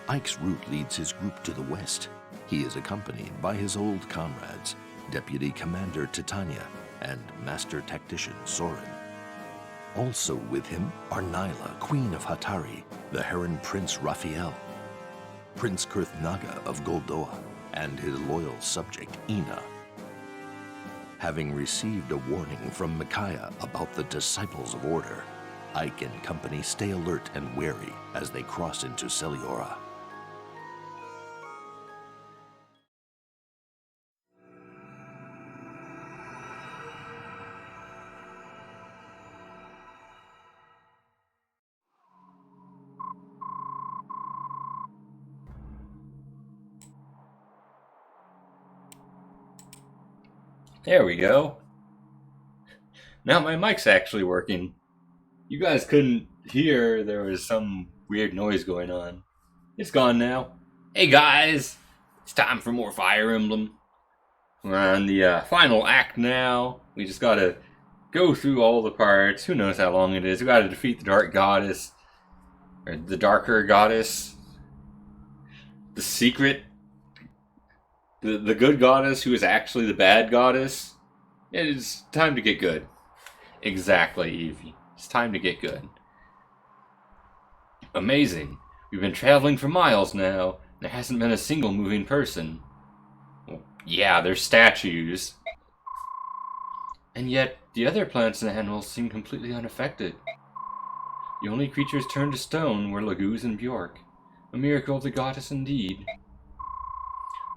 Ike's route leads his group to the west. He is accompanied by his old comrades, Deputy Commander Titania and Master Tactician Soren. Also with him are Nyla, Queen of Hatari, the Heron Prince Raphael, Prince Kurthnaga of Goldoa, and his loyal subject Ina. Having received a warning from Micaiah about the Disciples of Order, Ike and company stay alert and wary as they cross into Celiora. There we go. Now my mic's actually working. You guys couldn't hear there was some weird noise going on. It's gone now. Hey guys, it's time for more Fire Emblem. We're on the final act now. We just gotta go through all the parts. Who knows how long it is. We gotta defeat the Dark Goddess. Or the Darker Goddess. The secret. The good goddess who is actually the bad goddess. It is time to get good. Exactly, Evie. It's time to get good. Amazing. We've been traveling for miles now. There hasn't been a single moving person. Well, yeah, they're statues. And yet, the other plants and animals seem completely unaffected. The only creatures turned to stone were Laguz and Bjork. A miracle of the goddess indeed.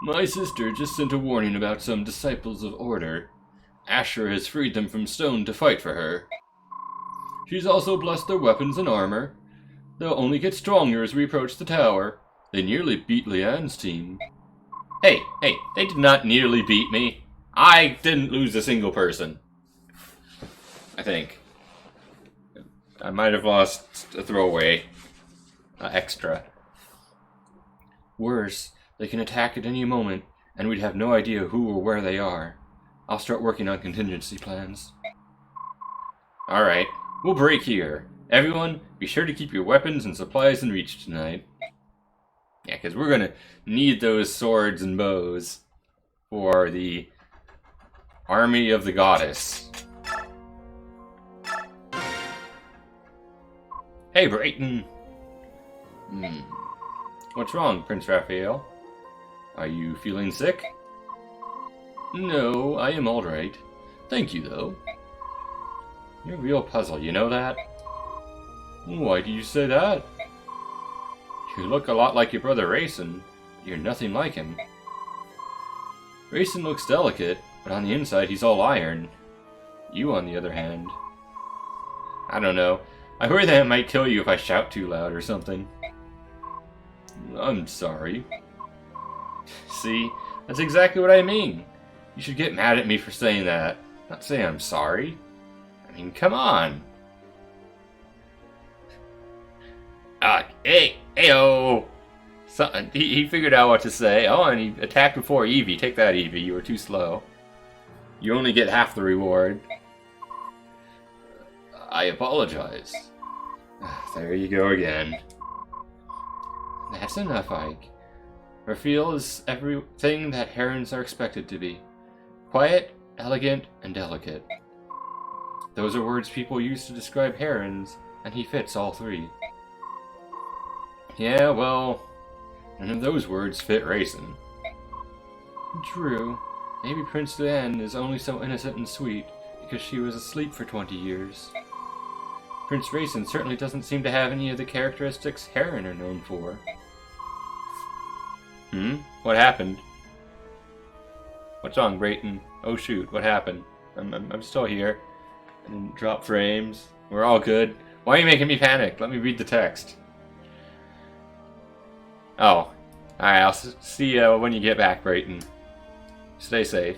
My sister just sent a warning about some disciples of order. Asher has freed them from stone to fight for her. She's also blessed their weapons and armor. They'll only get stronger as we approach the tower. They nearly beat Leanne's team. Hey, they did not nearly beat me. I didn't lose a single person. I think. I might have lost a throwaway. Extra. Worse, they can attack at any moment, and we'd have no idea who or where they are. I'll start working on contingency plans. Alright, we'll break here. Everyone, be sure to keep your weapons and supplies in reach tonight. Yeah, because we're going to need those swords and bows for the army of the goddess. Hey, Brayton! What's wrong, Prince Raphael? Are you feeling sick? No, I am alright. Thank you, though. You're a real puzzle, you know that? Why do you say that? You look a lot like your brother Rayson. You're nothing like him. Rayson looks delicate, but on the inside he's all iron. You, on the other hand... I don't know. I worry that it might kill you if I shout too loud or something. I'm sorry. See, that's exactly what I mean. You should get mad at me for saying that, not say I'm sorry. I mean, come on. Hey-oh! He figured out what to say. Oh, and he attacked before Evie. Take that, Evie. You were too slow. You only get half the reward. I apologize. There you go again. That's enough, Ike. Raphael is everything that herons are expected to be. Quiet, elegant, and delicate. Those are words people use to describe herons, and he fits all three. Yeah, well, none of those words fit Rayson. True. Maybe Prince Leanne is only so innocent and sweet because she was asleep for 20 years. Prince Rayson certainly doesn't seem to have any of the characteristics heron are known for. What happened? What's wrong, Brayton? Oh shoot, what happened? I'm still here. I didn't drop frames. We're all good. Why are you making me panic? Let me read the text. Oh. Alright, I'll see you when you get back, Brayton. Stay safe.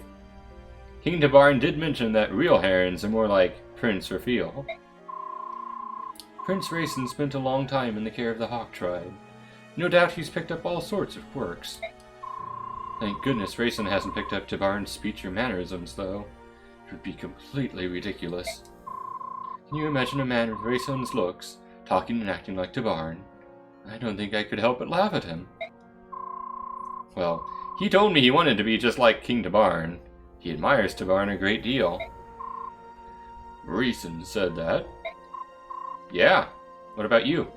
King Tabarn did mention that real herons are more like Prince Raphael. Prince Rayson spent a long time in the care of the Hawk tribe. No doubt he's picked up all sorts of quirks. Thank goodness Rayson hasn't picked up Tabarn's speech or mannerisms, though. It would be completely ridiculous. Can you imagine a man with Rayson's looks, talking and acting like Tabarn? I don't think I could help but laugh at him. Well, he told me he wanted to be just like King Tabarn. He admires Tabarn a great deal. Reason said that. Yeah. What about you?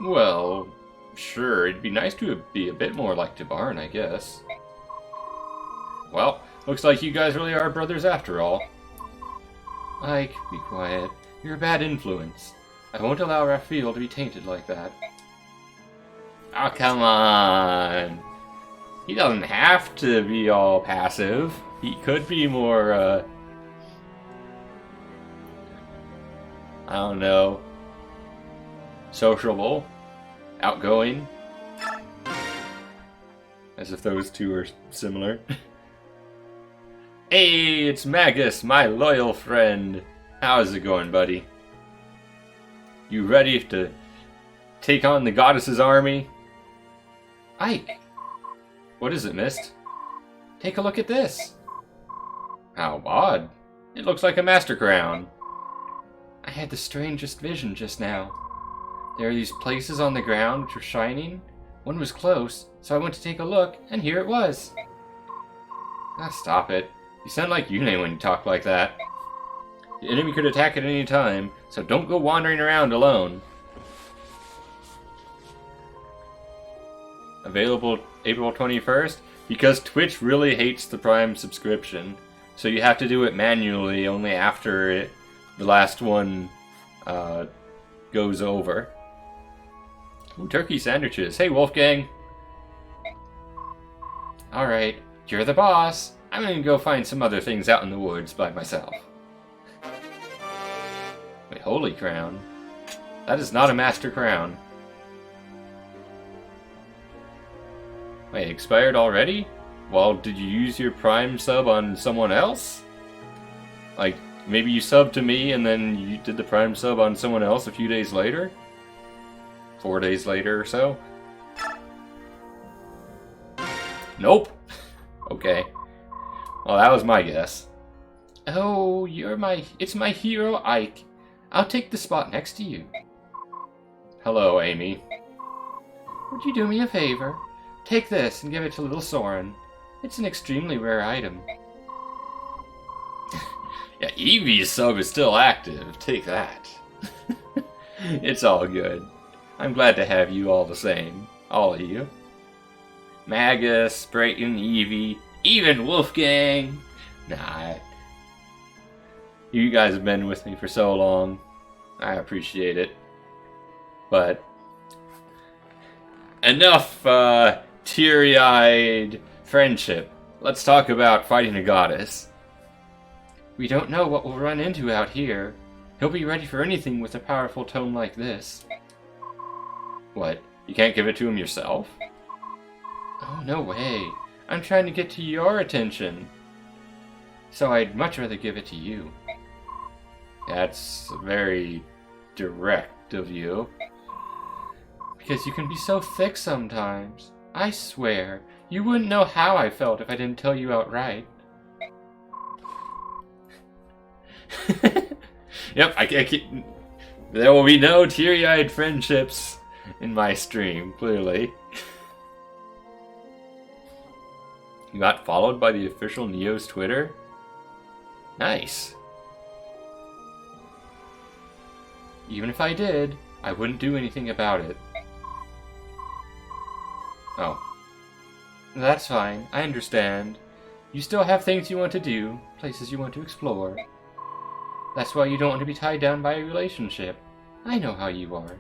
Well, sure, it'd be nice to be a bit more like Tabarn, I guess. Well, looks like you guys really are brothers after all. Ike, be quiet. You're a bad influence. I won't allow Raphael to be tainted like that. Oh, come on. He doesn't have to be all passive. He could be more, I don't know, sociable, outgoing. As if those two are similar. Hey, it's Magus, my loyal friend. How's it going, buddy? You ready to take on the goddess's army? Ike! What is it, Mist? Take a look at this. How odd. It looks like a master crown. I had the strangest vision just now. There are these places on the ground which were shining. One was close, so I went to take a look, and here it was. Ah, stop it. You sound like Yune when you talk like that. The enemy could attack at any time, so don't go wandering around alone. Available April 21st? Because Twitch really hates the Prime subscription, so you have to do it manually only after the last one goes over. Ooh, turkey sandwiches. Hey, Wolfgang. Alright, you're the boss. I'm gonna go find some other things out in the woods by myself. Wait, holy crown. That is not a master crown. Wait, expired already? Well, did you use your Prime sub on someone else? Like, maybe you subbed to me and then you did the Prime sub on someone else a few days later? 4 days later or so? Nope. Okay. Well, that was my guess. Oh, it's my hero, Ike. I'll take the spot next to you. Hello, Amy. Would you do me a favor? Take this and give it to little Soren. It's an extremely rare item. Yeah, Evie's sub is still active. Take that. It's all good. I'm glad to have you all the same. All of you. Magus, Brayton, Evie, even Wolfgang. Nah. You guys have been with me for so long. I appreciate it. But enough teary-eyed friendship. Let's talk about fighting a goddess. We don't know what we'll run into out here. He'll be ready for anything with a powerful tome like this. What? You can't give it to him yourself? Oh, no way. I'm trying to get to your attention. So I'd much rather give it to you. That's very direct of you. Because you can be so thick sometimes. I swear, you wouldn't know how I felt if I didn't tell you outright. Yep, I can't. There will be no teary-eyed friendships in my stream, clearly. You got followed by the official Neo's Twitter? Nice. Even if I did, I wouldn't do anything about it. Oh. That's fine, I understand. You still have things you want to do, places you want to explore. That's why you don't want to be tied down by a relationship. I know how you are.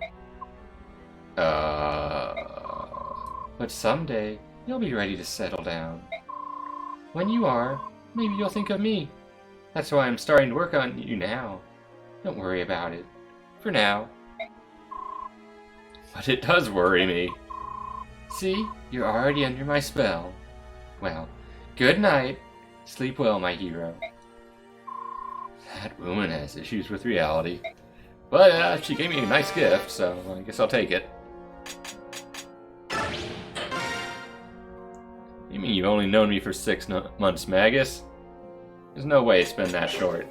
But someday, you'll be ready to settle down. When you are, maybe you'll think of me. That's why I'm starting to work on you now. Don't worry about it. For now. But it does worry me. See? You're already under my spell. Well, good night. Sleep well, my hero. That woman has issues with reality. But she gave me a nice gift, so I guess I'll take it. You mean you've only known me for 6 months, Magus? There's no way it's been that short.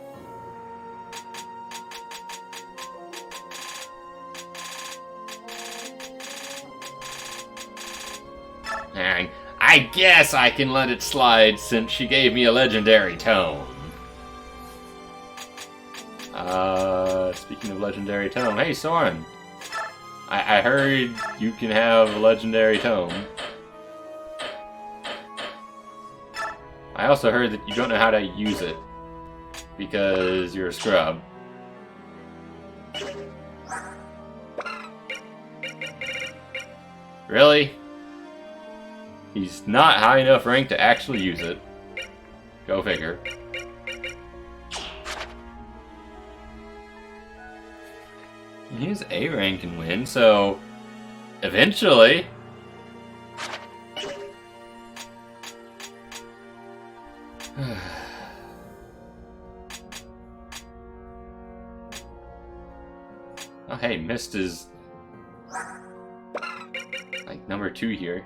I guess I can let it slide since she gave me a legendary tome. Speaking of legendary tome, hey Soren, I heard you can have a legendary tome. I also heard that you don't know how to use it because you're a scrub. Really? He's not high enough rank to actually use it. Go figure. He's A rank and win, so eventually. Oh hey, Mist is like number 2 here.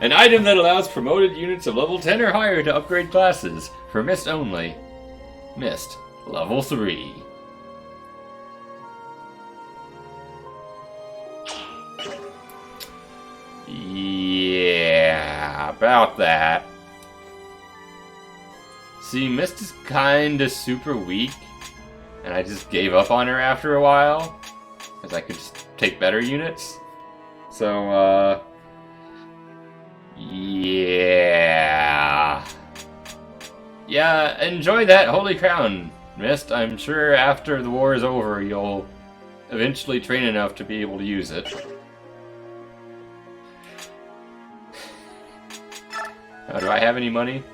An item that allows promoted units of level 10 or higher to upgrade classes. For Mist only. Mist, level 3. Yeah, about that. See, Mist is kinda super weak, and I just gave up on her after a while, because I could just take better units. So, yeah. Yeah, enjoy that Holy Crown, Mist. I'm sure after the war is over, you'll eventually train enough to be able to use it. Do I have any money?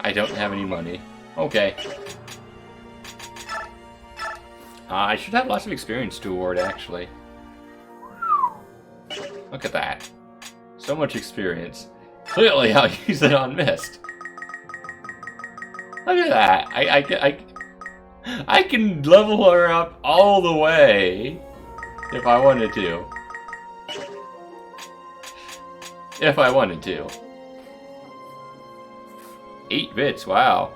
I don't have any money. Okay. I should have lots of experience to award, actually. Look at that. So much experience. Clearly, I'll use it on Mist. Look at that. I can level her up all the way if I wanted to. If I wanted to. 8 bits, wow.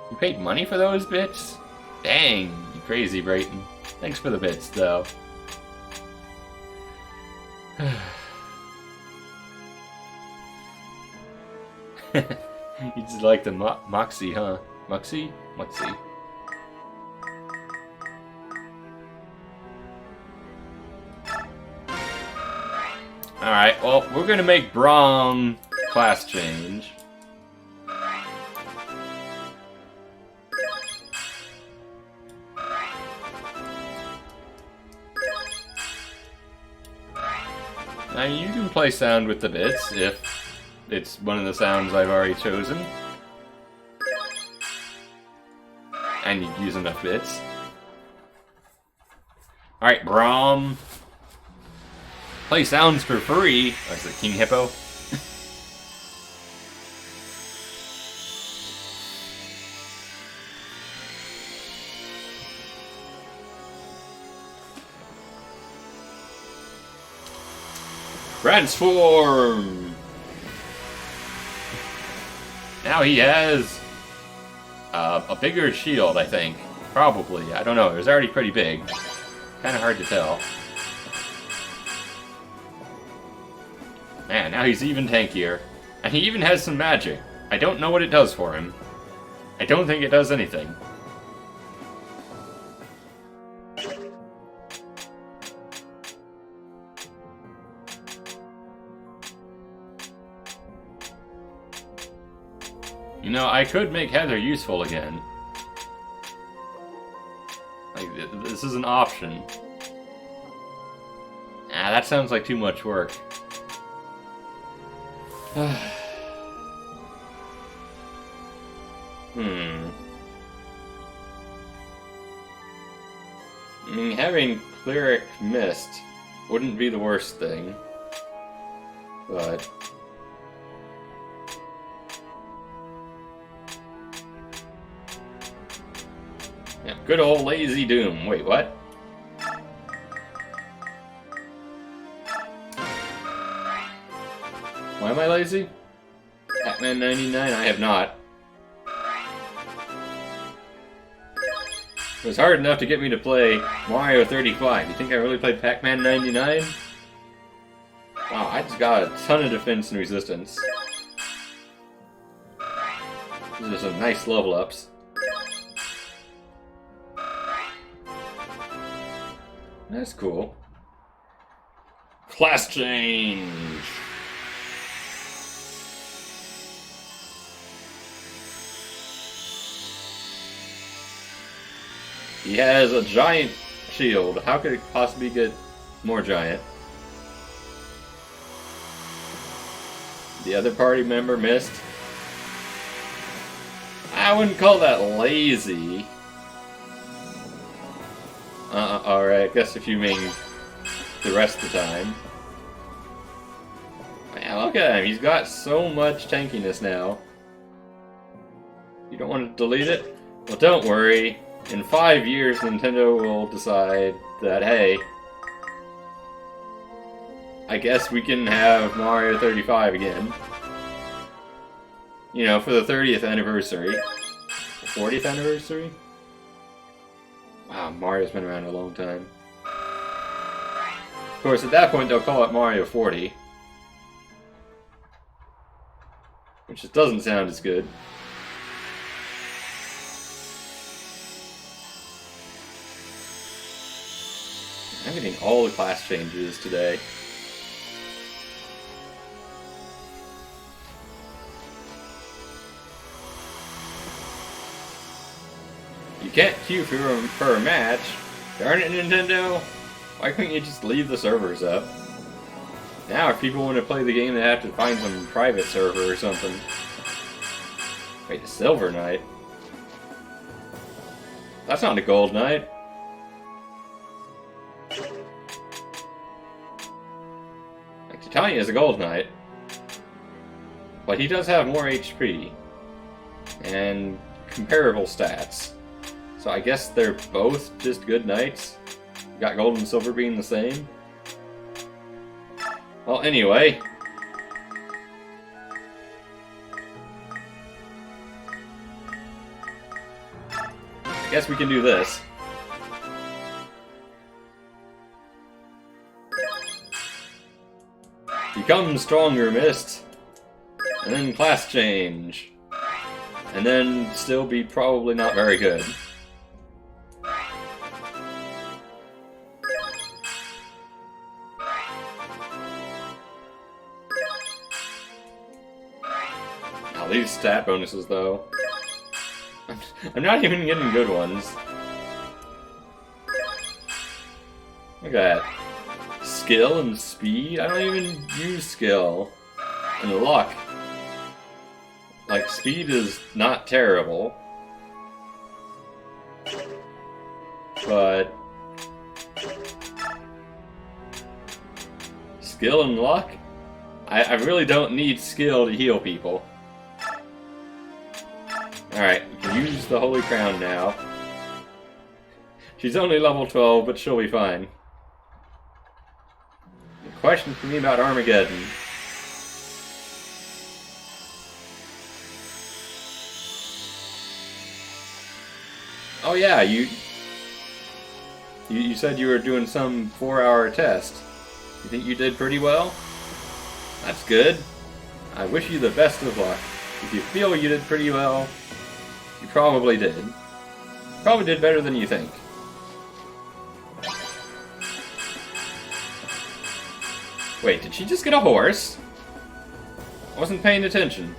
You paid money for those bits? Dang, you crazy, Brayton. Thanks for the bits, though. You just like the Moxie, huh? Moxie? Moxie. Alright, well, we're gonna make Braum class change. Now you can play sound with the bits if it's one of the sounds I've already chosen. And you use enough bits. Alright, Braum. Play sounds for free. Oh, is it King Hippo? Transform! Now he has a bigger shield, I think. Probably. I don't know. It was already pretty big. Kind of hard to tell. Man, now he's even tankier. And he even has some magic. I don't know what it does for him. I don't think it does anything. You know, I could make Heather useful again. Like, this is an option. Ah, that sounds like too much work. I mean, having Cleric Mist wouldn't be the worst thing. But... yeah, good old Lazy Doom. Wait, what? Why am I lazy? Pac-Man 99? I have not. It was hard enough to get me to play Mario 35. You think I really played Pac-Man 99? Wow, I just got a ton of defense and resistance. These are some nice level ups. That's cool. Class change! He has a giant shield. How could it possibly get more giant? The other party member missed. I wouldn't call that lazy. Alright, I guess if you mean the rest of the time. Man, look at him. He's got so much tankiness now. You don't want to delete it? Well, don't worry. In 5 years, Nintendo will decide that, hey, I guess we can have Mario 35 again. You know, for the 30th anniversary. 40th anniversary? Wow, Mario's been around a long time. Of course, at that point, they'll call it Mario 40. Which just doesn't sound as good. I'm getting all the class changes today. You can't queue for a match. Darn it, Nintendo! Why couldn't you just leave the servers up? Now, if people want to play the game, they have to find some private server or something. Wait, a Silver Knight? That's not a Gold Knight. Tanya is a Gold Knight, but he does have more HP and comparable stats. So I guess they're both just good knights. Got Gold and Silver being the same. Well, anyway. I guess we can do this. Become stronger, Mist. And then class change. And then still be probably not very good. Now these stat bonuses though. I'm not even getting good ones. Look at that. Skill and speed? I don't even use skill. And luck. Like, speed is not terrible. But skill and luck? I really don't need skill to heal people. Alright, we can use the Holy Crown now. She's only level 12, but she'll be fine. Question for me about Armageddon. Oh yeah, you said you were doing some 4-hour test. You think you did pretty well? That's good. I wish you the best of luck. If you feel you did pretty well, you probably did. Probably did better than you think. Wait, did she just get a horse? I wasn't paying attention.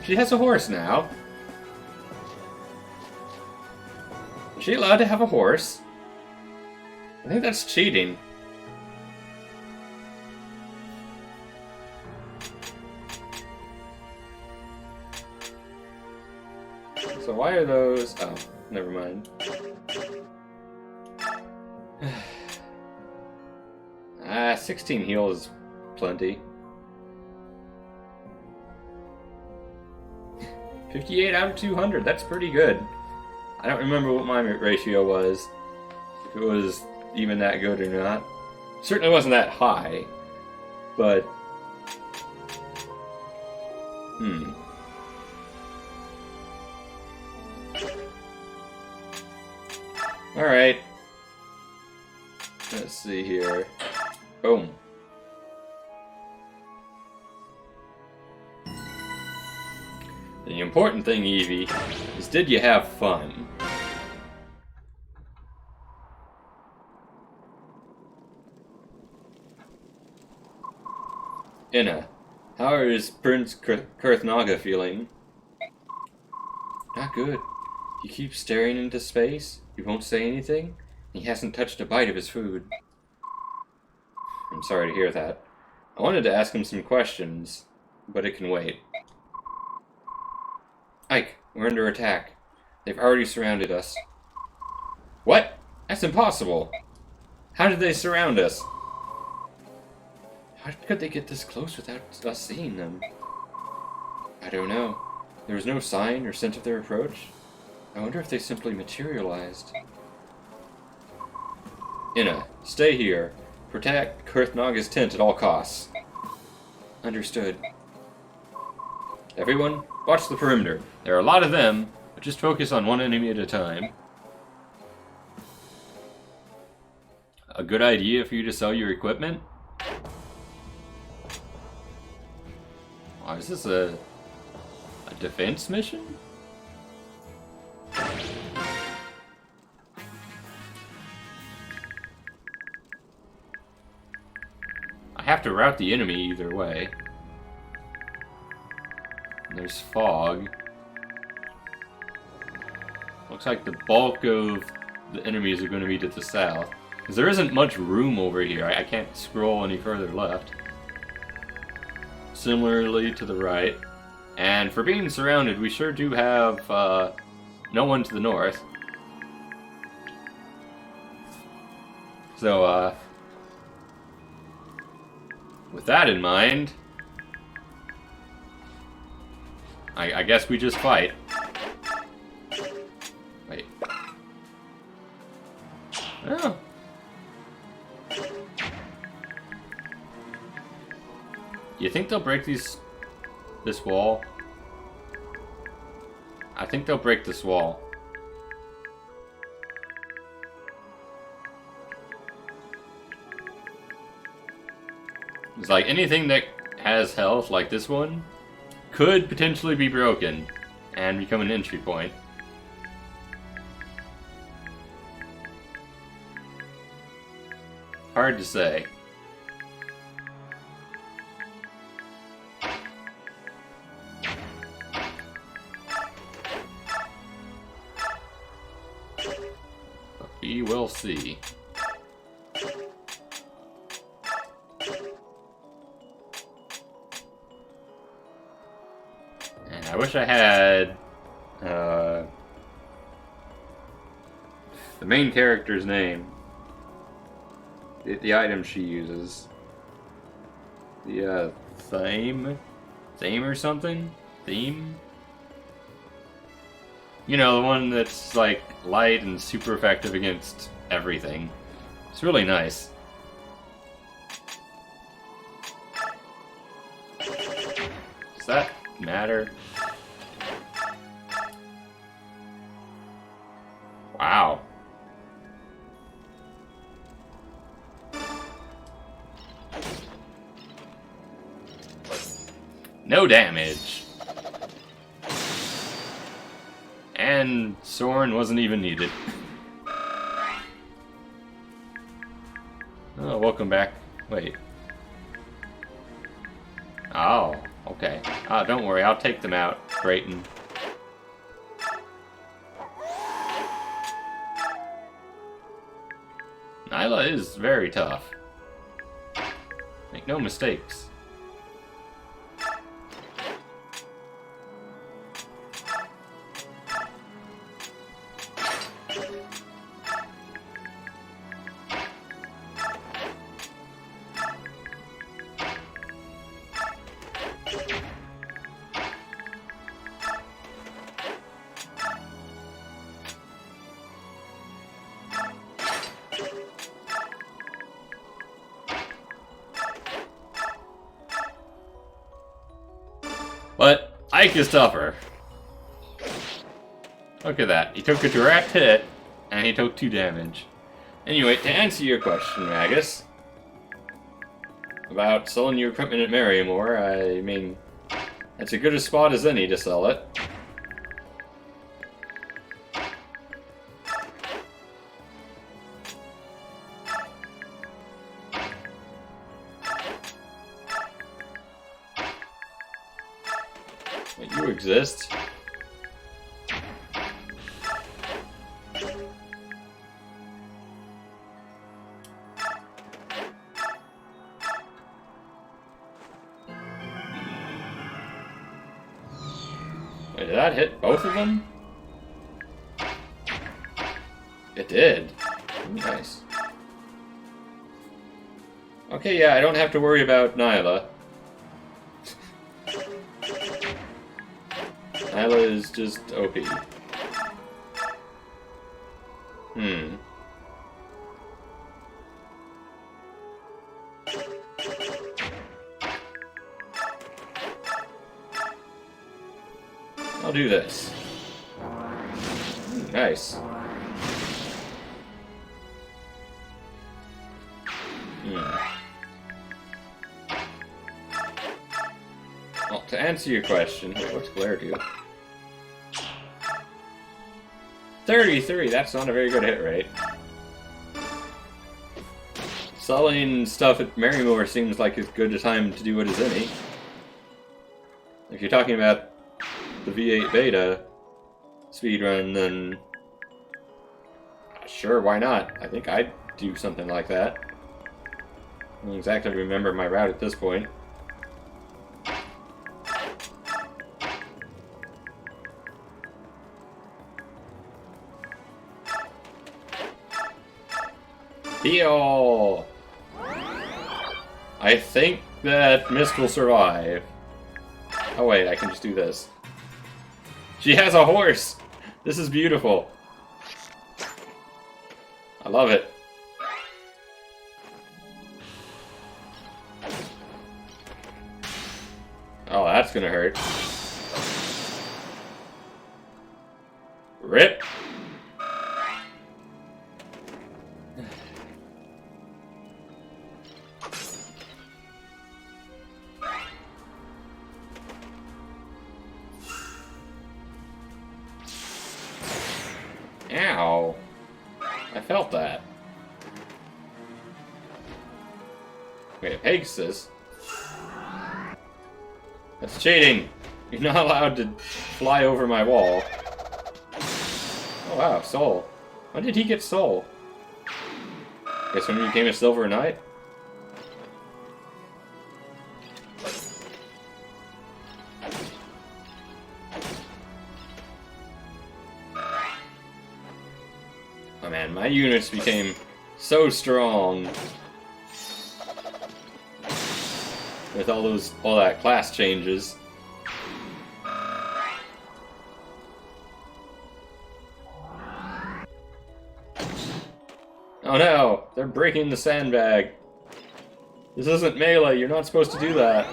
She has a horse now. Is she allowed to have a horse? I think that's cheating. So why are those... Oh, never mind. 16 heal is plenty. 58 out of 200, that's pretty good. I don't remember what my ratio was. If it was even that good or not. Certainly wasn't that high. But... Alright. Let's see here. Boom. The important thing, Evie, is did you have fun? Inna, how is Prince Kurthnaga feeling? Not good. He keeps staring into space. He won't say anything. He hasn't touched a bite of his food. I'm sorry to hear that. I wanted to ask him some questions, but it can wait. Ike, we're under attack. They've already surrounded us. What? That's impossible. How did they surround us? How could they get this close without us seeing them? I don't know. There was no sign or scent of their approach. I wonder if they simply materialized. Inna, stay here. Protect Kurthnaga's tent at all costs. Understood. Everyone, watch the perimeter. There are a lot of them, but just focus on one enemy at a time. A good idea for you to sell your equipment? Oh, is this a defense mission? I have to rout the enemy either way. And there's fog. Looks like the bulk of the enemies are going to be to the south. Because there isn't much room over here. I can't scroll any further left. Similarly to the right. And for being surrounded, we sure do have no one to the north. So, with that in mind, I guess we just fight. Wait. Oh. You think they'll break this wall? I think they'll break this wall. It's like anything that has health, like this one, could potentially be broken and become an entry point. Hard to say. But we will see. And I wish I had the main character's name. The item she uses. The theme? Theme or something? Theme? You know, the one that's like light and super effective against everything. It's really nice. Does that matter? Wow. No damage. And Soren wasn't even needed. Oh, welcome back. Wait. Oh, okay. Ah, don't worry, I'll take them out, Brayton. Nyla is very tough. Make no mistakes. But Ike is tougher. Look at that. He took a direct hit And he took 2 damage. Anyway, to answer your question, Magus, about selling your equipment at Merrymore, I mean, that's as good a spot as any to sell it. Wait, you exist? Wait, did that hit both of them? It did. Nice. Okay, yeah, I don't have to worry about Nyla. Nyla is just OP. I'll do this. Nice. Well, to answer your question, wait, what's Glare do? 33, that's not a very good hit rate. Selling stuff at Merrymore seems like as good a time to do it as any. If you're talking about the V8 beta speedrun, then sure, why not? I think I'd do something like that. I don't exactly remember my route at this point. Heal! I think that Mist will survive. Oh wait, I can just do this. She has a horse! This is beautiful. I love it. Oh, that's gonna hurt. Rip! Ow. I felt that. Wait, a Pegasus? That's cheating! You're not allowed to fly over my wall. Oh wow, Soul. When did he get Soul? Guess when he became a Silver Knight? Oh man, my units became so strong with all that class changes. Oh no, they're breaking the sandbag. This isn't melee, you're not supposed to do that.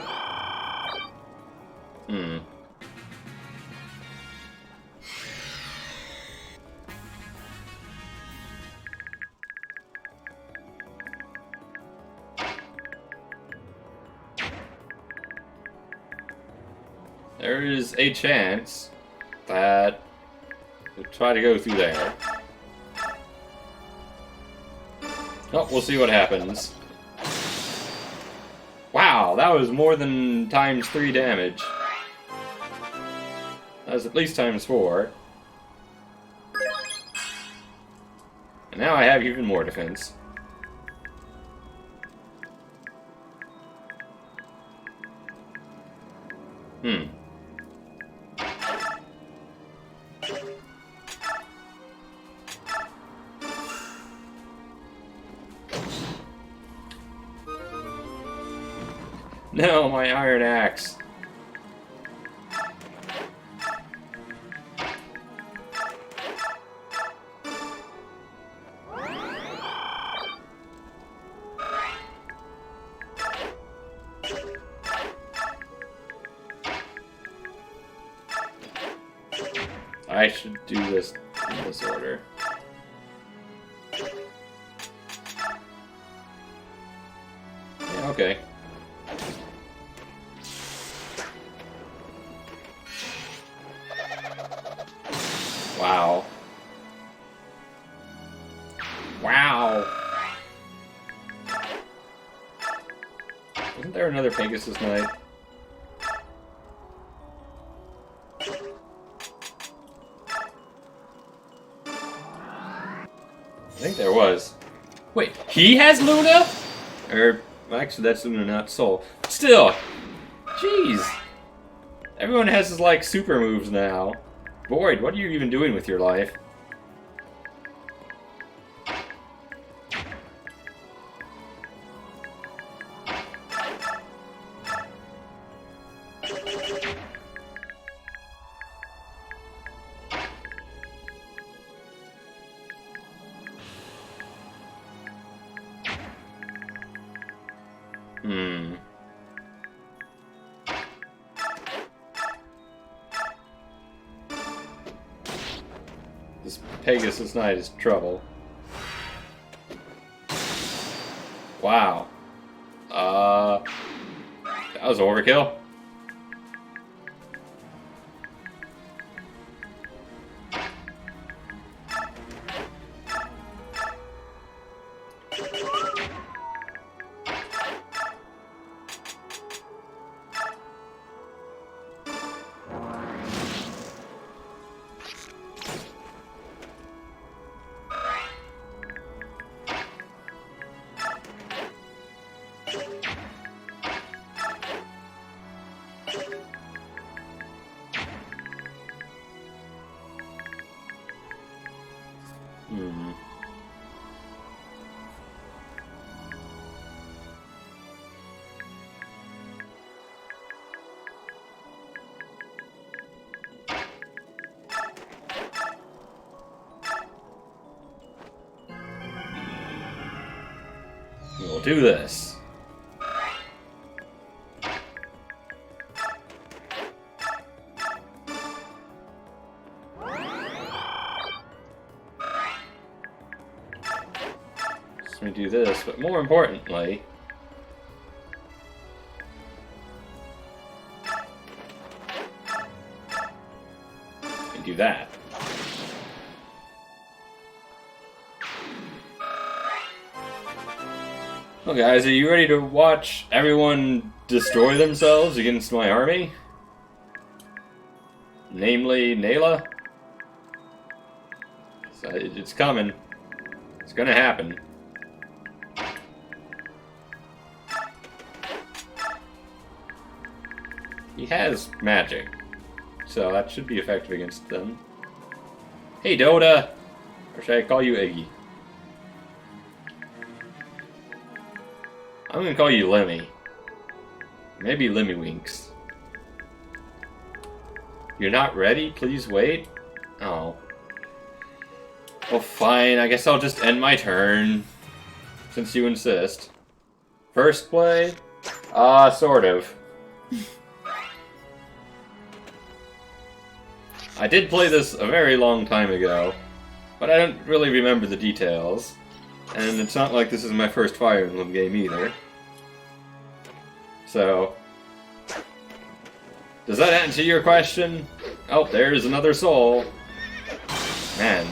There is a chance that we'll try to go through there. Oh, we'll see what happens. Wow, that was more than times 3 damage. That was at least times 4. And now I have even more defense. No, my iron axe. I should do this in this order. Okay. Wow. Wow. Wasn't there another Pegasus Knight? I think there was. Wait, he has Luna? Or, actually, that's Luna, not Soul. Still, jeez. Everyone has, like, super moves now. Boyd, what are you even doing with your life? Hmm. This Pegasus Knight is trouble. Wow. That was overkill. Hmm. We'll do this. So we do this, but more importantly, we do that. Well, guys, are you ready to watch everyone destroy themselves against my army? Namely, Nayla? So it's coming. It's gonna happen. He has magic, so that should be effective against them. Hey, Dota! Or should I call you Iggy? I'm gonna call you Lemmy. Maybe Lemmy Winks. You're not ready? Please wait? Oh. Well, fine. I guess I'll just end my turn. Since you insist. First play? Sort of. I did play this a very long time ago, but I don't really remember the details. And it's not like this is my first Fire Emblem game either. So, does that answer your question? Oh, there's another soul. Man,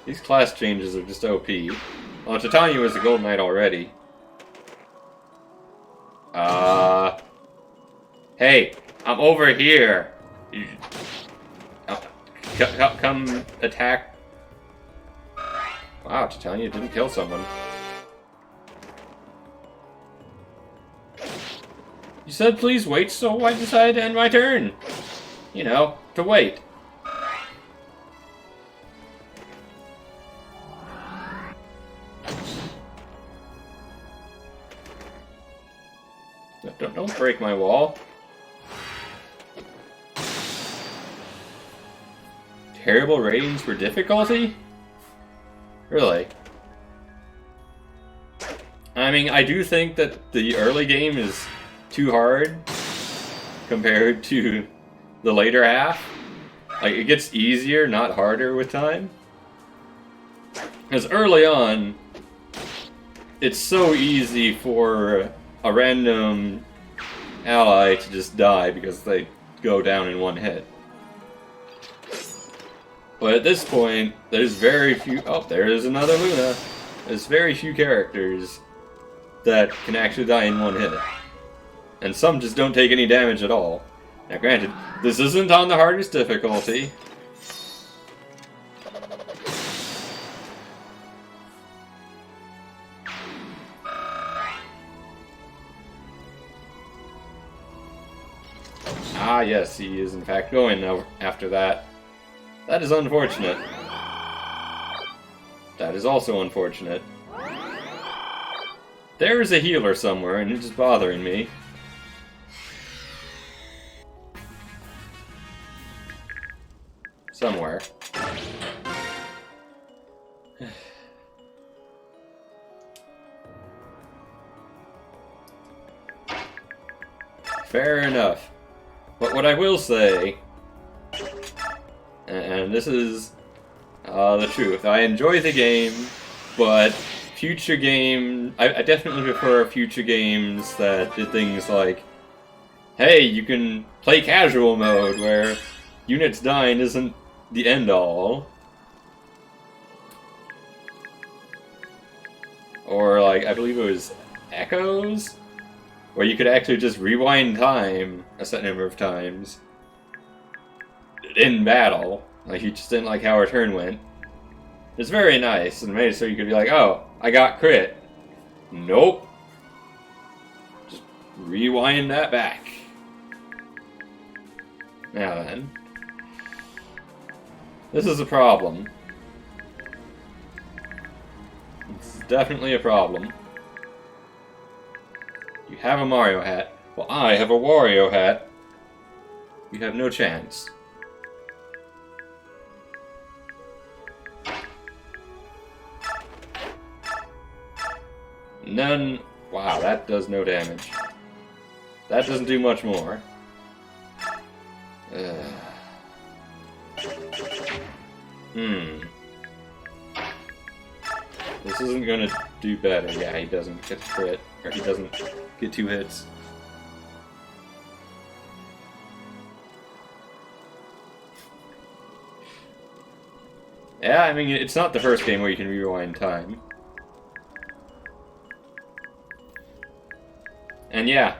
these class changes are just OP. Well, Titania was a Gold Knight already. Hey, I'm over here. Come attack. Wow, Titania didn't kill someone. You said please wait, so I decided to end my turn. You know, to wait. Don't break my wall. Terrible ratings for difficulty? Really? I mean, I do think that the early game is too hard compared to the later half. Like, it gets easier, not harder with time. Because early on, it's so easy for a random ally to just die because they go down in one hit. But at this point, there's very few... Oh, there is another Luna. There's very few characters that can actually die in one hit. And some just don't take any damage at all. Now granted, this isn't on the hardest difficulty. Ah yes, he is in fact going now after that. That is unfortunate. That is also unfortunate. There is a healer somewhere, and it's just bothering me. Somewhere. Fair enough. But what I will say, and this is the truth, I enjoy the game, but future game, I definitely prefer future games that did things like, hey, you can play casual mode where units dying isn't the end all. Or like, I believe it was Echoes, where you could actually just rewind time a set number of times in battle. Like, you just didn't like how our turn went. It's very nice, and made it so you could be like, oh, I got crit. Nope. Just rewind that back. Now then. This is a problem. It's definitely a problem. You have a Mario hat. Well, I have a Wario hat. You have no chance. None. Wow, that does no damage. That doesn't do much more. This isn't gonna do better. Yeah, he doesn't get crit. Or he doesn't get 2 hits. Yeah, I mean, it's not the first game where you can rewind time. And yeah,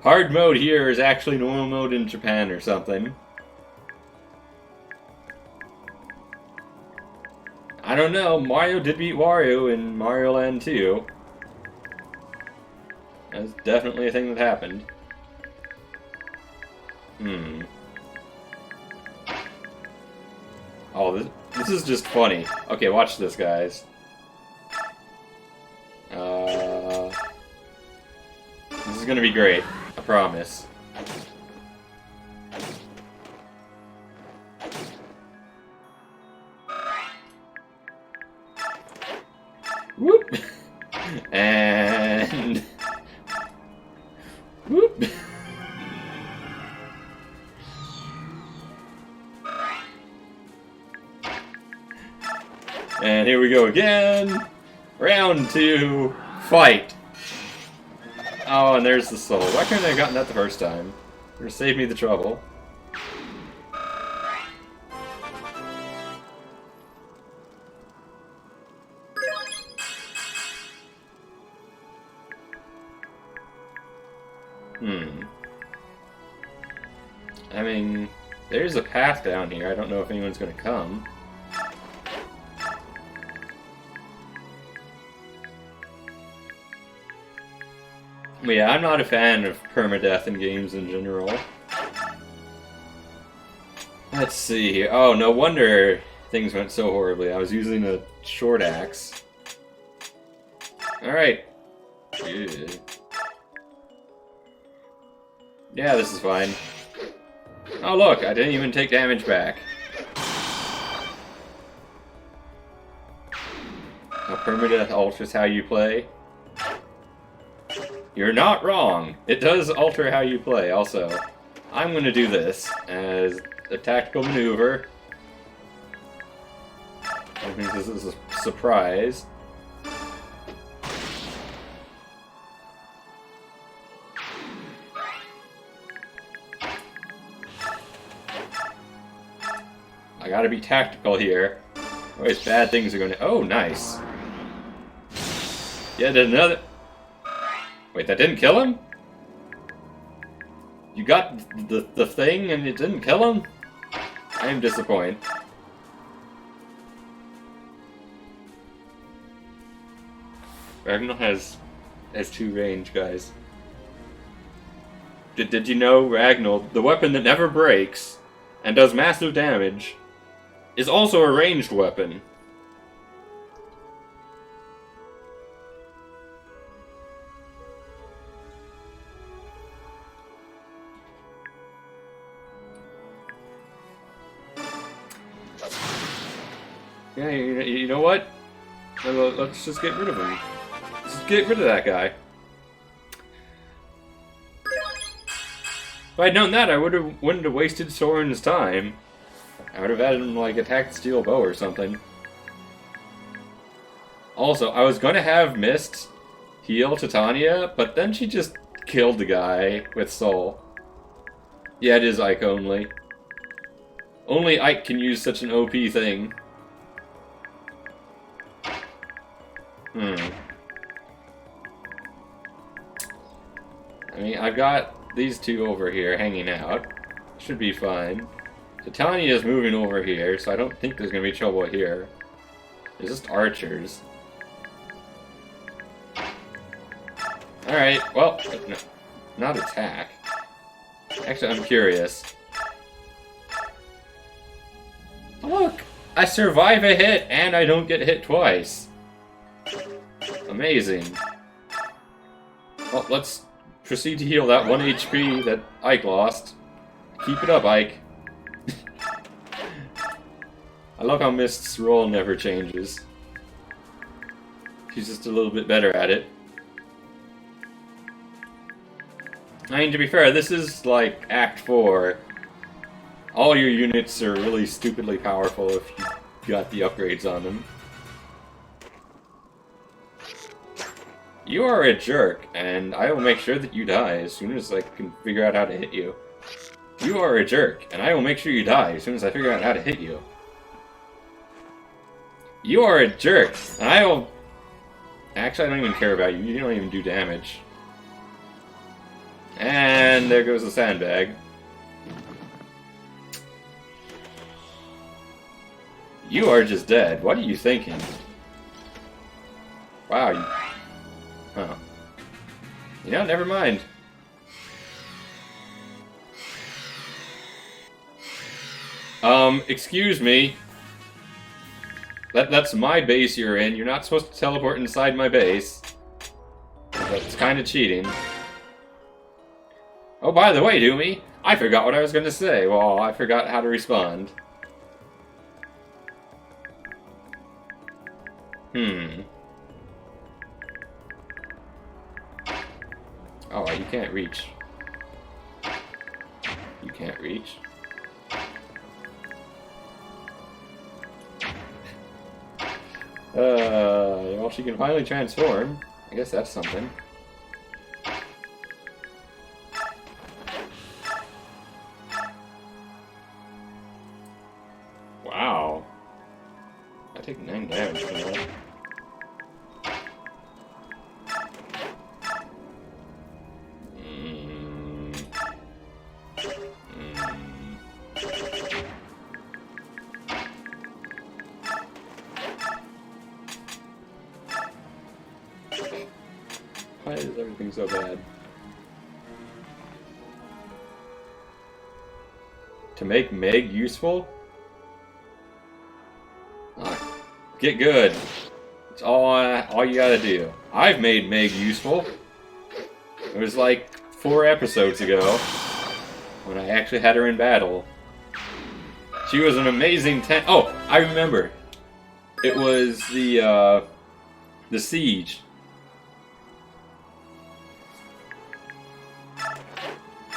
hard mode here is actually normal mode in Japan or something. I don't know, Mario did beat Wario in Mario Land 2. That's definitely a thing that happened. Oh, this is just funny. Okay, watch this, guys. This is gonna be great. I promise. Whoop! And... whoop! And here we go again! Round 2, fight! Oh, and there's the soul. Why couldn't I have gotten that the first time? Or save me the trouble. I mean, there's a path down here. I don't know if anyone's gonna come. But yeah, I'm not a fan of permadeath in games in general. Let's see here. Oh, no wonder things went so horribly. I was using a short axe. Alright. Yeah, this is fine. Oh look, I didn't even take damage back. How permadeath alters how you play. You're not wrong. It does alter how you play, also. I'm going to do this as a tactical maneuver. I think this is a surprise. gotta be tactical here. Otherwise bad things are gonna... Oh, nice. Yet another... Wait, that didn't kill him? You got the thing and it didn't kill him? I am disappointed. Ragnall has 2 range, guys. Did you know Ragnall, the weapon that never breaks and does massive damage, is also a ranged weapon? Yeah, you know what? Let's just get rid of him. Let's just get rid of that guy. If I'd known that, I wouldn't have wasted Soren's time. I would have had him, like, attack the steel bow or something. Also, I was gonna have Mist heal Titania, but then she just killed the guy with Soul. Yeah, it is Ike only. Only Ike can use such an OP thing. I mean, I've got these 2 over here hanging out. Should be fine. Titania is moving over here, so I don't think there's going to be trouble here. There's just archers. Alright, well, no, not attack. Actually, I'm curious. Look! I survive a hit, and I don't get hit twice. Amazing. Well, let's proceed to heal that 1 HP that Ike lost. Keep it up, Ike. I love how Mist's role never changes. She's just a little bit better at it. I mean, to be fair, this is like Act 4. All your units are really stupidly powerful if you got the upgrades on them. You are a jerk, and I will make sure that you die as soon as I can figure out how to hit you. You are a jerk, and I will make sure you die as soon as I figure out how to hit you. You are a jerk, and I will... Actually, I don't even care about you. You don't even do damage. And there goes the sandbag. You are just dead. What are you thinking? Wow, you... Huh. You know, never mind. Excuse me. That's my base you're in. You're not supposed to teleport inside my base. That's kind of cheating. Oh, by the way, Doomy, I forgot what I was going to say. Well, I forgot how to respond. Oh, you can't reach. You can't reach. Well, she can finally transform. I guess that's something. Wow. I take 9 damage from that. Why is everything so bad? To make Meg useful? Get good. It's all you gotta do. I've made Meg useful. It was like 4 episodes ago when I actually had her in battle. She was an amazing tank. Oh, I remember. It was the siege.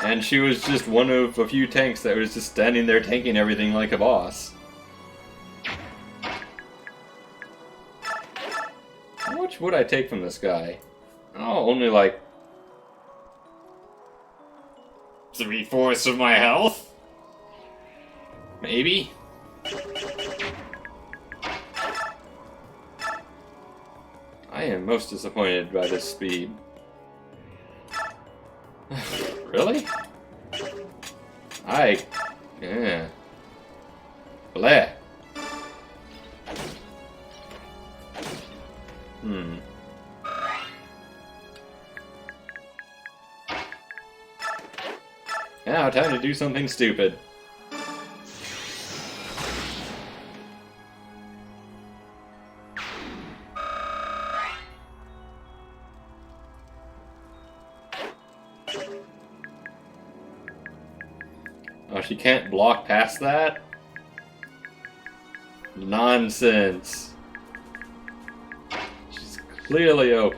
And she was just one of a few tanks that was just standing there tanking everything like a boss. How much would I take from this guy? Oh, only like 3/4 of my health? Maybe? I am most disappointed by this speed. Really? Yeah. Bleh. Now, time to do something stupid. Oh, she can't block past that? Nonsense. She's clearly OP.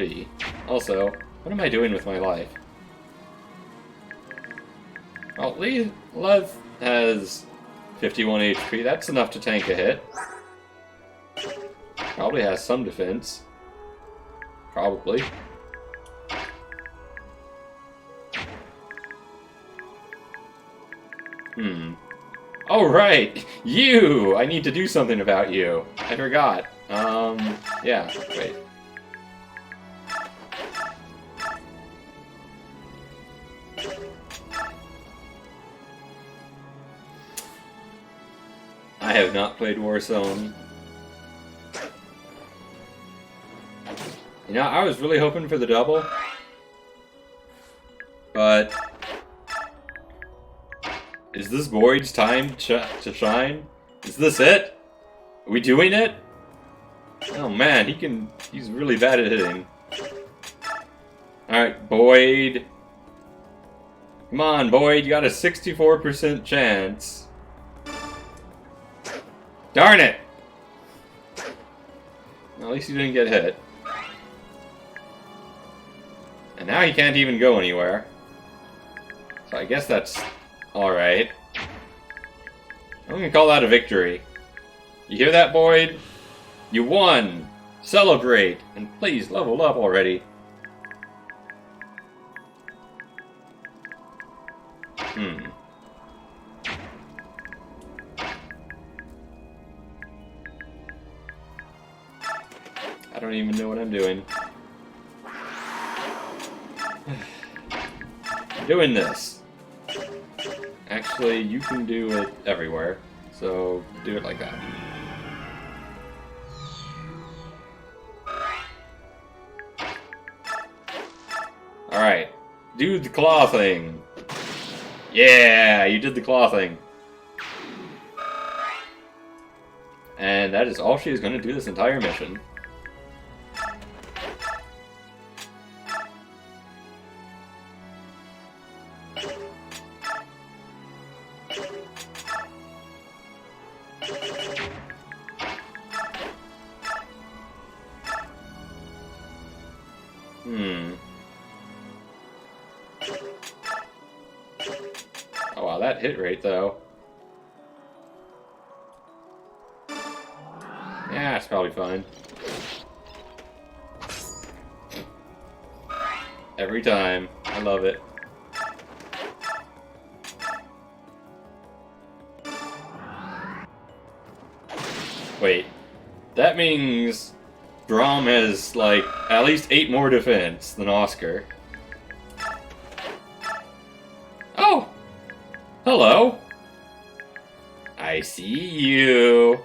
Also, what am I doing with my life? Well, Lev has 51 HP. That's enough to tank a hit. Probably has some defense. Probably. Oh, right! You! I need to do something about you. I forgot. Yeah, wait. I have not played Warzone. You know, I was really hoping for the double. But... is this Boyd's time to shine? Is this it? Are we doing it? Oh man, he's really bad at hitting. Alright, Boyd. Come on, Boyd, you got a 64% chance. Darn it! Well, at least he didn't get hit. And now he can't even go anywhere. So I guess that's alright. I'm gonna call that a victory. You hear that, Boyd? You won! Celebrate! And please, level up already. I don't even know what I'm doing. I'm doing this. Actually, you can do it everywhere, so do it like that. Alright, do the claw thing. Yeah, you did the claw thing. And that is all she is going to do this entire mission. Oh wow, that hit rate though. Yeah, it's probably fine. Every time. I love it. Wait. That means Drom has, like, at least 8 more defense than Oscar. Oh! Hello! I see you!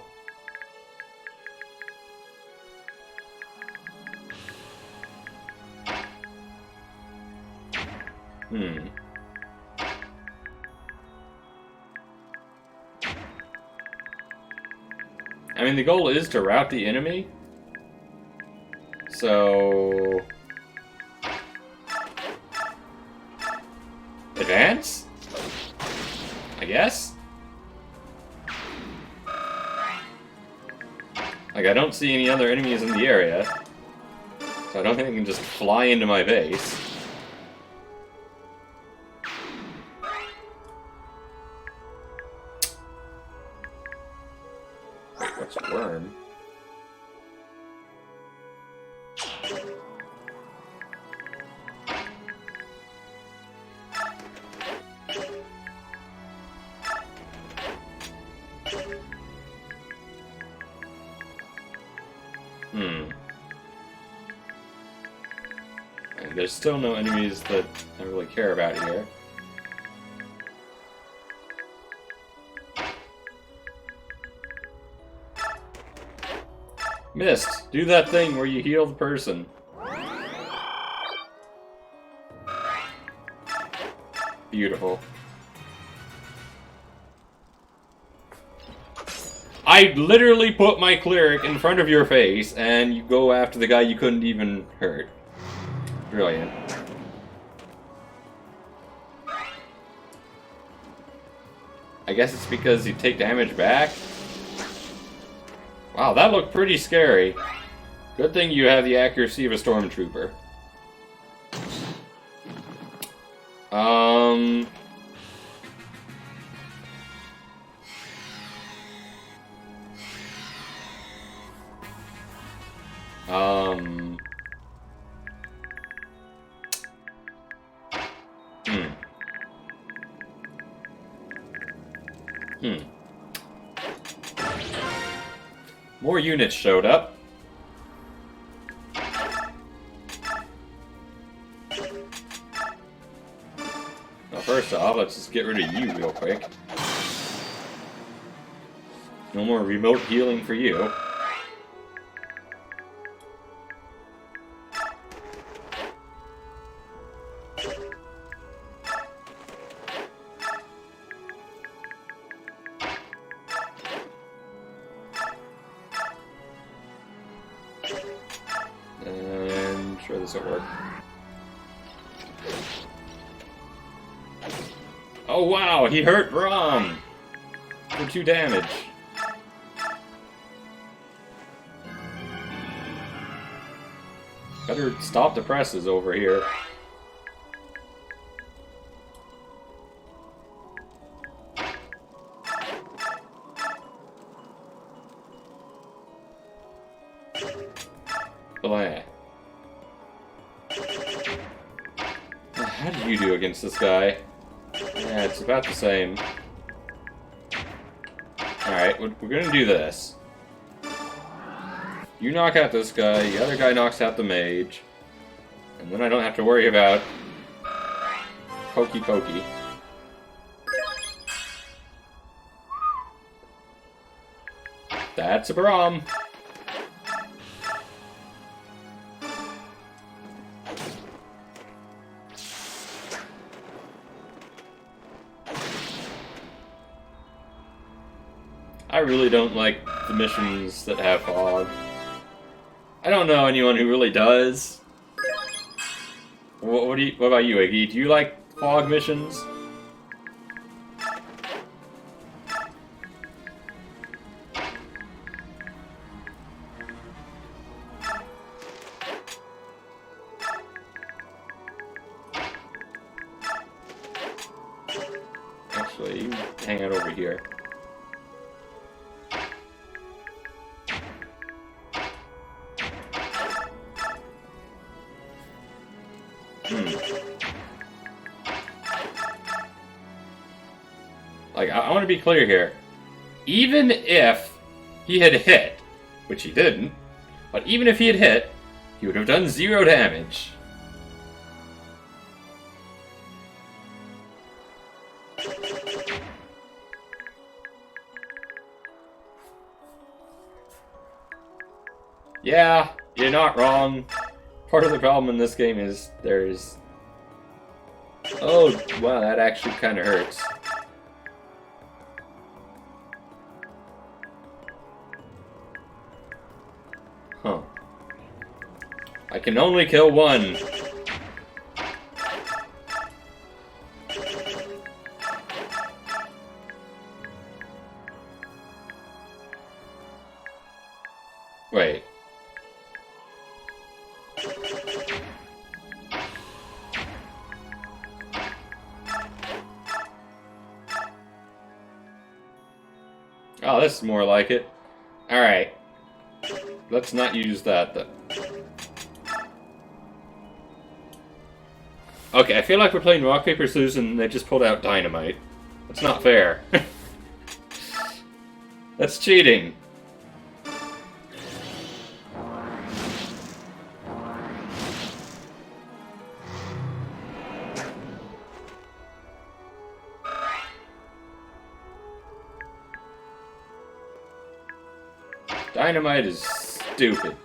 I mean, the goal is to rout the enemy. So... advance? I guess? Like, I don't see any other enemies in the area. So I don't think I can just fly into my base. What's worm? there's still no enemies that I really care about here. Missed! Do that thing where you heal the person. Beautiful. I literally put my cleric in front of your face, and you go after the guy you couldn't even hurt. Brilliant. I guess it's because you take damage back? Wow, that looked pretty scary. Good thing you have the accuracy of a stormtrooper. More units showed up. Well, first off, let's just get rid of you real quick. No more remote healing for you. And sure this will work. Oh wow, he hurt Braum for 2 damage. Better stop the presses over here. Blah. How do you do against this guy? Yeah, it's about the same. Alright, we're gonna do this. You knock out this guy, the other guy knocks out the mage. And then I don't have to worry about Pokey Pokey. That's a Braum. I really don't like the missions that have fog. I don't know anyone who really does. What about you, Iggy? Do you like fog missions? Actually, you hang out over here. Like, I want to be clear here. Even if he had hit, which he didn't, but even if he had hit, he would have done 0 damage. Yeah, you're not wrong. Part of the problem in this game is there's... Oh, wow, that actually kind of hurts. Huh. I can only kill 1. Wait. Oh, this is more like it. Alright. Let's not use that, then. Okay, I feel like we're playing rock, paper, scissors, and they just pulled out dynamite. That's not fair. That's cheating. Dynamite is stupid.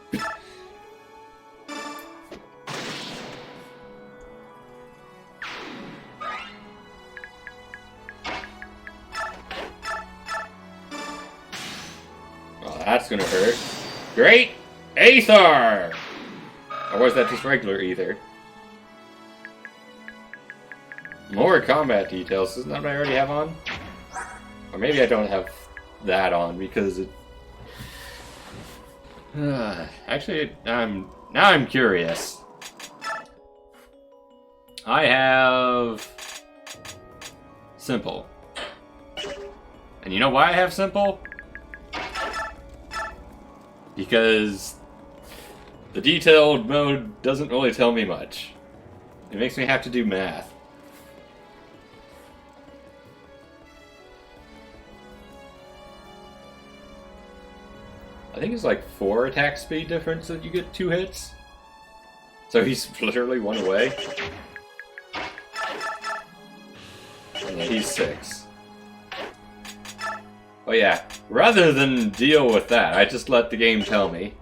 Well, that's gonna hurt. Great Aether! Or was that just regular Ether? More combat details. Isn't that what I already have on? Or maybe I don't have that on because it... Actually, now I'm curious. I have... Simple. And you know why I have Simple? Because the detailed mode doesn't really tell me much. It makes me have to do math. I think it's like 4 attack speed difference that you get 2 hits. So he's literally 1 away. And he's 6. Oh yeah, rather than deal with that, I just let the game tell me.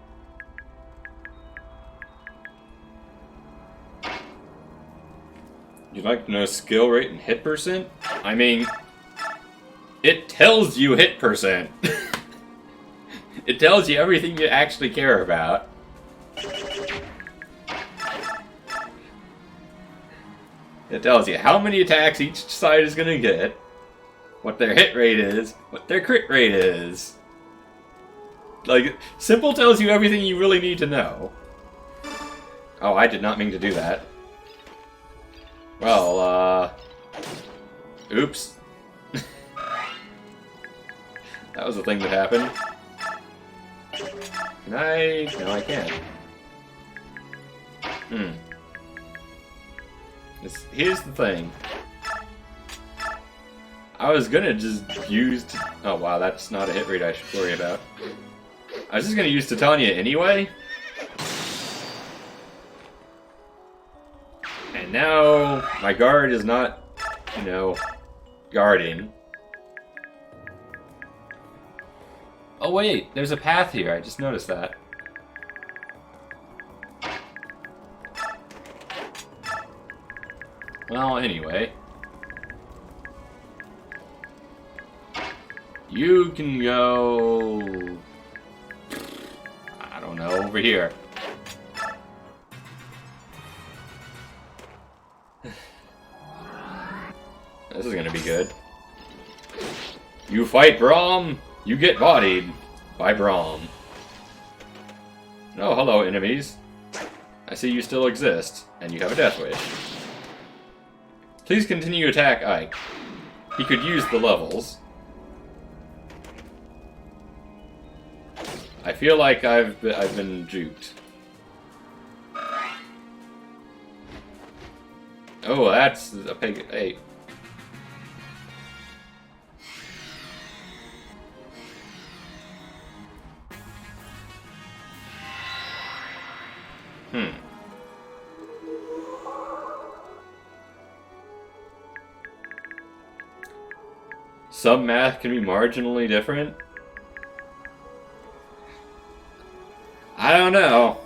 You'd like to know skill rate and hit percent? I mean, it tells you hit percent. It tells you everything you actually care about. It tells you how many attacks each side is going to get, what their hit rate is, what their crit rate is. Like, Simple tells you everything you really need to know. Oh, I did not mean to do that. Well, oops. That was the thing that happened. Can I? No, I can't. Here's the thing. I was gonna just use... Oh wow, that's not a hit rate I should worry about. I was just gonna use Titania anyway. And now my guard is not, you know, guarding. Oh wait, there's a path here, I just noticed that. Well, anyway. You can go... I don't know, over here. This is gonna be good. You fight Braum, you get bodied by Braum. Oh, hello, enemies. I see you still exist, and you have a death wish. Please continue to attack Ike. He could use the levels. I feel like I've been juked. Oh, that's a pig. Hey. Some math can be marginally different? I don't know.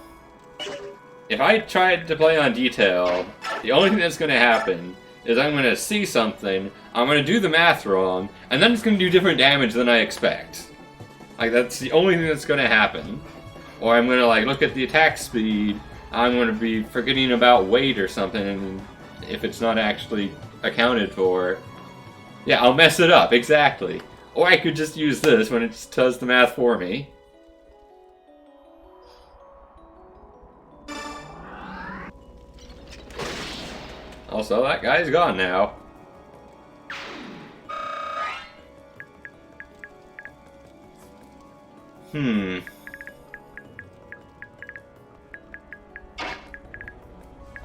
If I tried to play on detail, the only thing that's going to happen is I'm going to see something, I'm going to do the math wrong, and then it's going to do different damage than I expect. Like, that's the only thing that's going to happen. Or I'm going to, like, look at the attack speed, I'm going to be forgetting about weight or something if it's not actually accounted for. Yeah, I'll mess it up, exactly. Or I could just use this when it just does the math for me. Also, that guy's gone now.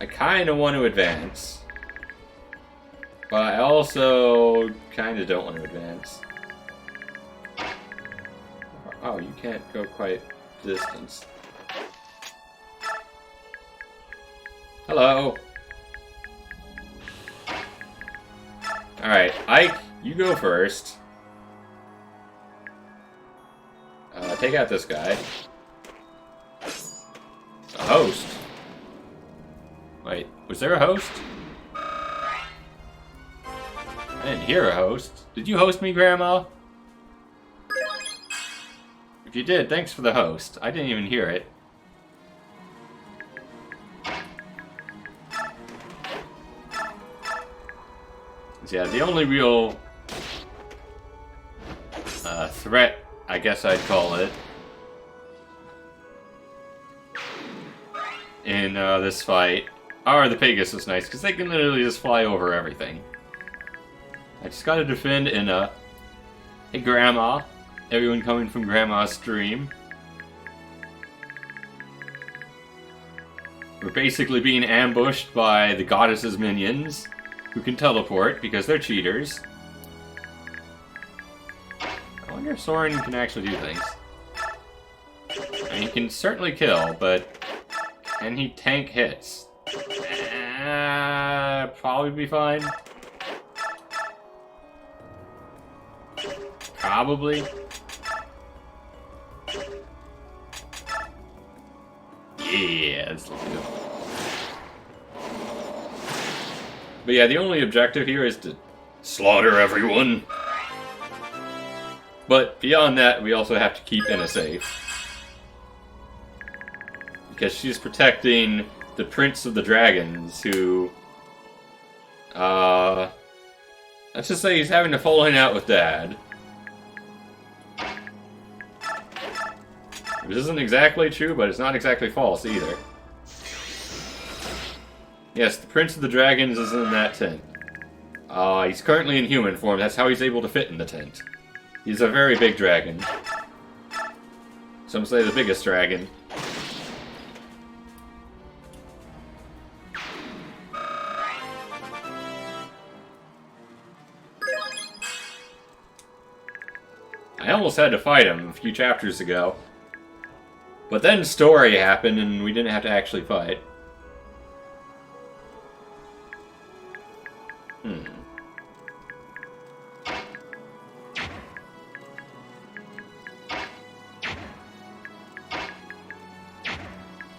I kinda want to advance. But I also kinda don't want to advance. Oh, you can't go quite distance. Hello! Alright, Ike, you go first. Take out this guy. A host. Wait, was there a host? I didn't hear a host. Did you host me, Grandma? If you did, thanks for the host. I didn't even hear it. Yeah, the only real threat, I guess I'd call it, in this fight are the Pegasus Knights, because they can literally just fly over everything. I just gotta defend in hey Grandma, everyone coming from Grandma's stream. We're basically being ambushed by the goddess's minions, who can teleport because they're cheaters. I wonder if Soren can actually do things. I mean, he can certainly kill, but can he tank hits? Probably be fine. Probably. Yeah, that's looking good. But yeah, the only objective here is to slaughter everyone. But beyond that, we also have to keep Inna safe. Because she's protecting the Prince of the Dragons, who... let's just say he's having a falling out with Dad. This isn't exactly true, but it's not exactly false either. Yes, the Prince of the Dragons is in that tent. He's currently in human form, that's how he's able to fit in the tent. He's a very big dragon. Some say the biggest dragon. I almost had to fight him a few chapters ago. But then story happened and we didn't have to actually fight.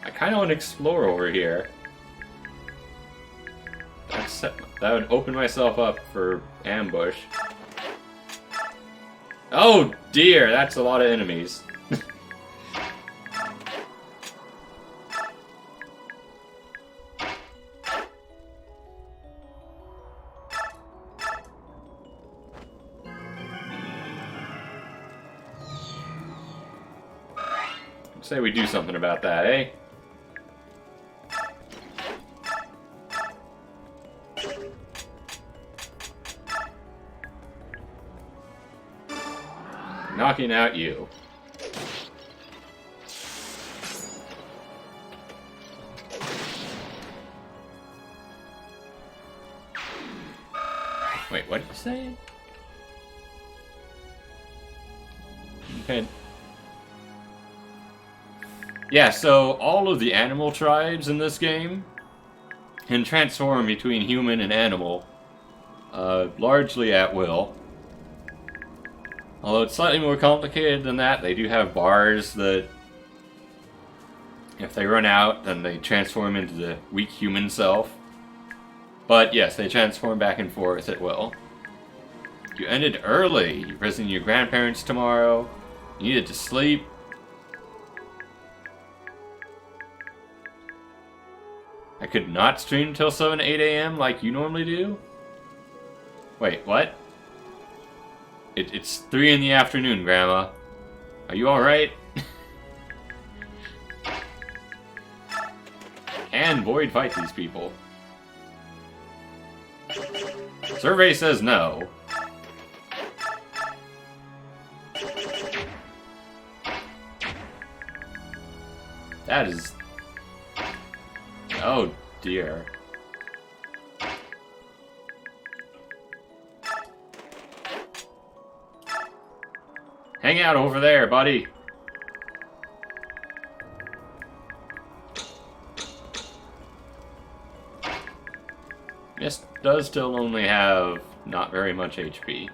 I kind of want to explore over here. That would open myself up for ambush. Oh dear, that's a lot of enemies. Say we do something about that, eh? Knocking out you. Wait, what did you say? Okay. Yeah, so all of the animal tribes in this game can transform between human and animal, largely at will. Although it's slightly more complicated than that, they do have bars that, if they run out, then they transform into the weak human self. But yes, they transform back and forth at will. You ended early. You're visiting your grandparents tomorrow. You needed to sleep. I could not stream till 7, 8 a.m. like you normally do? Wait, what? It's 3 in the afternoon, Grandma. Are you alright? Can Void fight these people? Survey says no. That is... Oh dear. Hang out over there, buddy. This does still only have not very much HP.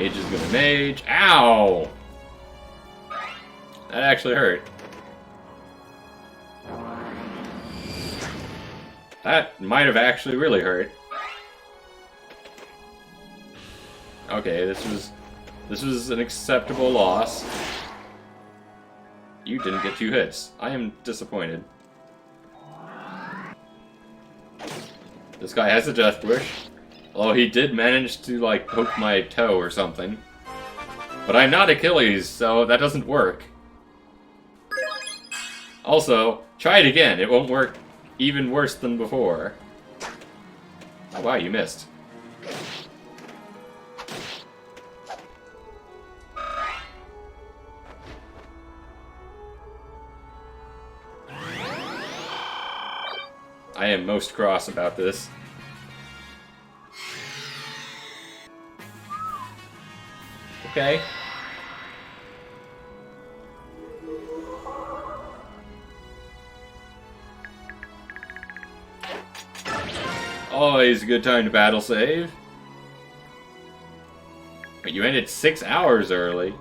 Mage is gonna mage. Ow! That actually hurt. That might have actually really hurt. Okay, this was an acceptable loss. You didn't get 2 hits. I am disappointed. This guy has a death wish. Although he did manage to, like, poke my toe or something. But I'm not Achilles, so that doesn't work. Also, try it again. It won't work even worse than before. Oh, wow, you missed. I am most cross about this. Okay. Always a good time to battle save. But you ended 6 hours early.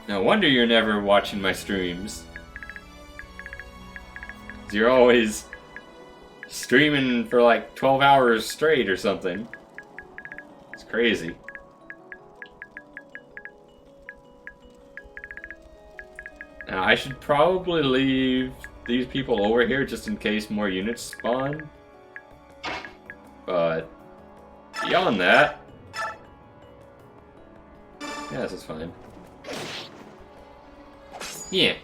No wonder you're never watching my streams. You're always streaming for like 12 hours straight or something. It's crazy. Now, I should probably leave these people over here just in case more units spawn. But beyond that, yeah, this is fine. Yeah.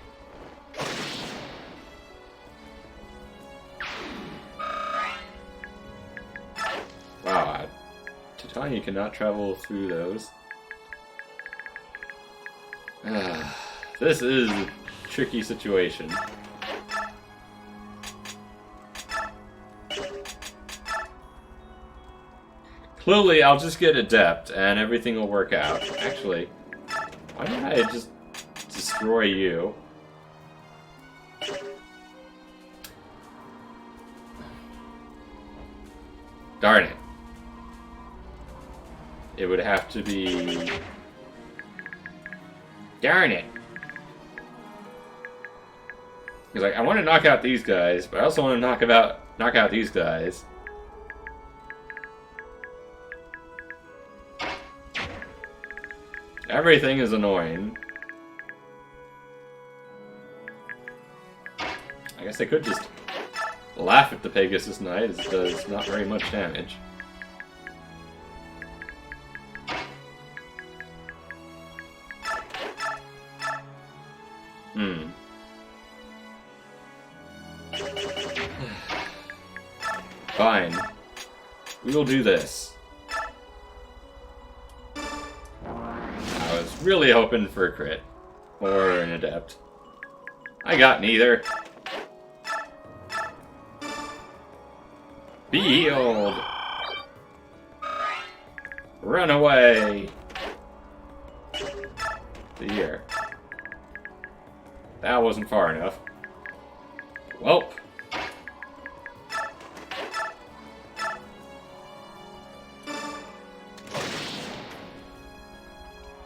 Wow, Titania cannot travel through those. This is a tricky situation. Clearly, I'll just get Adept and everything will work out. Actually, why don't I just destroy you? Darn it. It would have to be... Darn it. Because like, I want to knock out these guys, but I also want to knock out these guys. Everything is annoying. I guess I could just laugh at the Pegasus Knight, as it does not very much damage. Fine. We will do this. I was really hoping for a crit. Or an Adept. I got neither. Be healed! Run away! Here. That wasn't far enough. Welp.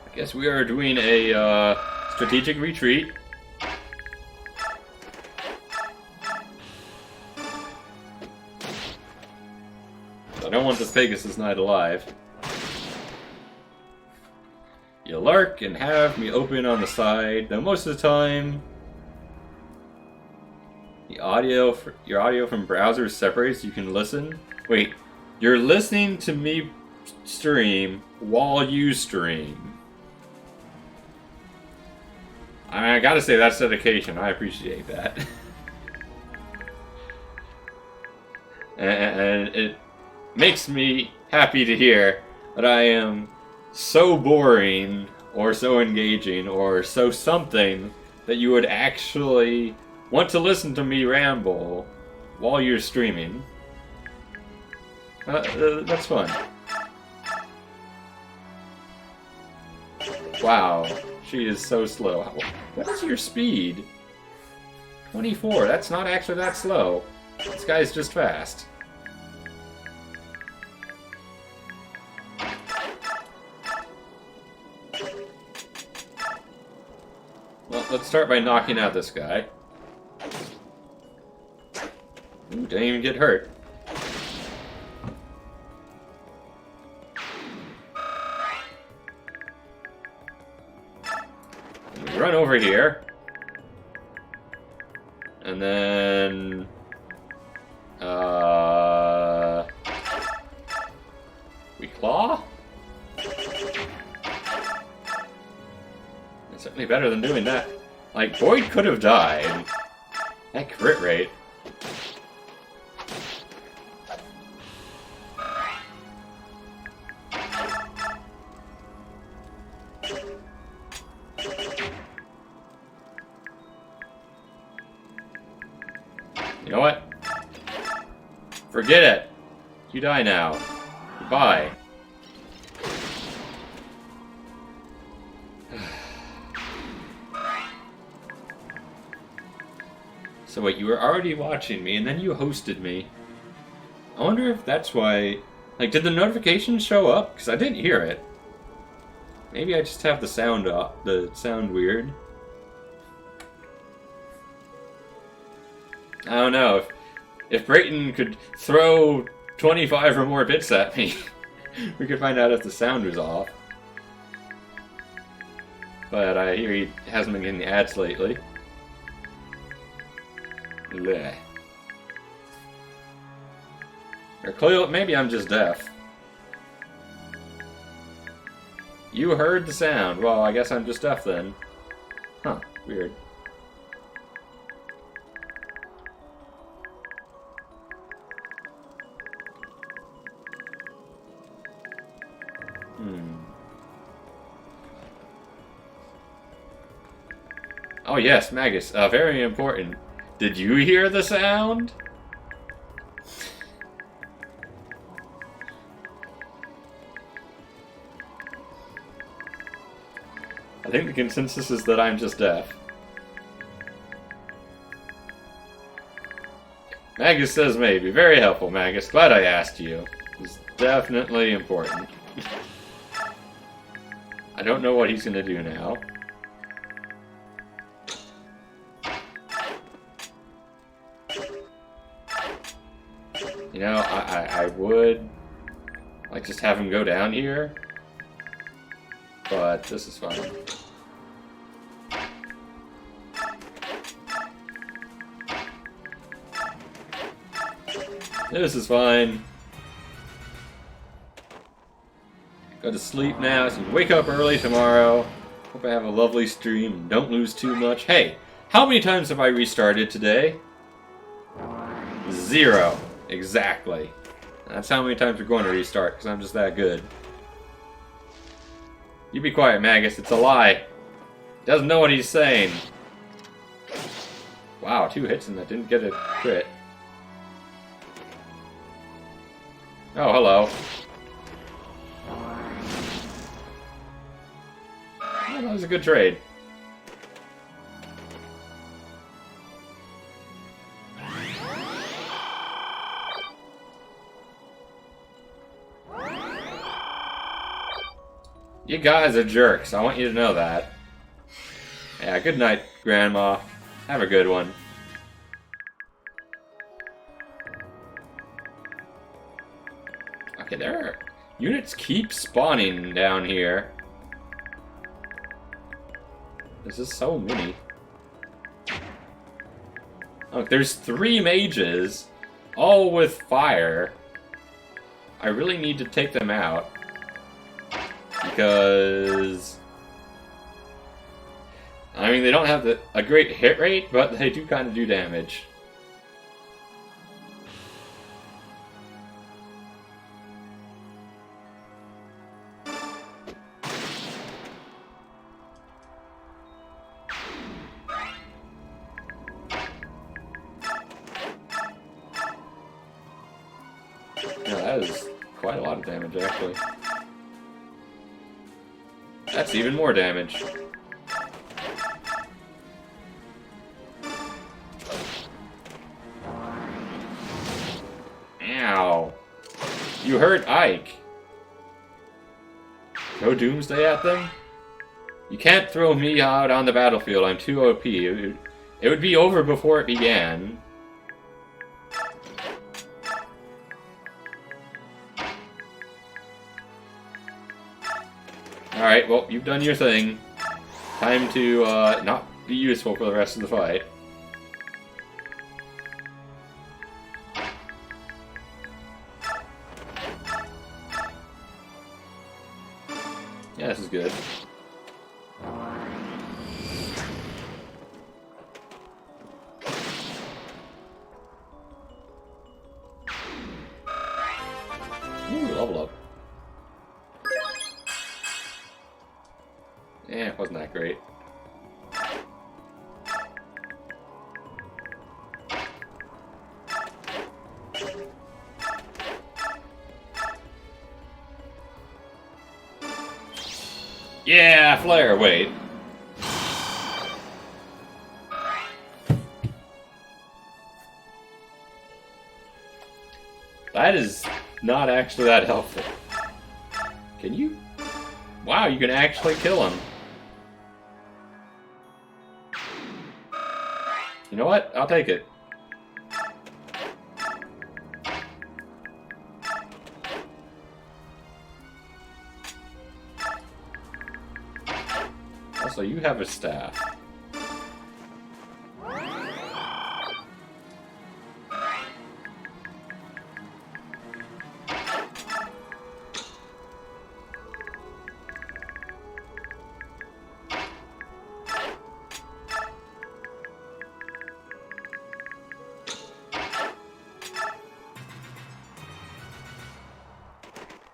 I guess we are doing a strategic retreat. I don't want this Pegasus Knight alive. You lurk and have me open on the side. Now most of the time, your audio from browsers separates so you can listen. Wait, you're listening to me stream while you stream. I gotta say, that's dedication. I appreciate that. And it makes me happy to hear that I am so boring, or so engaging, or so something that you would actually want to listen to me ramble while you're streaming. That's fun. Wow, she is so slow. What is your speed? 24, that's not actually that slow. This guy's just fast. let's start by knocking out this guy. Ooh, didn't even get hurt. And we run over here. And then... we claw? It's certainly better than doing that. Like, Boyd could have died. That crit rate. You know what? Forget it. You die now. Goodbye. So wait, you were already watching me, and then you hosted me. I wonder if that's why... Like, did the notification show up? Because I didn't hear it. Maybe I just have the sound off, the sound weird. I don't know. If Brayton could throw 25 or more bits at me, we could find out if the sound was off. But I hear he hasn't been getting the ads lately. Blech. Or clearly, maybe I'm just deaf. You heard the sound. Well, I guess I'm just deaf then. Huh, weird. Oh yes, Magus, very important. Did you hear the sound? I think the consensus is that I'm just deaf. Magus says maybe. Very helpful, Magus. Glad I asked you. It's definitely important. I don't know what he's gonna do now. You know, I would like just have him go down here, but this is fine. This is fine. Go to sleep now, so you wake up early tomorrow. Hope I have a lovely stream and don't lose too much. Hey, how many times have I restarted today? 0. Exactly. That's how many times we're going to restart, because I'm just that good. You be quiet, Magus. It's a lie. He doesn't know what he's saying. Wow, 2 hits and that didn't get a crit. Oh, hello. Oh, that was a good trade. You guys are jerks. I want you to know that. Yeah, good night, Grandma. Have a good one. Okay, there are... Units keep spawning down here. This is so many. Look, there's 3 mages, all with fire. I really need to take them out. Because... I mean, they don't have a great hit rate, but they do kind of do damage. Yeah, that is quite a lot of damage, actually. That's even more damage. Ow. You hurt Ike. Go Doomsday at them? You can't throw me out on the battlefield. I'm too OP. It would be over before it began. Alright, well, you've done your thing. Time to not be useful for the rest of the fight. Yeah, this is good. Ooh, level up. Yeah, it wasn't that great. Yeah, flare, wait. That is not actually that helpful. Can you? Wow, you can actually kill him. You know what? I'll take it. Also, you have a staff.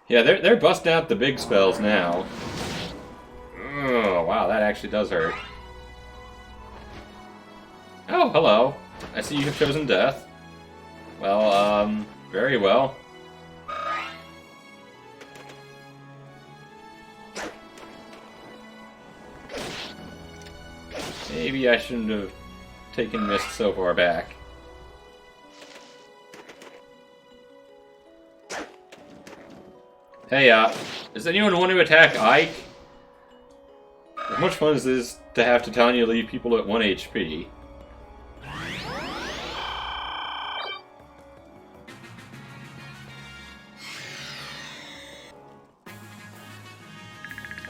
Yeah, they're busting out the big spells now. Oh, wow, that actually does hurt. Oh, hello. I see you have chosen death. Well, very well. Maybe I shouldn't have taken Mist so far back. Hey, does anyone want to attack Ike? As much fun as it is to have Titania leave people at 1 HP.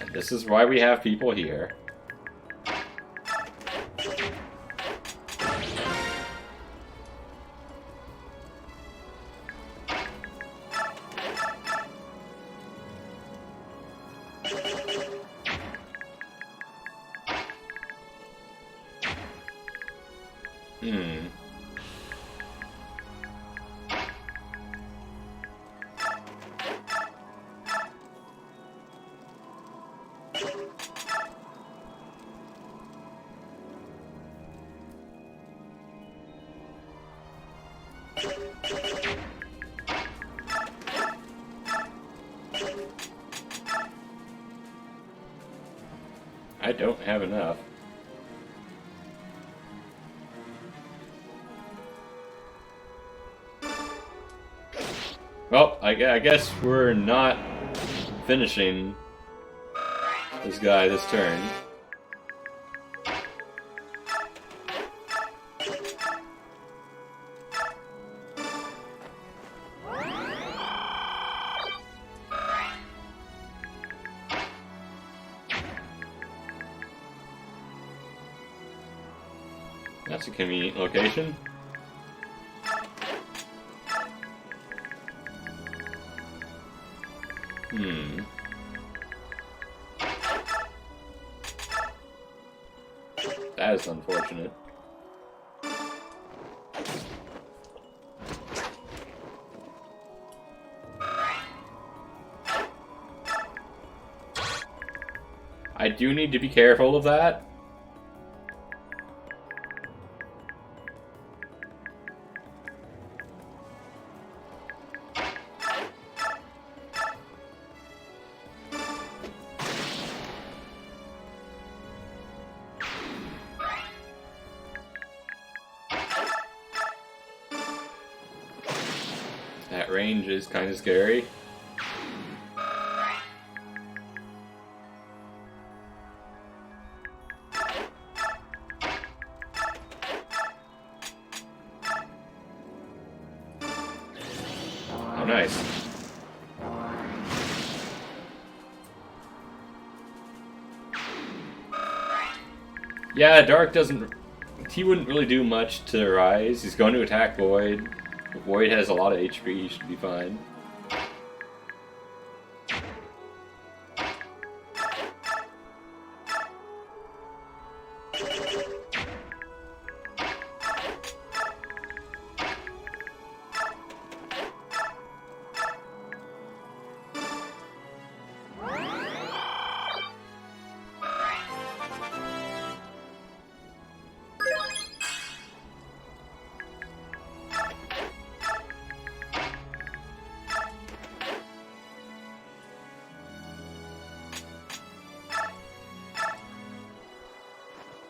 And this is why we have people here. I don't have enough. Well, I guess we're not finishing this guy this turn. That's a convenient location. That is unfortunate. I do need to be careful of that. That range is kind of scary. Yeah, Dark doesn't... He wouldn't really do much to Rise. He's going to attack Void. Void has a lot of HP, he should be fine.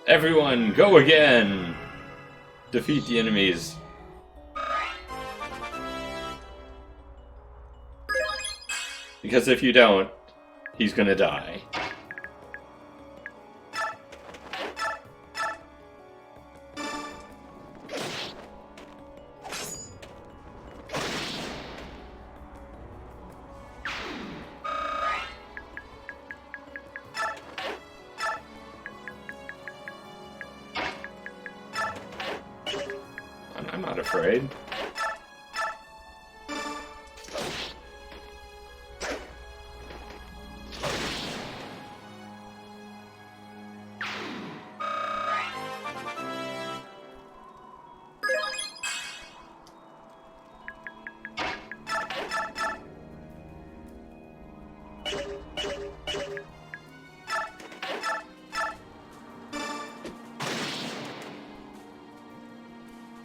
Everyone, go again! Defeat the enemies. Because if you don't, he's gonna die. I'm not afraid.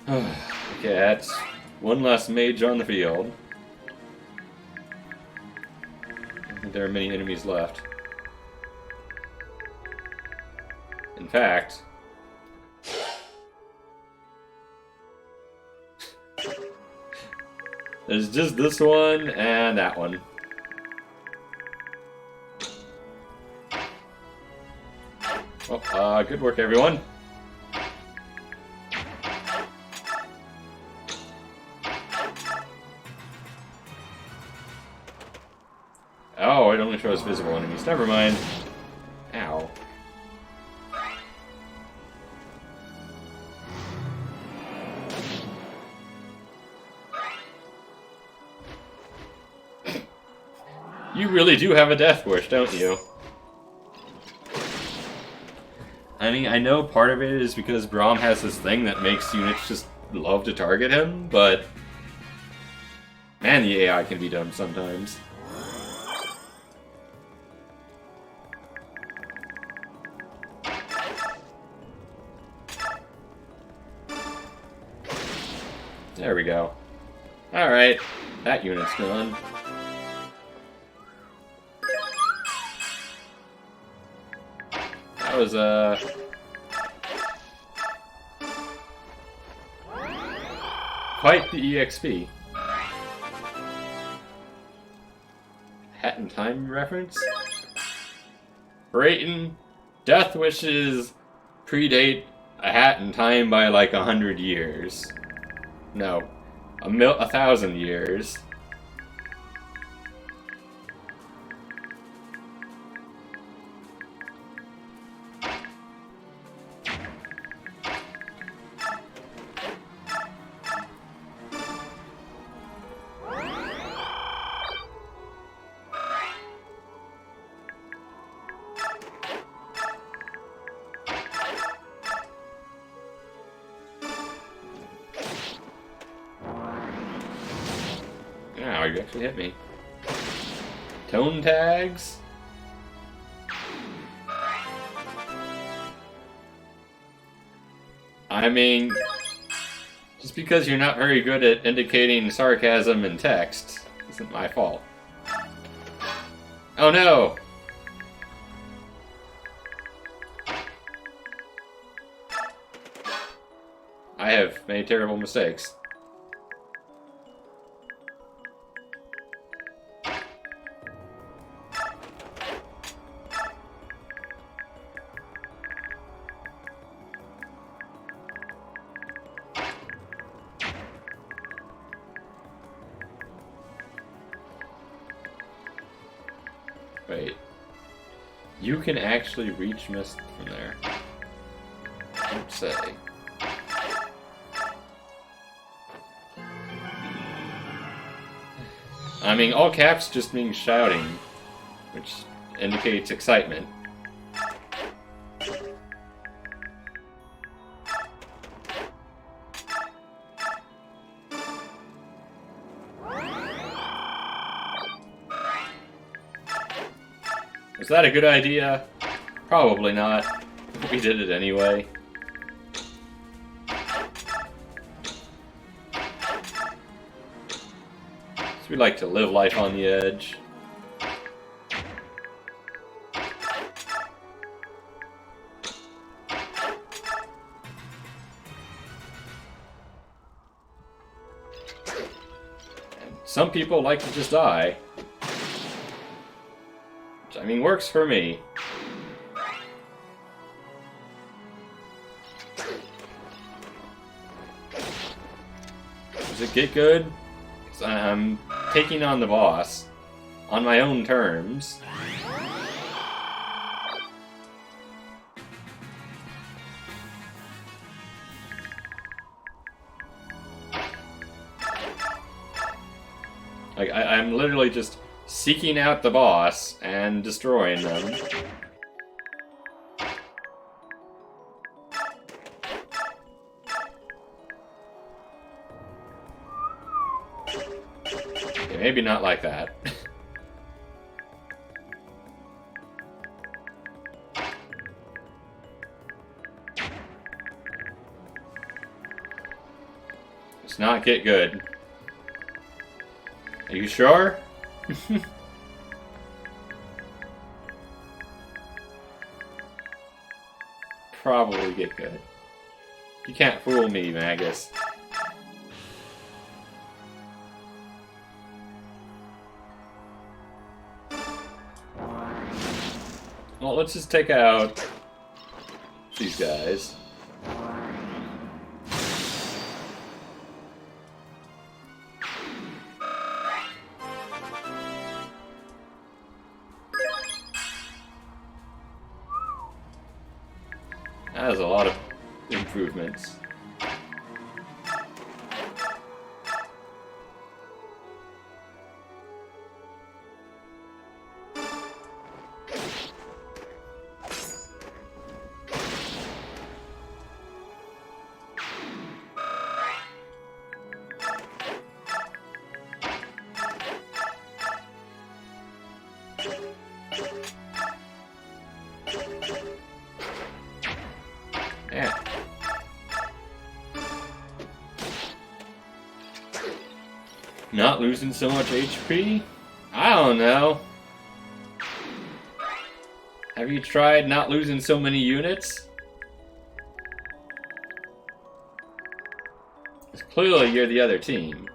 Okay, that's one less mage on the field. I don't think there are many enemies left. In fact... there's just this one and that one. Oh, good work, everyone. Oh, it only shows visible enemies. Never mind. Ow. You really do have a death wish, don't you? I mean, I know part of it is because Braum has this thing that makes units just love to target him, but... man, the AI can be dumb sometimes. There we go. Alright, that unit's gone. That was, quite the EXP. Hat in Time reference? Brayton, death wishes predate a Hat in Time by like 100 years. No, 1,000 years. Wow, you actually hit me. Tone tags? I mean, just because you're not very good at indicating sarcasm in text isn't my fault. Oh no! I have made terrible mistakes. Wait. You can actually reach mist from there. Let's say. I mean, all caps just means shouting, which indicates excitement. Was that a good idea? Probably not. We did it anyway. So we like to live life on the edge. And some people like to just die. Which, I mean, works for me. Does it get good? 'Cause I'm taking on the boss on my own terms. Like, I'm literally just seeking out the boss and destroying them. Okay, maybe not like that. Let's not get good. Are you sure? Probably get good. You can't fool me, Magus. Well, let's just take out these guys. That is a lot of improvements. Yeah. Not losing so much HP? I don't know. Have you tried not losing so many units? It's clearly you're the other team.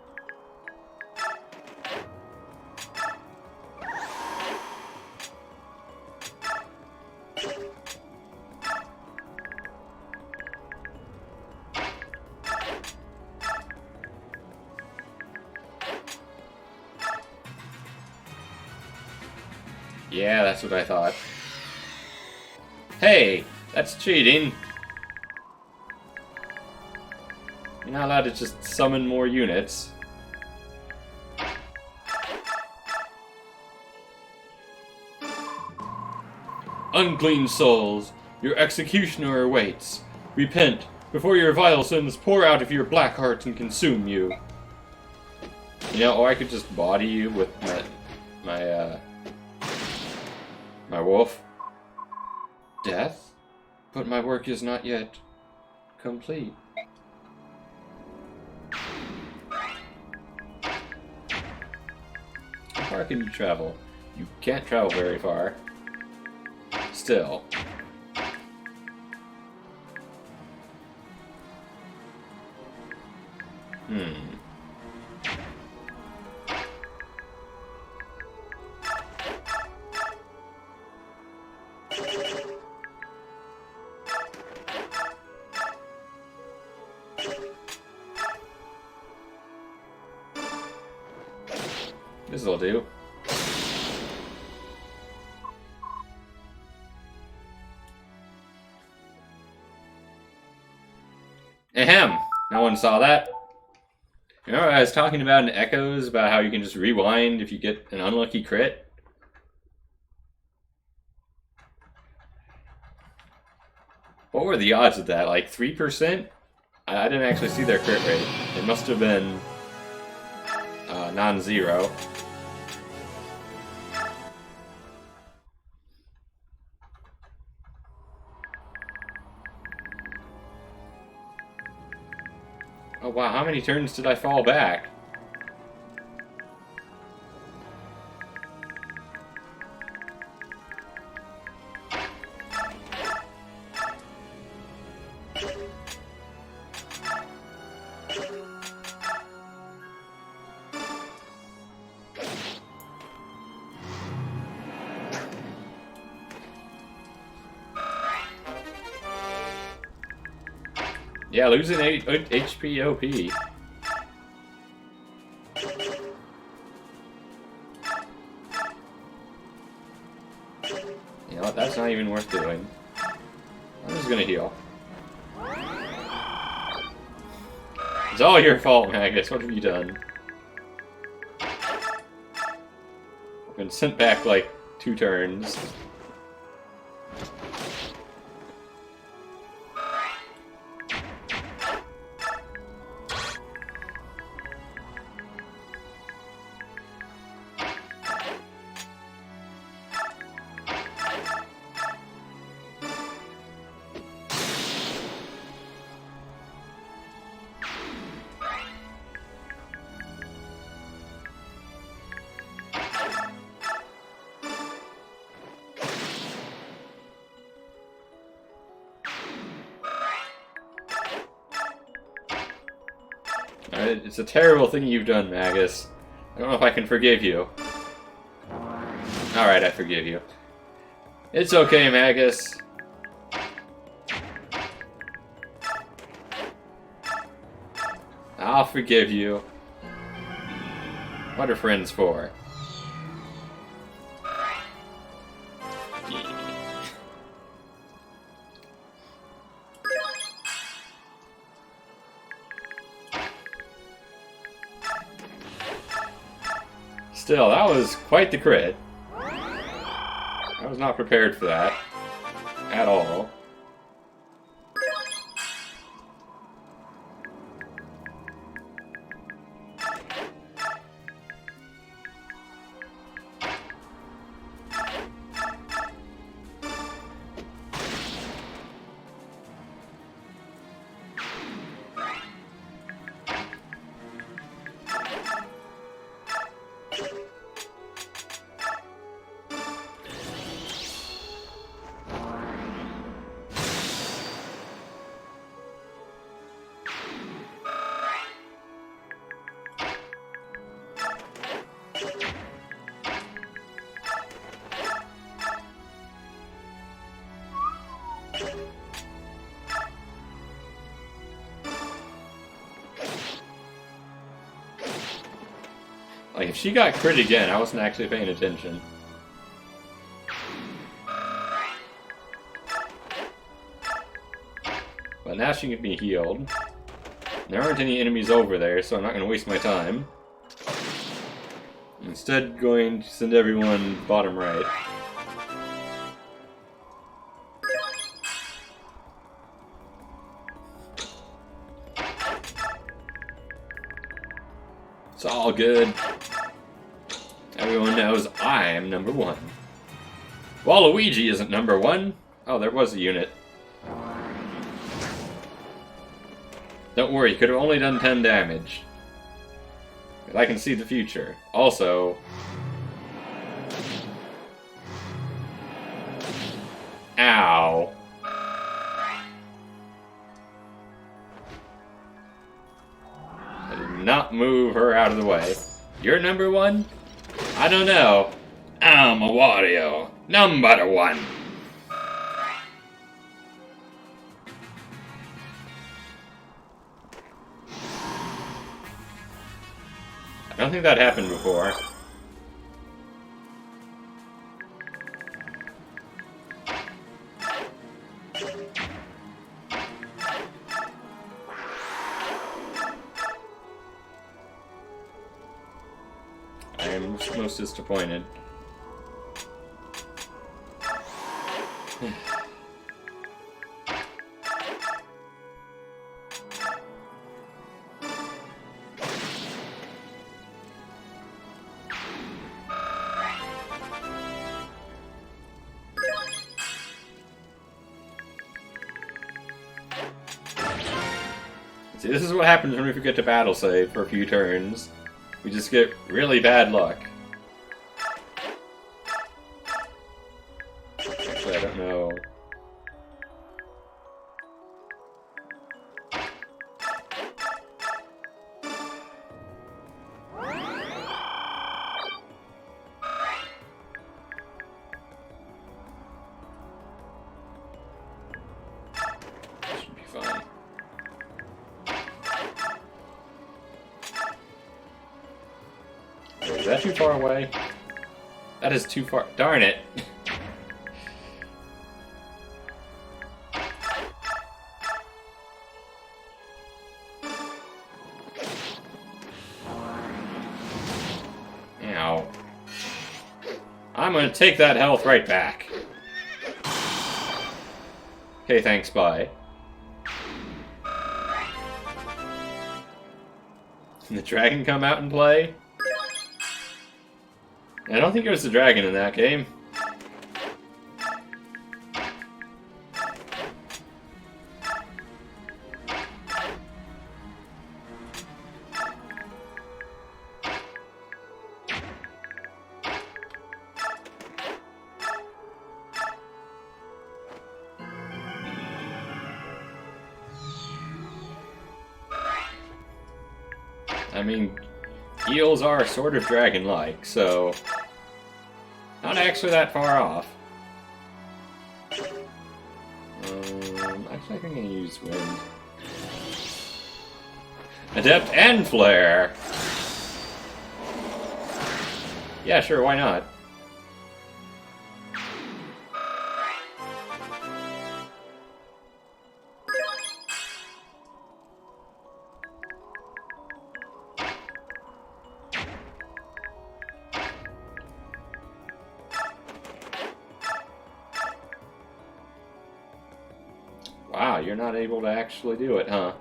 Yeah, that's what I thought. Hey, that's cheating. You're not allowed to just summon more units. Unclean souls, your executioner awaits. Repent, before your vile sins pour out of your black hearts and consume you. You know, or I could just body you with my wolf. Death? But my work is not yet complete. How far can you travel? You can't travel very far. Still. This'll do. No one saw that. Remember I was talking about in Echoes about how you can just rewind if you get an unlucky crit? What were the odds of that? Like 3%? I didn't actually see their crit rate. It must have been non-zero. Oh wow, how many turns did I fall back? Yeah, losing 8 HP OP. You know what, that's not even worth doing. I'm just gonna heal. It's all your fault, Magus. What have you done? I've been sent back like 2 turns. It's a terrible thing you've done, Magus. I don't know if I can forgive you. Alright, I forgive you. It's okay, Magus. I'll forgive you. What are friends for? Still, that was quite the crit. I was not prepared for that. At all. Like, if she got crit again, I wasn't actually paying attention. But now she can be healed. There aren't any enemies over there, so I'm not going to waste my time. Instead, going to send everyone bottom right. It's all good. Everyone knows I'm number 1. Waluigi isn't number 1. Oh, there was a unit. Don't worry, you could have only done 10 damage. But I can see the future. Also... Ow. I did not move her out of the way. You're number 1? I don't know. I'm a Wario. Number 1. I don't think that happened before. most disappointed. See, this is what happens when we forget to battle save for a few turns. We just get really bad luck. Actually, I don't know. Should be fine. Wait, is that too far away? That is too far. Darn it! Ow. I'm gonna take that health right back. Okay, thanks, bye. Can the dragon come out and play? I don't think it was the dragon in that game. I mean, eels are sort of dragon-like, so not actually that far off. Actually, I think I'm gonna use wind. Adept and flare! Yeah, sure, why not? Wow, you're not able to actually do it, huh?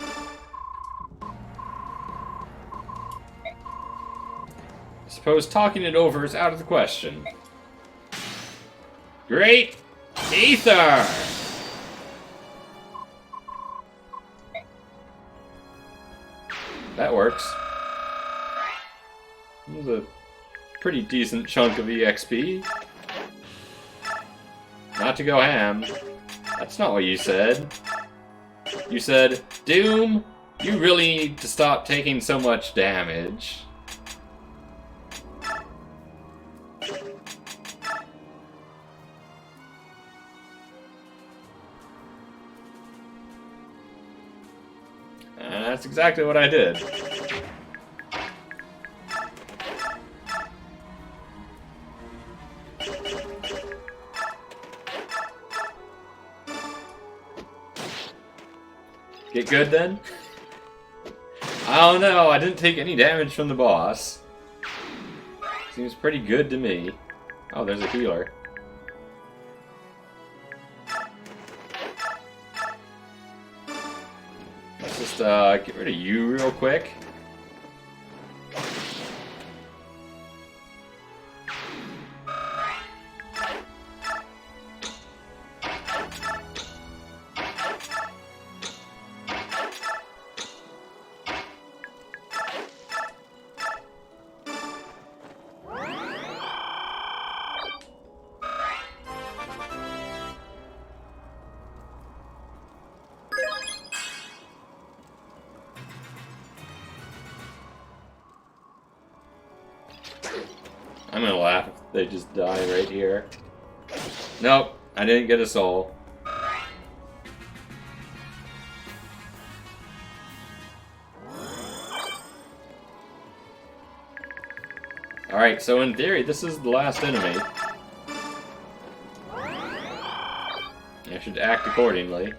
I suppose talking it over is out of the question. Great Ether! That works. That was a pretty decent chunk of EXP. Not to go ham. That's not what you said. You said, Doom, you really need to stop taking so much damage. And that's exactly what I did. Get good then? I don't know, I didn't take any damage from the boss. Seems pretty good to me. Oh, there's a healer. Let's just get rid of you real quick. I'm gonna laugh if they just die right here. Nope, I didn't get a soul. Alright, so in theory, this is the last enemy. I should act accordingly.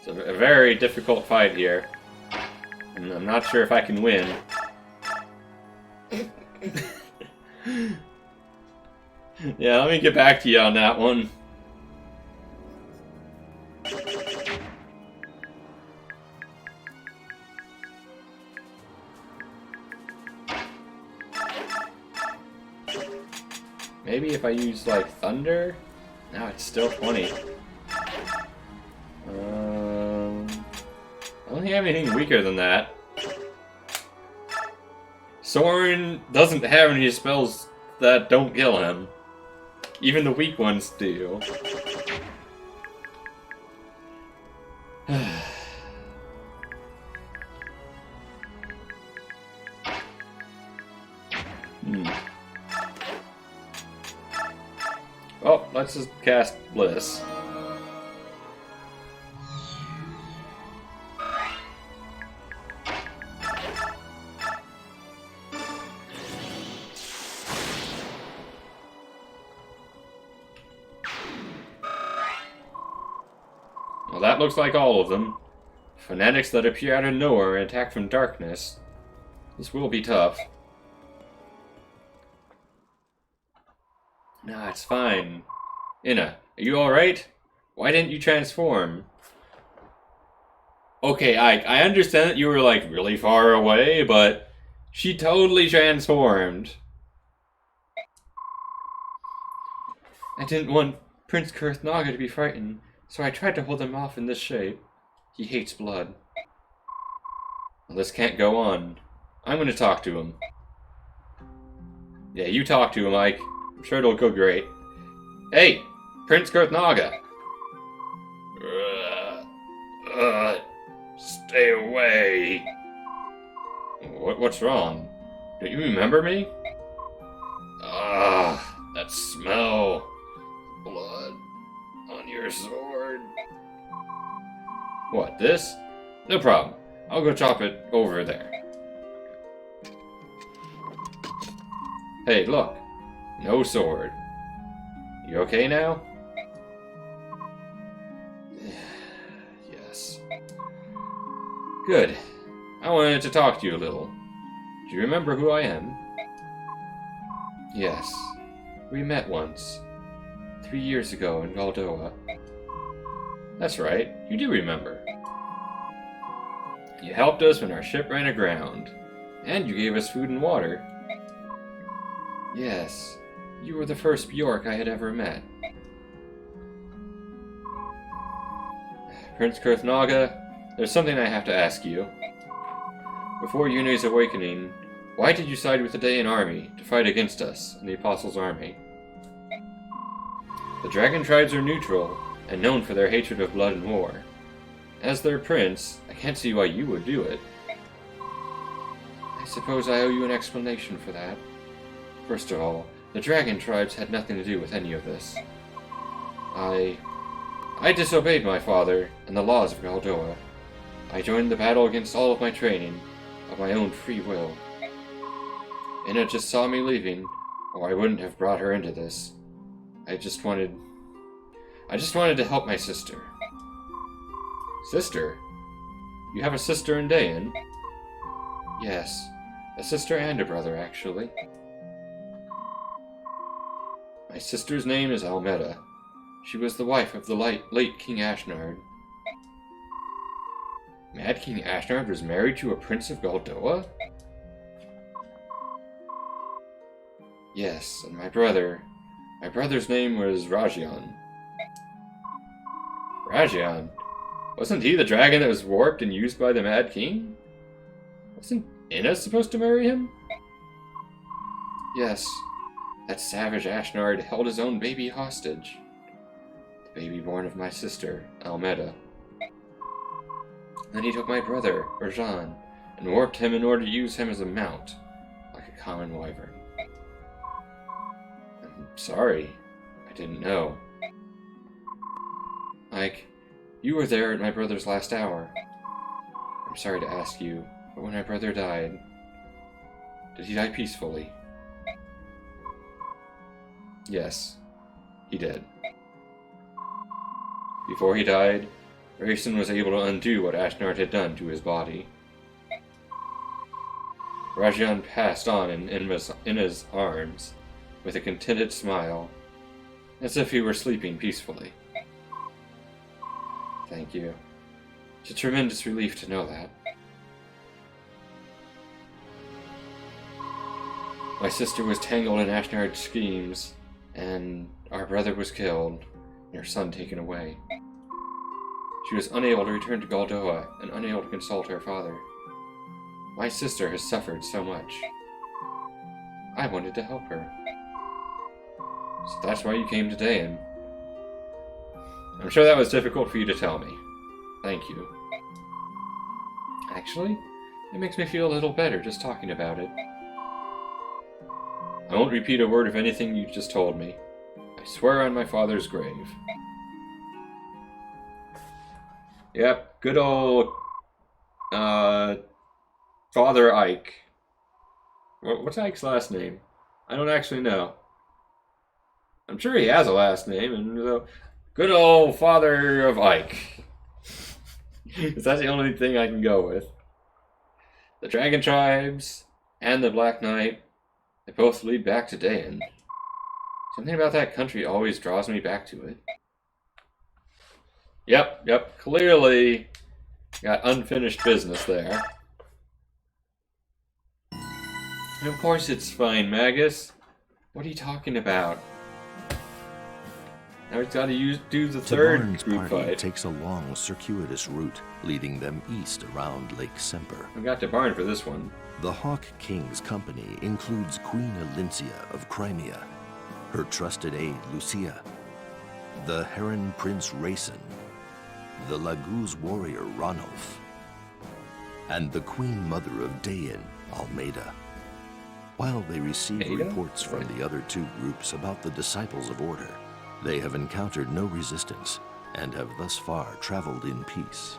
It's a very difficult fight here. And I'm not sure if I can win. Yeah, let me get back to you on that one. Maybe if I use, like, thunder? No, it's still 20. I don't think I have anything weaker than that. Soren doesn't have any spells that don't kill him. Even the weak ones do. Oh, let's just cast Bliss. Well, that looks like all of them. Fanatics that appear out of nowhere and attack from darkness. This will be tough. Nah, it's fine. Inna, are you alright? Why didn't you transform? Okay, I understand that you were, like, really far away, but she totally transformed. I didn't want Prince Kurthnaga to be frightened, so I tried to hold him off in this shape. He hates blood. Well, this can't go on. I'm gonna talk to him. Yeah, you talk to him, Ike. I'm sure it'll go great. Hey, Prince Kurthnaga! Stay away. What's wrong? Don't you remember me? Ah, that smell. Blood on your sword. What, this? No problem. I'll go chop it over there. Hey, look. No sword. You okay now? Yes. Good. I wanted to talk to you a little. Do you remember who I am? Yes. We met once. 3 years ago in Galdoa. That's right. You do remember. You helped us when our ship ran aground. And you gave us food and water. Yes. You were the first Bjork I had ever met. Prince Kurthnaga, there's something I have to ask you. Before Yune's awakening, why did you side with the Daean army to fight against us and the Apostles' army? The Dragon tribes are neutral and known for their hatred of blood and war. As their prince, I can't see why you would do it. I suppose I owe you an explanation for that. First of all, the Dragon tribes had nothing to do with any of this. I disobeyed my father and the laws of Galdoa. I joined the battle against all of my training, of my own free will. Inna just saw me leaving, or I wouldn't have brought her into this. I just wanted to help my sister. Sister? You have a sister in Daean? Yes, a sister and a brother, actually. My sister's name is Almeda. She was the wife of the late King Ashnard. Mad King Ashnard was married to a prince of Galdoa? Yes, and my brother's name was Rajian. Rajian? Wasn't he the dragon that was warped and used by the Mad King? Wasn't Inna supposed to marry him? Yes. That savage Ashnard held his own baby hostage. The baby born of my sister, Almeda. Then he took my brother, Rajan, and warped him in order to use him as a mount, like a common wyvern. I'm sorry. I didn't know. Ike, you were there at my brother's last hour. I'm sorry to ask you, but when my brother died, did he die peacefully? Yes, he did. Before he died, Rayson was able to undo what Ashnard had done to his body. Rajan passed on in his arms, with a contented smile, as if he were sleeping peacefully. Thank you. It's a tremendous relief to know that. My sister was tangled in Ashnard's schemes, and our brother was killed, and her son taken away. She was unable to return to Goldoa, and unable to consult her father. My sister has suffered so much. I wanted to help her. So that's why you came to Dayan. I'm sure that was difficult for you to tell me. Thank you. Actually, it makes me feel a little better just talking about it. I won't repeat a word of anything you just told me. I swear on my father's grave. Yep, good old, Father Ike. What's Ike's last name? I don't actually know. I'm sure he has a last name, and so, good old Father of Ike. Because that's the only thing I can go with. The Dragon Tribes and the Black Knight, they both lead back to Dayan. Something about that country always draws me back to it. Yep, clearly got unfinished business there. And of course it's fine, Magus. What are you talking about? Now he's got to do the third Tavarn's group party fight. takes a long, circuitous route, leading them east around Lake Semper. I've got Tavarn for this one. The Hawk King's company includes Queen Elincia of Crimea, her trusted aide Lucia, the Heron Prince Rayson, the Laguz warrior Ranulf, and the Queen Mother of Dayan, Almeida. While they receive Ada? reports from the other two groups about the Disciples of Order, they have encountered no resistance and have thus far traveled in peace.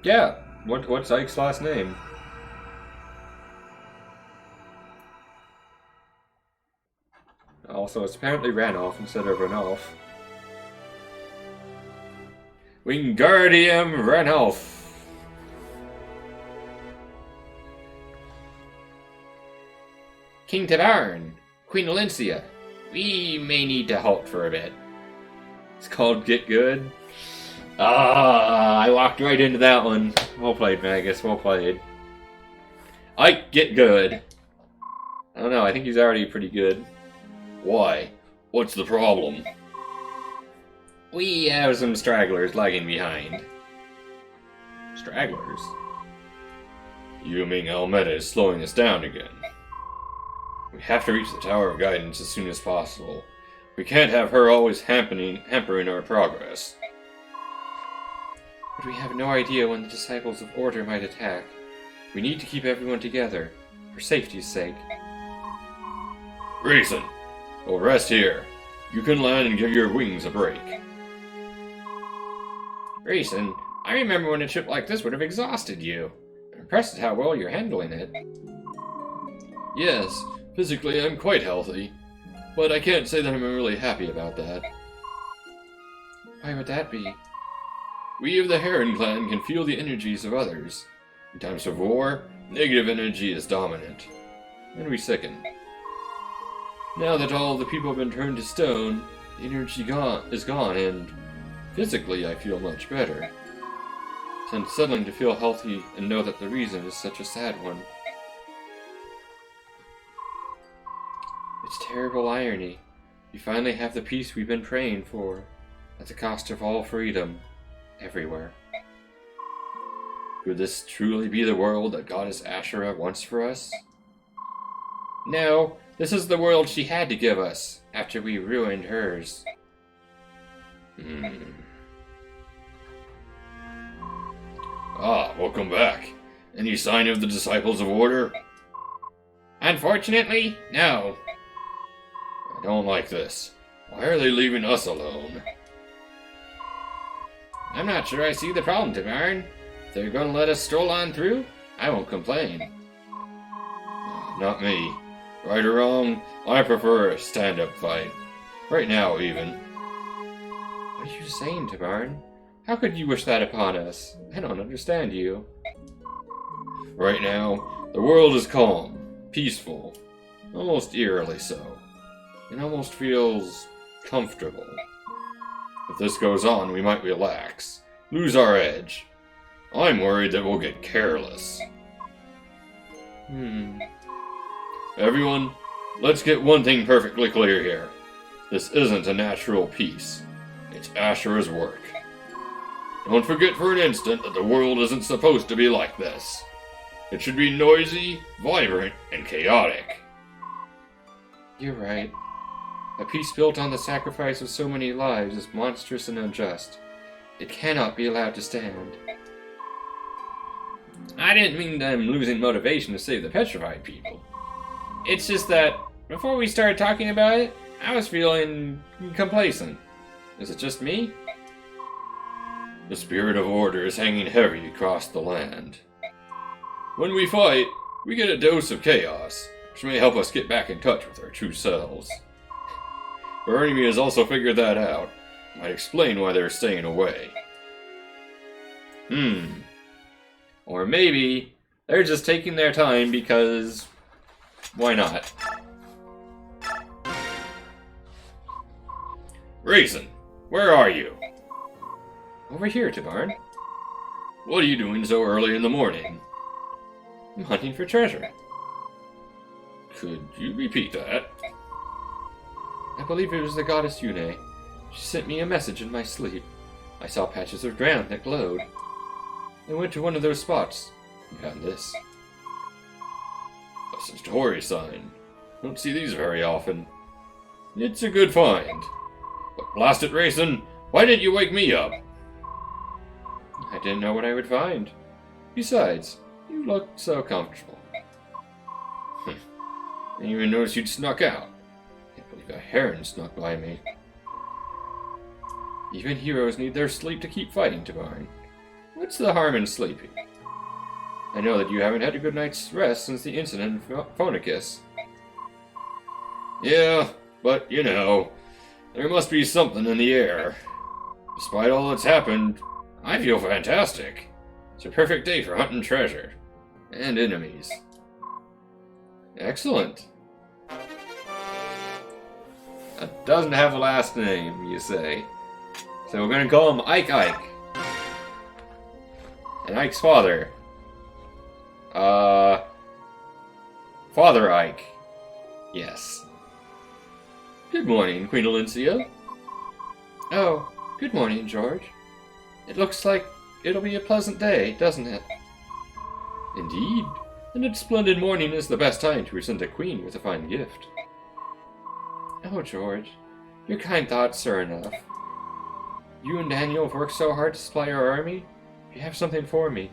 Yeah, what's Ike's last name? Also, it's apparently Ranulf instead of Ranulf. Wingardium Ranulf. King Tavarn, Queen Elincia, we may need to halt for a bit. It's called Get Good. I walked right into that one. Well played, Magus, well played. Ike, get good. I don't know, I think he's already pretty good. Why? What's the problem? We have some stragglers lagging behind. Stragglers? You mean Almeida is slowing us down again? We have to reach the Tower of Guidance as soon as possible. We can't have her always hampering our progress. But we have no idea when the Disciples of Order might attack. We need to keep everyone together, for safety's sake. Rayson, we'll rest here. You can land and give your wings a break. Rayson, I remember when a trip like this would have exhausted you. I'm impressed at how well you're handling it. Yes, physically I'm quite healthy, but I can't say that I'm really happy about that. Why would that be? We of the Heron clan can feel the energies of others. In times of war, negative energy is dominant, and we sicken. Now that all the people have been turned to stone, the energy is gone, and physically I feel much better. It's unsettling to feel healthy and know that the reason is such a sad one. It's terrible irony. We finally have the peace we've been praying for, at the cost of all freedom, everywhere. Could this truly be the world that Goddess Ashera wants for us? No, this is the world she had to give us, after we ruined hers. Ah, welcome back. Any sign of the Disciples of Order? Unfortunately, no. I don't like this. Why are they leaving us alone? I'm not sure I see the problem, Tavarn. If they're going to let us stroll on through, I won't complain. Not me. Right or wrong, I prefer a stand-up fight. Right now, even. What are you saying, Tabarn? How could you wish that upon us? I don't understand you. Right now, the world is calm, peaceful, almost eerily so. It almost feels comfortable. If this goes on, we might relax, lose our edge. I'm worried that we'll get careless. Everyone, let's get one thing perfectly clear here. This isn't a natural peace. It's Ashura's work. Don't forget for an instant that the world isn't supposed to be like this. It should be noisy, vibrant, and chaotic. You're right. A peace built on the sacrifice of so many lives is monstrous and unjust. It cannot be allowed to stand. I didn't mean them losing motivation to save the petrified people. It's just that, before we started talking about it, I was feeling complacent. Is it just me? The spirit of order is hanging heavy across the land. When we fight, we get a dose of chaos, which may help us get back in touch with our true selves. Our enemy has also figured that out. Might explain why they're staying away. Or maybe they're just taking their time because... why not? Raisin, where are you? Over here, Tabarn. What are you doing so early in the morning? I'm hunting for treasure. Could you repeat that? I believe it was the goddess Yune. She sent me a message in my sleep. I saw patches of ground that glowed. I went to one of those spots and found this. A Satori sign. Don't see these very often. It's a good find. But blast it, Raisin, why didn't you wake me up? I didn't know what I would find. Besides, you looked so comfortable. I didn't even notice you'd snuck out. Can't believe a heron snuck by me. Even heroes need their sleep to keep fighting, Tabarn. What's the harm in sleeping? I know that you haven't had a good night's rest since the incident in Phonicus. Yeah, but, you know, there must be something in the air. Despite all that's happened, I feel fantastic. It's a perfect day for hunting treasure. And enemies. Excellent. That doesn't have a last name, you say. So we're gonna call him Ike. And Ike's father. Father Ike. Yes. Good morning, Queen Alicia. Oh, good morning, George. It looks like it'll be a pleasant day, doesn't it? Indeed. And a splendid morning is the best time to present a queen with a fine gift. Oh, George, your kind thoughts are enough. You and Daniel have worked so hard to supply our army. If you have something for me,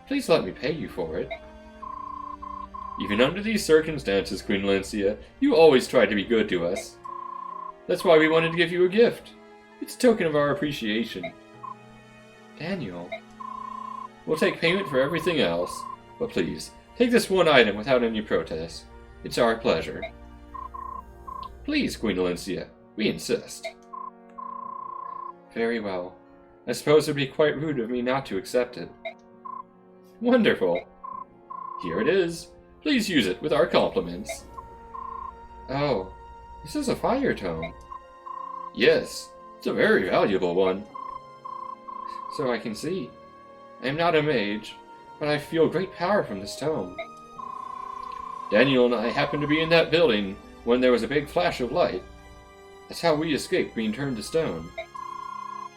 please let me pay you for it. Even under these circumstances, Queen Alicia, you always try to be good to us. That's why we wanted to give you a gift. It's a token of our appreciation. Daniel, we'll take payment for everything else, but please, take this one item without any protest. It's our pleasure. Please, Queen Alicia, we insist. Very well. I suppose it would be quite rude of me not to accept it. Wonderful. Here it is. Please use it with our compliments. Oh, this is a fire tome. Yes, it's a very valuable one. So I can see. I am not a mage, but I feel great power from this tome. Daniel and I happened to be in that building when there was a big flash of light. That's how we escaped being turned to stone.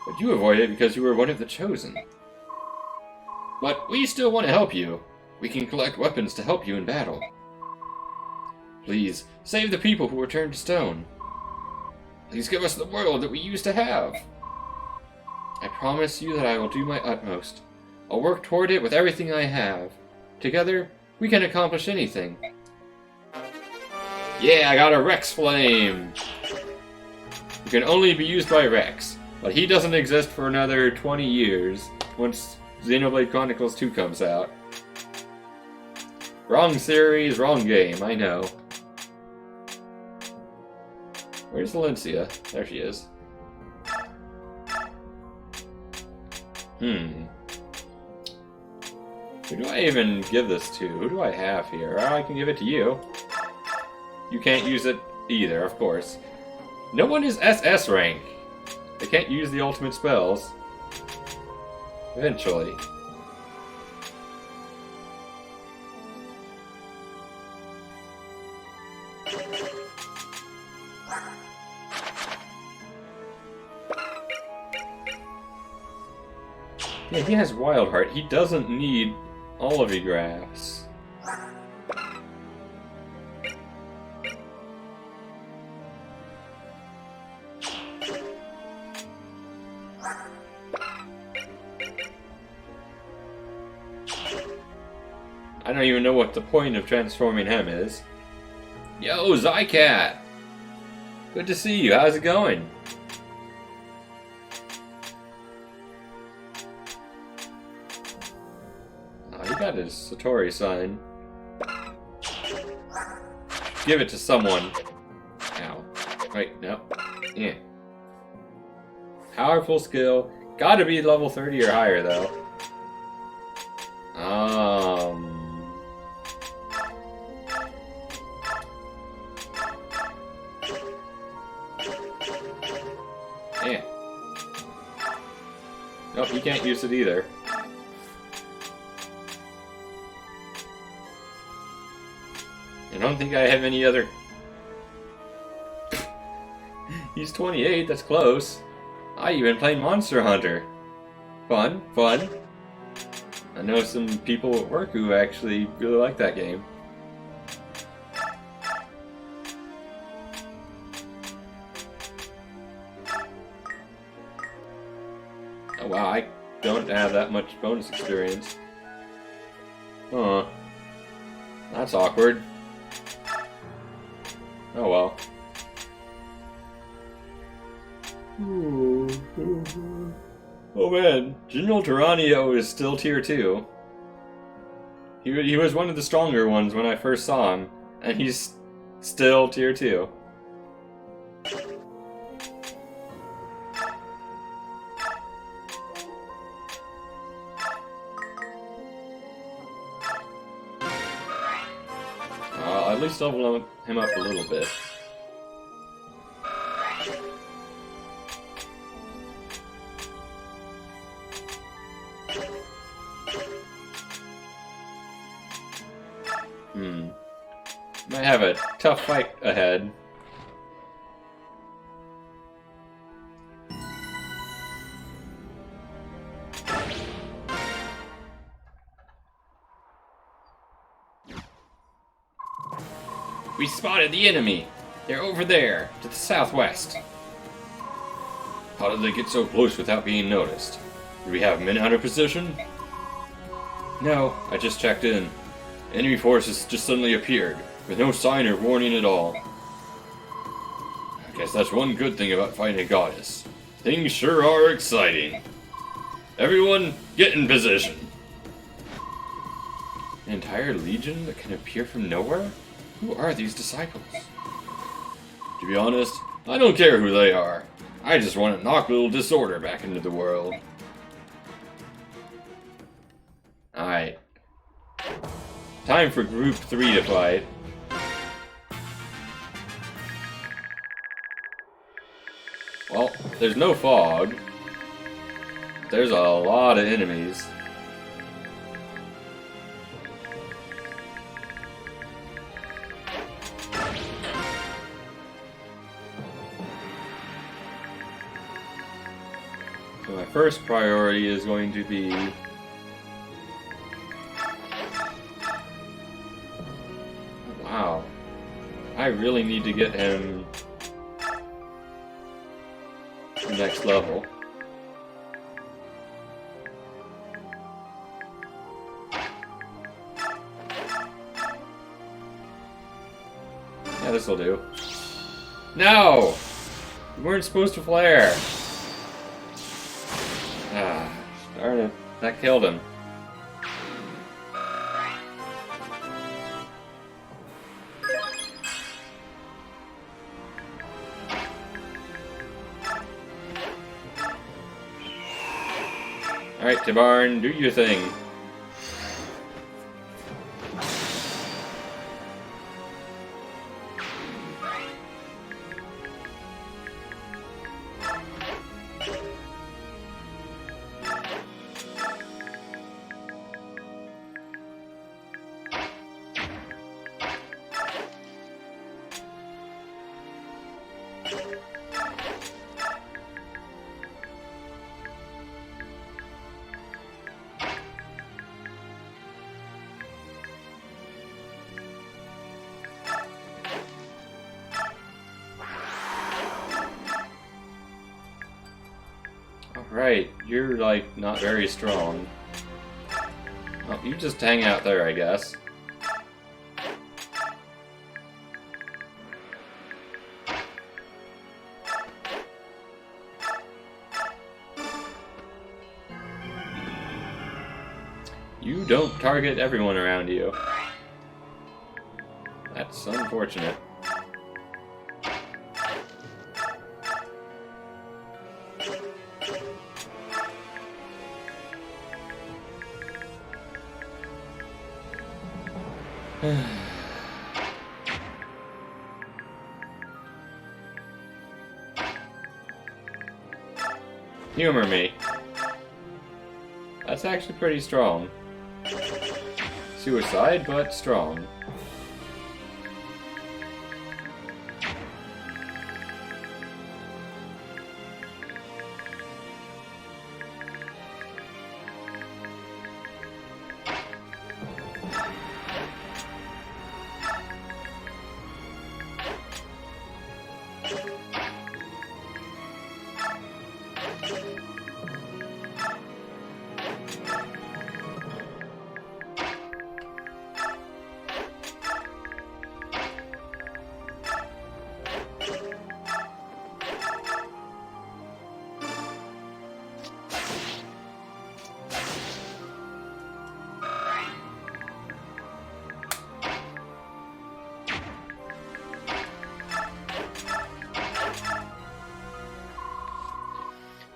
But you avoided it because you were one of the chosen. But we still want to help you. We can collect weapons to help you in battle. Please, save the people who were turned to stone. Please give us the world that we used to have. I promise you that I will do my utmost. I'll work toward it with everything I have. Together, we can accomplish anything. Yeah, I got a Rex Flame! It can only be used by Rex, but he doesn't exist for another 20 years, once Xenoblade Chronicles 2 comes out. Wrong series, wrong game, I know. Where's Valencia? There she is. Who do I even give this to? Who do I have here? Oh, I can give it to you. You can't use it either, of course. No one is SS rank. They can't use the ultimate spells. Eventually. Yeah, he has Wild Heart. He doesn't need Olivigraphs. I don't even know what the point of transforming him is. Yo, Zycat! Good to see you. How's it going? Oh, he got his Satori sign. Give it to someone. Ow. Wait, no. Yeah. Powerful skill. Gotta be level 30 or higher, though. Yeah. Nope, he can't use it either. I don't think I have any other... He's 28, that's close. I even play Monster Hunter. Fun, fun. I know some people at work who actually really like that game. Oh wow, I don't have that much bonus experience. Huh. That's awkward. Oh well. Oh man, General Tyranio is still tier 2. He was one of the stronger ones when I first saw him, and he's still tier 2. I'll at least level him up a little bit. Might have a tough fight ahead. We spotted the enemy! They're over there, to the southwest. How did they get so close without being noticed? Do we have men in our position? No, I just checked in. Enemy forces just suddenly appeared, with no sign or warning at all. I guess that's one good thing about fighting a goddess. Things sure are exciting. Everyone, get in position. An entire legion that can appear from nowhere? Who are these disciples? To be honest, I don't care who they are. I just want to knock a little disorder back into the world. Alright. Time for Group 3 to fight. Well, there's no fog. There's a lot of enemies. So my first priority is going to be wow. I really need to get him to the next level. Yeah, this'll do. No! We weren't supposed to flare. Ah, darn it. That killed him. Alright, Tabarn, do your thing. Right, you're like not very strong. Oh, you just hang out there, I guess. You don't target everyone around you. That's unfortunate. Humor me. That's actually pretty strong. Suicide, but strong.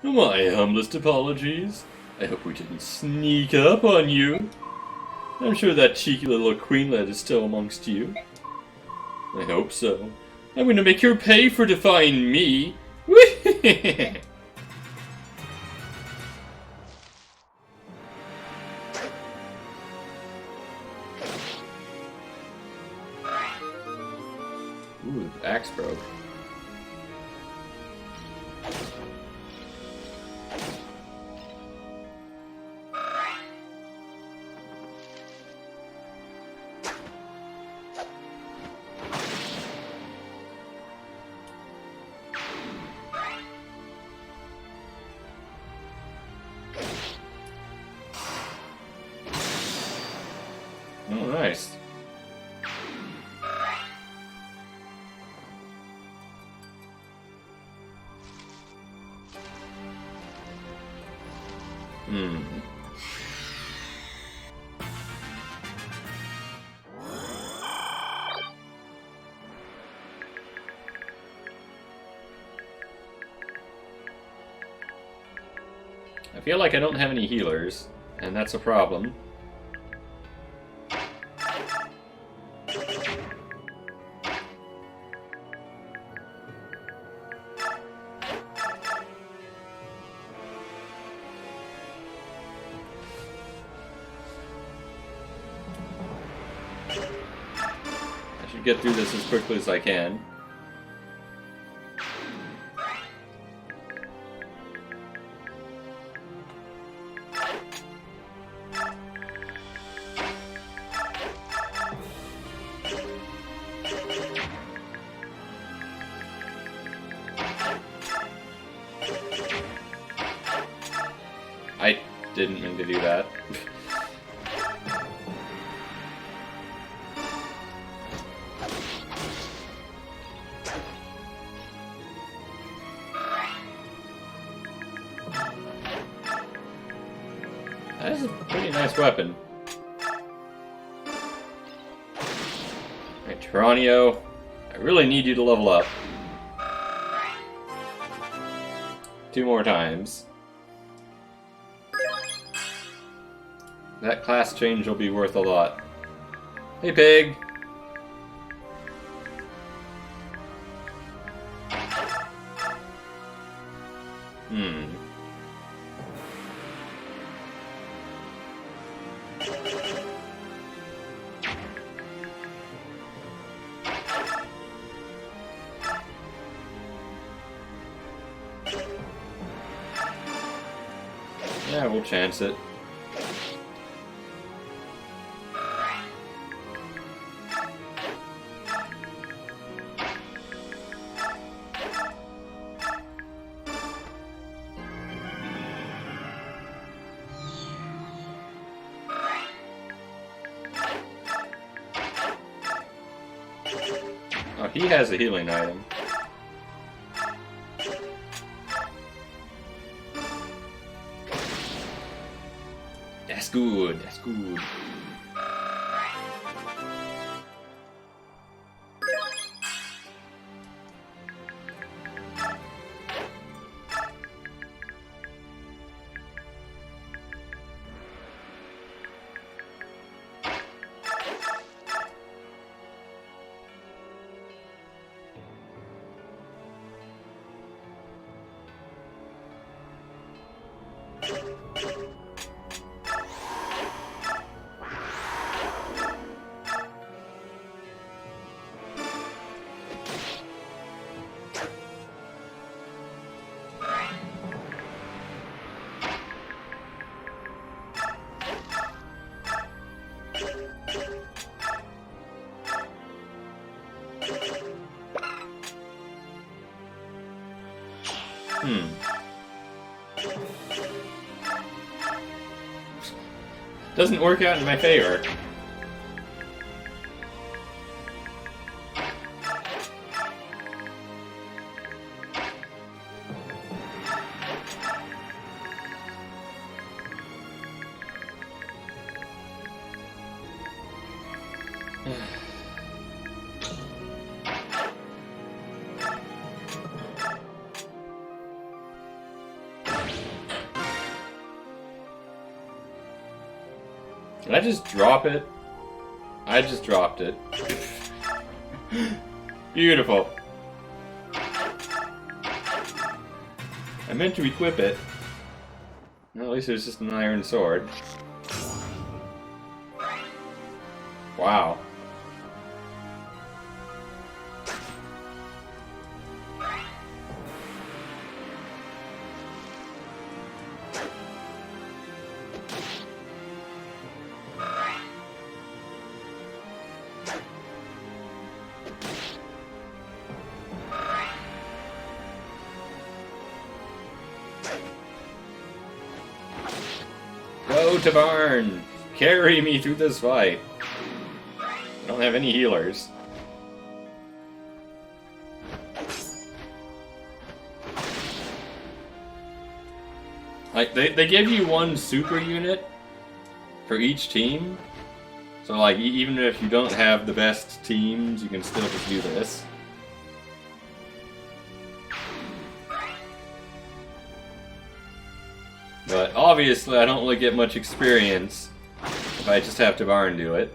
My humblest apologies. I hope we didn't sneak up on you. I'm sure that cheeky little queenlet is still amongst you. I hope so. I'm going to make her pay for defying me. Ooh, the axe broke. Oh, nice. I feel like I don't have any healers, and that's a problem. I should get through this as quickly as I can. I didn't mean to do that. That is a pretty nice weapon. Alright, Tyranio, I really need you to level up. 2 more times. That class change will be worth a lot. Hey, pig! Yeah, we'll chance it. Oh, he has a healing item. That's good, that's good. Doesn't work out in my favor. Did I just drop it? I just dropped it. Beautiful. I meant to equip it. Well, at least it was just an iron sword. Wow. Go to barn! Carry me through this fight! I don't have any healers. Like, they give you one super unit for each team. So, like, even if you don't have the best teams, you can still just do this. But obviously, I don't really get much experience if I just have to barn do it.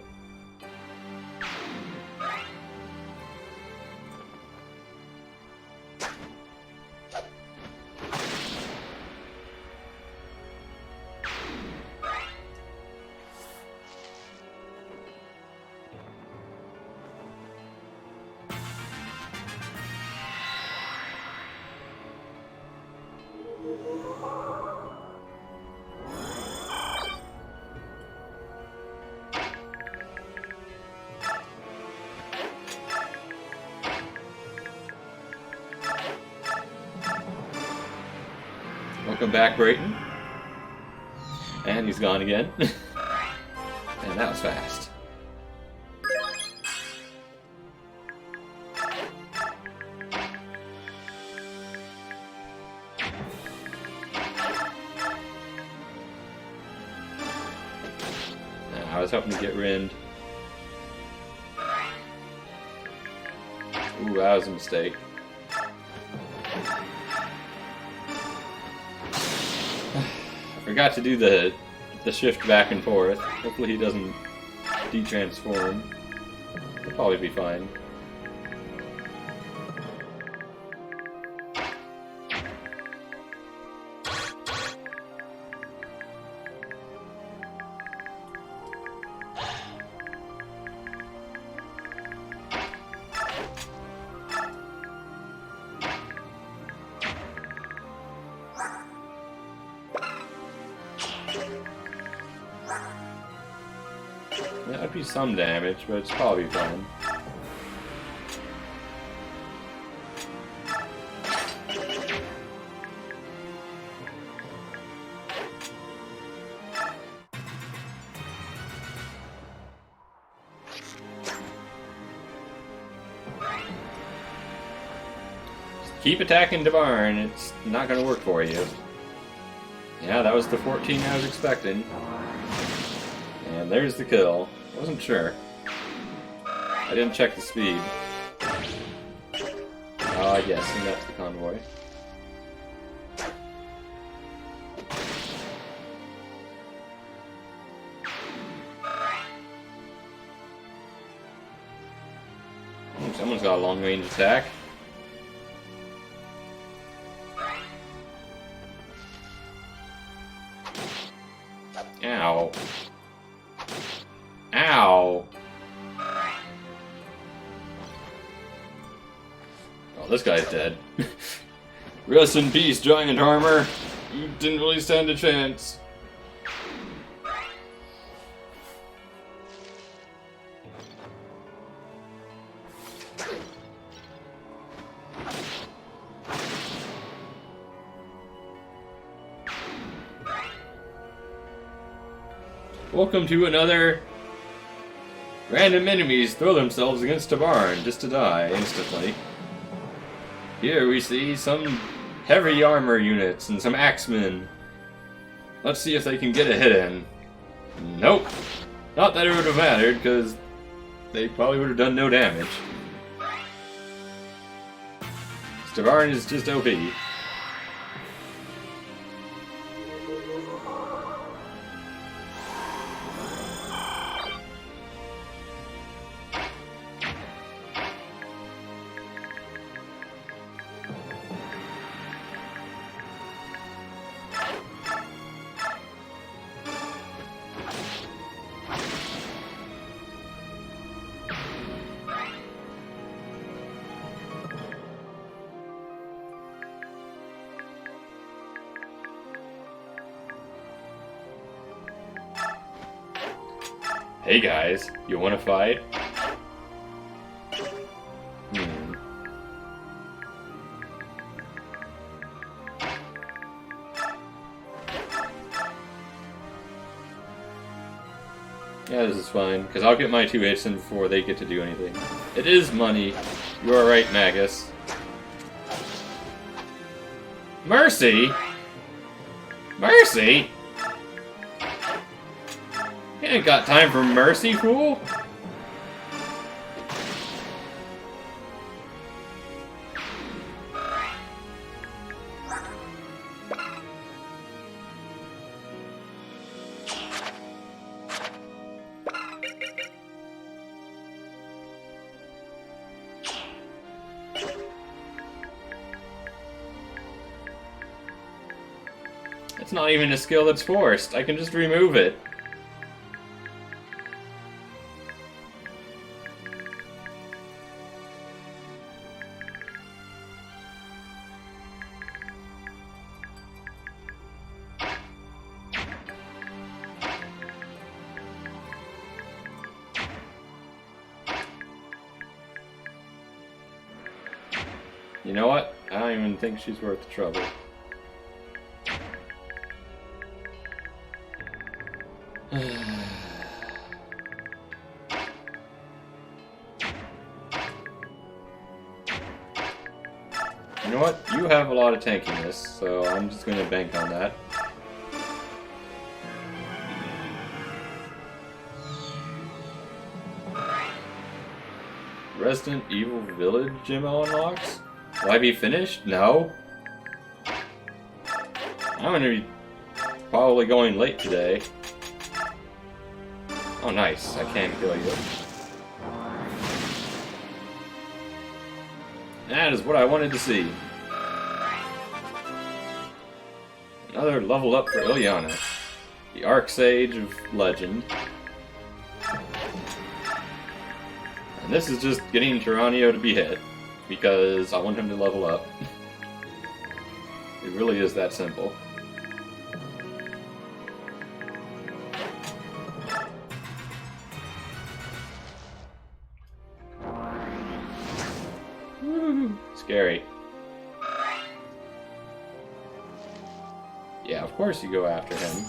Welcome back, Brayton. And he's gone again. And that was fast. I was hoping to get Rind. Ooh, that was a mistake. Forgot to do the the shift back and forth. Hopefully he doesn't de-transform. He'll probably be fine. That would be some damage, but it's probably fine. Just keep attacking Devarn, it's not going to work for you. Yeah, that was the 14 I was expecting. And there's the kill. Wasn't sure. I didn't check the speed. Yes, and that's the convoy. Someone's got a long-range attack. Ow. Ow! Oh, this guy's dead. Rest in peace, giant armor. You didn't really stand a chance. Welcome to another random enemies throw themselves against a barn just to die instantly. Here we see some heavy armor units and some axemen. Let's see if they can get a hit in. Nope. Not that it would have mattered, because they probably would have done no damage. Stavarn is just OP. Hey guys, you wanna fight? Yeah, this is fine, because I'll get my 2 hits in before they get to do anything. It is money. You are right, Magus. Mercy? Mercy? You ain't got time for mercy, fool! It's not even a skill that's forced. I can just remove it. You know what? I don't even think she's worth the trouble. You know what? You have a lot of tankiness, so I'm just gonna bank on that. Resident Evil Village gym unlocks? Will I be finished? No. I'm gonna be probably going late today. Oh, nice. I can't kill you. That is what I wanted to see. Another level up for Ilyana, the Archsage of Legend. And this is just getting Tyranio to be hit, because I want him to level up. It really is that simple. Woo, scary. Yeah, of course you go after him.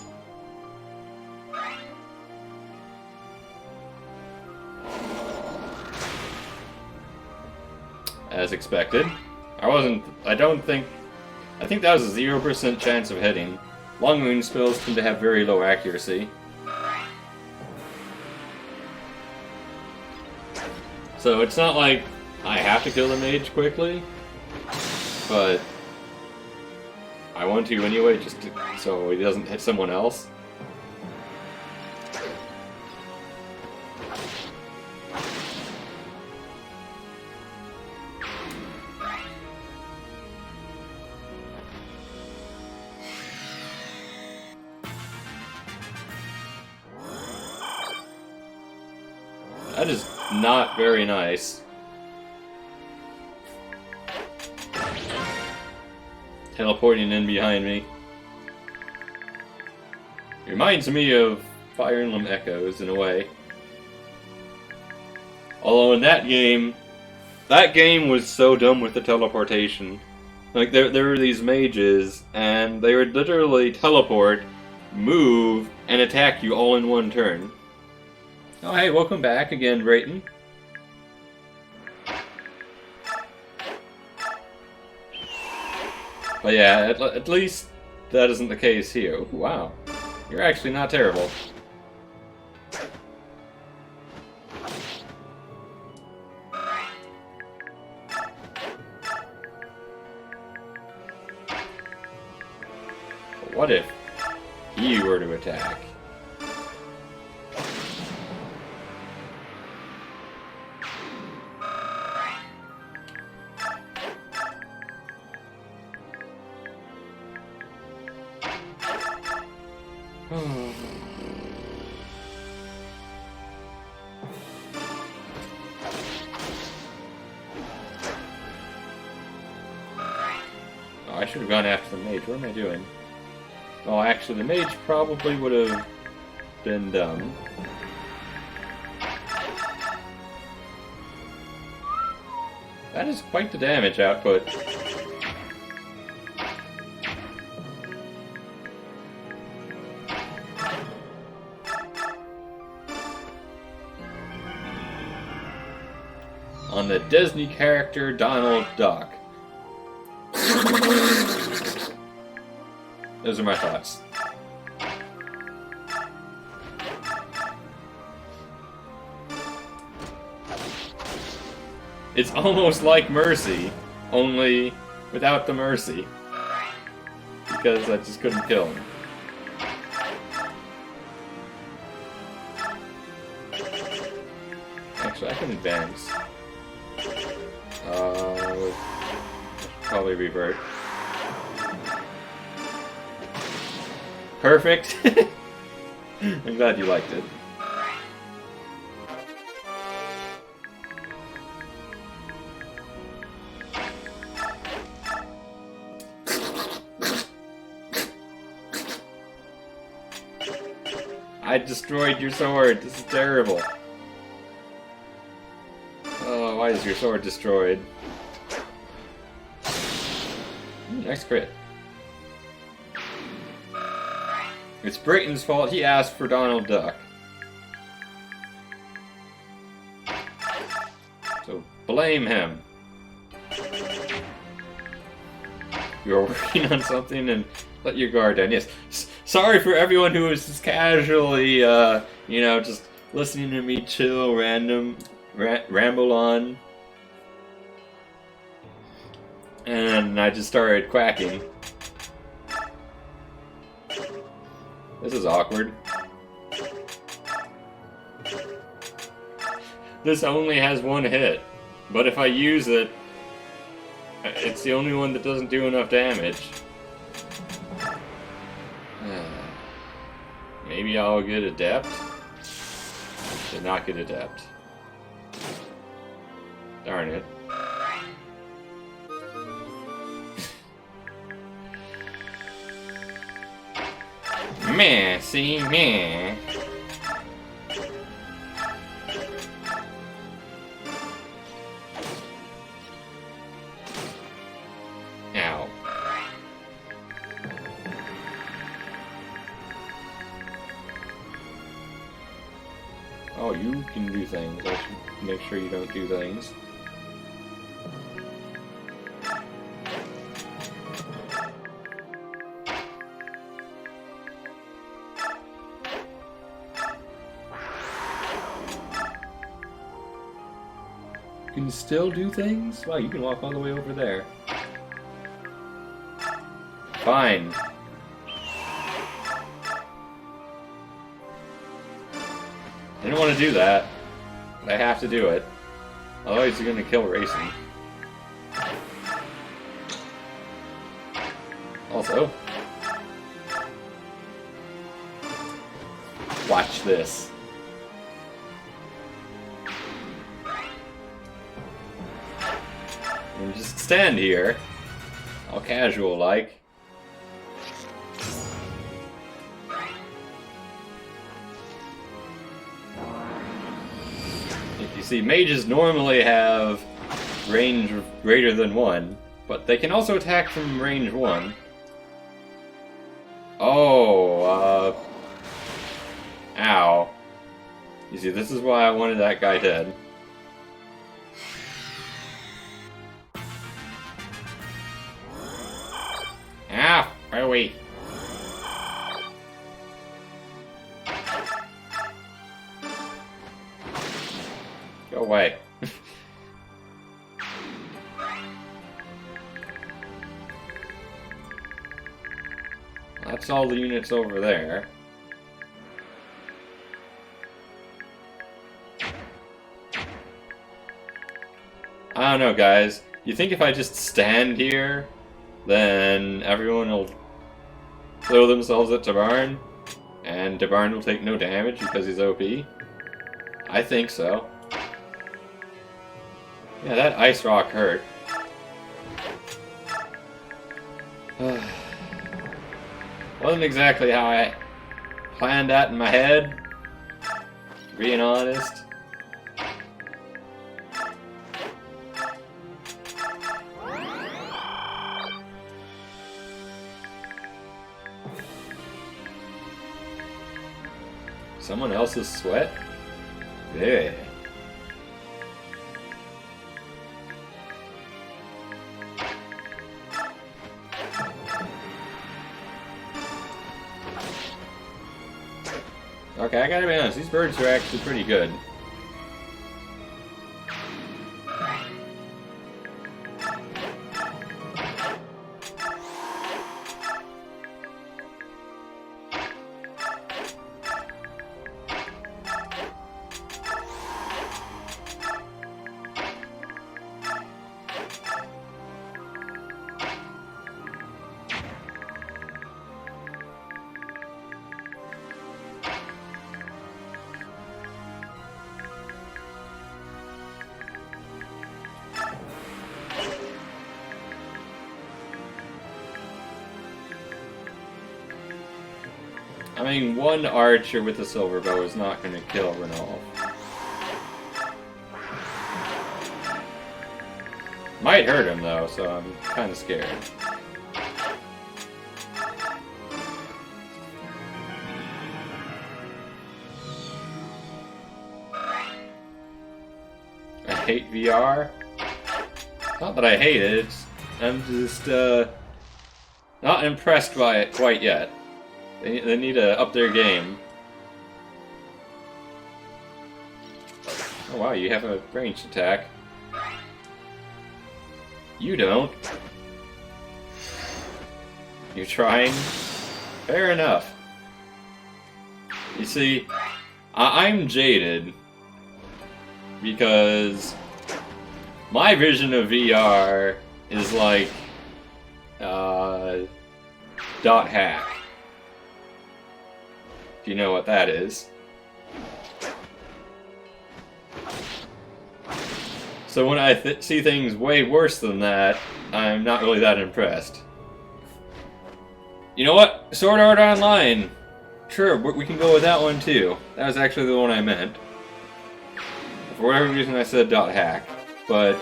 As expected. I think that was a 0% chance of hitting. Long range spells tend to have very low accuracy. So it's not like I have to kill the mage quickly, but I want to anyway, just so he doesn't hit someone else. That is not very nice. Teleporting in behind me. It reminds me of Fire Emblem Echoes in a way. Although in that game was so dumb with the teleportation. Like there were these mages, and they would literally teleport, move, and attack you all in one turn. Oh hey, welcome back again, Brayton. But yeah, at least that isn't the case here. Ooh, wow, you're actually not terrible. But what if he were to attack? I should have gone after the mage. What am I doing? Oh, actually, the mage probably would have been dumb. That is quite the damage output. On the Disney character Donald Duck. Those are my thoughts. It's almost like Mercy, only without the mercy. Because I just couldn't kill him. Actually, I can advance. Probably revert. Perfect. I'm glad you liked it. I destroyed your sword. This is terrible. Oh, why is your sword destroyed? Nice crit. It's Brayton's fault. He asked for Donald Duck. So blame him. You're working on something and let your guard down. Yes. Sorry for everyone who was just casually, just listening to me chill, ramble on. And I just started quacking. This is awkward. This only has one hit, but if I use it, it's the only one that doesn't do enough damage. Maybe I'll get Adept? Did not get Adept. Darn it. Meh, see, meh. Ow. Oh, you can do things. I should make sure you don't do things. You can still do things? Wow, you can walk all the way over there. Fine. I didn't want to do that, but I have to do it. Otherwise you're gonna kill racing. Also, watch this. And just stand here, all casual-like. You see, mages normally have range greater than 1, but they can also attack from range 1. Oh, ow. You see, this is why I wanted that guy dead. Ah, away. Go away. That's all the units over there. I don't know, guys. You think if I just stand here, then everyone will throw themselves at Tabarn, and Tabarn will take no damage because he's OP? I think so. Yeah, that ice rock hurt. Wasn't exactly how I planned that in my head, being honest. Someone else's sweat? Yeah. Okay, I gotta be honest, these birds are actually pretty good. I mean, one archer with a silver bow is not going to kill Renal. Might hurt him though, so I'm kind of scared. I hate VR. Not that I hate it, I'm just not impressed by it quite yet. They need to up their game. Oh wow, you have a ranged attack. You don't. You're trying? Fair enough. You see, I'm jaded. because my vision of VR is like dot hack. If you know what that is. So when I see things way worse than that, I'm not really that impressed. You know what? Sword Art Online. Sure, we can go with that one too. That was actually the one I meant. For whatever reason I said dot hack. But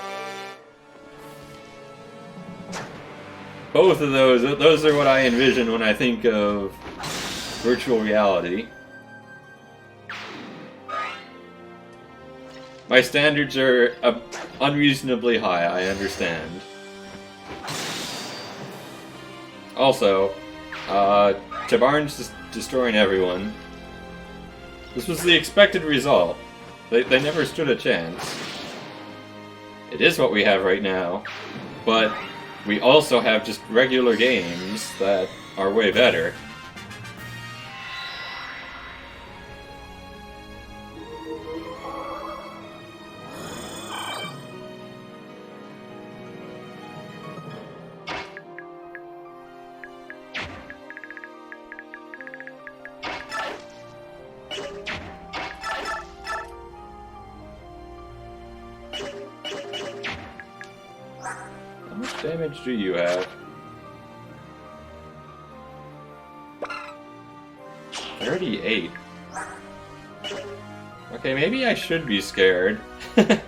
both of those are what I envision when I think of virtual reality. My standards are unreasonably high, I understand. Also, Tabarn's destroying everyone. This was the expected result. They never stood a chance. It is what we have right now, but we also have just regular games that are way better. How much damage do you have? 38. Okay, maybe I should be scared. I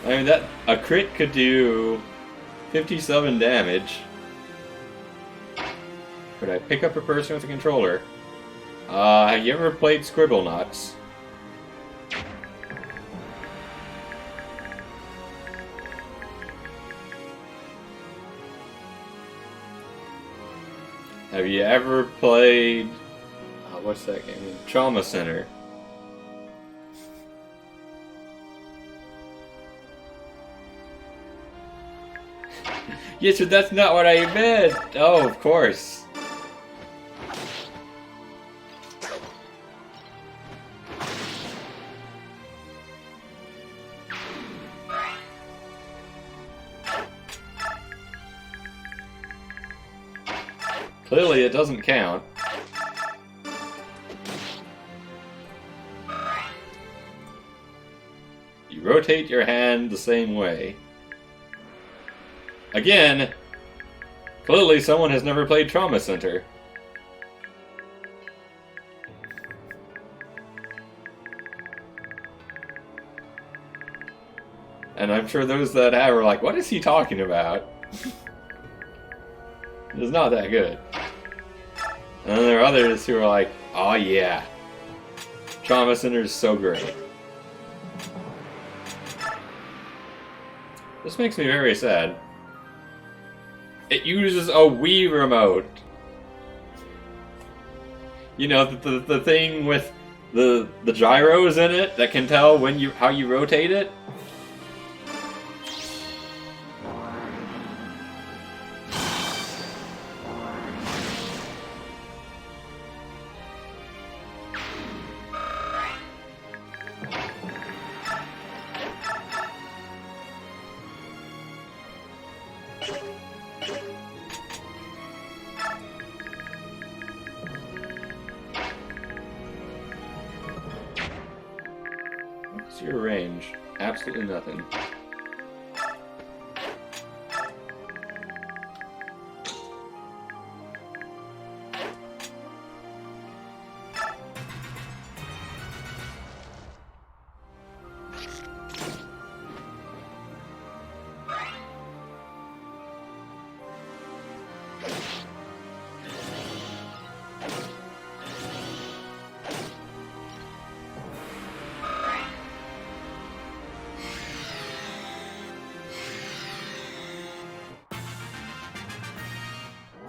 mean, a crit could do 57 damage. Could I pick up a person with a controller? Have you ever played Scribblenauts? Have you ever played... what's that game? Trauma Center. Yes, but that's not what I meant! Oh, of course. Clearly, it doesn't count. You rotate your hand the same way. Again, clearly someone has never played Trauma Center. And I'm sure those that have are like, what is he talking about? It's not that good. And then there are others who are like, oh yeah, Trauma Center is so great. This makes me very sad. It uses a Wii remote. You know, the thing with the gyros in it that can tell when how you rotate it? What's your range? Absolutely nothing.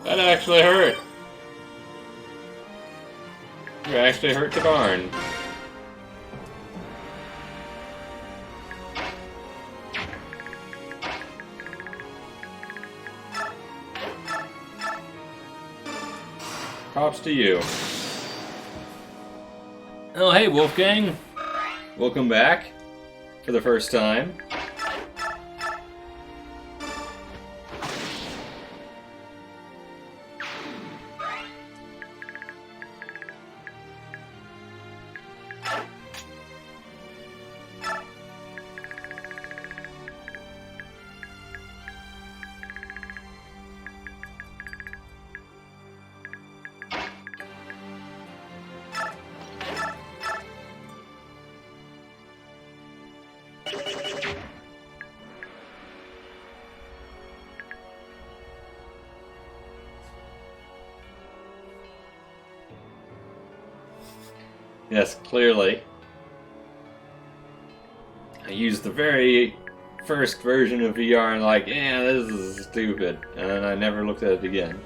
That actually hurt. You actually hurt the barn. Props to you. Oh, hey, Wolfgang. Welcome back for the first time. Yes, clearly. I used the very first version of VR and like, yeah, this is stupid. And then I never looked at it again.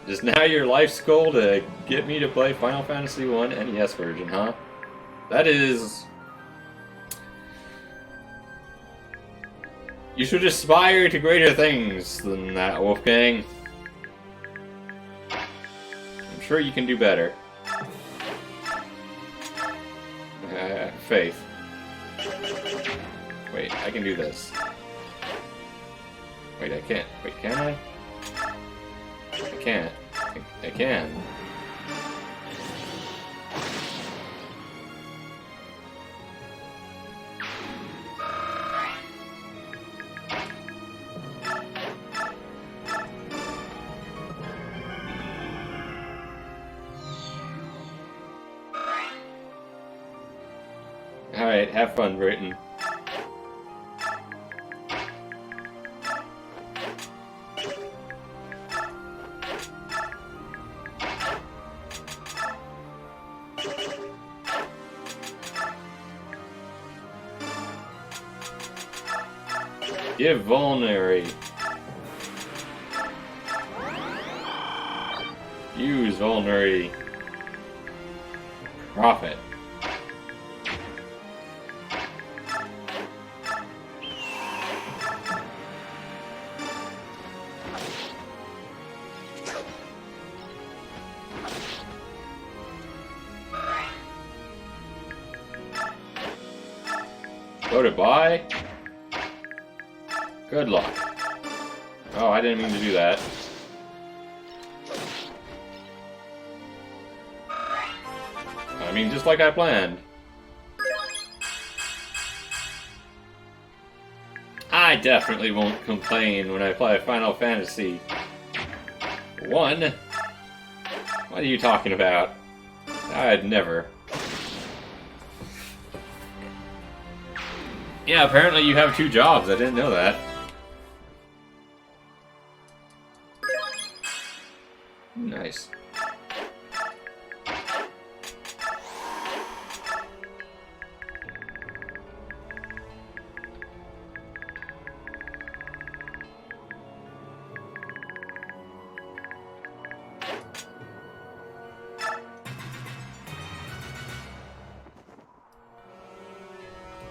Is now your life's goal to get me to play Final Fantasy 1 NES version, huh? That is... You should aspire to greater things than that, Wolfgang. I'm sure you can do better. Faith. Wait, I can do this. Wait, I can't. Wait, can I? I can't. I can. Alright, have fun, Britain. Give vulnerary. Use vulnerary. Profit. Go to buy? Good luck. Oh, I didn't mean to do that. I mean, just like I planned. I definitely won't complain when I play Final Fantasy 1. What are you talking about? I'd never. Yeah, apparently you have 2 jobs. I didn't know that. Nice.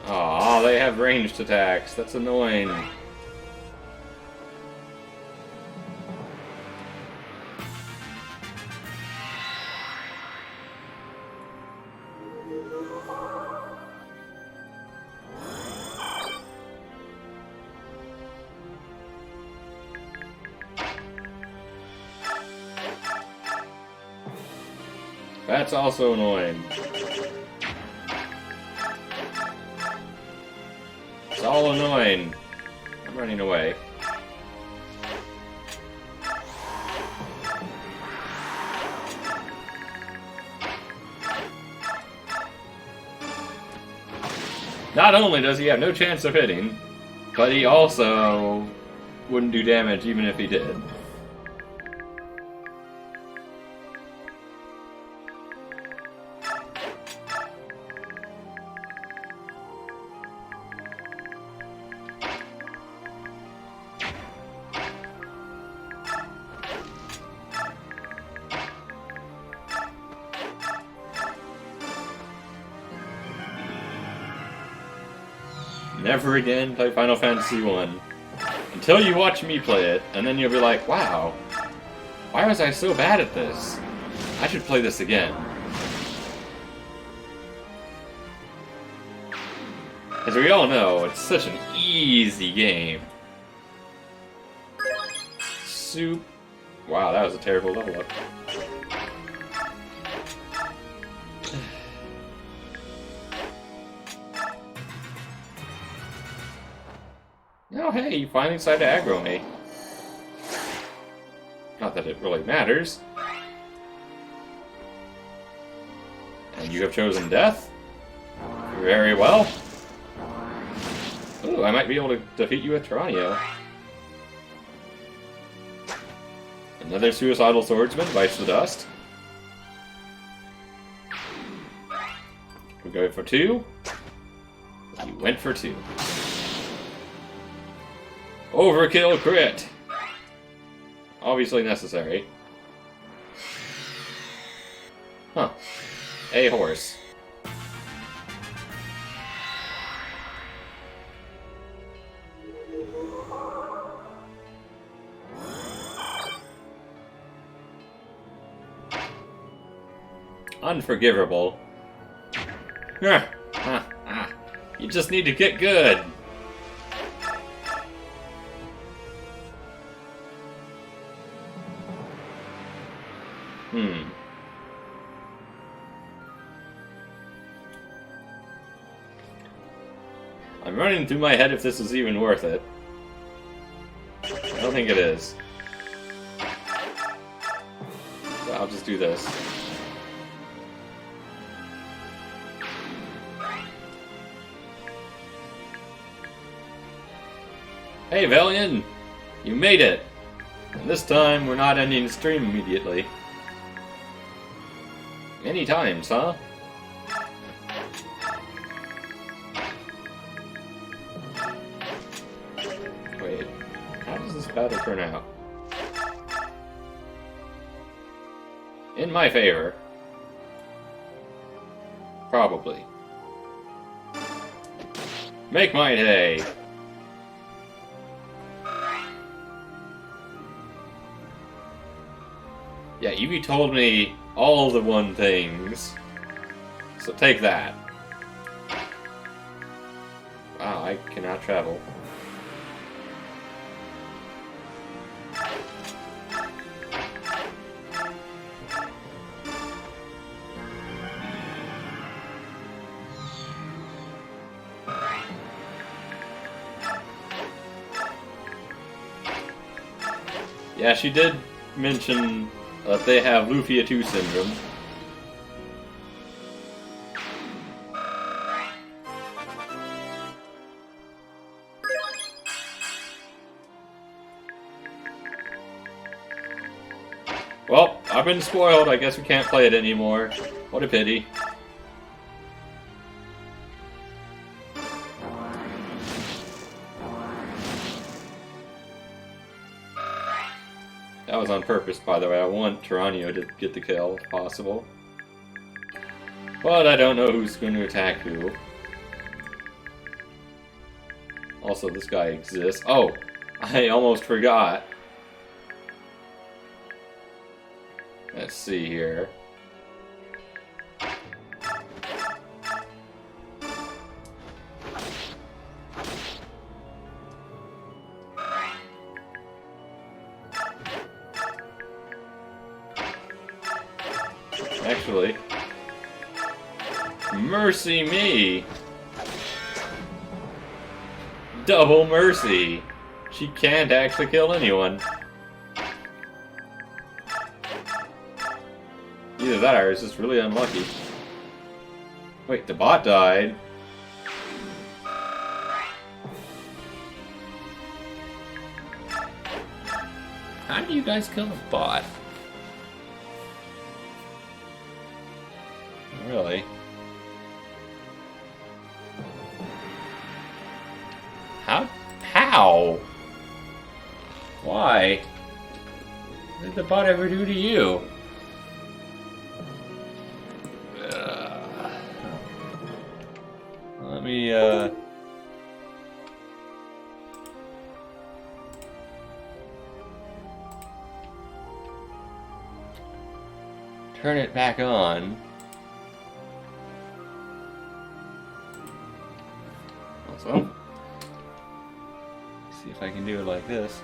Aw, they have ranged attacks. That's annoying. That's also annoying. It's all annoying. I'm running away. Not only does he have no chance of hitting, but he also wouldn't do damage even if he did. Never again play Final Fantasy 1. Until you watch me play it, and then you'll be like, wow, why was I so bad at this? I should play this again. As we all know, it's such an easy game. Soup. Wow, that was a terrible level up. Oh, hey, you finally decided to aggro me. Not that it really matters. And you have chosen death? Very well. Ooh, I might be able to defeat you with Tyranio. Another suicidal swordsman bites the dust. We go for 2. You went for 2. Overkill crit! Obviously necessary. Huh. A horse. Unforgivable. You just need to get good. I'm running through my head if this is even worth it. I don't think it is. So I'll just do this. Hey, Valiant! You made it! And this time, we're not ending the stream immediately. Many times, huh? Wait, how does this battle turn out? In my favor. Probably. Make my day! Yeah, Evie told me all the 1 things. So take that. Wow, I cannot travel. Yeah, she did mention that they have Lufia 2 syndrome. Well, I've been spoiled. I guess we can't play it anymore. What a pity. That was on purpose, by the way. I want Tyranio to get the kill, if possible. But I don't know who's going to attack who. Also, this guy exists. Oh! I almost forgot. Let's see here. Actually, mercy me! Double mercy! She can't actually kill anyone. Either that or it's just really unlucky. Wait, the bot died. How do you guys kill a bot? Really? How? Why? What did the bot ever do to you? Let me, turn it back on. Also, see if I can do it like this.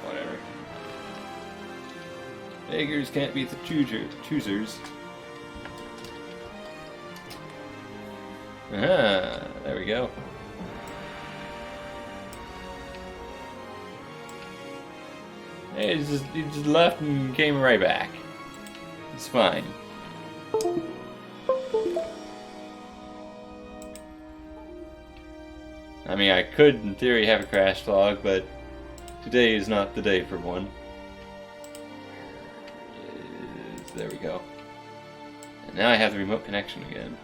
Whatever. Beggars can't beat the choosers. Ah, there we go. Hey, he just left and came right back. It's fine. I mean, I could, in theory, have a crash log, but today is not the day for one. There we go. And now I have the remote connection again.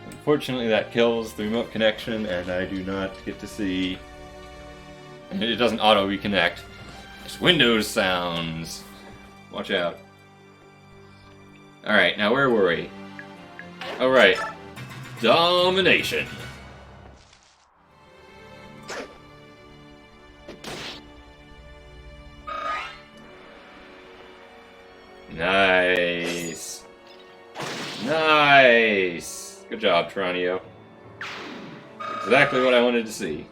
Unfortunately, that kills the remote connection, and I do not get to see... It doesn't auto-reconnect. It's Windows sounds. Watch out. Alright, now where were we? Alright. Domination. Nice. Nice. Good job, Tranio. Exactly what I wanted to see.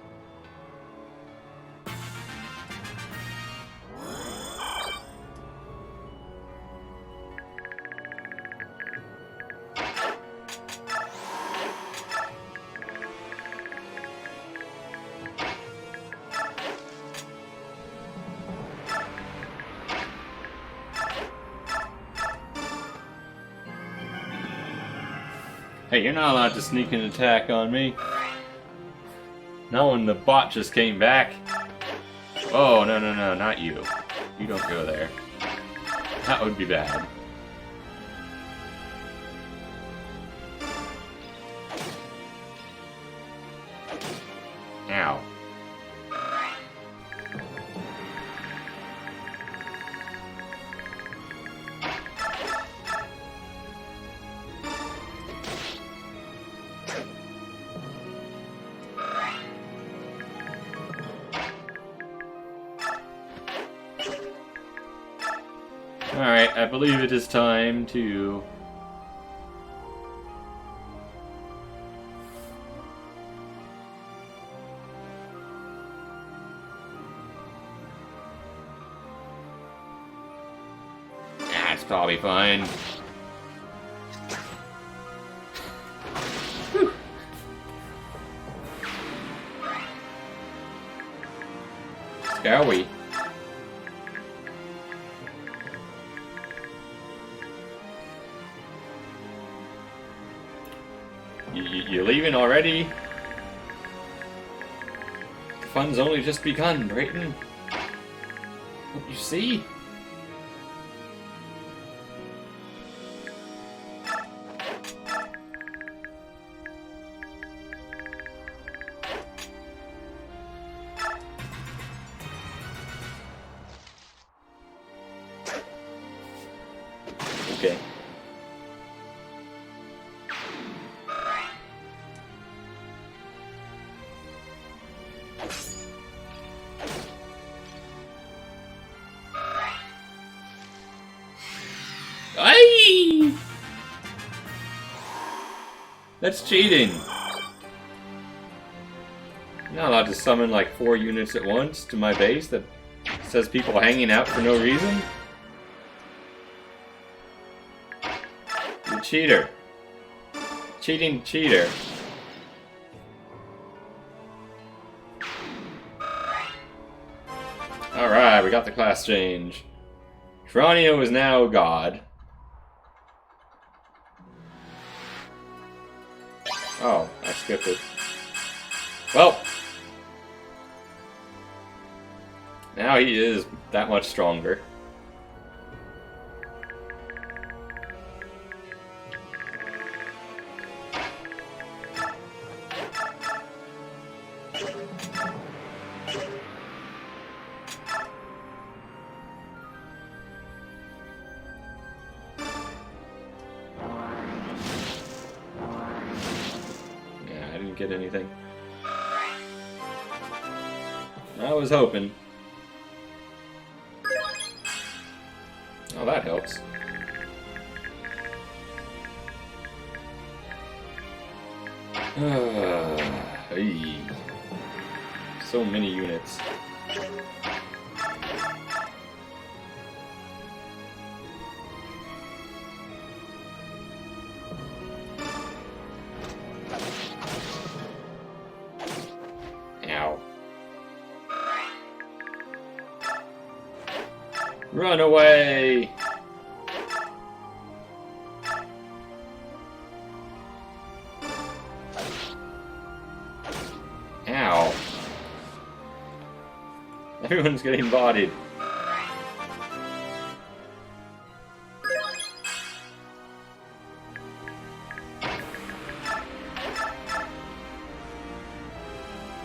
Hey, you're not allowed to sneak an attack on me. Not when the bot just came back. Oh, no, no, no, not you. You don't go there. That would be bad. Ow. Alright, I believe it is time to... That's probably fine. Whew. Scary. You're leaving already? The fun's only just begun, Brayton. Don't you see? Okay. Aye! That's cheating. You're not allowed to summon like 4 units at once to my base that says people hanging out for no reason. You cheater. Cheating cheater. Alright, we got the class change. Tranio is now God. Oh, I skipped it. Well, now he is that much stronger. Get anything. I was hoping. Oh, that helps. Hey. So many units. Ow. Run away! Ow. Everyone's getting bodied.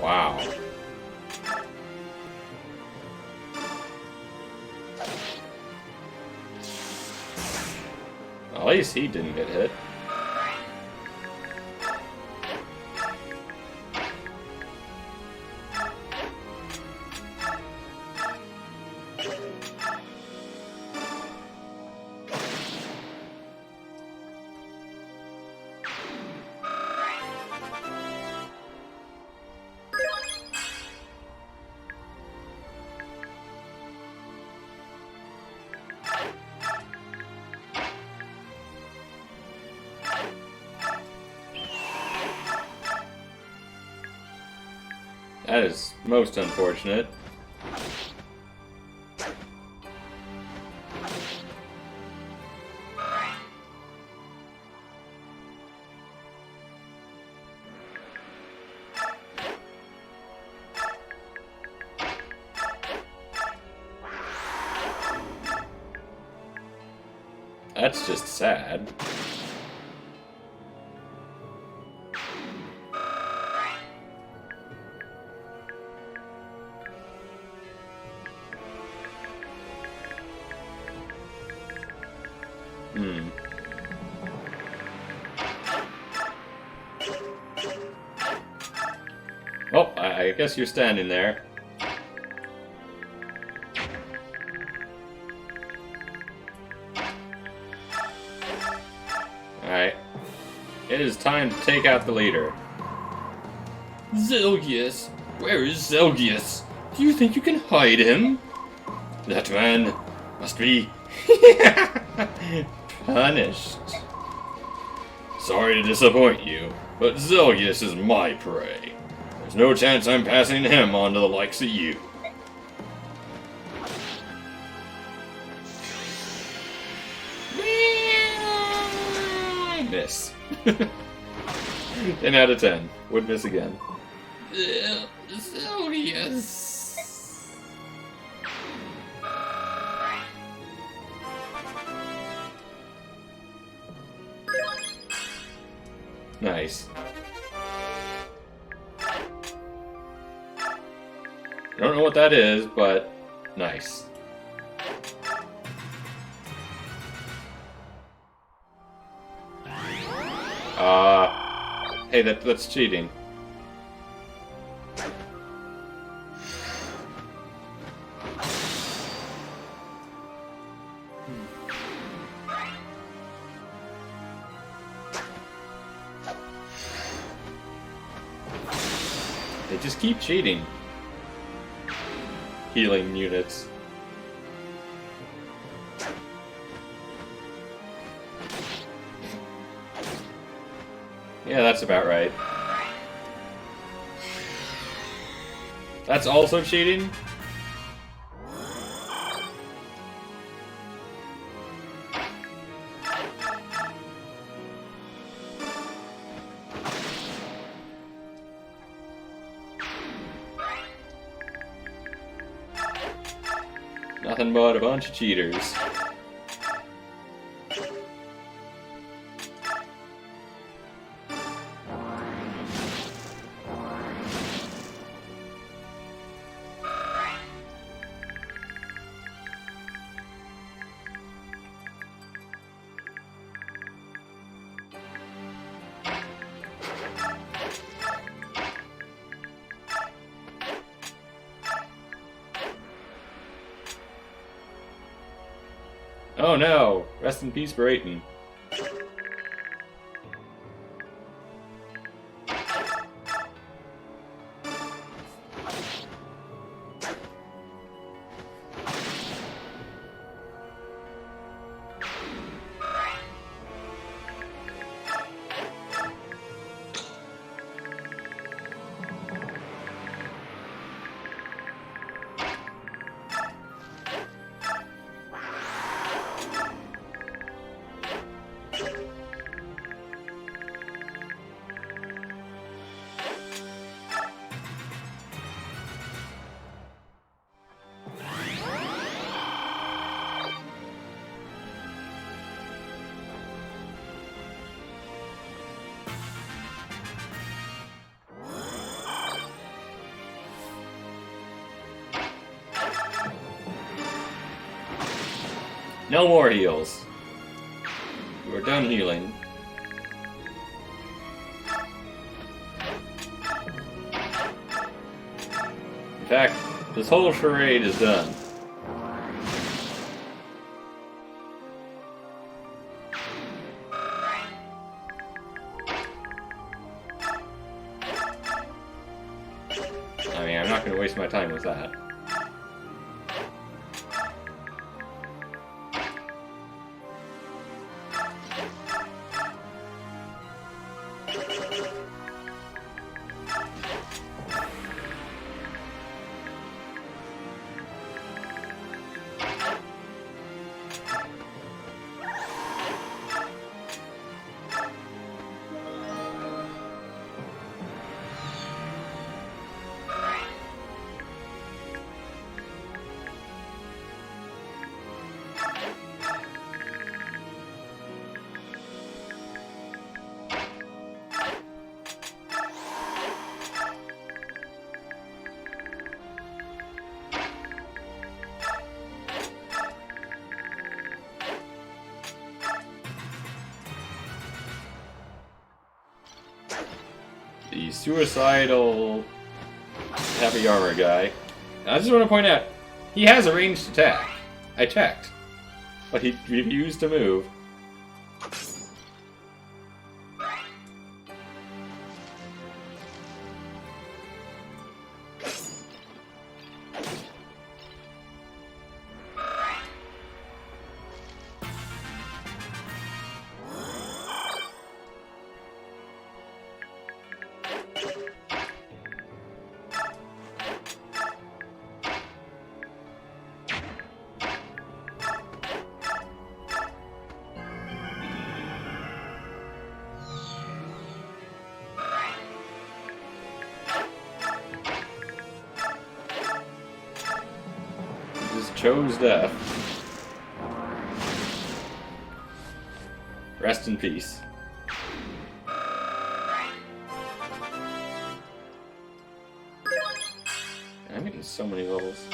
Wow. At least he didn't get hit. That is most unfortunate. That's just sad. Oh, I guess you're standing there. Alright. It is time to take out the leader. Zelgius! Where is Zelgius? Do you think you can hide him? That man must be punished. Sorry to disappoint you, but Zelgius is my prey. There's no chance I'm passing him on to the likes of you. Miss. 10 out of 10. Would miss again. Zelgius. Nice. I don't know what that is, but nice. Hey, that's cheating. They just keep cheating. Healing units. Yeah, that's about right. That's also cheating? Nothing but a bunch of cheaters. Oh no! Rest in peace, Brayton. No more heals. You are done healing. In fact, this whole charade is done. I mean, I'm not going to waste my time with that. The suicidal heavy armor guy. I just want to point out, he has a ranged attack. I checked. But he refused to move. Chose death. Rest in peace. I'm getting so many levels.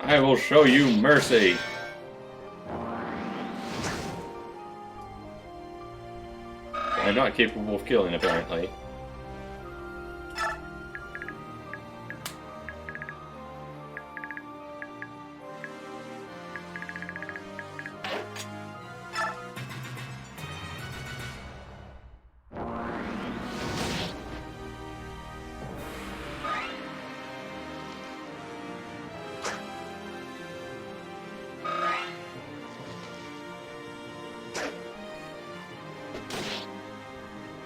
I will show you mercy. I'm not capable of killing, apparently.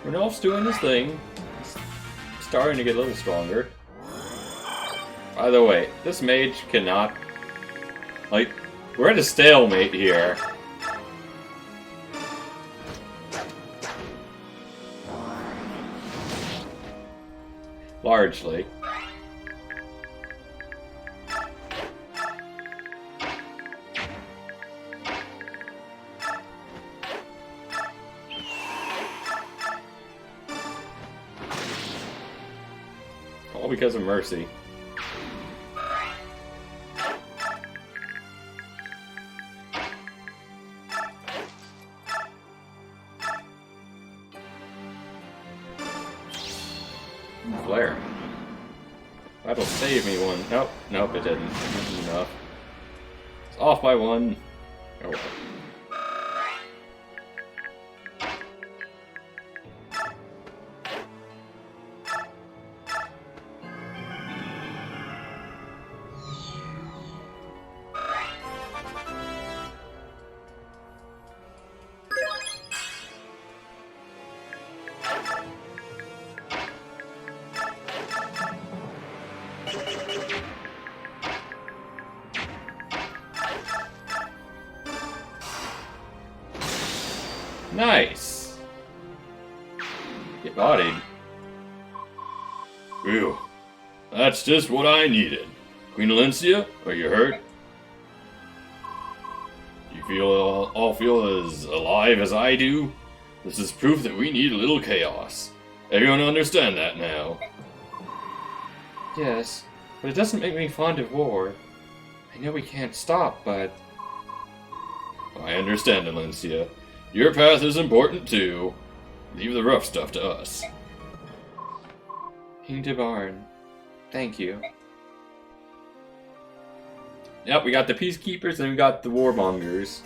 Renolf's doing his thing. He's starting to get a little stronger. By the way, this mage cannot... Like, we're at a stalemate here. Largely. because of mercy. Flare. That'll save me one. Nope, nope, it didn't. It wasn't enough. It's off by one. Oh well. Nice! Get bodied. Phew. That's just what I needed. Queen Alencia, are you hurt? You all feel as alive as I do? This is proof that we need a little chaos. Everyone understand that now? Yes, but it doesn't make me fond of war. I know we can't stop, but... I understand, Alencia. Your path is important too. Leave the rough stuff to us. King Debarn, thank you. Yep, we got the Peacekeepers and we got the Warmongers.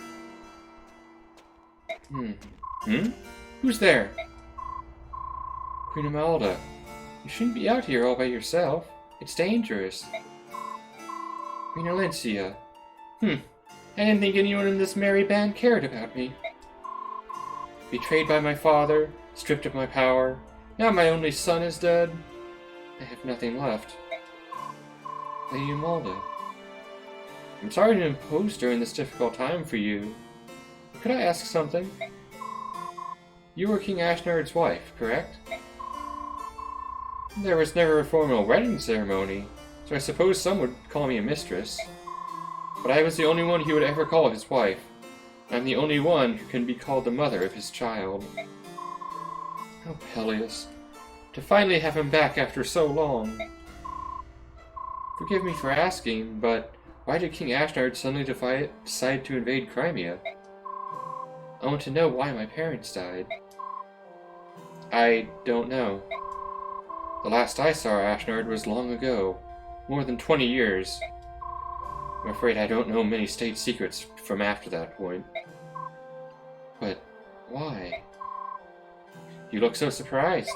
Who's there? Queen Imelda, you shouldn't be out here all by yourself. It's dangerous. Queen Alencia. I didn't think anyone in this merry band cared about me. Betrayed by my father, stripped of my power, now my only son is dead. I have nothing left. Lady Imelda, I'm sorry to impose during this difficult time for you. Could I ask something? You were King Ashnard's wife, correct? There was never a formal wedding ceremony, so I suppose some would call me a mistress. But I was the only one he would ever call his wife. I'm the only one who can be called the mother of his child. Oh, Peleus. To finally have him back after so long. Forgive me for asking, but why did King Ashnard suddenly decide to invade Crimea? I want to know why my parents died. I don't know. The last I saw Ashnard was long ago, more than 20 years. I'm afraid I don't know many state secrets from after that point. But why? You look so surprised.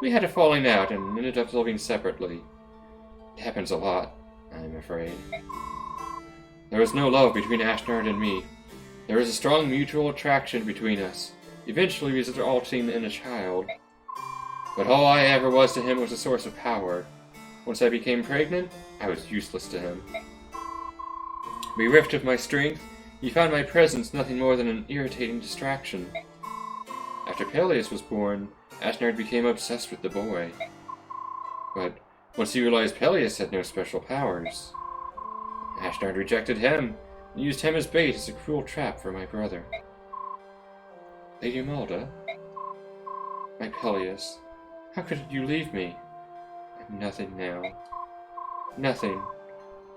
We had a falling out and ended up living separately. It happens a lot, I'm afraid. There was no love between Ashnard and me. There was a strong mutual attraction between us. Eventually we resulted in a child. But all I ever was to him was a source of power. Once I became pregnant, I was useless to him. Bereft of my strength, he found my presence nothing more than an irritating distraction. After Peleus was born, Ashnard became obsessed with the boy. But once he realized Peleus had no special powers, Ashnard rejected him and used him as bait as a cruel trap for my brother. Lady Imelda? My Peleus, how could you leave me? I'm nothing now. Nothing.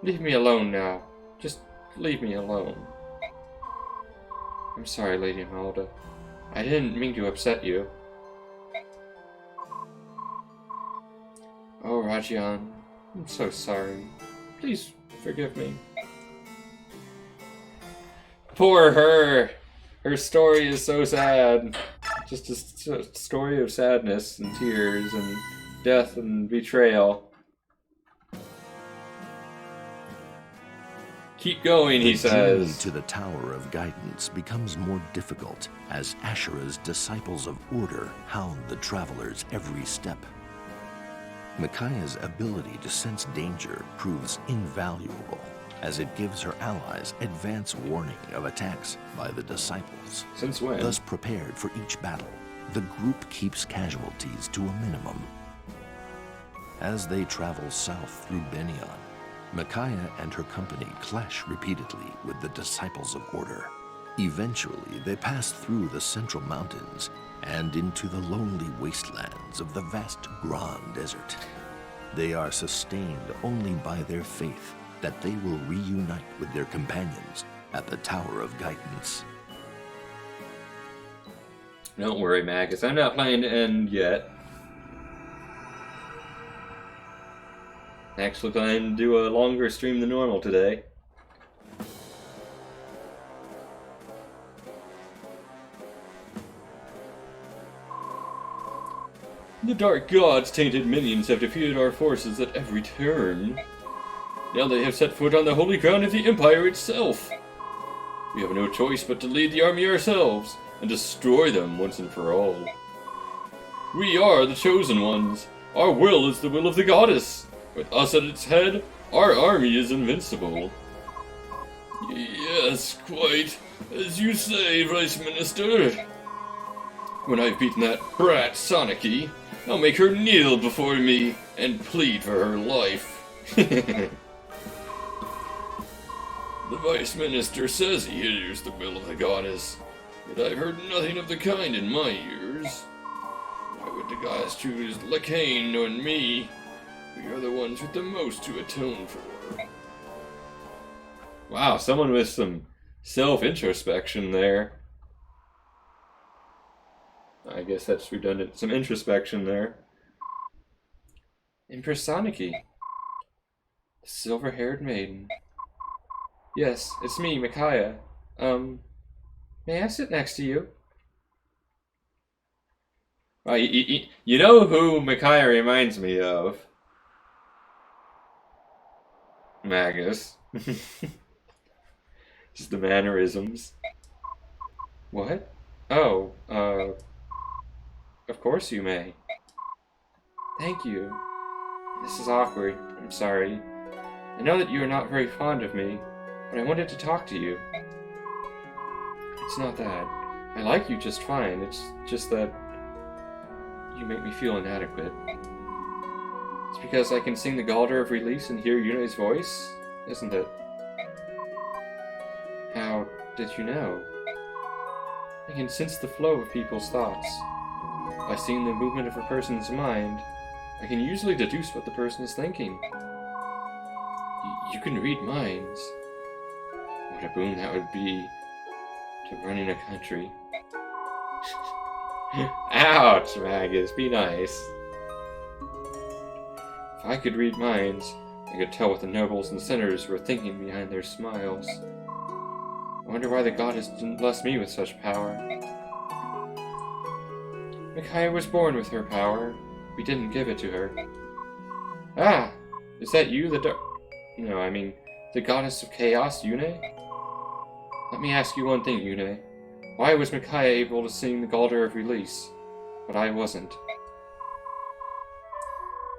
Leave me alone now. Just leave me alone. I'm sorry, Lady Imelda. I didn't mean to upset you. Oh, Rajan, I'm so sorry. Please forgive me. Poor her! Her story is so sad. Just a story of sadness and tears and death and betrayal. Keep going, he The journey says. to the Tower of Guidance becomes more difficult as Asherah's disciples of order hound the travelers every step. Micaiah's ability to sense danger proves invaluable as it gives her allies advance warning of attacks by the disciples. Since when? Thus prepared for each battle, the group keeps casualties to a minimum. As they travel south through Benion, Micaiah and her company clash repeatedly with the disciples of order. Eventually, they pass through the central mountains and into the lonely wastelands of the vast Grand Desert. They are sustained only by their faith that they will reunite with their companions at the Tower of Guidance. Don't worry, Magus. I'm not planning to end yet. Actually planning to do a longer stream than normal today. The Dark Gods' tainted minions have defeated our forces at every turn. Now they have set foot on the holy ground of the Empire itself. We have no choice but to lead the army ourselves and destroy them once and for all. We are the chosen ones. Our will is the will of the goddess. With us at its head, our army is invincible. Yes, quite. As you say, Vice Minister. When I've beaten that brat Soniki, I'll make her kneel before me and plead for her life. The Vice Minister says he hears the will of the goddess, but I've heard nothing of the kind in my ears. Why would the goddess choose Lacane and me? We are the ones with the most to atone for. Wow, someone with some self-introspection there. I guess that's redundant. Some introspection there. Empress Soniki. The silver-haired maiden. Yes, it's me, Micaiah. May I sit next to you? You know who Micaiah reminds me of? Magus. Just the mannerisms. What? Oh, of course you may. Thank you. This is awkward. I'm sorry. I know that you are not very fond of me, but I wanted to talk to you. It's not that. I like you just fine. It's just that you make me feel inadequate. It's because I can sing the Galder of Release and hear Yune's voice, isn't it? How did you know? I can sense the flow of people's thoughts. By seeing the movement of a person's mind, I can usually deduce what the person is thinking. You can read minds. What a boon that would be to running a country. Ouch, Magus, be nice. If I could read minds, I could tell what the nobles and sinners were thinking behind their smiles. I wonder why the goddess didn't bless me with such power. Micaiah was born with her power. We didn't give it to her. Ah! Is that you, the goddess of chaos, Yune? Let me ask you one thing, Yune. Why was Micaiah able to sing the Galder of Release, but I wasn't?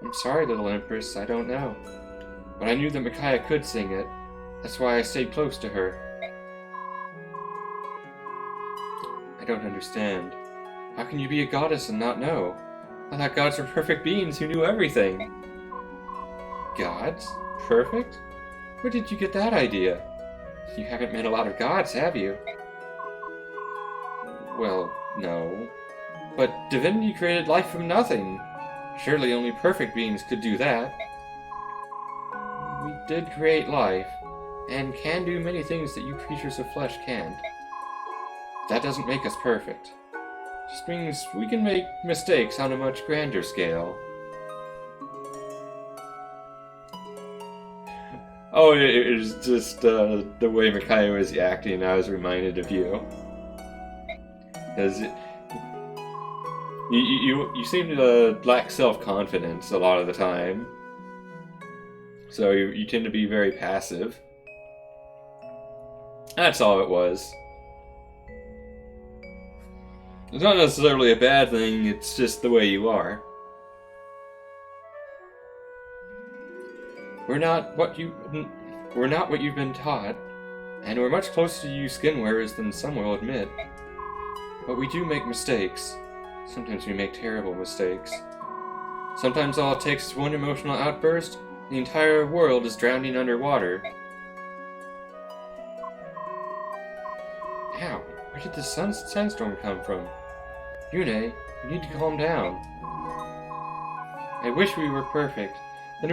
I'm sorry, little Empress, I don't know. But I knew that Micaiah could sing it. That's why I stayed close to her. I don't understand. How can you be a goddess and not know? I thought gods were perfect beings who knew everything. Gods? Perfect? Where did you get that idea? You haven't met a lot of gods, have you? Well, no. But divinity created life from nothing. Surely only perfect beings could do that. We did create life, and can do many things that you creatures of flesh can't. That doesn't make us perfect. Just means we can make mistakes on a much grander scale. Oh, it was just the way Micaiah was acting, I was reminded of you. Because you seem to lack self-confidence a lot of the time. So you tend to be very passive. That's all it was. It's not necessarily a bad thing, it's just the way you are. We're not what you've been taught, and we're much closer to you skin-wearers than some will admit. But we do make mistakes. Sometimes we make terrible mistakes. Sometimes all it takes is one emotional outburst, and the entire world is drowning underwater. Ow, where did this sandstorm come from? Yune, you need to calm down. I wish we were perfect, Then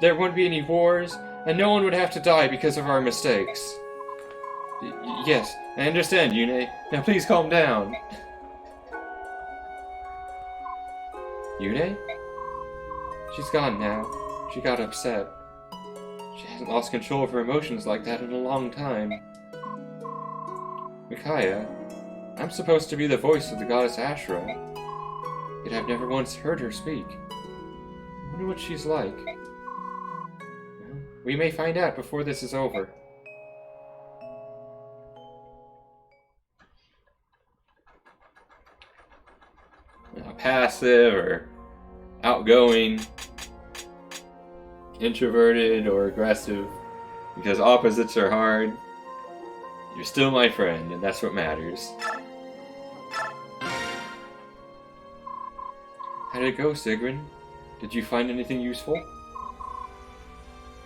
there wouldn't be any wars, and no one would have to die because of our mistakes. Yes, I understand, Yune. Now please calm down. Yune? She's gone now. She got upset. She hasn't lost control of her emotions like that in a long time. Micaiah, I'm supposed to be the voice of the goddess Ashra, yet I've never once heard her speak. I wonder what she's like. Well, we may find out before this is over. Passive or outgoing, introverted or aggressive, because opposites are hard, you're still my friend, and that's what matters. How did it go, Sigrun? Did you find anything useful?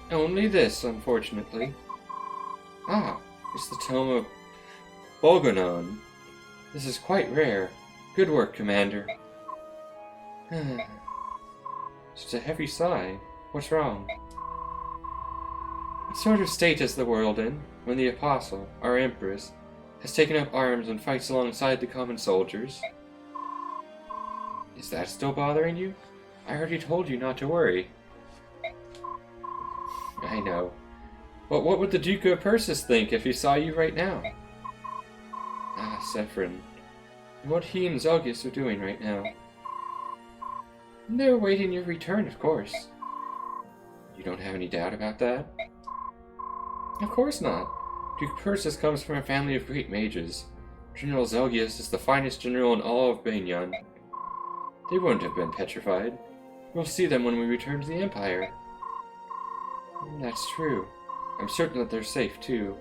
Only this, unfortunately. Ah, it's the tome of Bolgonon. This is quite rare. Good work, Commander. Just a heavy sigh. What's wrong? What sort of state is the world in when the Apostle, our Empress, has taken up arms and fights alongside the common soldiers? Is that still bothering you? I already told you not to worry. I know. But what would the Duke of Persis think if he saw you right now? Ah, Sephron. What he and Zelgius are doing right now. They're awaiting your return, of course. You don't have any doubt about that? Of course not. Duke Persis comes from a family of great mages. General Zelgius is the finest general in all of Banyan. They wouldn't have been petrified. We'll see them when we return to the Empire. That's true. I'm certain that they're safe, too.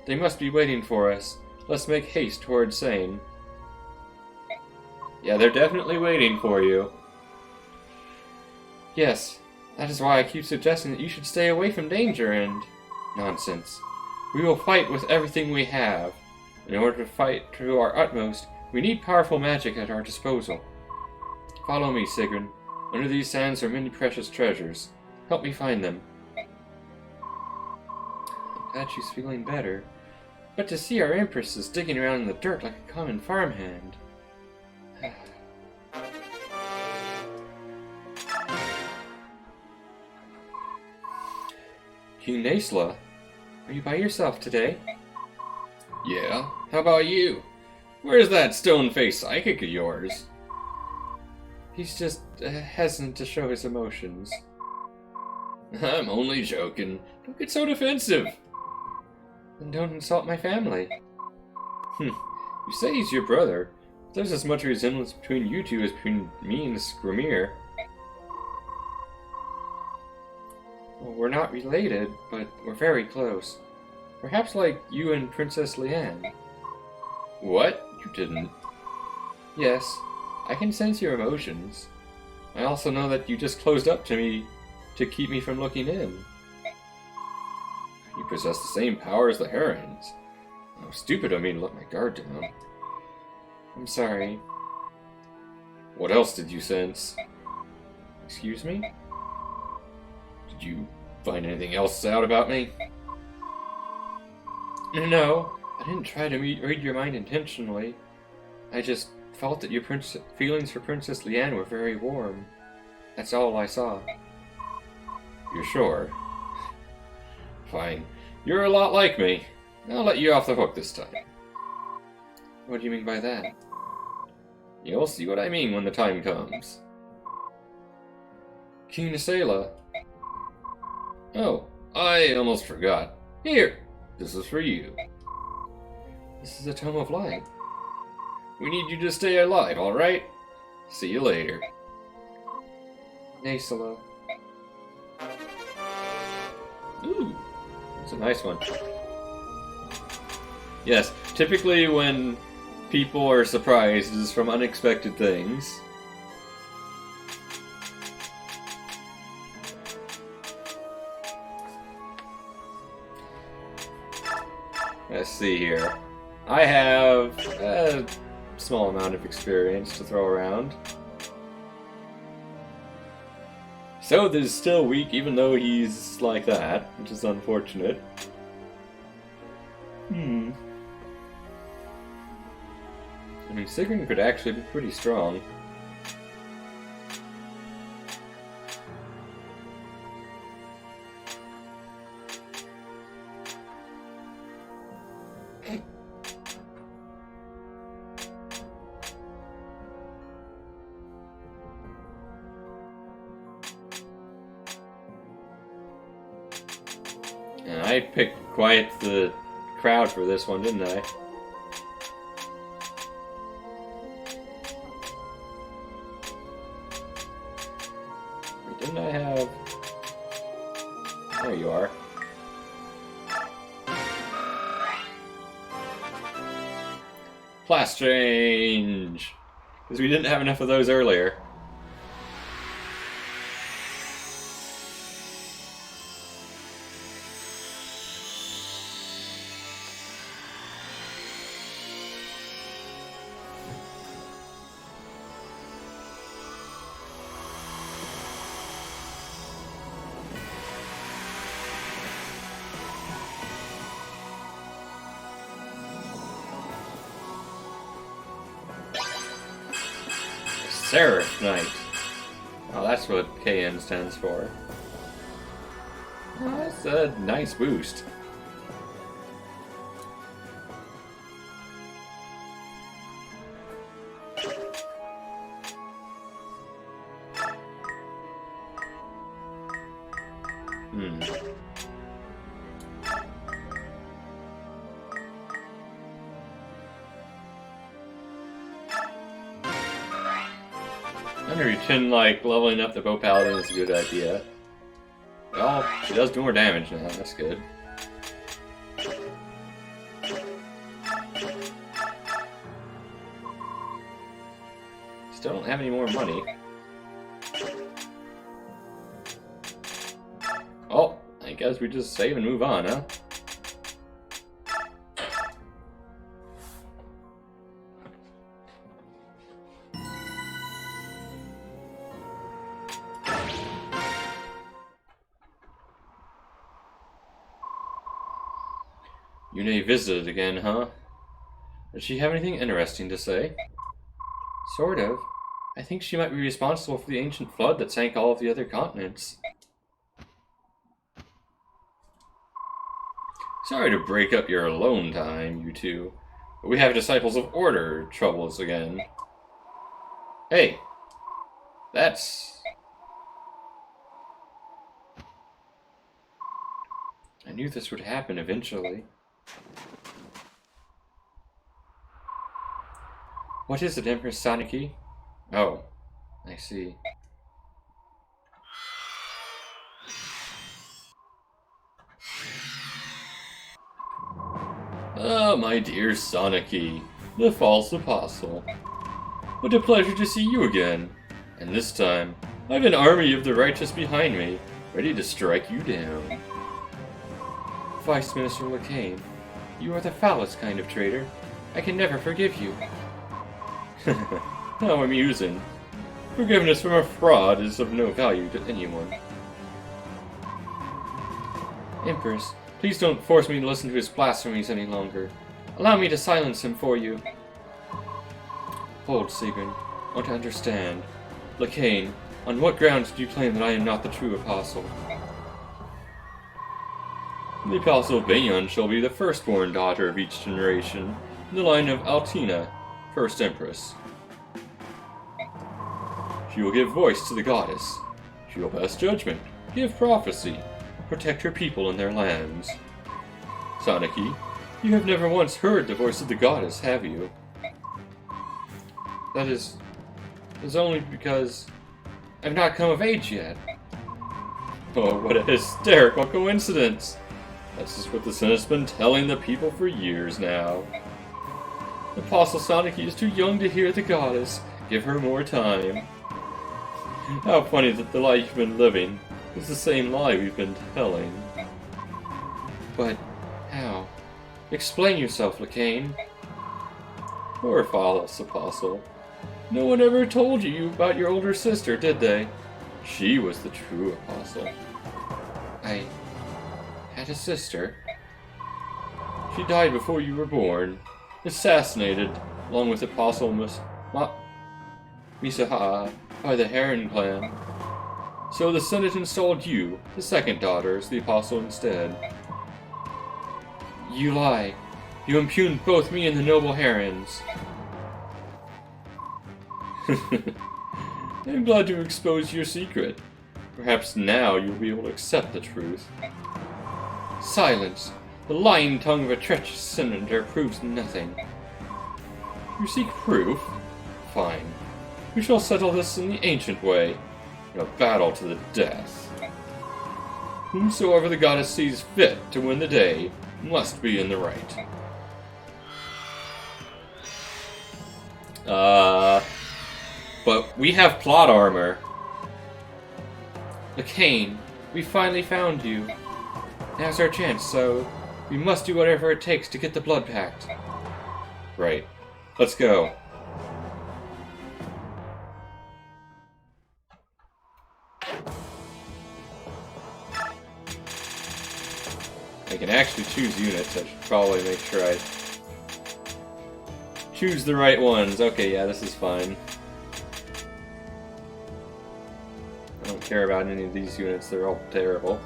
They must be waiting for us. Let's make haste towards Seine. Yeah, they're definitely waiting for you. Yes, that is why I keep suggesting that you should stay away from danger and... Nonsense. We will fight with everything we have. In order to fight to our utmost, we need powerful magic at our disposal. Follow me, Sigrun. Under these sands are many precious treasures. Help me find them. I'm glad she's feeling better. But to see our Empress is digging around in the dirt like a common farmhand. King Nasla, are you by yourself today? Yeah, how about you? Where's that stone-faced psychic of yours? He's just hesitant to show his emotions. I'm only joking. Don't get so defensive. And don't insult my family. You say he's your brother. There's as much resemblance between you two as between me and Skrimir. Well, we're not related, but we're very close. Perhaps like you and Princess Leanne. What? You didn't? Yes, I can sense your emotions. I also know that you just closed up to me to keep me from looking in. You possess the same power as the Herons. How stupid of me to let my guard down. I'm sorry. What else did you sense? Excuse me? Did you find anything else out about me? No, I didn't try to read your mind intentionally. I just felt that your feelings for Princess Leanne were very warm. That's all I saw. You're sure? Fine. You're a lot like me. I'll let you off the hook this time. What do you mean by that? You'll see what I mean when the time comes. King Nasela. Oh, I almost forgot. Here, this is for you. This is a Tome of Light. We need you to stay alive, alright? See you later. Nasela. Ooh, that's a nice one. Yes, typically when people are surprised, it's from unexpected things. Let's see here. I have a small amount of experience to throw around. Soth is still weak even though he's like that, which is unfortunate. I mean, Sigrun could actually be pretty strong. And I picked quite the crowd for this one, didn't I? Wait, didn't I have... There you are. Class change! Because we didn't have enough of those earlier. Seraph Knight. Oh, that's what KN stands for. Oh, that's a nice boost. I wonder if like leveling up the Bow Paladin is a good idea. Well, she does do more damage now, that's good. Still don't have any more money. Oh, I guess we just save and move on, huh? Yune visited again, huh? Does she have anything interesting to say? Sort of. I think she might be responsible for the ancient flood that sank all of the other continents. Sorry to break up your alone time, you two, but we have Disciples of Order troubles again. Hey! That's... I knew this would happen eventually. What is it, Empress Saniki? Oh, I see. Ah, my dear Saniki, the false apostle. What a pleasure to see you again. And this time, I have an army of the righteous behind me, ready to strike you down. Vice Minister Lacane, you are the foulest kind of traitor. I can never forgive you. How amusing. Forgiveness from a fraud is of no value to anyone. Empress, please don't force me to listen to his blasphemies any longer. Allow me to silence him for you. Hold, Sigrun. I want to understand. Lacane, on what grounds do you claim that I am not the true apostle? The Apostle Bayon shall be the firstborn daughter of each generation, in the line of Altina, first Empress. She will give voice to the goddess. She will pass judgment, give prophecy, protect her people and their lands. Saniki, you have never once heard the voice of the goddess, have you? That is only because I've not come of age yet. Oh, what a hysterical coincidence! This is what the Senate has been telling the people for years now. Apostle Saniki is too young to hear the goddess. Give her more time. How funny that the lie you've been living is the same lie we've been telling. But how? Explain yourself, Lacane. Poor false apostle. No one ever told you about your older sister, did they? She was the true apostle. I had a sister. She died before you were born, assassinated, along with Apostle Misaha by the Heron clan. So the Senate installed you, the second daughter, as the apostle instead. You lie. You impugned both me and the noble Herons. I'm glad to expose your secret. Perhaps now you'll be able to accept the truth. Silence! The lying tongue of a treacherous senator proves nothing. You seek proof? Fine. We shall settle this in the ancient way, in a battle to the death. Whomsoever the goddess sees fit to win the day must be in the right. But we have plot armor. Lacane, we finally found you. Now's our chance, so we must do whatever it takes to get the blood pact. Right. Let's go. I can actually choose units. I should probably make sure I choose the right ones. Okay, yeah, this is fine. I don't care about any of these units. They're all terrible.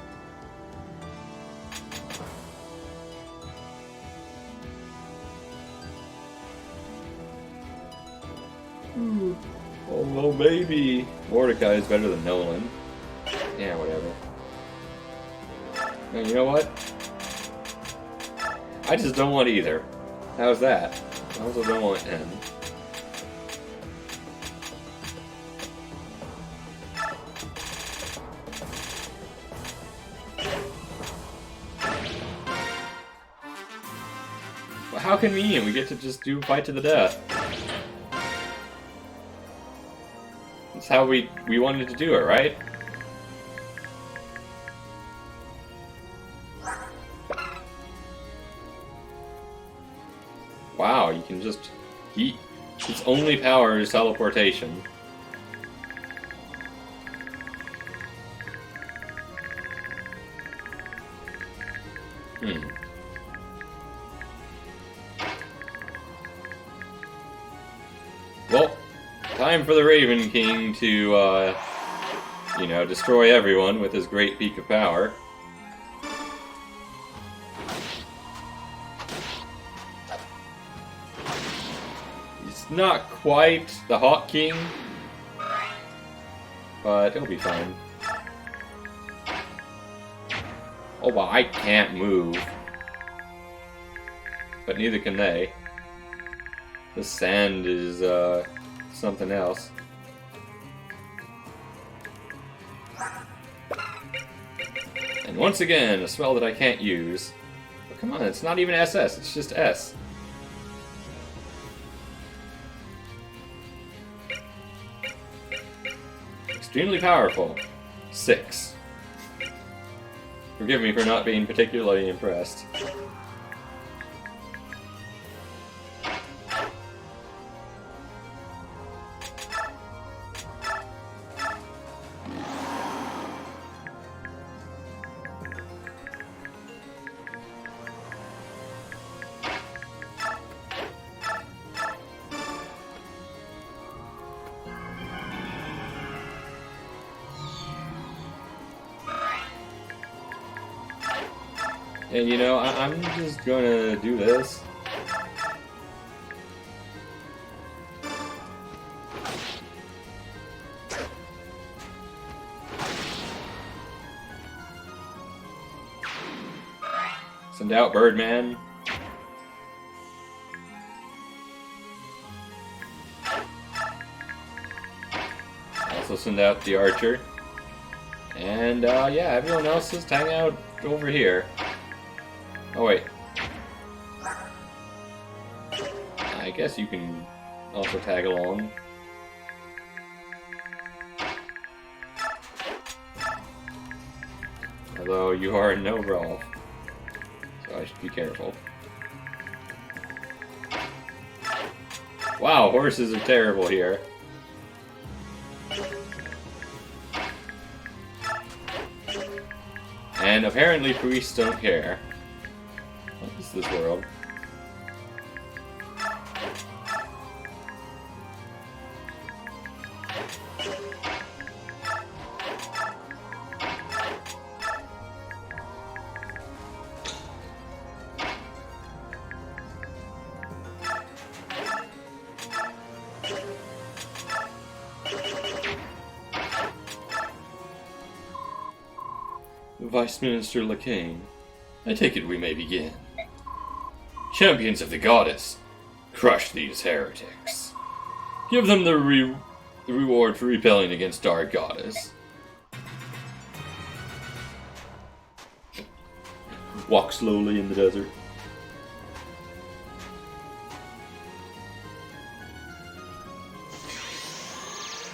Oh, well, maybe. Mordecai is better than Nolan. Yeah, whatever. And you know what? I just don't want either. How's that? I also don't want N. Well, how convenient. We get to just do fight to the death. That's how we wanted to do it, right? Wow, you can just... Its only power is teleportation. Well, time for the Raven King to, you know, destroy everyone with his great peak of power. He's not quite the Hawk King, but he'll be fine. Oh, well, I can't move. But neither can they. The sand is, something else. And once again, a spell that I can't use. But come on, it's not even SS, it's just S. Extremely powerful. 6. Forgive me for not being particularly impressed. And you know, I'm just gonna do this. Send out Birdman. Also send out the Archer. And yeah, everyone else just hang out over here. Oh wait. I guess you can also tag along. Although you are no Rolf, so I should be careful. Wow, horses are terrible here. And apparently priests don't care. What is this world? Vice Minister Lacane, I take it we may begin. Champions of the Goddess, crush these heretics. Give them the reward for rebelling against our Goddess. Walk slowly in the desert.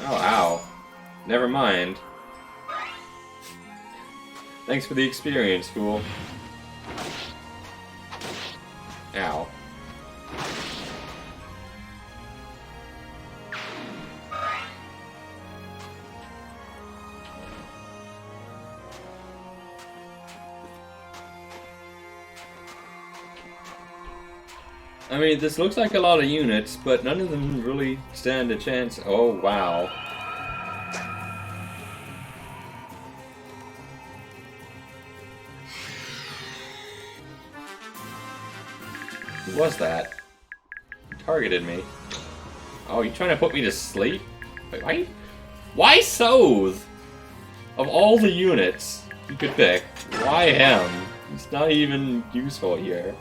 Oh, ow. Never mind. Thanks for the experience, fool. Ow. I mean, this looks like a lot of units, but none of them really stand a chance. Oh, wow. Who was that? He targeted me. Oh, you trying to put me to sleep? Wait, why Soth? Of all the units you could pick, why him? He's not even useful here.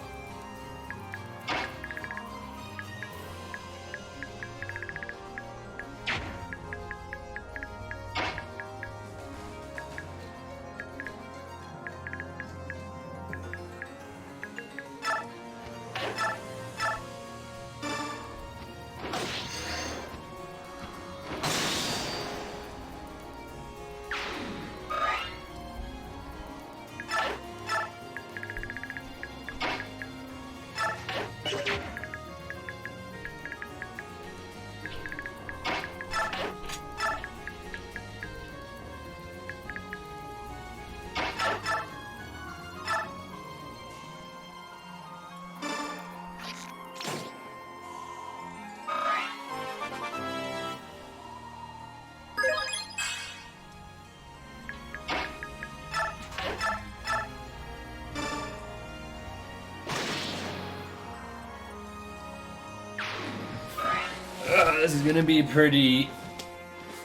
This is gonna be a pretty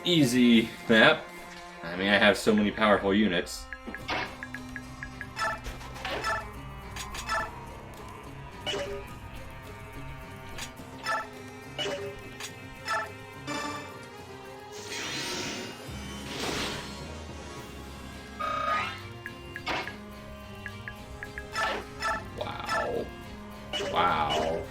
easy map. I mean, I have so many powerful units. Wow. Wow.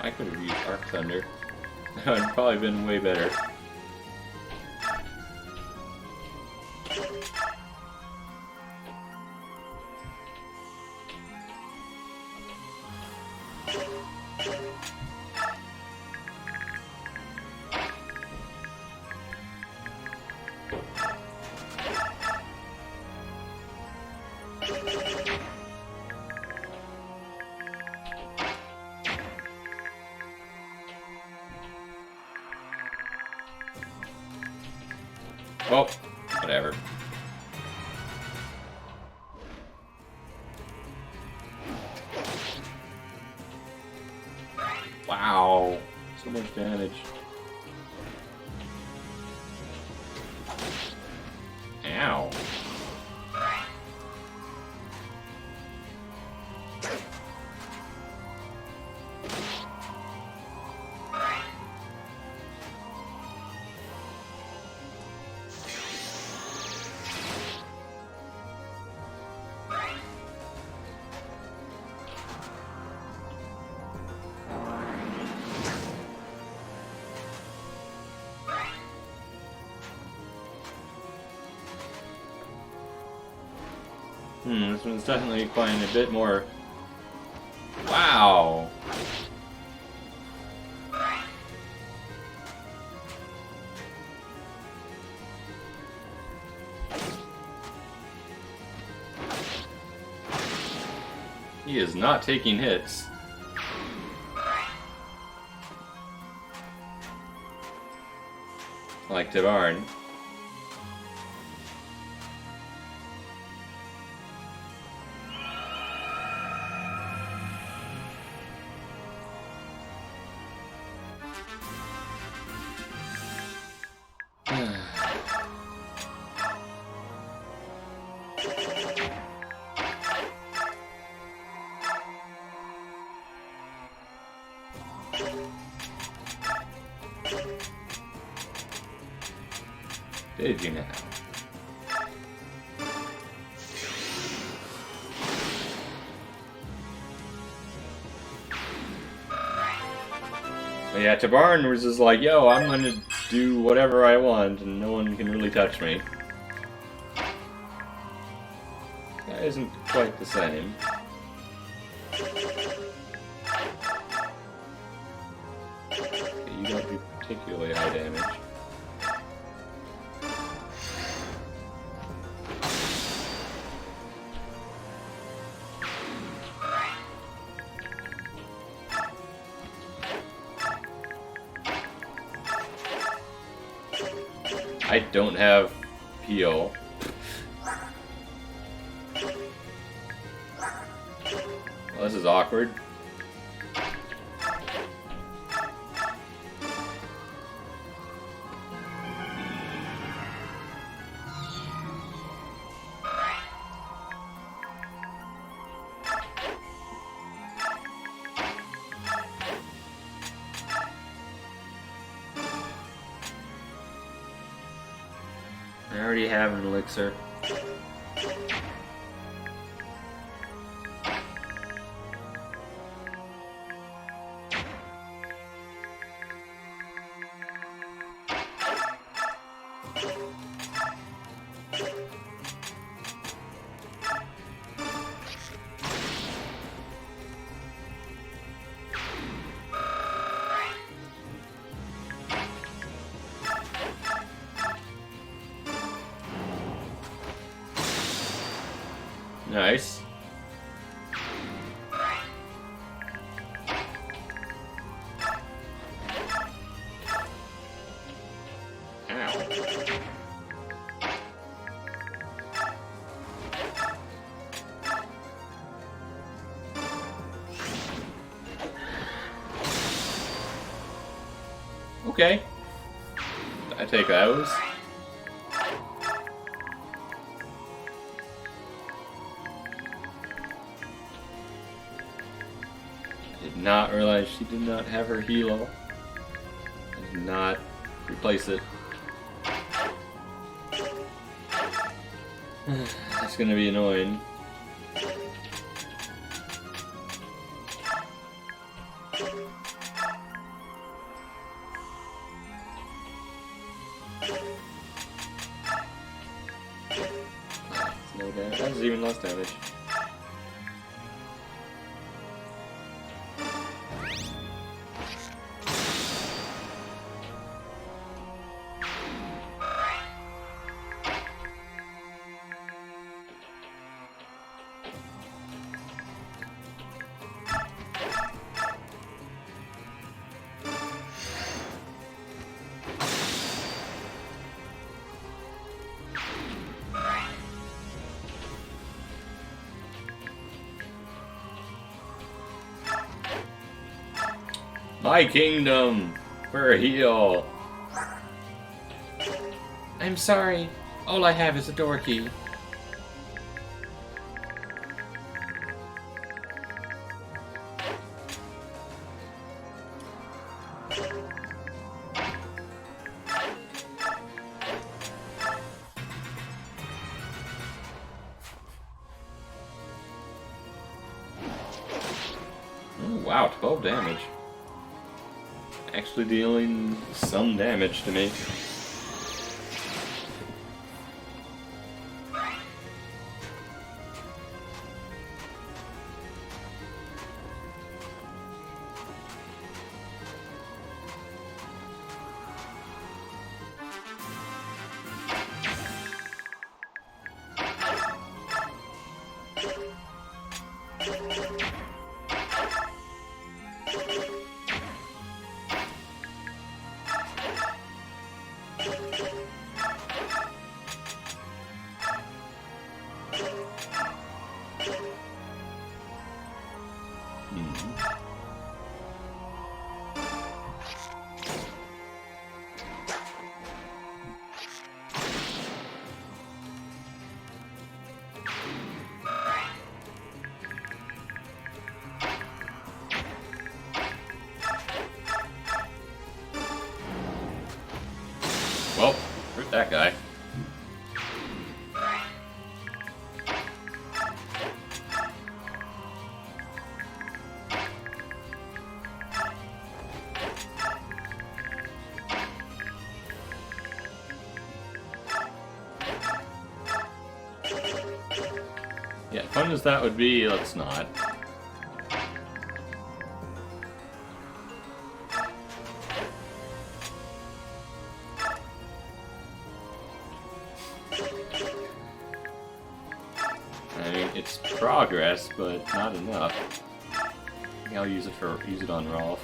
I could have used Arc Thunder. That would have probably been way better. Oh, whatever. Wow, so much damage. Ow. This one's definitely requiring a bit more. Wow. He is not taking hits. Like Tavarn. Did you now? But yeah, Tabarn was just like, yo, I'm gonna do whatever I want and no one can really touch me. That isn't quite the same. Okay, you don't do particularly high damage. I don't have heal. Well, this is awkward. I already have an elixir. Nice. Ow. Okay. I take those. Did not realize she did not have her heal. I did not replace it. That's gonna be annoying. No damage. That was even less damage. My kingdom for a heal. I'm sorry. All I have is a door key. Oh, wow, 12 damage. Actually dealing some damage to me. Yeah, fun as that would be, let's not. I mean, it's progress, but not enough. I think I'll use it on Rolf.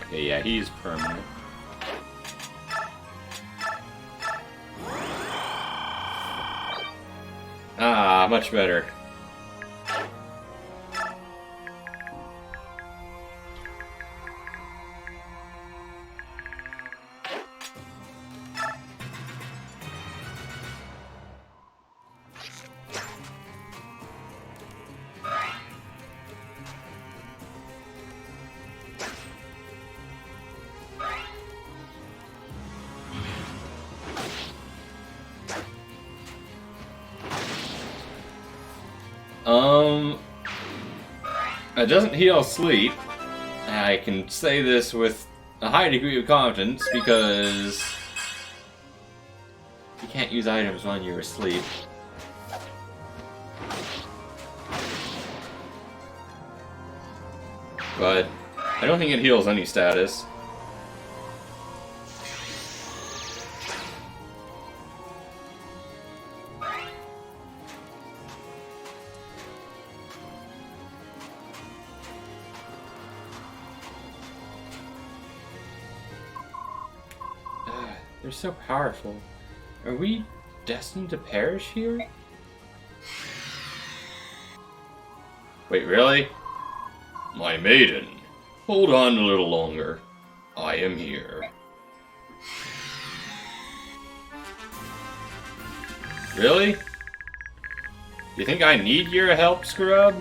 Okay, yeah, he's permanent. Ah, much better. It doesn't heal sleep. I can say this with a high degree of confidence because you can't use items when you're asleep. But I don't think it heals any status. They're so powerful. Are we destined to perish here? Wait, really? My maiden, hold on a little longer. I am here. Really? You think I need your help, Scrub?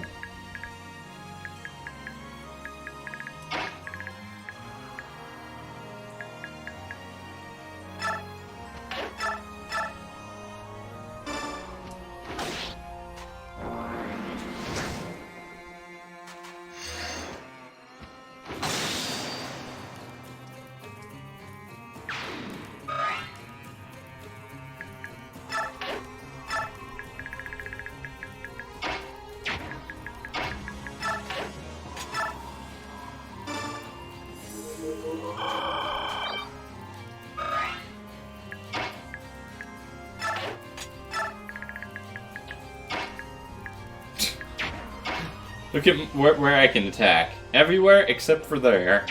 Look at where I can attack. Everywhere except for there.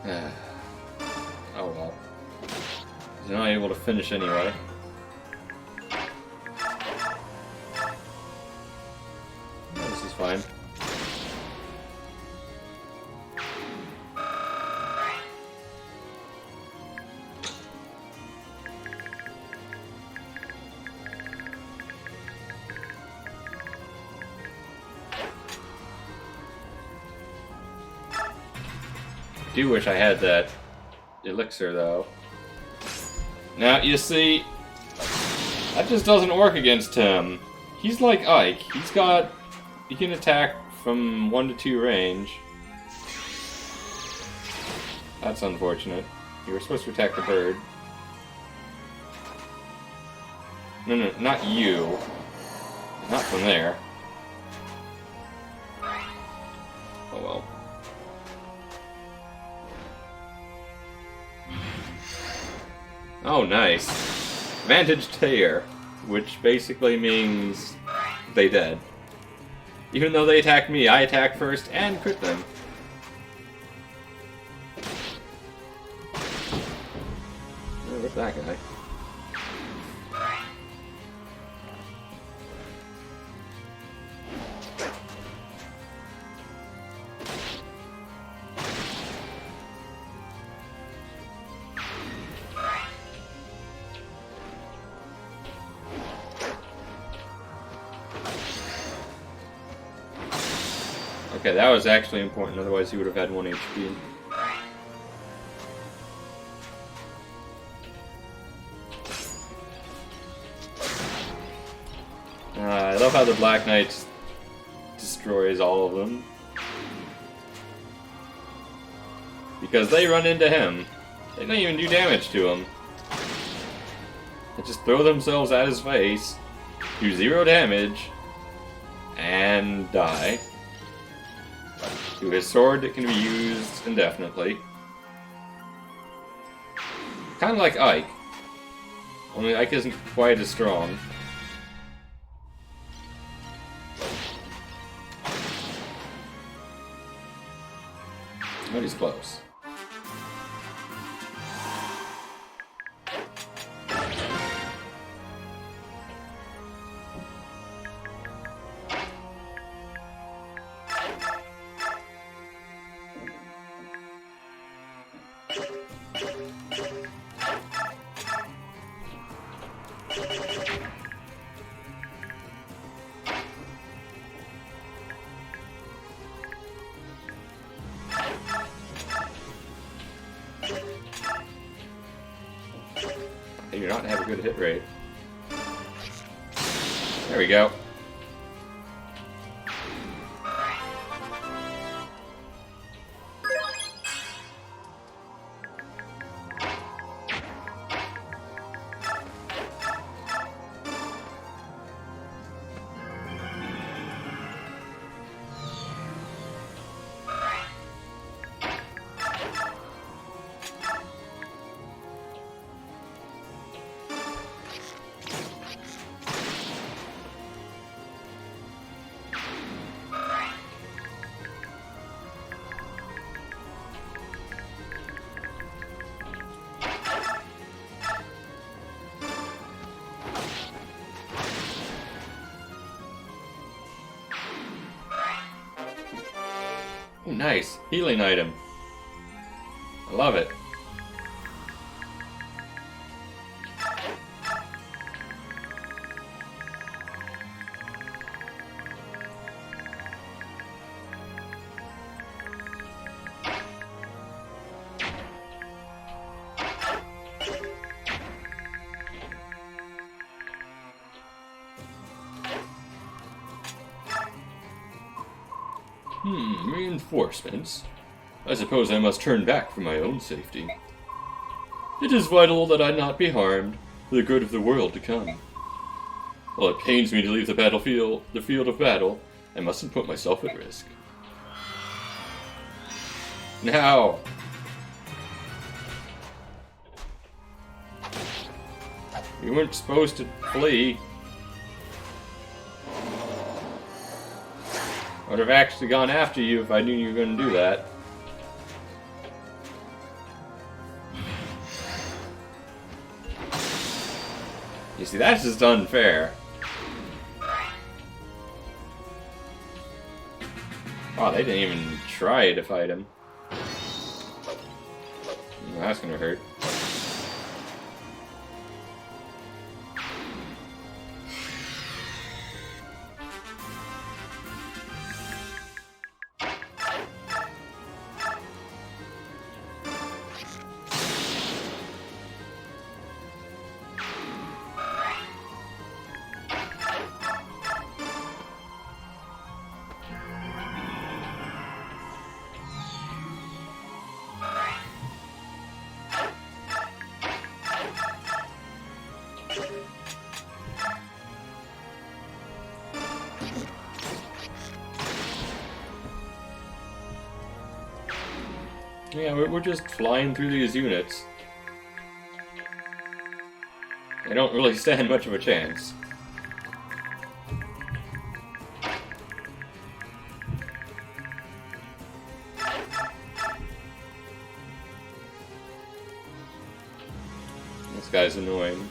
Oh well. He's not able to finish anyway. Oh, this is fine. I do wish I had that elixir, though. Now, you see, that just doesn't work against him. He's like Ike. He can attack from 1 to 2 range. That's unfortunate. You were supposed to attack the bird. No, not you. Not from there. Oh well. Oh, nice. Vantage Tear, which basically means they dead. Even though they attack me, I attack first and crit them. Oh, where's that guy? Okay, that was actually important, otherwise he would have had 1 HP. love how the Black Knight destroys all of them. Because they run into him. They don't even do damage to him. They just throw themselves at his face, do 0 damage, and die. To his sword that can be used indefinitely. Kind of like Ike. Only Ike isn't quite as strong. But he's close. They do not have a good hit rate. There we go. Oh, nice. Healing item. I love it. Reinforcements? I suppose I must turn back for my own safety. It is vital that I not be harmed, for the good of the world to come. While it pains me to leave the field of battle, I mustn't put myself at risk. Now! You weren't supposed to flee. I would have actually gone after you if I knew you were going to do that. You see, that's just unfair. Wow, they didn't even try to fight him. That's gonna hurt. Yeah, we're just flying through these units. They don't really stand much of a chance. This guy's annoying.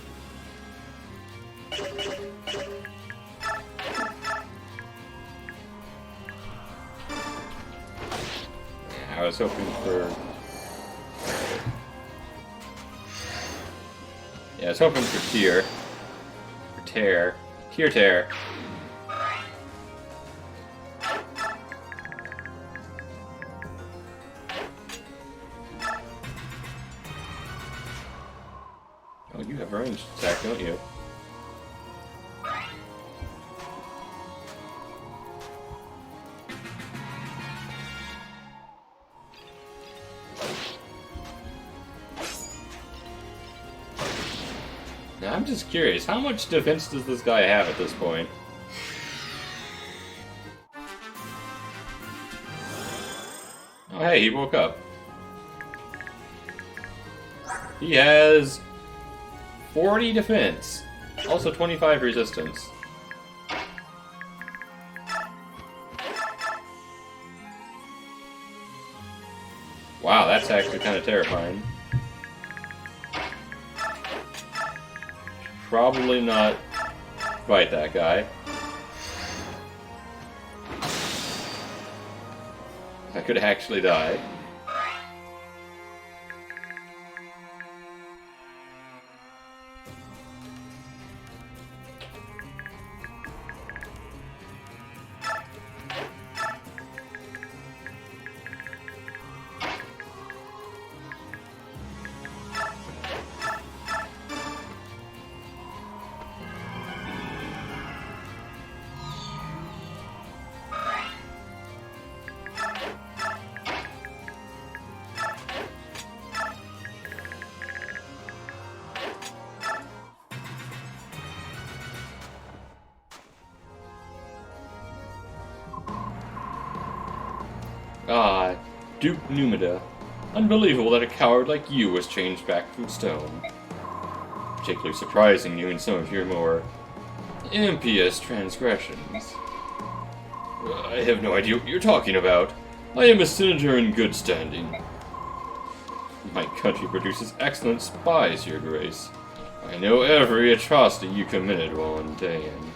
I was hoping for... Yeah, I was hoping for tear. For tear. Tear. Oh, you have ranged attack, don't you? Now, I'm just curious, how much defense does this guy have at this point? Oh, hey, he woke up. He has 40 defense, also 25 resistance. Wow, that's actually kind of terrifying. Probably not fight that guy. I could actually die. Ah, Duke Numida. Unbelievable that a coward like you was changed back from stone. Particularly surprising you in some of your more impious transgressions. I have no idea what you're talking about. I am a senator in good standing. My country produces excellent spies, Your Grace. I know every atrocity you committed while in Dayan.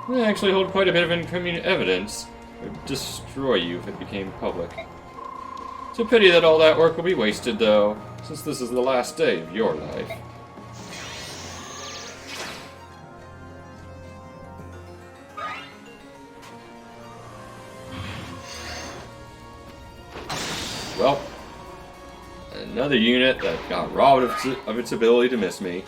I actually hold quite a bit of incriminating evidence. Would destroy you if it became public. It's a pity that all that work will be wasted, though, since this is the last day of your life. Well, another unit that got robbed of its ability to miss me.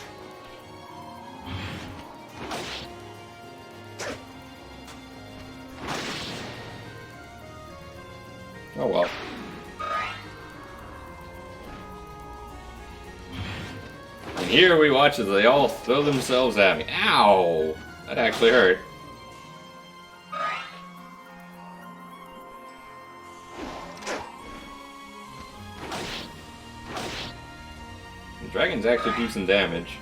Oh well. And here we watch as they all throw themselves at me. Ow! That actually hurt. The dragons actually do some damage.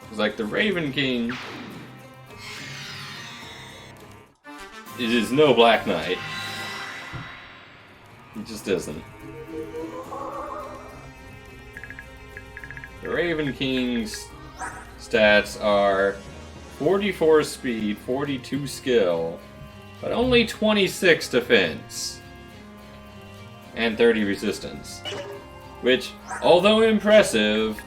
It's like the Raven King. It is no Black Knight. He just isn't. The Raven King's stats are 44 speed, 42 skill, but only 26 defense, and 30 resistance. Which, although impressive,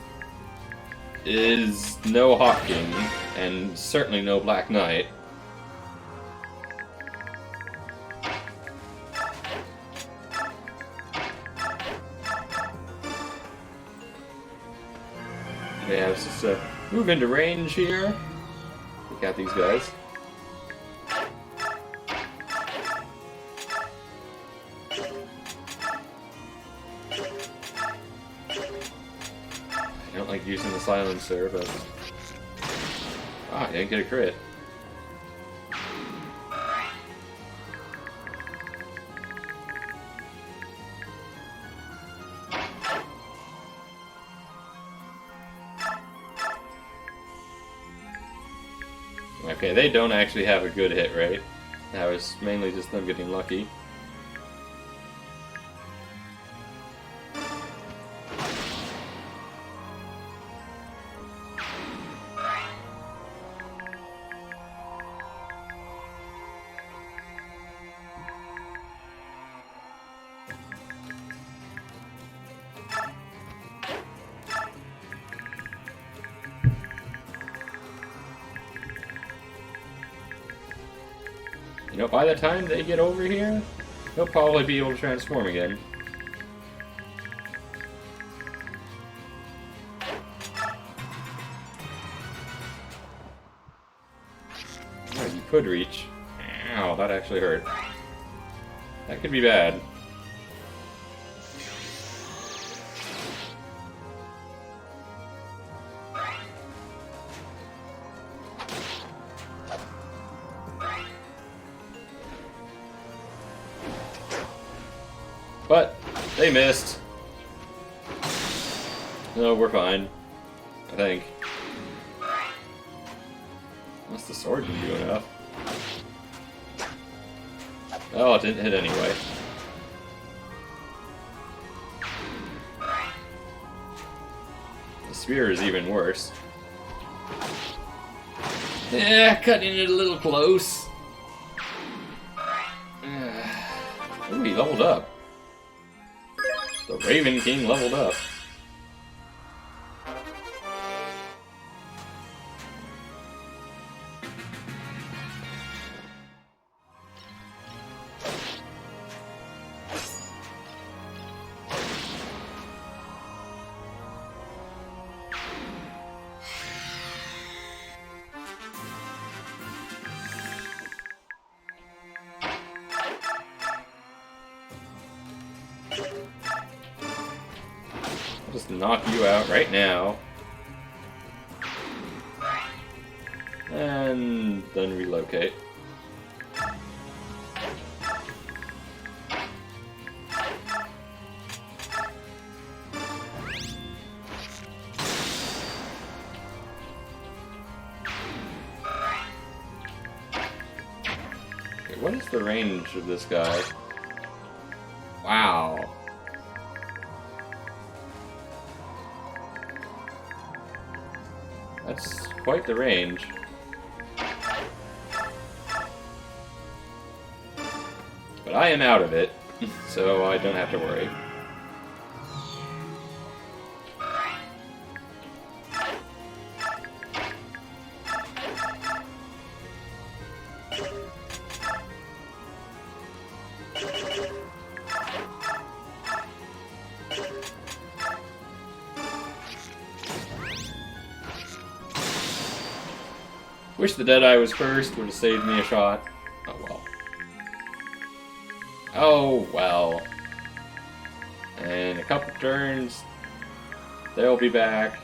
is no Hawk King, and certainly no Black Knight. Yeah, let's just move into range here. Look at these guys. I don't like using the silencer, but... Ah, I didn't get a crit. Okay, they don't actually have a good hit rate. That was mainly just them getting lucky. You know, by the time they get over here, they'll probably be able to transform again. could reach. Ow, that actually hurt. That could be bad. But they missed. No, we're fine. I think. Unless the sword can do enough. Oh, it didn't hit anyway. The spear is even worse. Yeah, cutting it a little close. Ooh, he leveled up. The Raven King leveled up. Just knock you out right now. And then relocate. Okay, what is the range of this guy? Wow. That's quite the range. But I am out of it, so I don't have to worry. Wish the Deadeye was first, would have saved me a shot. Oh well. Oh well. And a couple turns, they'll be back.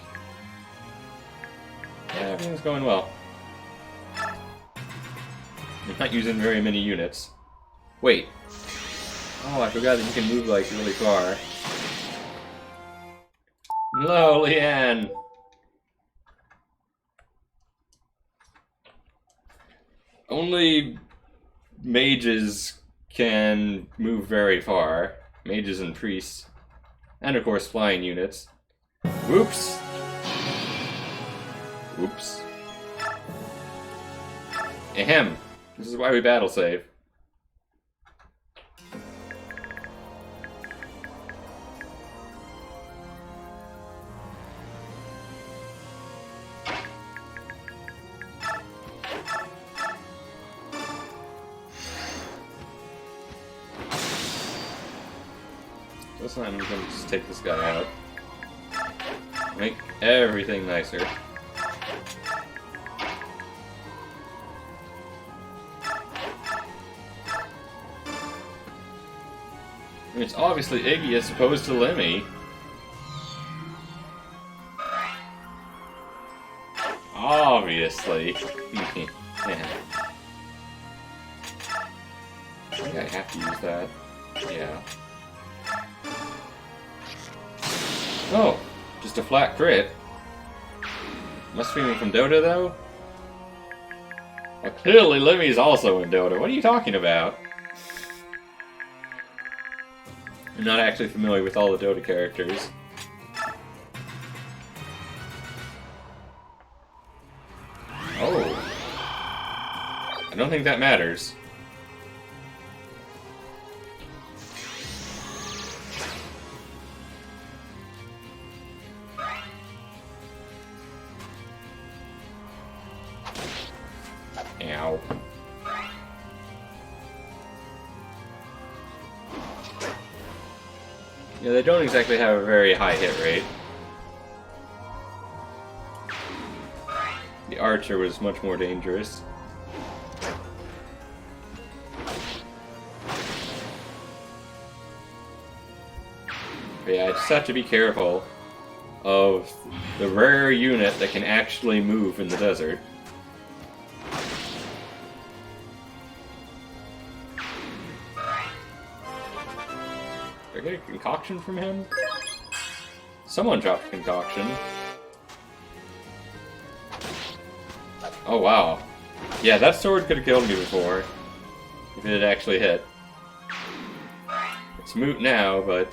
Yeah, everything's going well. I'm not using very many units. Wait. Oh, I forgot that you can move like really far. No, Leanne! Only mages can move very far. Mages and priests. And of course flying units. Whoops! Whoops. Ahem. This is why we battle save. This time I'm gonna just take this guy out. Make everything nicer. It's obviously Iggy as opposed to Lemmy. Obviously. Yeah. I think I have to use that. Yeah. Oh, just a flat crit. Must be from Dota, though? Well, clearly Lemmy's also in Dota. What are you talking about? I'm not actually familiar with all the Dota characters. Oh. I don't think that matters. Ow. Yeah, they don't exactly have a very high hit rate. The archer was much more dangerous. But yeah, I just have to be careful of the rare unit that can actually move in the desert. Did I get a concoction from him? Someone dropped a concoction. Oh wow. Yeah, that sword could have killed me before. If it had actually hit. It's moot now, but...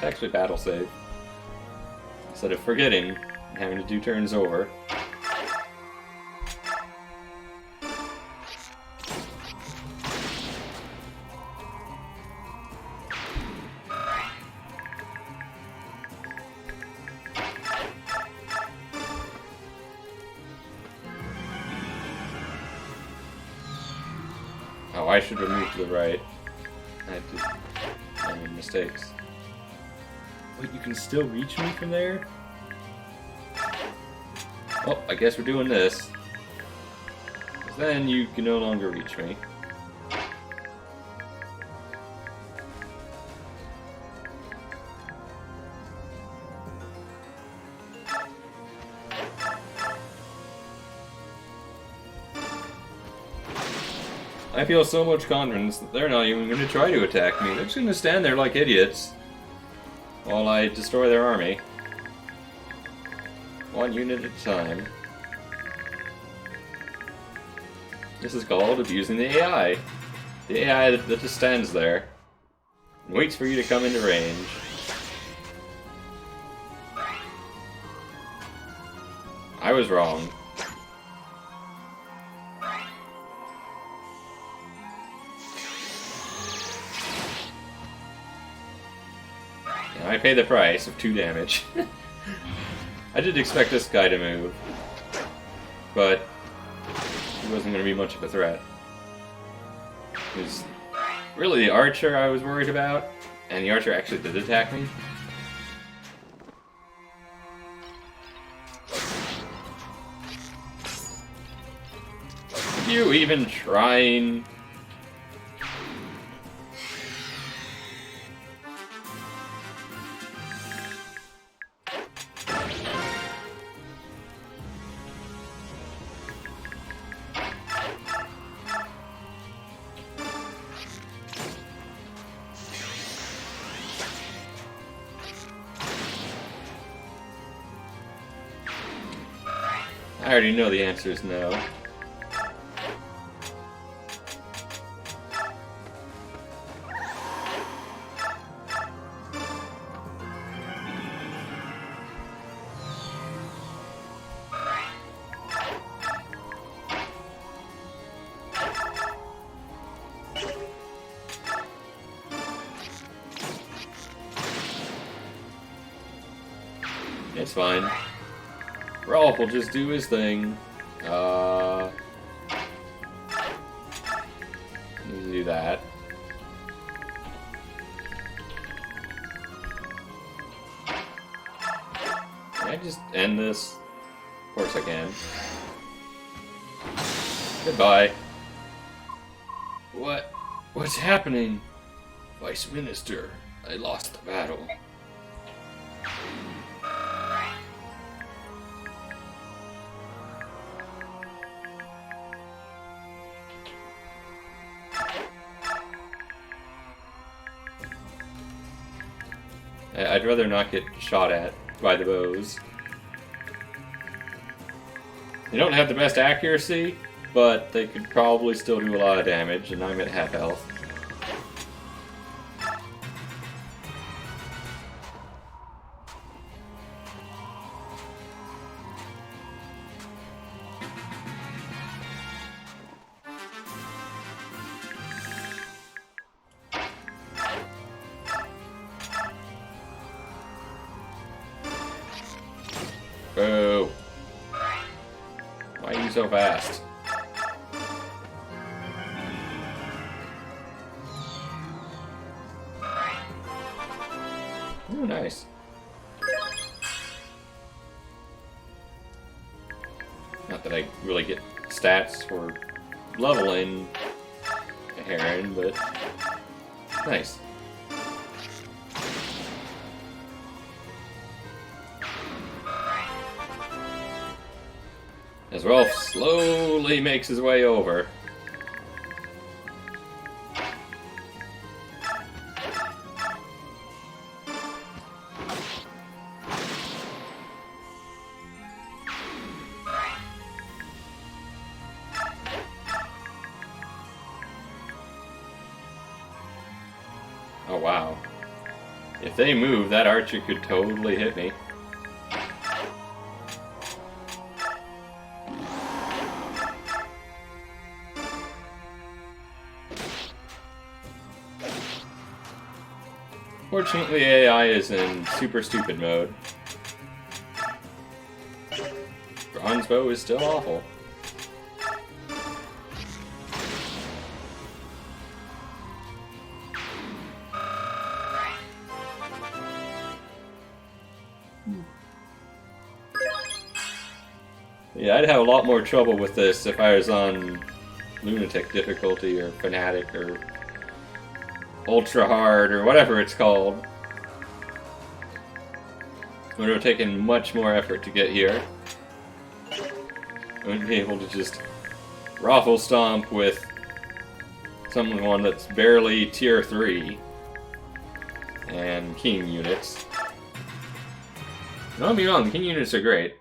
actually battle save. Instead of forgetting and having to do turns over. Oh, I should have moved to the right. I made mistakes. Wait, you can still reach me from there? Oh, I guess we're doing this. 'Cause then you can no longer reach me. I feel so much confidence that they're not even going to try to attack me. They're just going to stand there like idiots while I destroy their army. One unit at a time. This is called abusing the AI. The AI that just stands there and waits for you to come into range. I was wrong. I pay the price of 2 damage. I did expect this guy to move, but he wasn't going to be much of a threat. It was really the archer I was worried about, and the archer actually did attack me. You even trying? I already know the answer is no. It's fine. Rolf will just do his thing. Need to do that. Can I just end this? Of course I can. Goodbye. What's happening? Vice Minister, I lost the battle. I'd rather not get shot at by the bows. They don't have the best accuracy, but they could probably still do a lot of damage, and I'm at half health. Boo. Why are you so fast? Oh, nice. Not that I really get stats for leveling a Heron, but nice. As Rolf slowly makes his way over. Oh wow. If they move, that archer could totally hit me. Fortunately, AI is in super stupid mode. Bronze bow is still awful. Yeah, I'd have a lot more trouble with this if I was on Lunatic difficulty or Fanatic or Ultra Hard or whatever it's called. It would have taken much more effort to get here. I wouldn't be able to just raffle stomp with someone that's barely tier 3 and king units. Don't be wrong, the king units are great.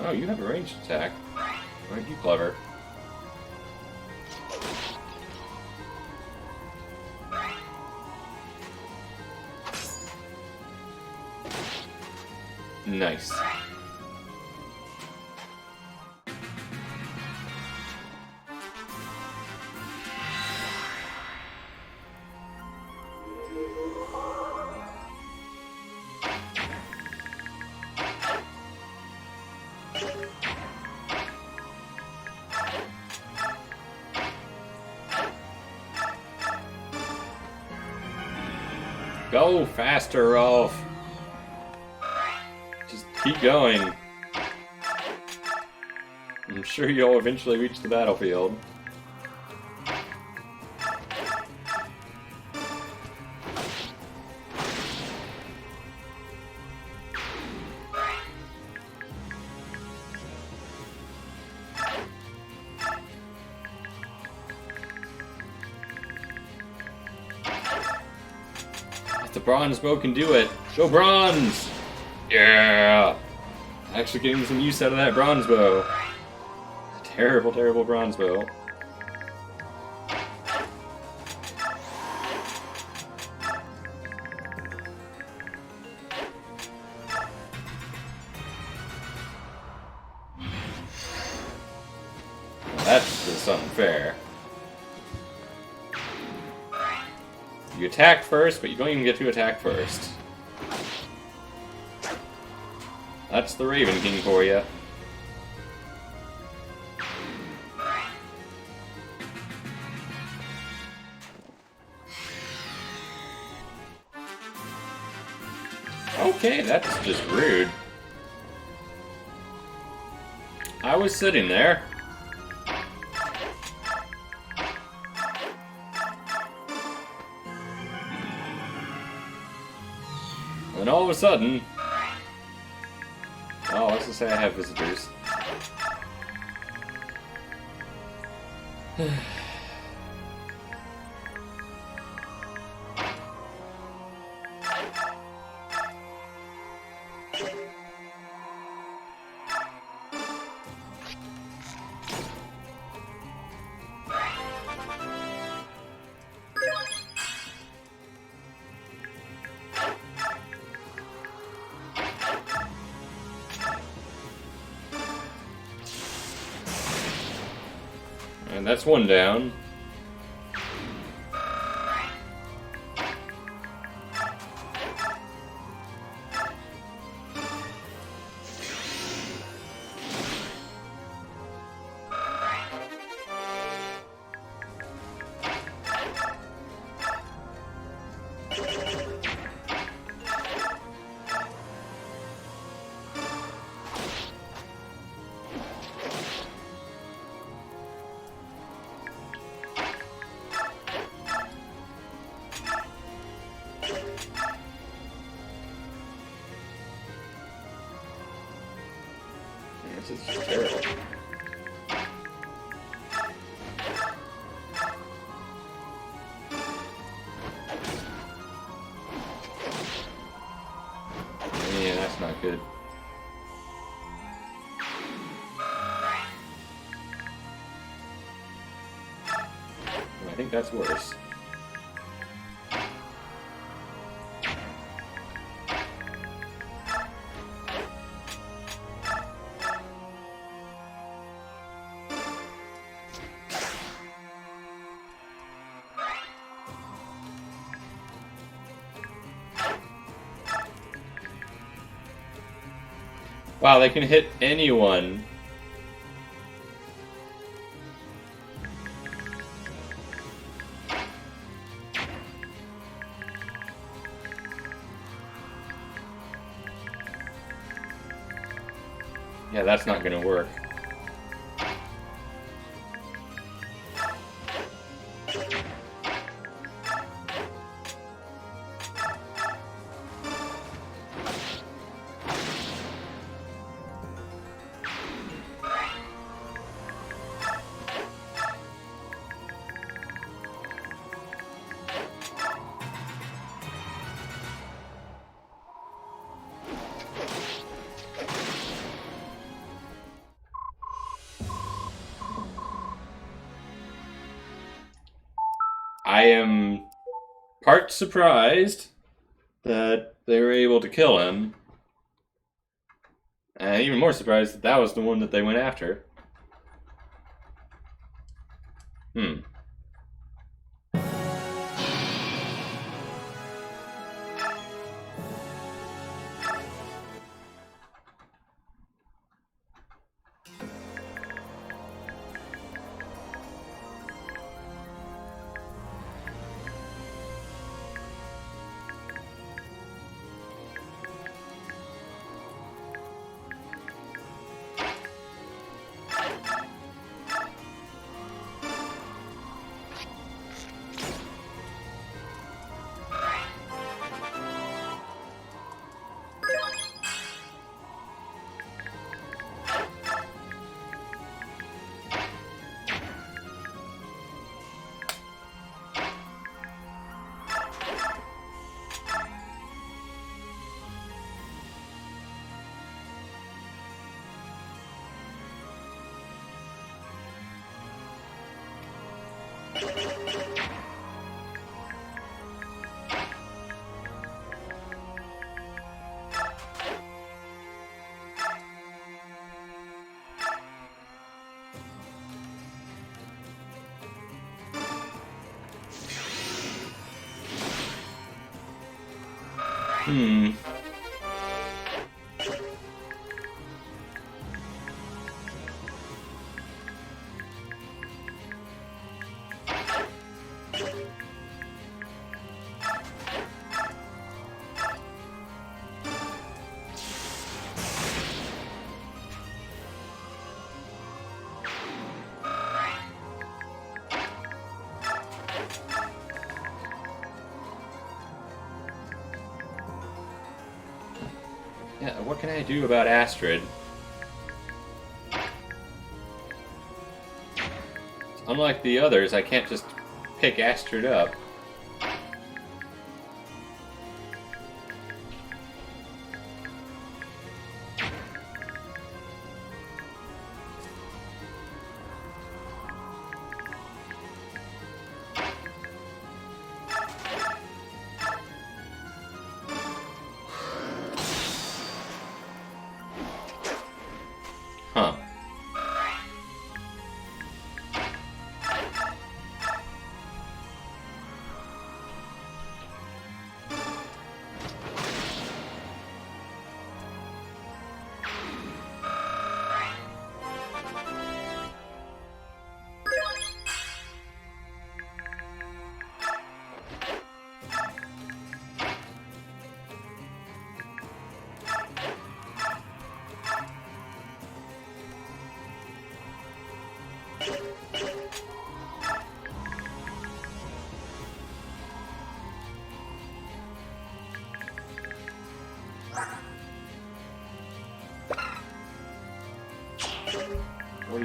Oh, you have a ranged attack. Aren't you clever? Nice. Go faster, Rolf. Just keep going. I'm sure you'll eventually reach the battlefield. If the bronze bow can do it, show bronze! Yeah! Actually getting some use out of that bronze bow. Terrible, terrible bronze bow. That's just unfair. You attack first, but you don't even get to attack first. That's the Raven King for you. Okay, that's just rude. I was sitting there. And all of a sudden... Oh, let's just say I have visitors. And that's one down. This is just terrible. Yeah, that's not good. I think that's worse. Wow, they can hit anyone. Yeah, that's not gonna work. I am part surprised that they were able to kill him. And even more surprised that that was the one that they went after. Yeah, what can I do about Astrid? Unlike the others, I can't just pick Astrid up. Huh.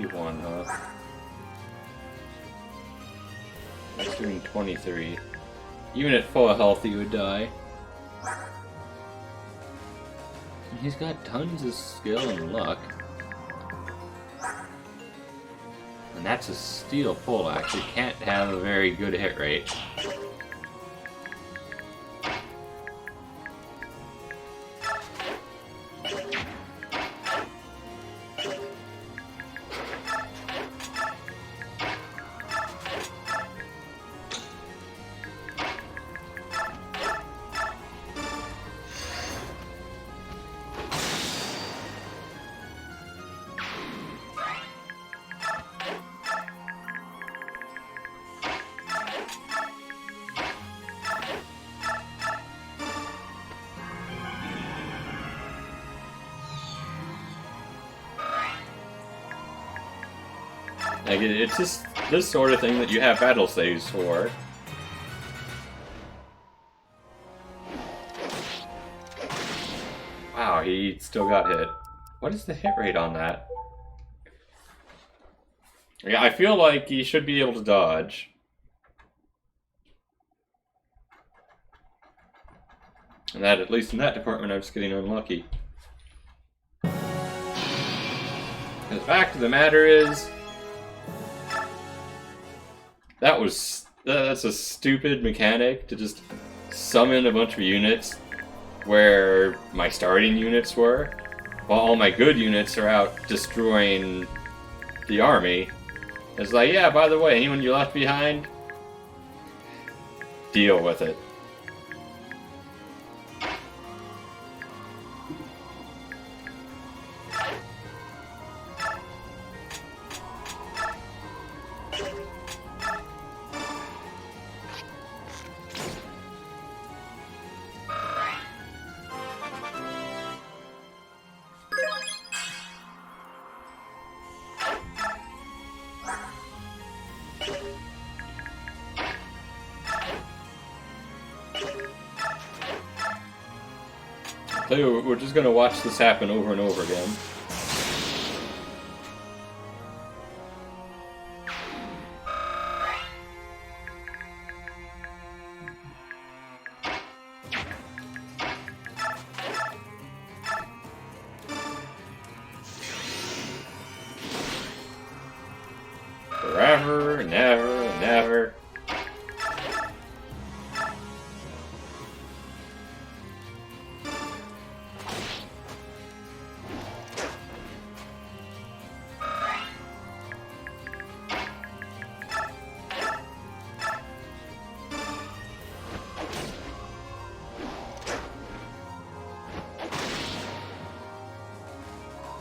31, huh? That's doing 23. Even at full health, he would die. He's got tons of skill and luck. And that's a steel pole, actually. Can't have a very good hit rate. Like, it's just this sort of thing that you have battle saves for. Wow, he still got hit. What is the hit rate on that? Yeah, I feel like he should be able to dodge. And that, at least in that department, I'm just getting unlucky. The fact of the matter is, that's a stupid mechanic to just summon a bunch of units where my starting units were, while all my good units are out destroying the army. It's like, yeah, by the way, anyone you left behind, deal with it. Tell you what, we're just gonna watch this happen over and over again. Forever and ever and ever.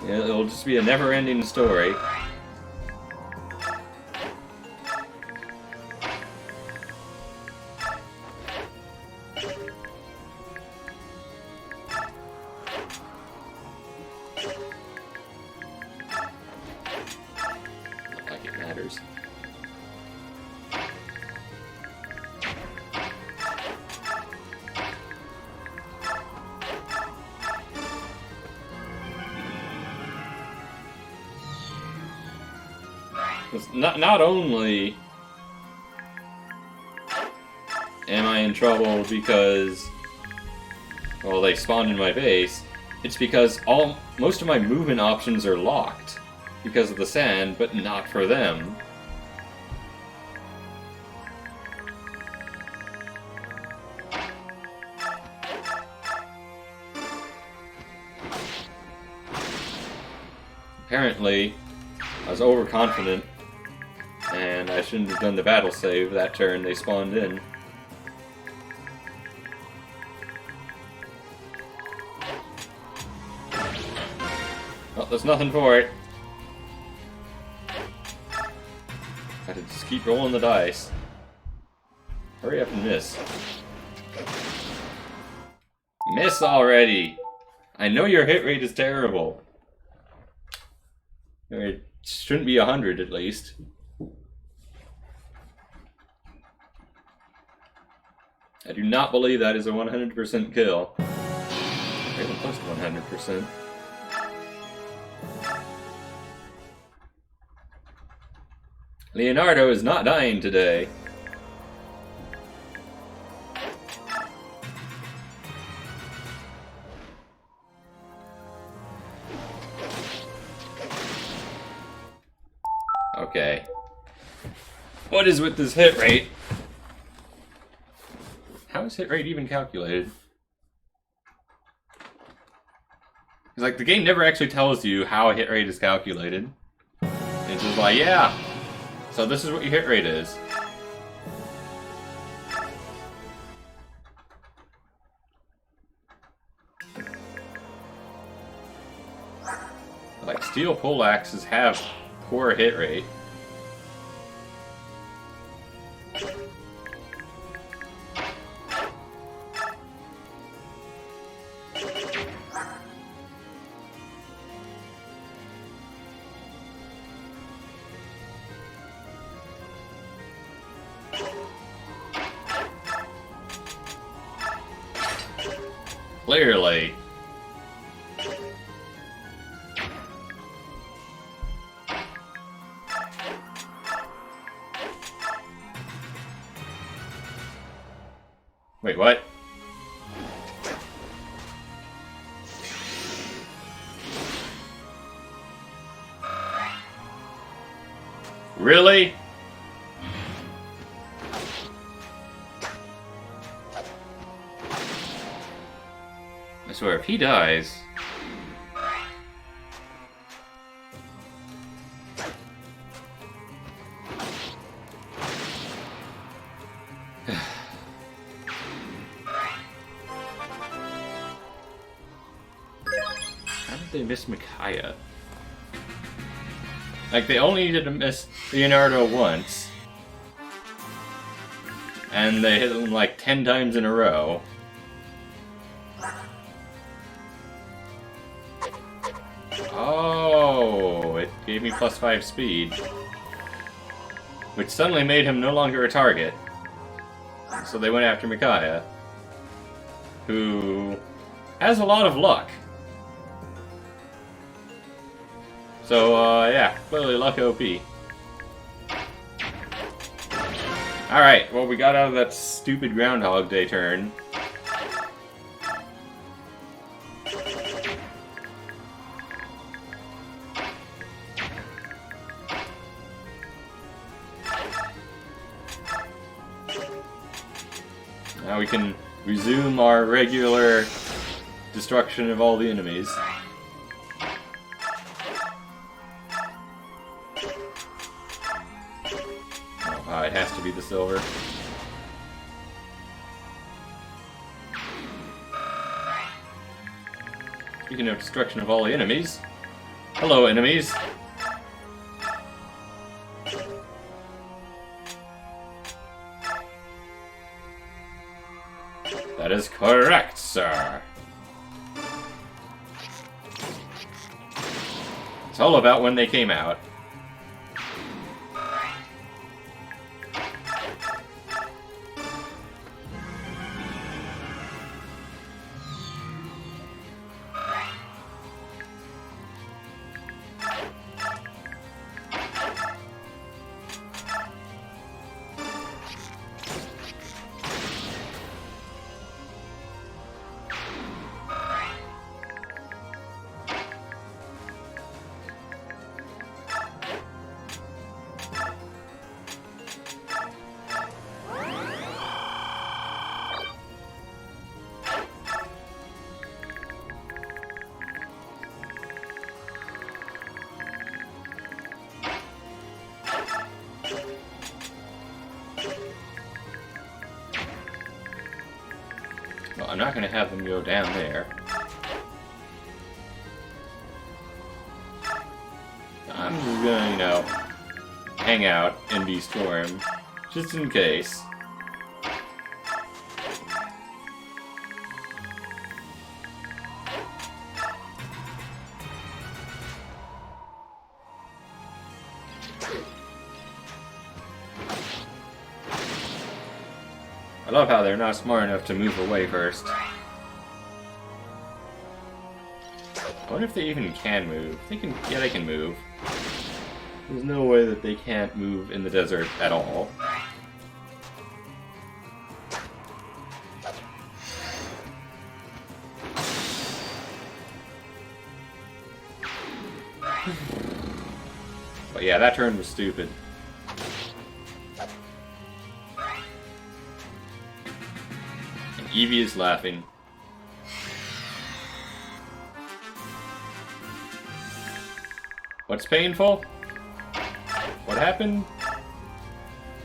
It'll just be a never-ending story. Not like it matters. Not only am I in trouble because, well, they spawned in my base, it's because most of my movement options are locked because of the sand, but not for them. Apparently, I was overconfident, and I shouldn't have done the battle save that turn they spawned in. Well, there's nothing for it. I had to just keep rolling the dice. Hurry up and miss. Miss already! I know your hit rate is terrible. It shouldn't be 100 at least. I do not believe that is a 100% kill. Or even close to 100%. Leonardo is not dying today. Okay. What is with this hit rate? How is hit rate even calculated? It's like the game never actually tells you how a hit rate is calculated. It's just like, yeah, so this is what your hit rate is. Like, steel poleaxes have poor hit rate. Clearly. Wait, what? Really? I swear, if he dies... How did they miss Micaiah? Like, they only needed to miss Leonardo once. And they hit him like 10 times in a row. Oh, it gave me +5 speed. Which suddenly made him no longer a target. So they went after Micaiah, who has a lot of luck. So, yeah, clearly luck OP. Alright, well, we got out of that stupid Groundhog Day turn. Now we can resume our regular destruction of all the enemies. Oh, it has to be the silver. Speaking of destruction of all the enemies, hello enemies! That is correct, sir. It's all about when they came out. Well, I'm not going to have them go down there. I'm just going to, you know, hang out in the storm, just in case. I love how they're not smart enough to move away first. I wonder if they even can move. They can, yeah, they can move. There's no way that they can't move in the desert at all. But yeah, that turn was stupid. And Eevee is laughing. What's painful? What happened?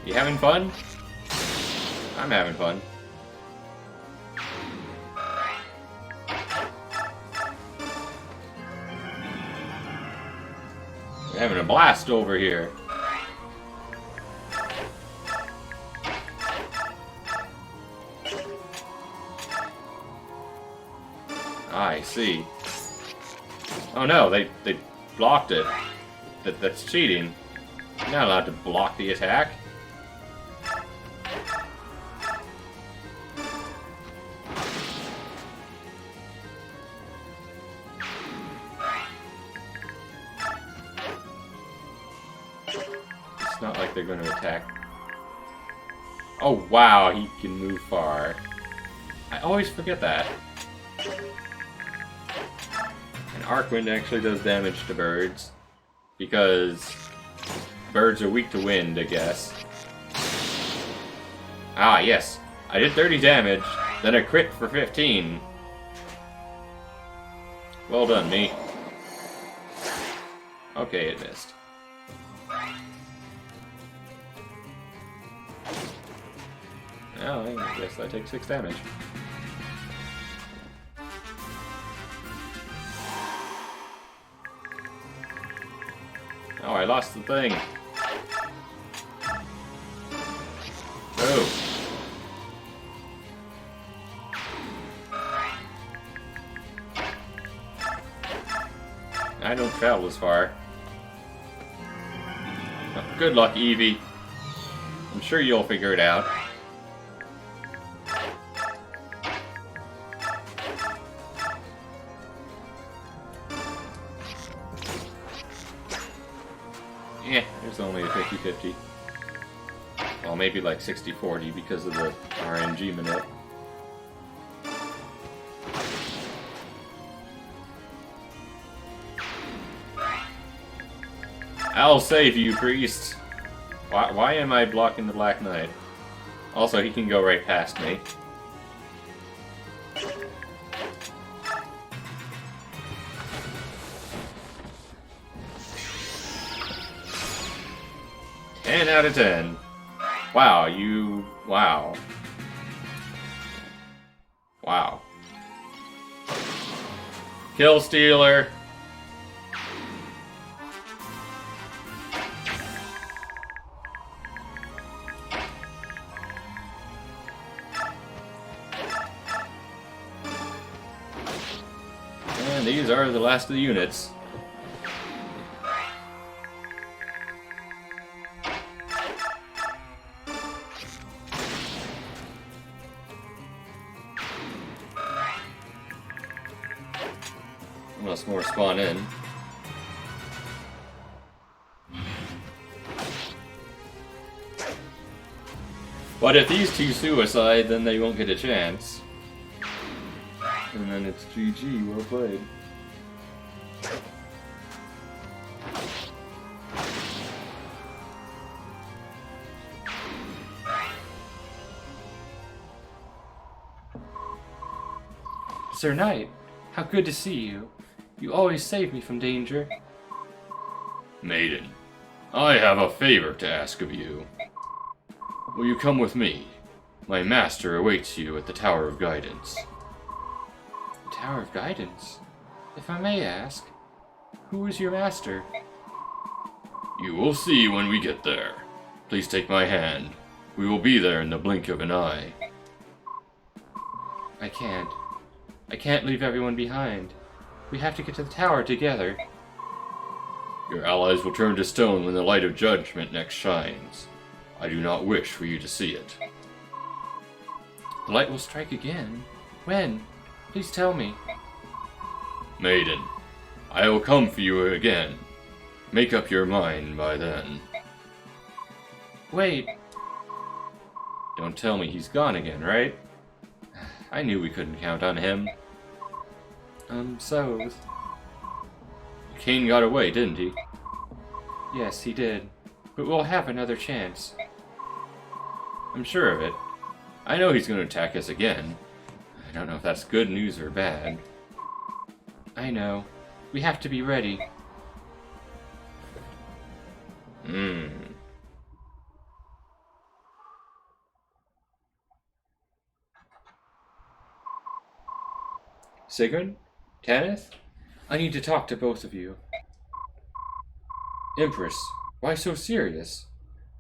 You having fun? I'm having fun. We're having a blast over here. I see. Oh no, they blocked it. That's cheating. You're not allowed to block the attack. It's not like they're going to attack. Oh wow, he can move far. I always forget that. And Arcwind actually does damage to birds, because birds are weak to wind, I guess. Ah, yes. I did 30 damage, then a crit for 15. Well done, me. Okay, it missed. Oh, I guess I take 6 damage. Oh, I lost the thing. Oh. I don't travel as far. Oh, good luck, Eevee. I'm sure you'll figure it out. Yeah, there's only a 50-50. Well, maybe like 60-40 because of the RNG minute. I'll save you, priest! Why am I blocking the Black Knight? Also, he can go right past me. Ten out of 10. Wow, you... Wow. Wow. Kill Stealer! And these are the last of the units. Unless more spawn in. But if these two suicide, then they won't get a chance. And then it's GG, well played. Sir Knight, how good to see you. You always save me from danger. Maiden, I have a favor to ask of you. Will you come with me? My master awaits you at the Tower of Guidance. The Tower of Guidance? If I may ask, who is your master? You will see when we get there. Please take my hand. We will be there in the blink of an eye. I can't. I can't leave everyone behind. We have to get to the tower together. Your allies will turn to stone when the light of judgment next shines. I do not wish for you to see it. The light will strike again? When? Please tell me. Maiden, I will come for you again. make up your mind by then. Wait, Don't tell me he's gone again, right? I knew we couldn't count on him. so... Kane got away, didn't he? Yes, he did. But we'll have another chance. I'm sure of it. I know he's going to attack us again. I don't know if that's good news or bad. I know. We have to be ready. Sigrun? Tanith? I need to talk to both of you. Empress, why so serious?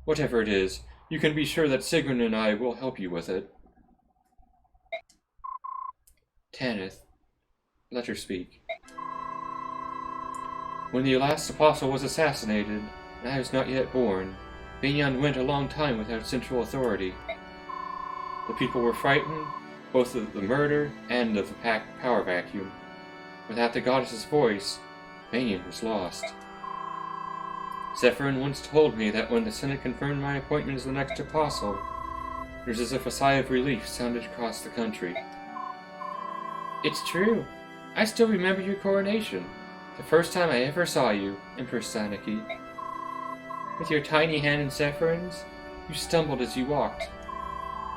Whatever it is, you can be sure that Sigrun and I will help you with it. Tanith, let her speak. When the last apostle was assassinated, and I was not yet born, Banyan went a long time without central authority. The people were frightened, both of the murder and of the power vacuum. Without the goddess's voice, Banyan was lost. Zephyrin once told me that when the Senate confirmed my appointment as the next apostle, it was as if a sigh of relief sounded across the country. It's true. I still remember your coronation, the first time I ever saw you, Empress Saniki. With your tiny hand in Zephyrin's, you stumbled as you walked.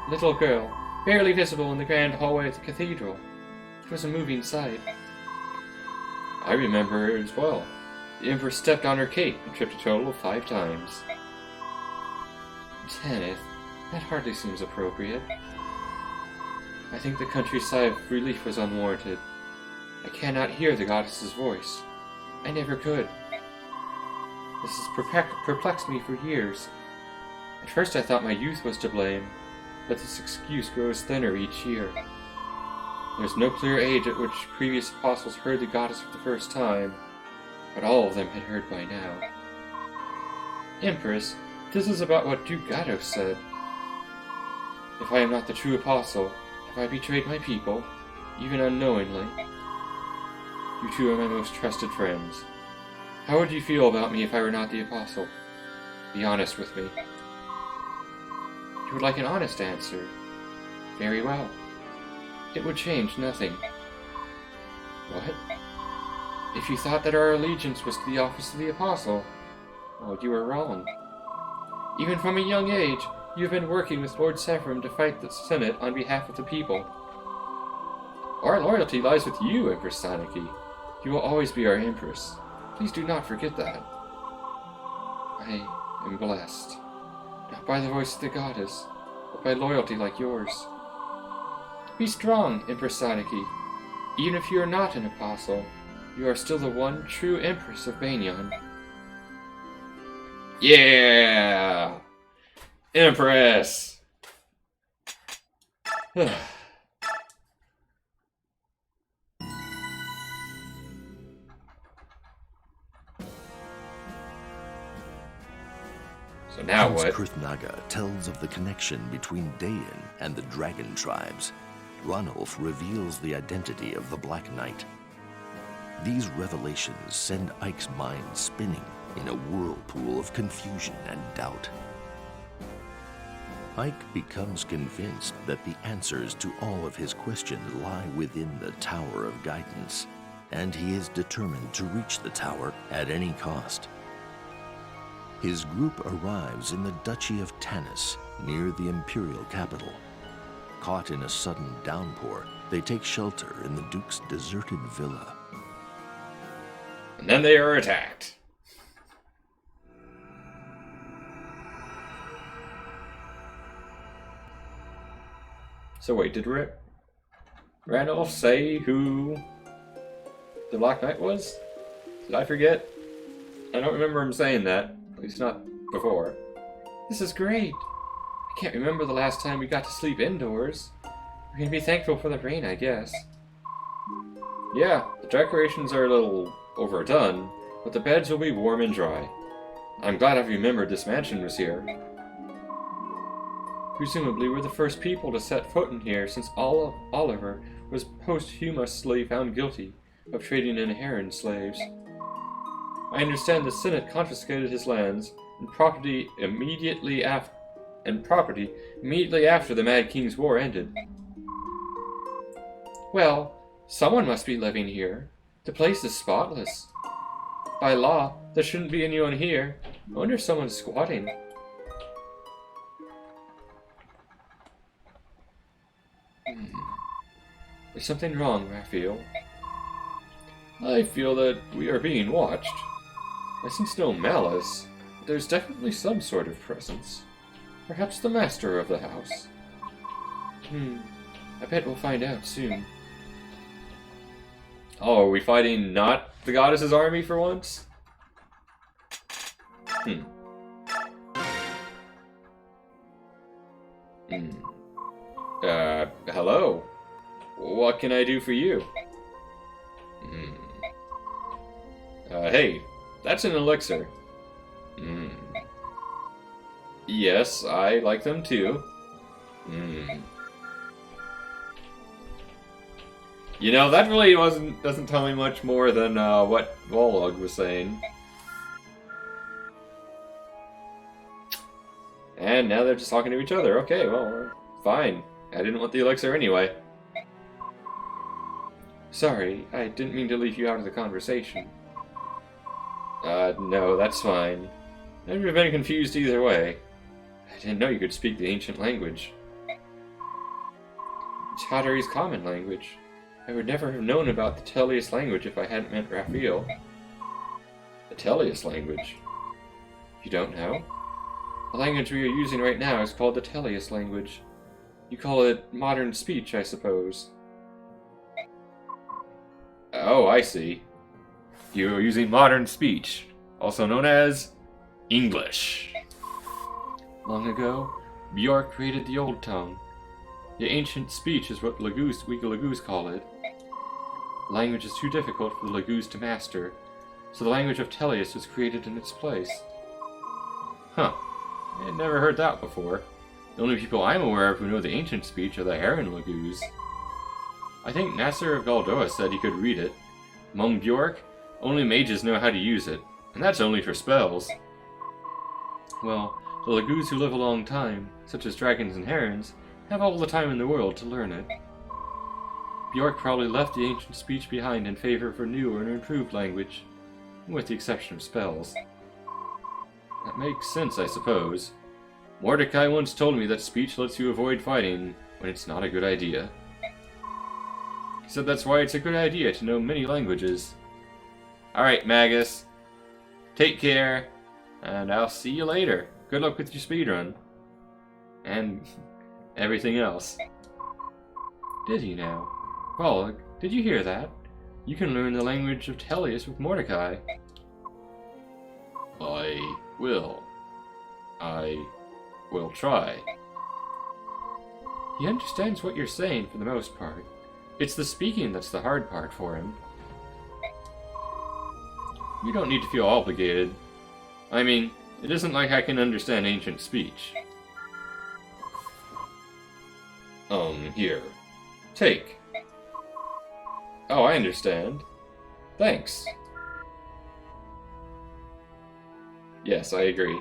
Little girl, barely visible in the grand hallway of the cathedral. It was a moving sight. I remember her as well. The Empress stepped on her cape and tripped a total of 5 times. Tanith, that hardly seems appropriate. I think the country's sigh of relief was unwarranted. I cannot hear the goddess's voice. I never could. This has perplexed me for years. At first I thought my youth was to blame, but this excuse grows thinner each year. There is no clear age at which previous apostles heard the goddess for the first time, but all of them had heard by now. Empress, this is about what Duke Gatos said. If I am not the true apostle, have I betrayed my people, even unknowingly? You two are my most trusted friends. How would you feel about me if I were not the apostle? Be honest with me. You would like an honest answer. Very well. It would change nothing. What? If you thought that our allegiance was to the office of the apostle, well, you were wrong. Even from a young age, you have been working with Lord Sephram to fight the Senate on behalf of the people. Our loyalty lies with you, Empress Saniki. You will always be our Empress. Please do not forget that. I am blessed. Not by the voice of the goddess, but by loyalty like yours. Be strong, Empress Saniki. Even if you are not an apostle, you are still the one true Empress of Banyan. Yeah! Empress! So now Prince what? Kurthnaga tells of the connection between Dayan and the dragon tribes. Ranulf reveals the identity of the Black Knight. These revelations send Ike's mind spinning in a whirlpool of confusion and doubt. Ike becomes convinced that the answers to all of his questions lie within the Tower of Guidance, and he is determined to reach the tower at any cost. His group arrives in the Duchy of Tanis, near the imperial capital. Caught in a sudden downpour, they take shelter in the Duke's deserted villa. And then they are attacked. So wait, did Randolph say who the Black Knight was? Did I forget? I don't remember him saying that. At least not before. This is great. I can't remember the last time we got to sleep indoors. We can be thankful for the rain, I guess. Yeah, the decorations are a little overdone, but the beds will be warm and dry. I'm glad I've remembered this mansion was here. Presumably we're the first people to set foot in here since Oliver was posthumously found guilty of trading in Heron slaves. I understand the Senate confiscated his lands and property immediately after the Mad King's War ended. Well, someone must be living here. The place is spotless. By law, there shouldn't be anyone here. I wonder if someone's squatting. There's something wrong, Raphael. I feel that we are being watched. I sense no malice, but there's definitely some sort of presence. Perhaps the master of the house. I bet we'll find out soon. Oh, are we fighting not the goddess's army for once? Hello? What can I do for you? Hey, that's an elixir. Yes, I like them too. You know, that really doesn't tell me much more than what Volog was saying. And now they're just talking to each other. Okay, well, fine. I didn't want the elixir anyway. Sorry, I didn't mean to leave you out of the conversation. No, that's fine. I would have been confused either way. I didn't know you could speak the ancient language. Chatteri's common language. I would never have known about the Tellius language if I hadn't met Raphael. The Tellius language? You don't know? The language we are using right now is called the Tellius language. You call it modern speech, I suppose. Oh, I see. You're using modern speech, also known as English. Long ago, Bjork created the Old Tongue. The ancient speech is what we Laguz call it. The language is too difficult for the Laguz to master, so the language of Tellius was created in its place. Huh. I had never heard that before. The only people I'm aware of who know the ancient speech are the Heron Laguz. I think Nasser of Galdoa said he could read it. Among Bjork, only mages know how to use it, and that's only for spells. Well, the Laguz who live a long time, such as dragons and herons, have all the time in the world to learn it. Bjork probably left the ancient speech behind in favor of a new and improved language, with the exception of spells. That makes sense, I suppose. Mordecai once told me that speech lets you avoid fighting when it's not a good idea. He said that's why it's a good idea to know many languages. Alright, Magus. Take care, and I'll see you later. Good luck with your speedrun. And everything else. Did he now? Bolog, did you hear that? You can learn the language of Tellius with Mordecai. I will try. He understands what you're saying for the most part. It's the speaking that's the hard part for him. You don't need to feel obligated. I mean, it isn't like I can understand ancient speech. Here. Take. Oh, I understand. Thanks. Yes, I agree.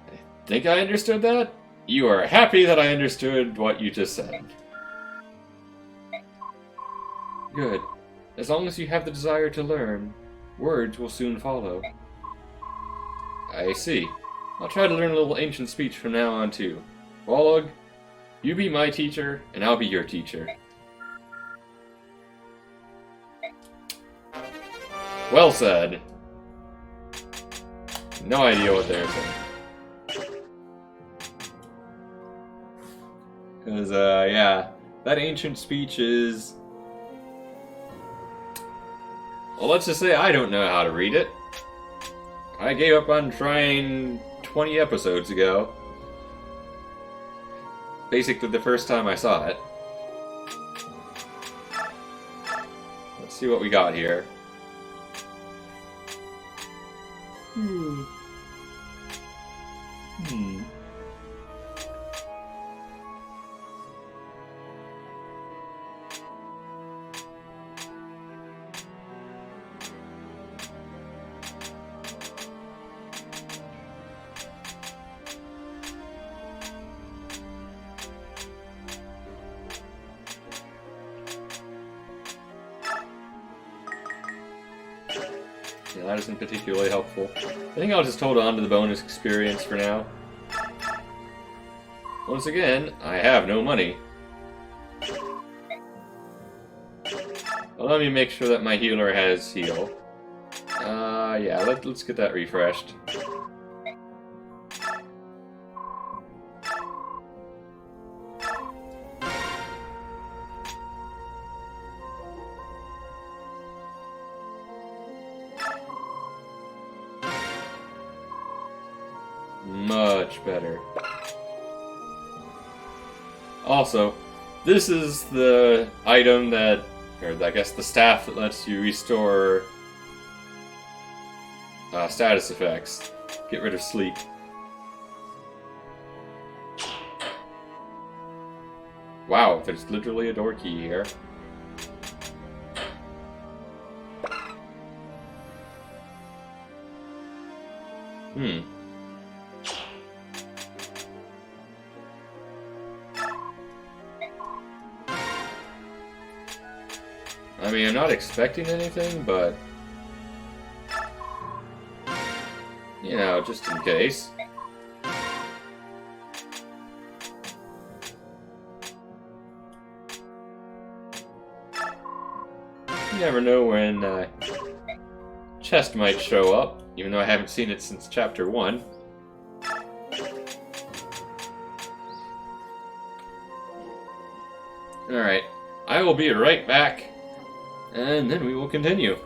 I think I understood that? You are happy that I understood what you just said. Good. As long as you have the desire to learn, words will soon follow. I see. I'll try to learn a little ancient speech from now on too. Bolog, you be my teacher, and I'll be your teacher. Well said. No idea what they're saying. Because, yeah, that ancient speech is... Well, let's just say I don't know how to read it. I gave up on trying 20 episodes ago. Basically the first time I saw it. Let's see what we got here. Yeah, that isn't particularly helpful. I think I'll just hold on to the bonus experience for now. Once again, I have no money. Well, let me make sure that my healer has heal. Yeah, let's get that refreshed. Much better. Also, this is the item that, or I guess the staff that lets you restore status effects. Get rid of sleep. Wow, there's literally a door key here. I mean, I'm not expecting anything, but you know, just in case. You never know when chest might show up, even though I haven't seen it since chapter 1. Alright, I will be right back, and then we will continue.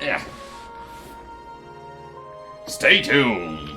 Yeah. Stay tuned!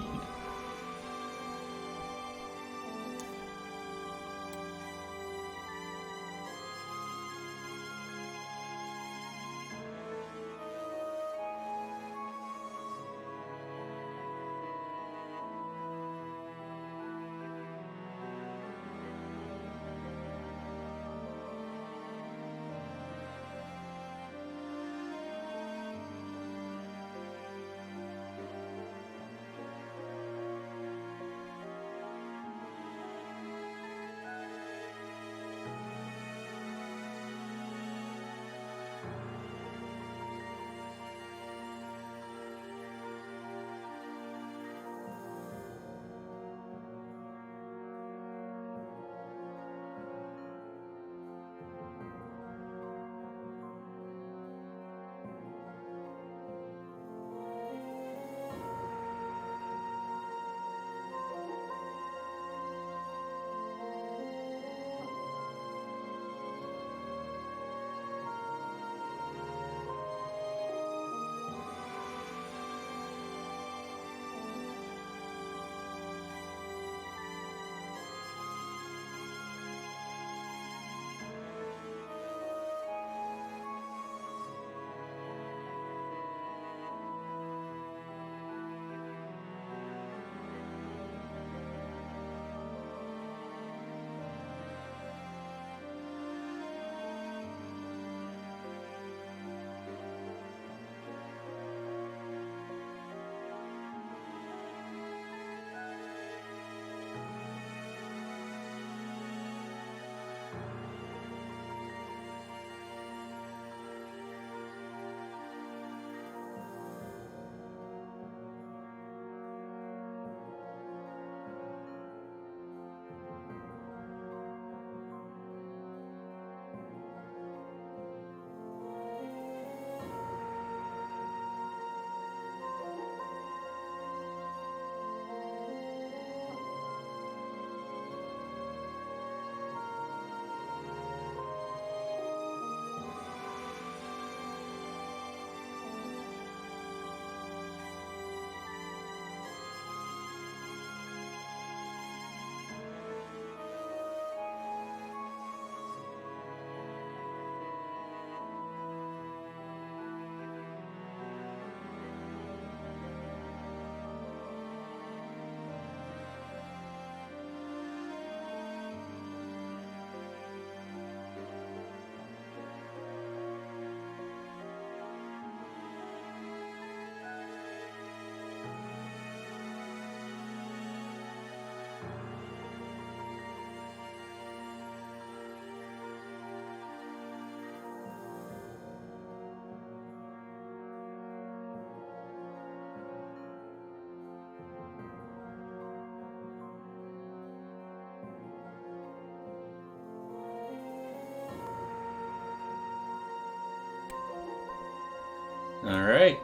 Alright.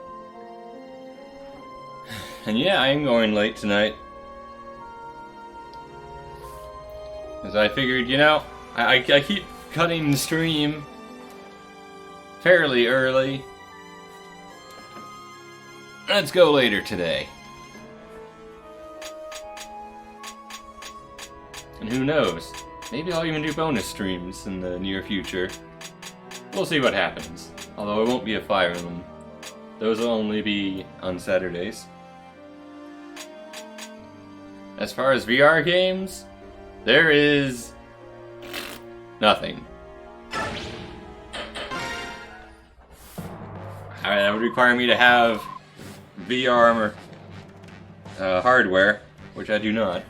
And yeah, I am going late tonight. Because I figured, you know, I keep cutting the stream fairly early. Let's go later today. And who knows? Maybe I'll even do bonus streams in the near future. We'll see what happens. Although it won't be a Fire Emblem. Those will only be on Saturdays. As far as VR games, there is nothing. That would require me to have VR hardware, which I do not.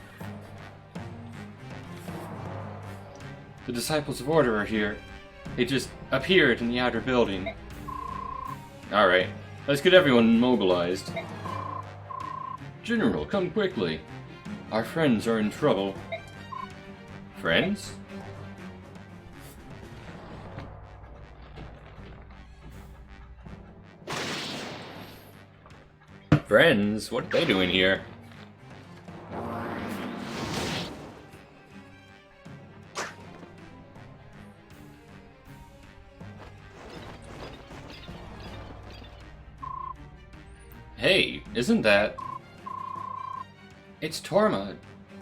The Disciples of Order are here. They just appeared in the outer building. Alright, let's get everyone mobilized. General, come quickly. Our friends are in trouble. Friends? Friends? What are they doing here? Hey, isn't that... It's Tormod.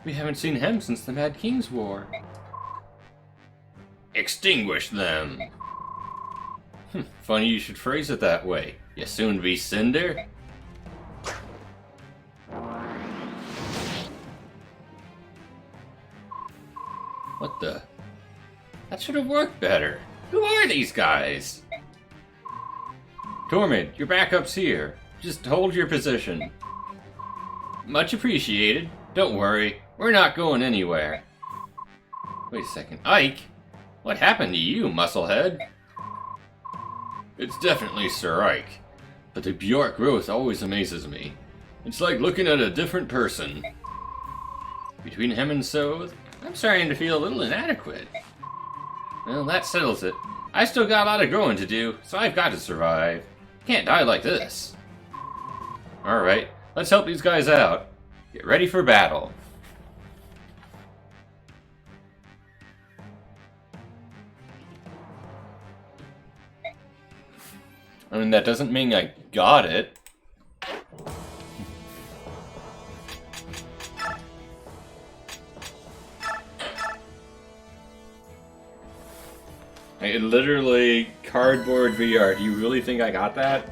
We haven't seen him since the Mad King's War. Extinguish them! Funny you should phrase it that way. You soon-to-be Cinder? What the... That should have worked better. Who are these guys? Tormod, your backup's here. Just hold your position. Much appreciated. Don't worry, we're not going anywhere. Wait a second, Ike? What happened to you, musclehead? It's definitely Sir Ike, but the Bjork growth always amazes me. It's like looking at a different person. Between him and Soth, I'm starting to feel a little inadequate. Well, that settles it. I still got a lot of growing to do, so I've got to survive. Can't die like this. Alright, let's help these guys out. Get ready for battle. I mean, that doesn't mean I got it. I literally cardboard VR. Do you really think I got that?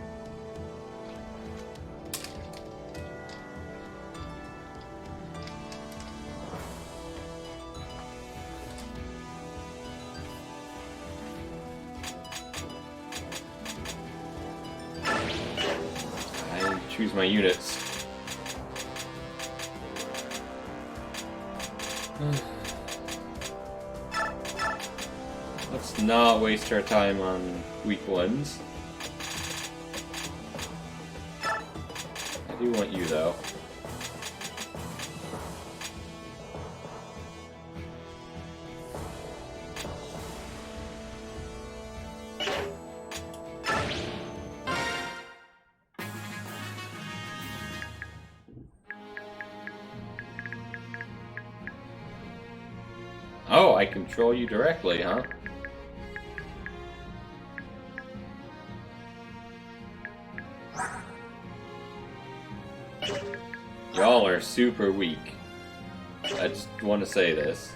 Choose my units. Let's not waste our time on weak ones. I do want you though. Oh, I control you directly, huh? Y'all are super weak. I just want to say this.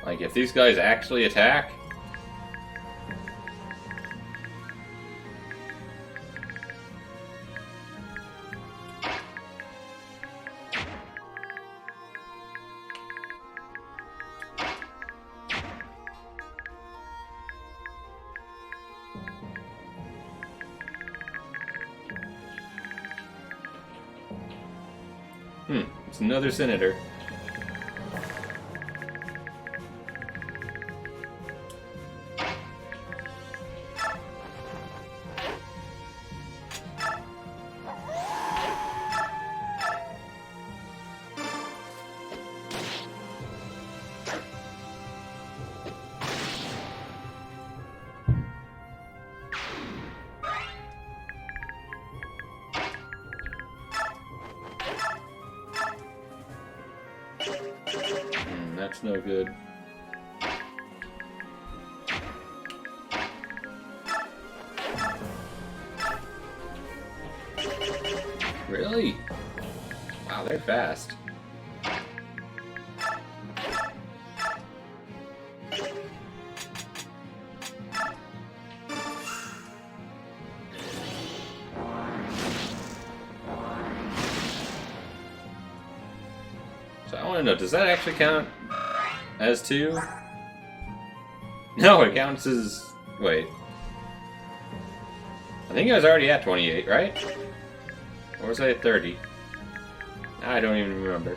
Like, if these guys actually attack... It's another senator. attack's no good. Really? Wow, they're fast. So I want to know, does that actually count as 2? No, it counts as... Wait. I think I was already at 28, right? Or was I at 30? I don't even remember.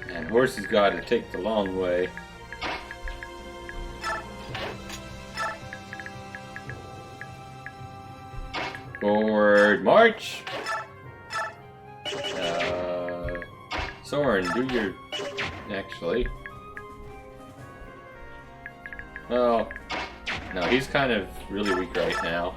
And horses gotta take the long way. Forward march! Soren, do your... Actually... Well... No, he's kind of really weak right now.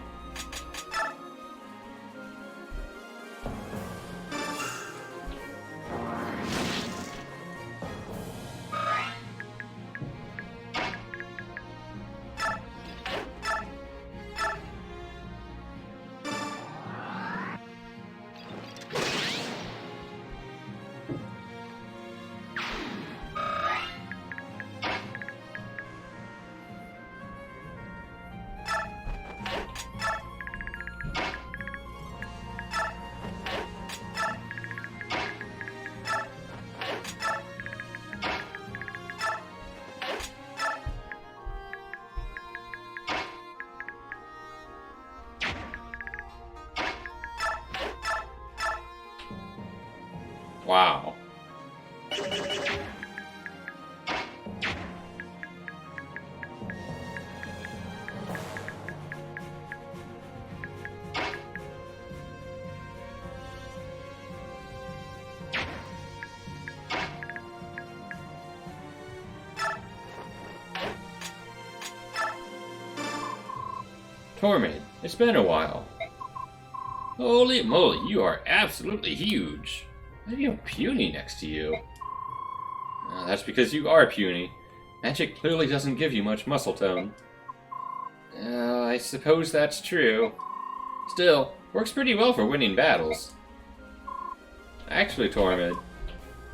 Wow. Tormid, it's been a while. Holy moly, you are absolutely huge. Why do you have puny next to you? That's because you are puny. Magic clearly doesn't give you much muscle tone. I suppose that's true. Still, works pretty well for winning battles. Actually, Tormid.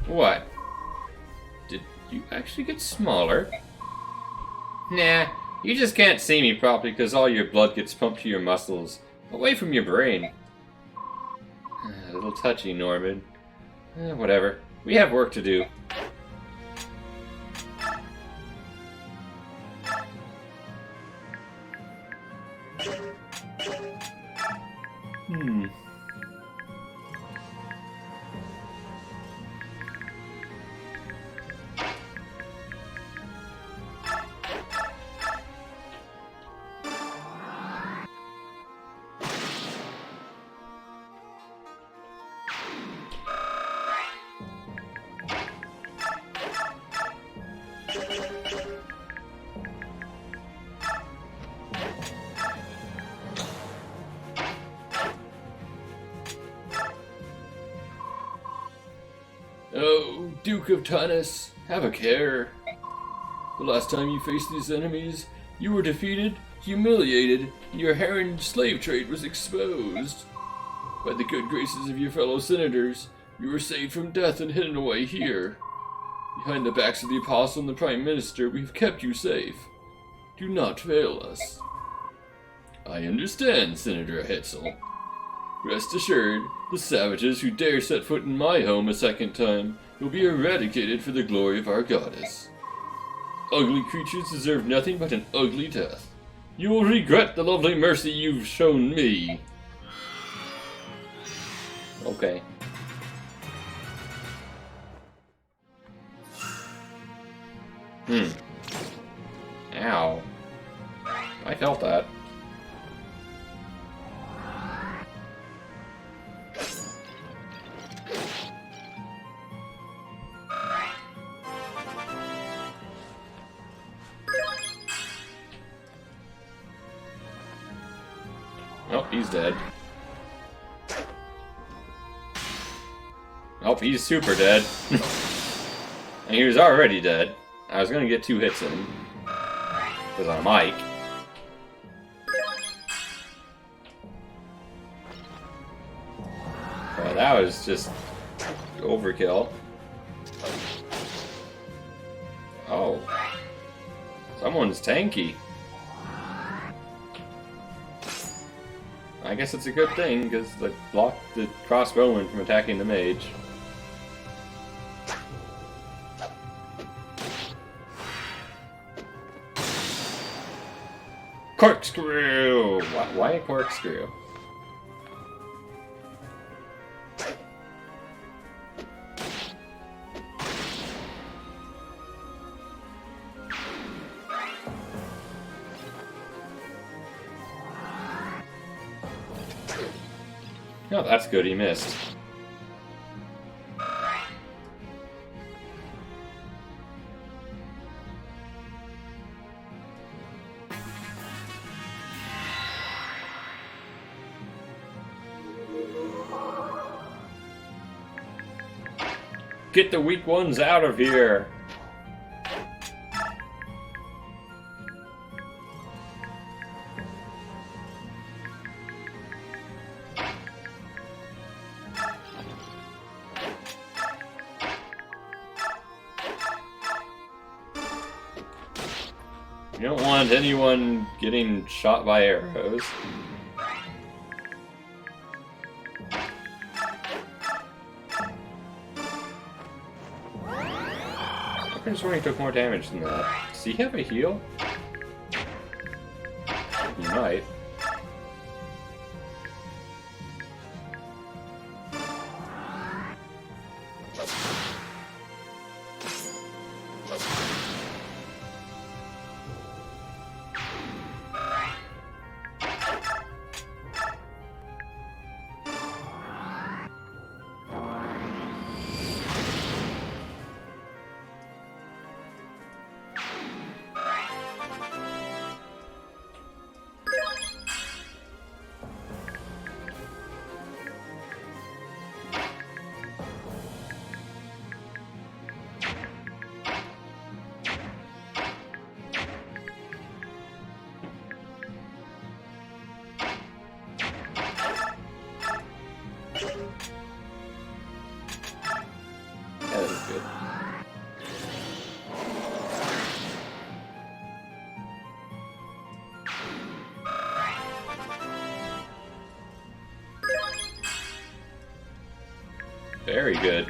What? Did you actually get smaller? Nah, you just can't see me properly because all your blood gets pumped to your muscles, away from your brain. A little touchy, Norman. Whatever. We have work to do. Oh, Duke of Tanis, have a care. The last time you faced these enemies, you were defeated, humiliated, and your Heron slave trade was exposed. By the good graces of your fellow senators, you were saved from death and hidden away here. Behind the backs of the Apostle and the Prime Minister, we've kept you safe. Do not fail us. I understand, Senator Hetzel. Rest assured, the savages who dare set foot in my home a second time will be eradicated for the glory of our goddess. Ugly creatures deserve nothing but an ugly death. You will regret the lovely mercy you've shown me. Okay. Ow. I felt that. Oh, he's dead. Oh, he's super dead. And he was already dead. I was gonna get 2 hits in. Because I'm Mike. But that was just overkill. Oh. Someone's tanky. I guess it's a good thing, because it blocked the crossbowman from attacking the mage. Corkscrew! Why a corkscrew? Oh, that's good, he missed. Get the weak ones out of here! You don't want anyone getting shot by arrows. I could have sworn he took more damage than that. Does he have a heal? He might. That is good. Very good.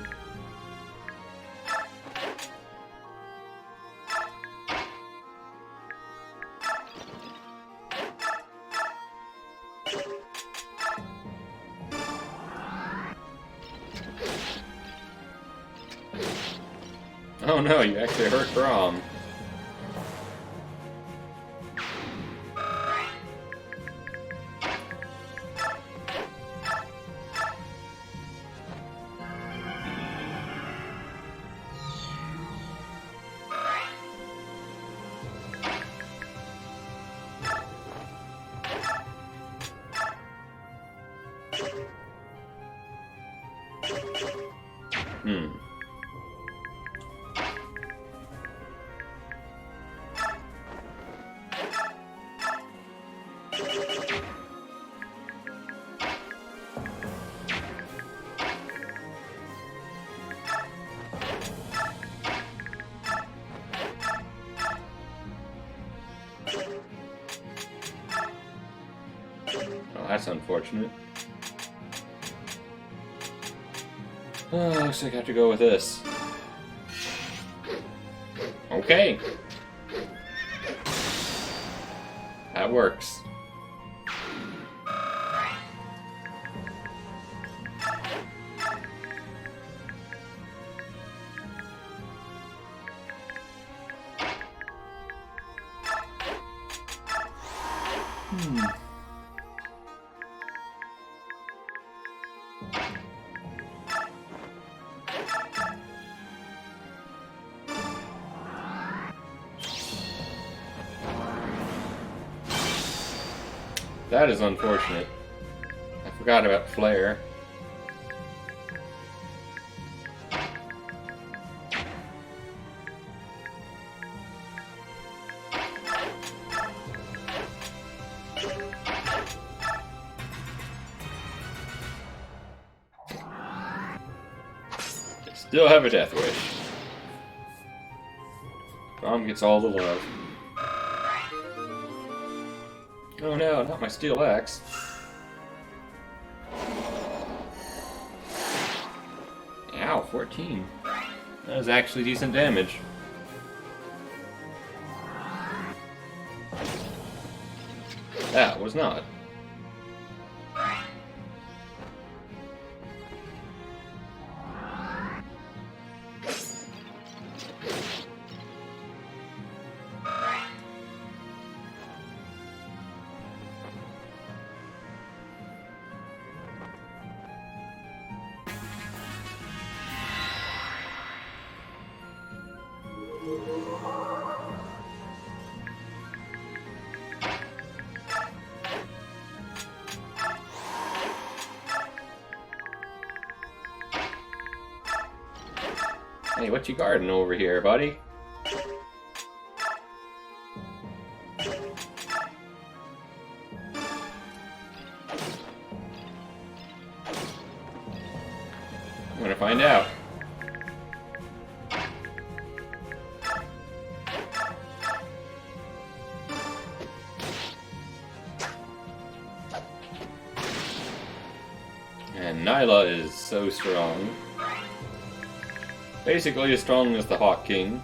Oh no, you actually hurt Grom. Oh, that's unfortunate. Oh, looks like I have to go with this. Okay. That works. That is unfortunate. I forgot about Flare. Still have a Death Wish. Braum gets all the love. Oh no, not my Steel Axe. Ow, 14. That was actually decent damage. That was not. Hey, what you guarding over here, buddy? I'm gonna find out. And Nyla is so strong. Basically as strong as the Hawk King.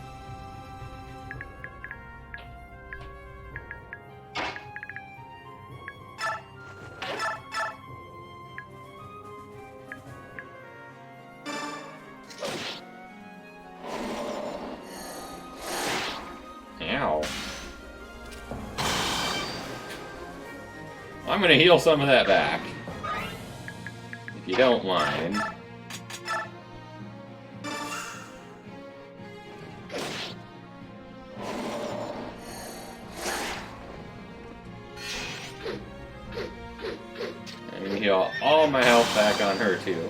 Ow. I'm gonna heal some of that back. If you don't mind. Heal all my health back on her too.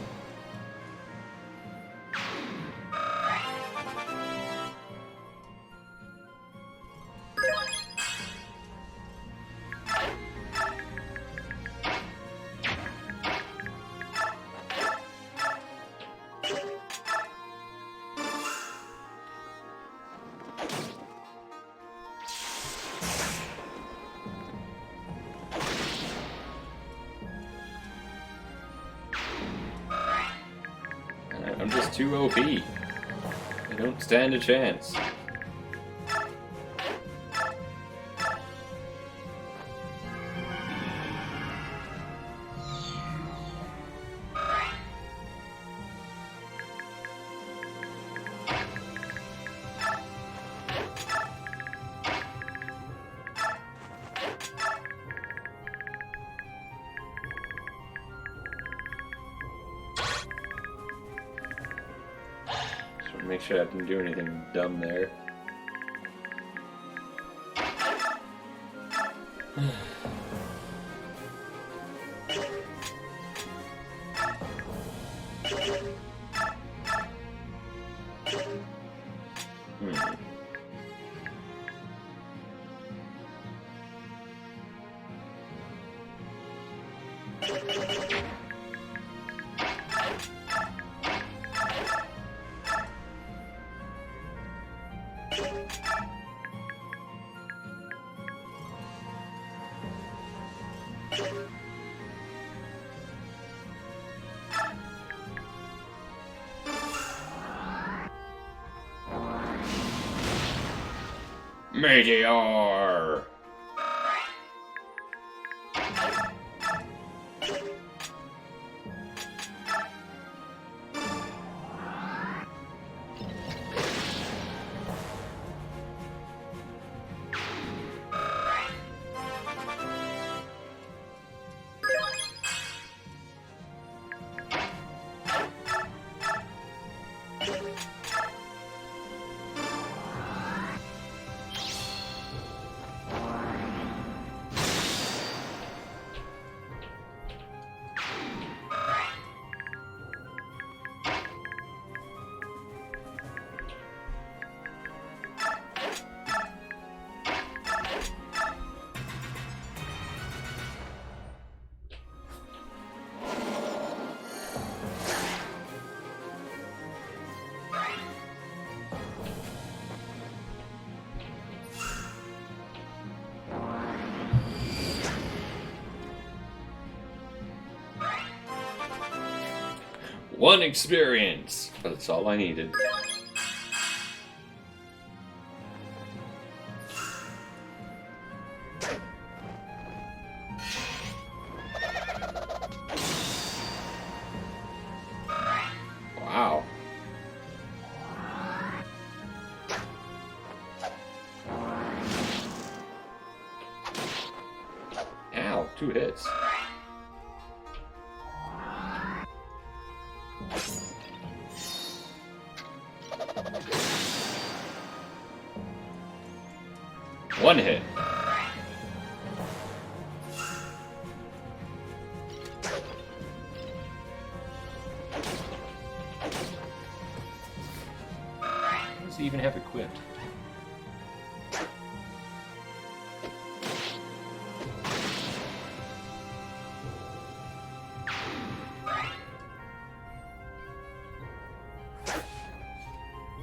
I'm just too OP. I don't stand a chance. Make sure I didn't do anything dumb there. Meteor! 1 experience, but that's all I needed. Wow. Ow, 2 hits. One hit. What does he even have equipped?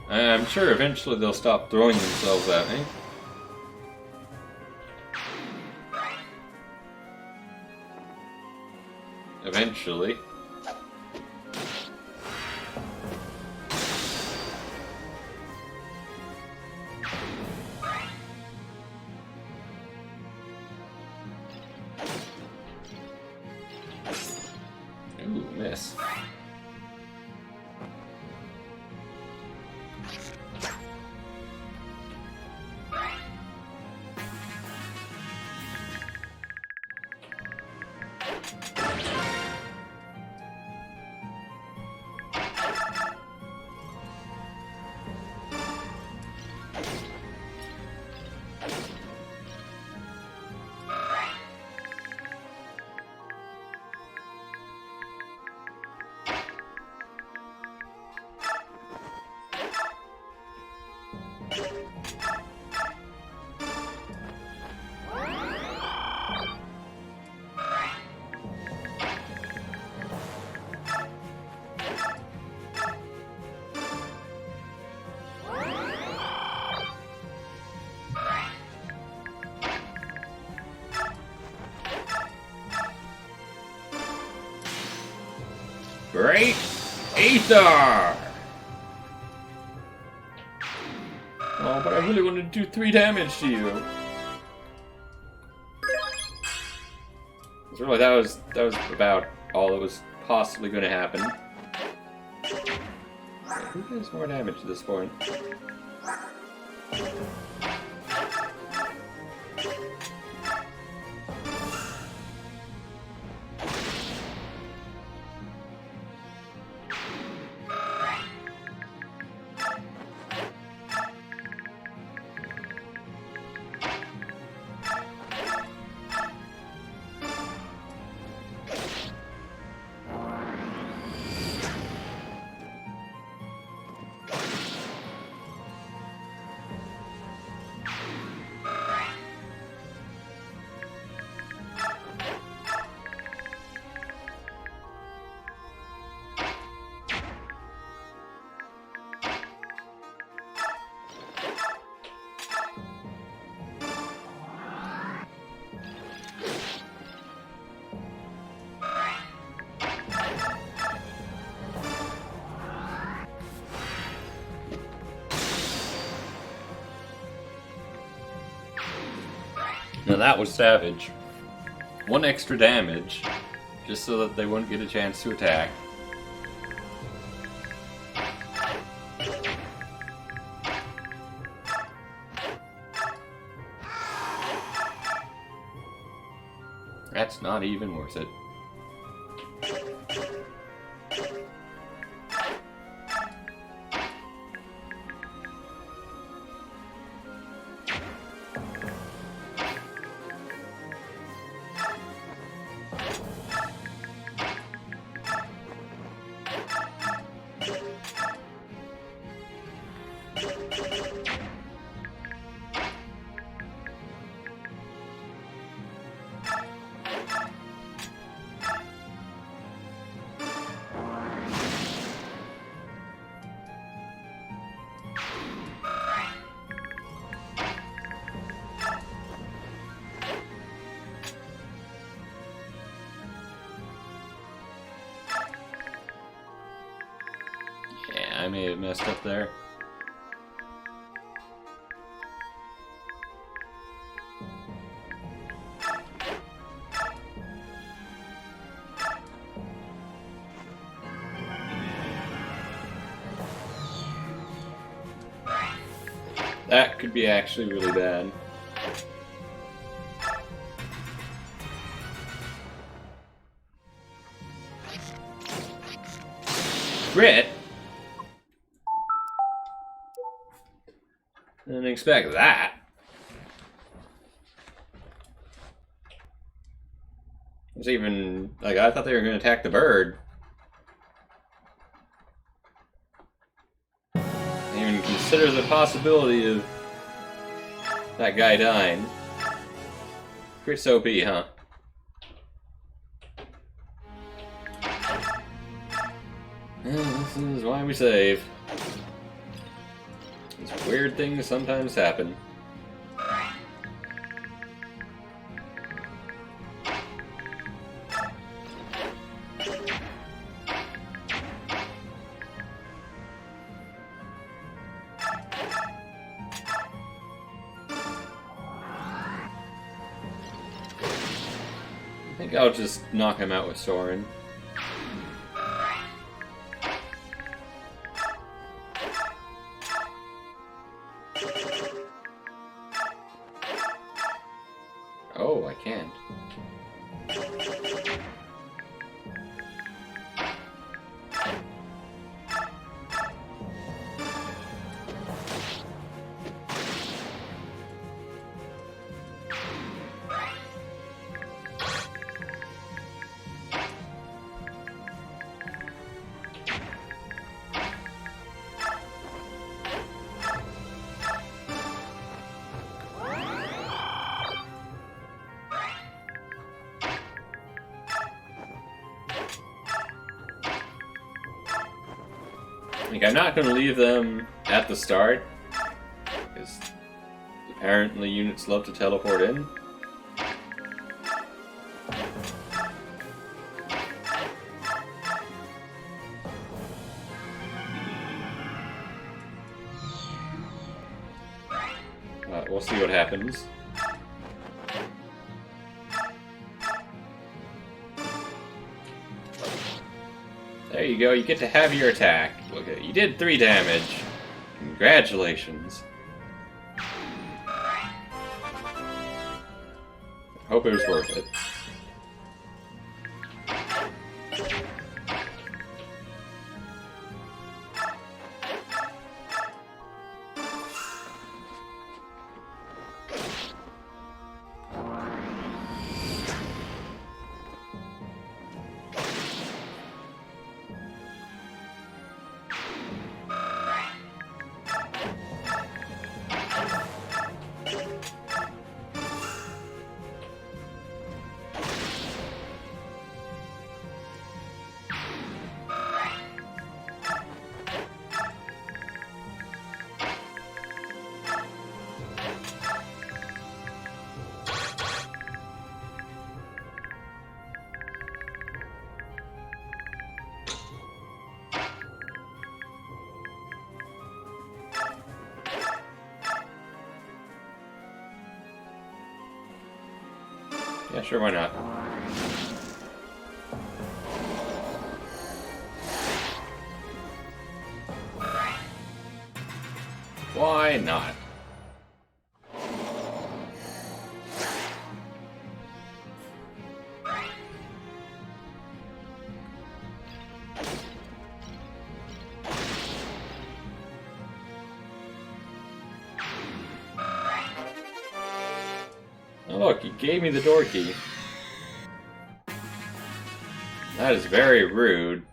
I'm sure eventually they'll stop throwing themselves at me. Eventually. Ooh, miss. Great Ether! Oh, but I really want to do 3 damage to you. Really, that was about all that was possibly going to happen. Who does more damage at this point? Now that was savage. 1 extra damage, just so that they wouldn't get a chance to attack. That's not even worth it. I may have messed up there. That could be actually really bad. Crit? Didn't expect that. It was even like I thought they were going to attack the bird. Didn't even consider the possibility of that guy dying. Crit's OP, huh? This is why we save. These weird things sometimes happen. I think I'll just knock him out with Soren. Oh, I can't. Like, I'm not going to leave them at the start, because apparently units love to teleport in. We'll see what happens. There you go, you get to have your attack. Look at it, you did 3 damage. Congratulations. Hope it was worth it. Yeah, sure, why not? Why not? Oh, look, he gave me the door key. That is very rude.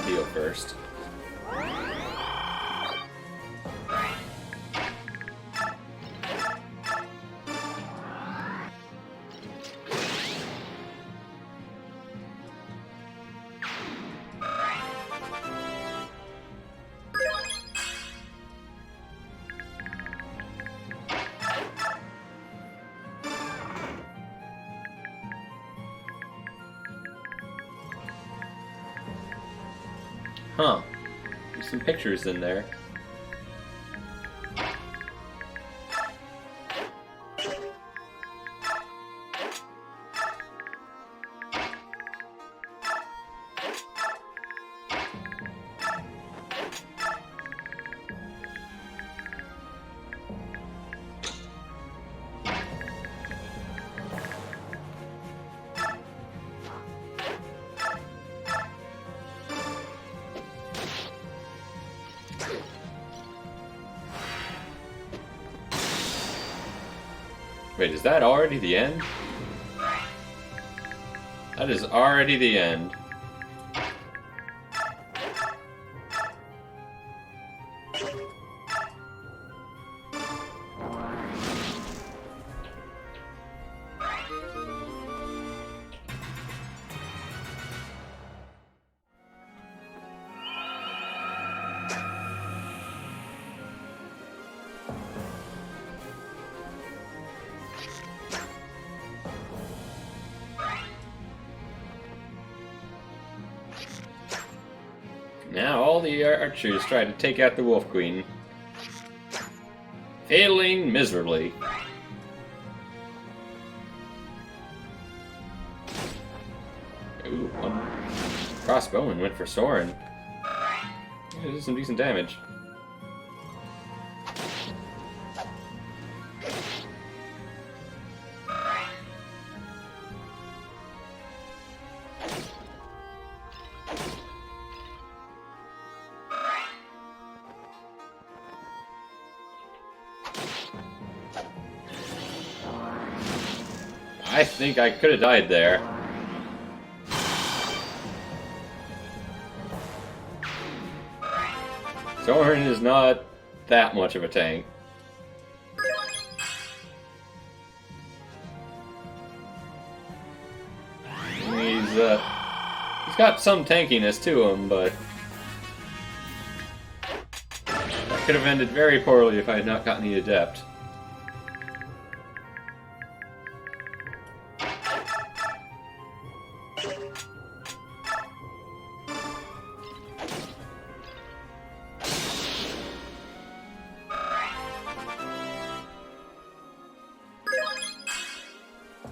Heal first. Huh. There's some pictures in there. Wait, is that already the end? That is already the end. Now all the archers try to take out the Wolf Queen. Failing miserably. Ooh, one crossbowman went for Soren. This is some decent damage. I think I could have died there. Soren is not that much of a tank. He's got some tankiness to him, but that could have ended very poorly if I had not gotten the Adept.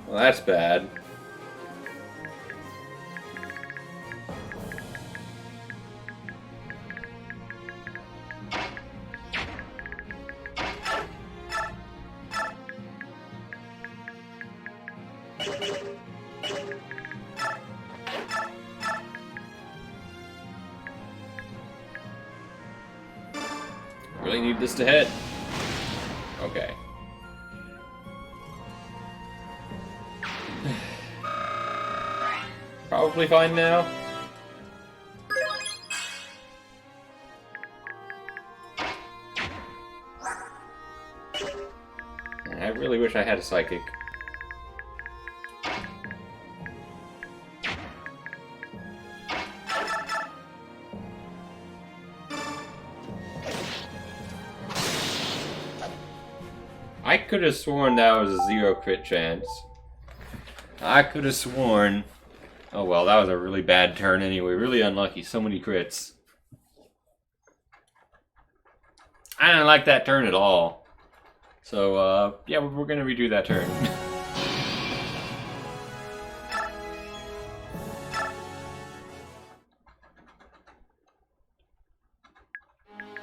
Well, that's bad. Really need this to hit. Okay. Probably fine now. I really wish I had a psychic. I could have sworn that was a 0 crit chance. I could have sworn. Oh well, that was a really bad turn anyway. Really unlucky. So many crits. I didn't like that turn at all. So, yeah, we're going to redo that turn.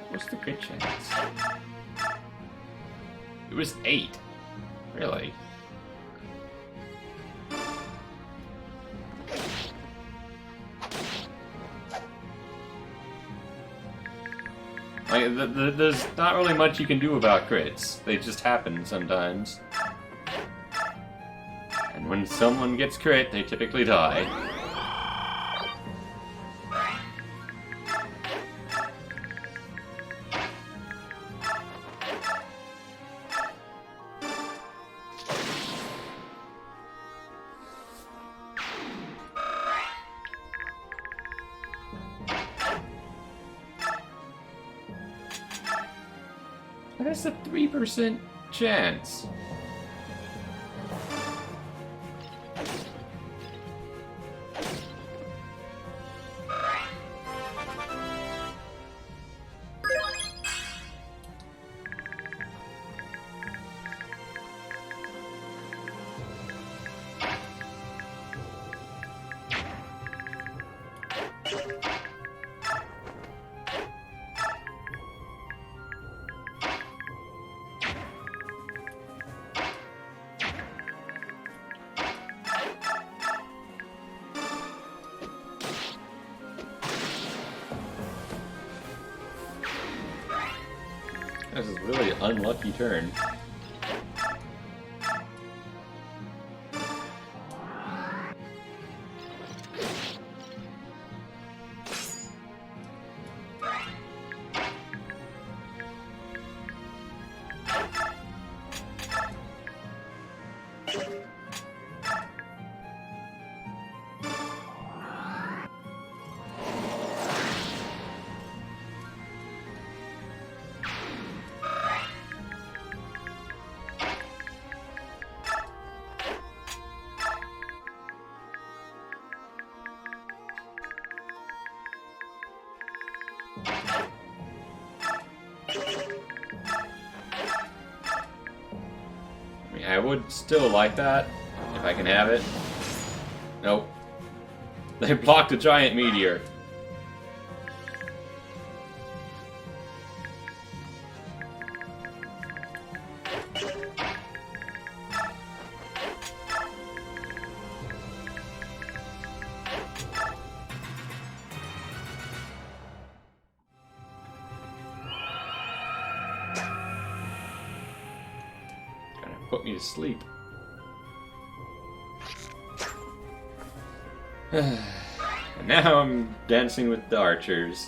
What's the crit chance? It was 8. Really? Like, there's not really much you can do about crits. They just happen sometimes. And when someone gets crit, they typically die. That's a 3% chance. This is really an unlucky turn. I mean, I would still like that, if I can have it. Nope. They blocked a giant meteor. Put me to sleep. And now I'm dancing with the archers.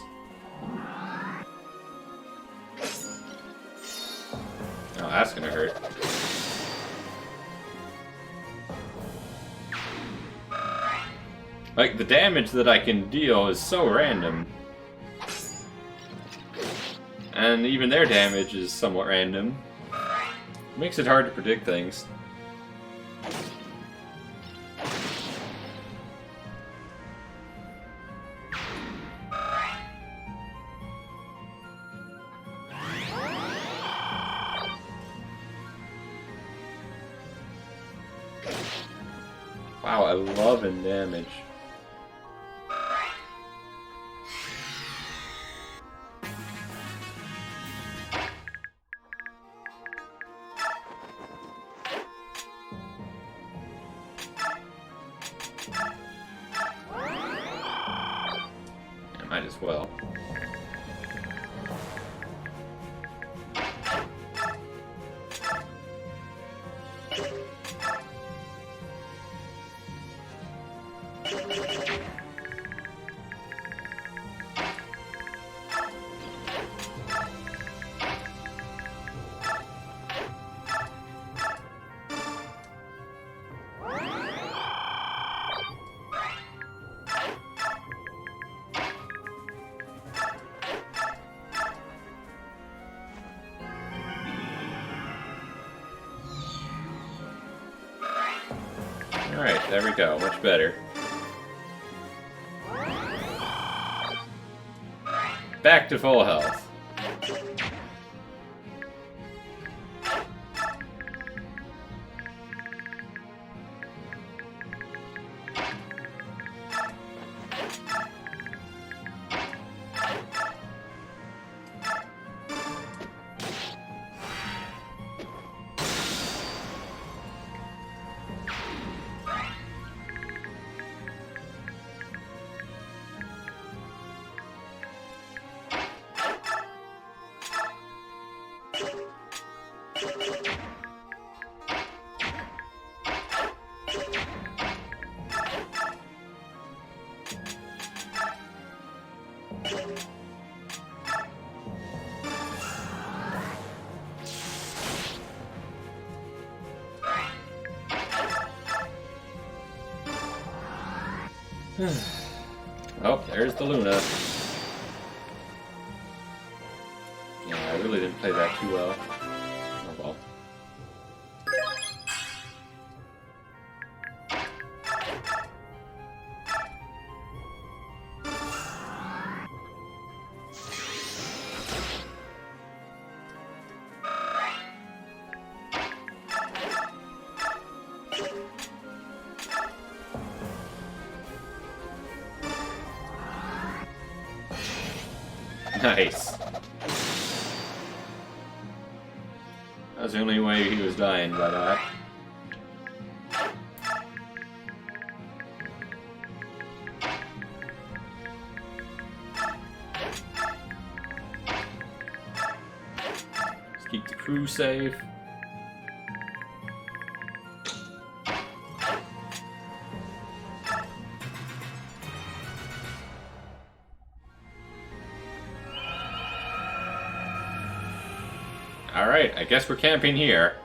Oh, that's gonna hurt. Like, the damage that I can deal is so random. And even their damage is somewhat random. Makes it hard to predict things. Wow, 11 damage. Might as well. Alright, there we go. Much better. Back to full health. Oh, there's the Luna. Yeah, I really didn't play that too well. Oh well. Nice. That was the only way he was dying by that. Let's keep the crew safe. Alright, I guess we're camping here.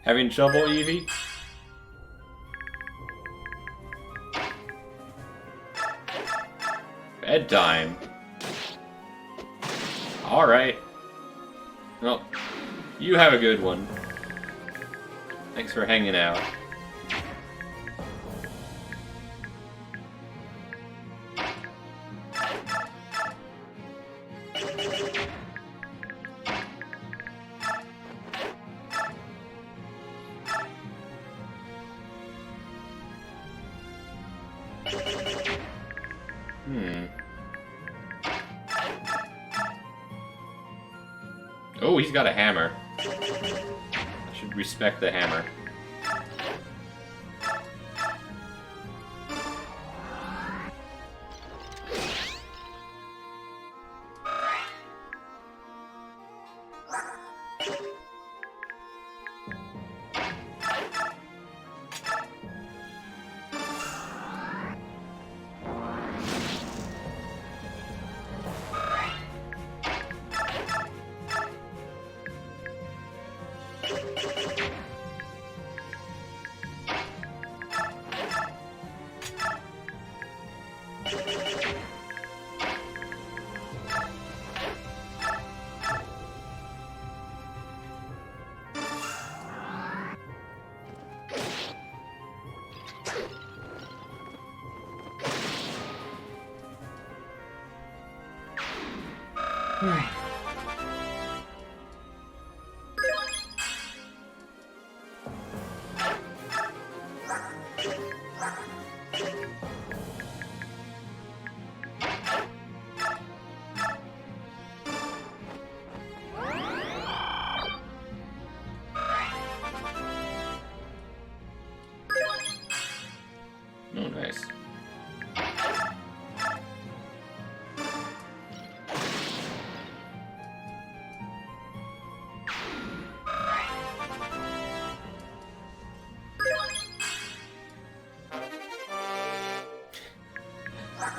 Having trouble, Evie? Bedtime. Alright. Well, you have a good one. Thanks for hanging out. Oh, he's got a hammer. I should respect the hammer. Oh, nice.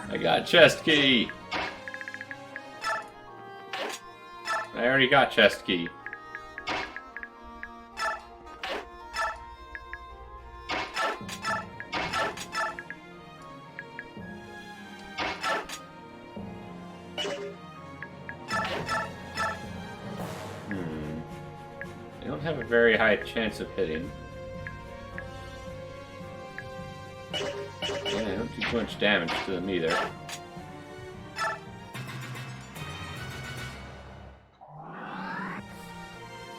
I got chest key. I already got chest key. They don't have a very high chance of hitting. Yeah, I don't do too much damage to them either.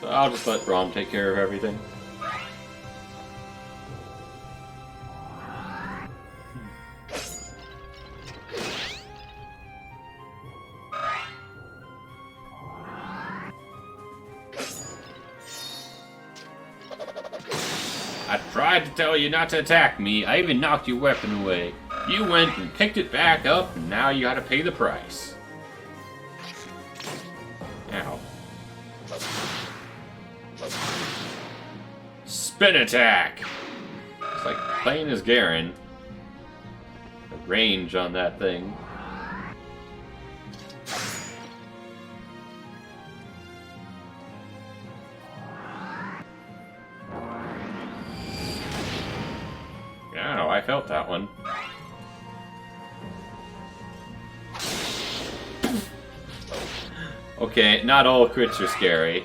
So I'll just let Braum take care of everything. tried to tell you not to attack me. I even knocked your weapon away. You went and picked it back up, and now you gotta pay the price. Ow. Spin attack! It's like playing as Garen. The range on that thing. Ow, I felt that one. Okay, not all crits are scary.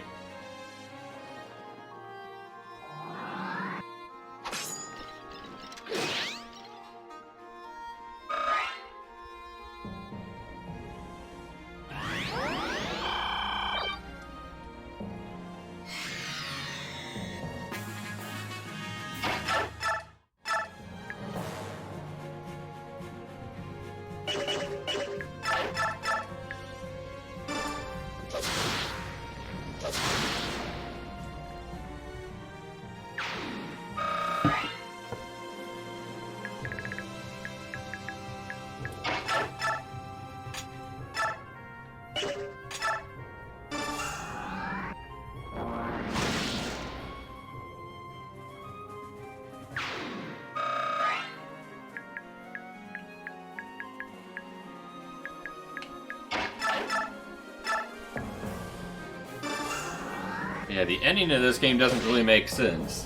Yeah, the ending of this game doesn't really make sense,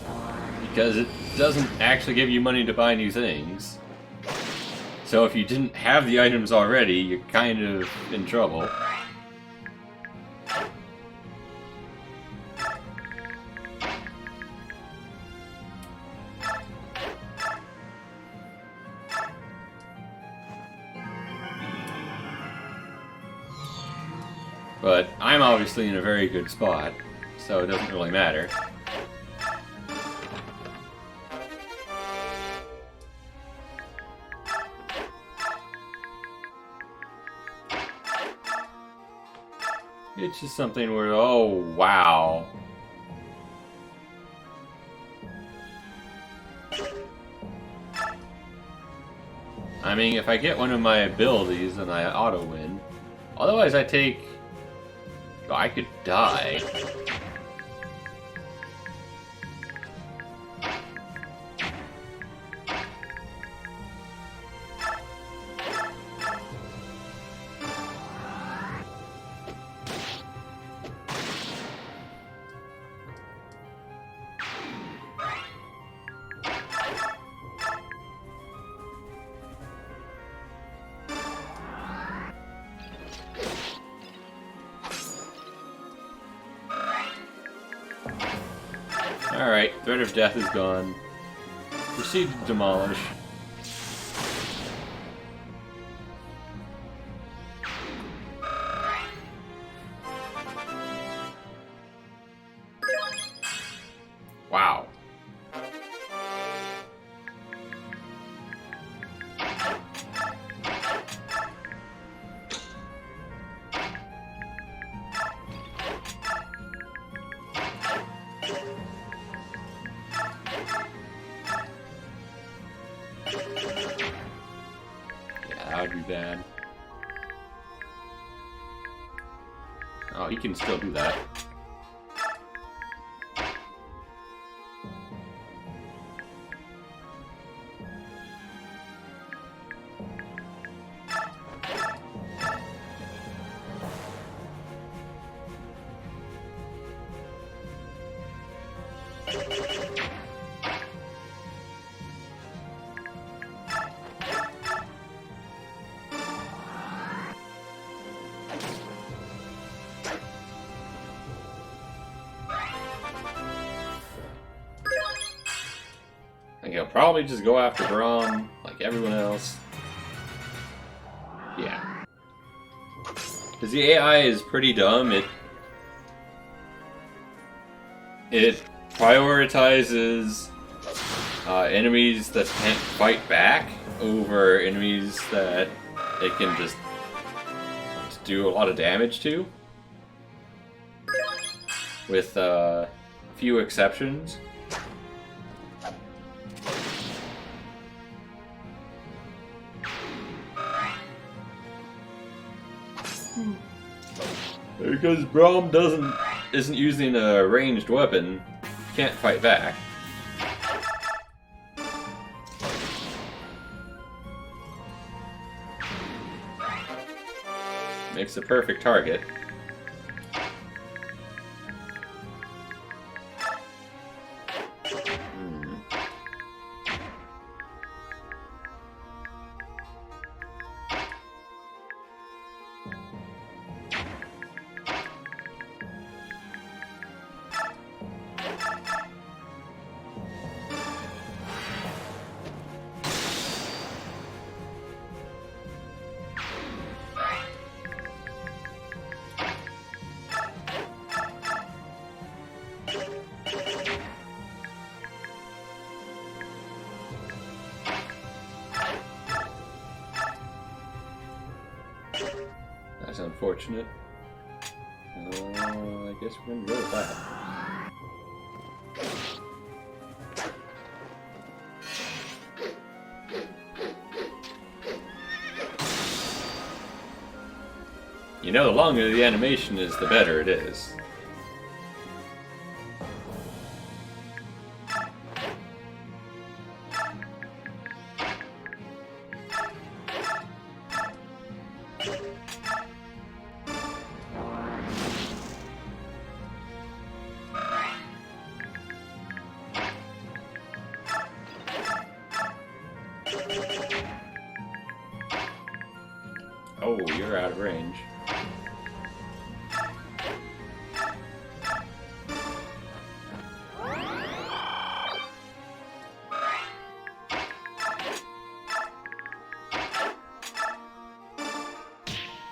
because it doesn't actually give you money to buy new things. So if you didn't have the items already, you're kind of in trouble. But I'm obviously in a very good spot, so it doesn't really matter. It's just something where, oh wow. I mean, if I get one of my abilities, then I auto-win. Otherwise I take... Oh, I could die. Alright, threat of death is gone. Proceed to demolish. Wow. That would be bad. Oh, he can still do that. I think he'll probably just go after Braum, like everyone else. Yeah. Because the AI is pretty dumb. It prioritizes enemies that can't fight back over enemies that it can just do a lot of damage to. With a few exceptions. Because Braum isn't using a ranged weapon, can't fight back. Makes a perfect target. That's unfortunate. I guess we're gonna go with that. You know, the longer the animation is, the better it is. Oh, you're out of range.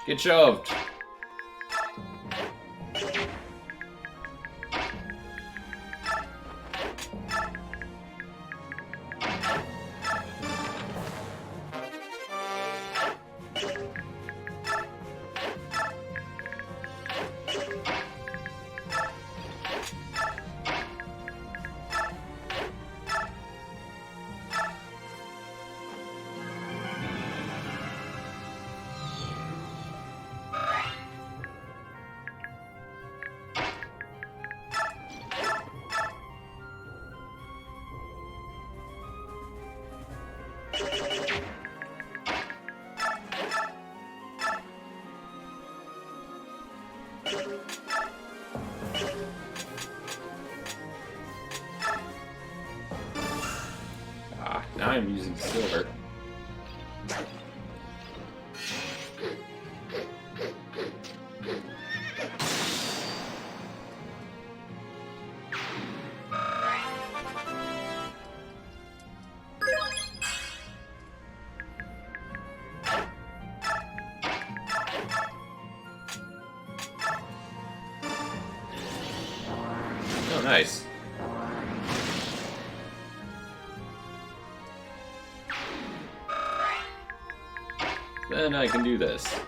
Get shoved! Now I'm using silver. Oh, nice. Then I can do this.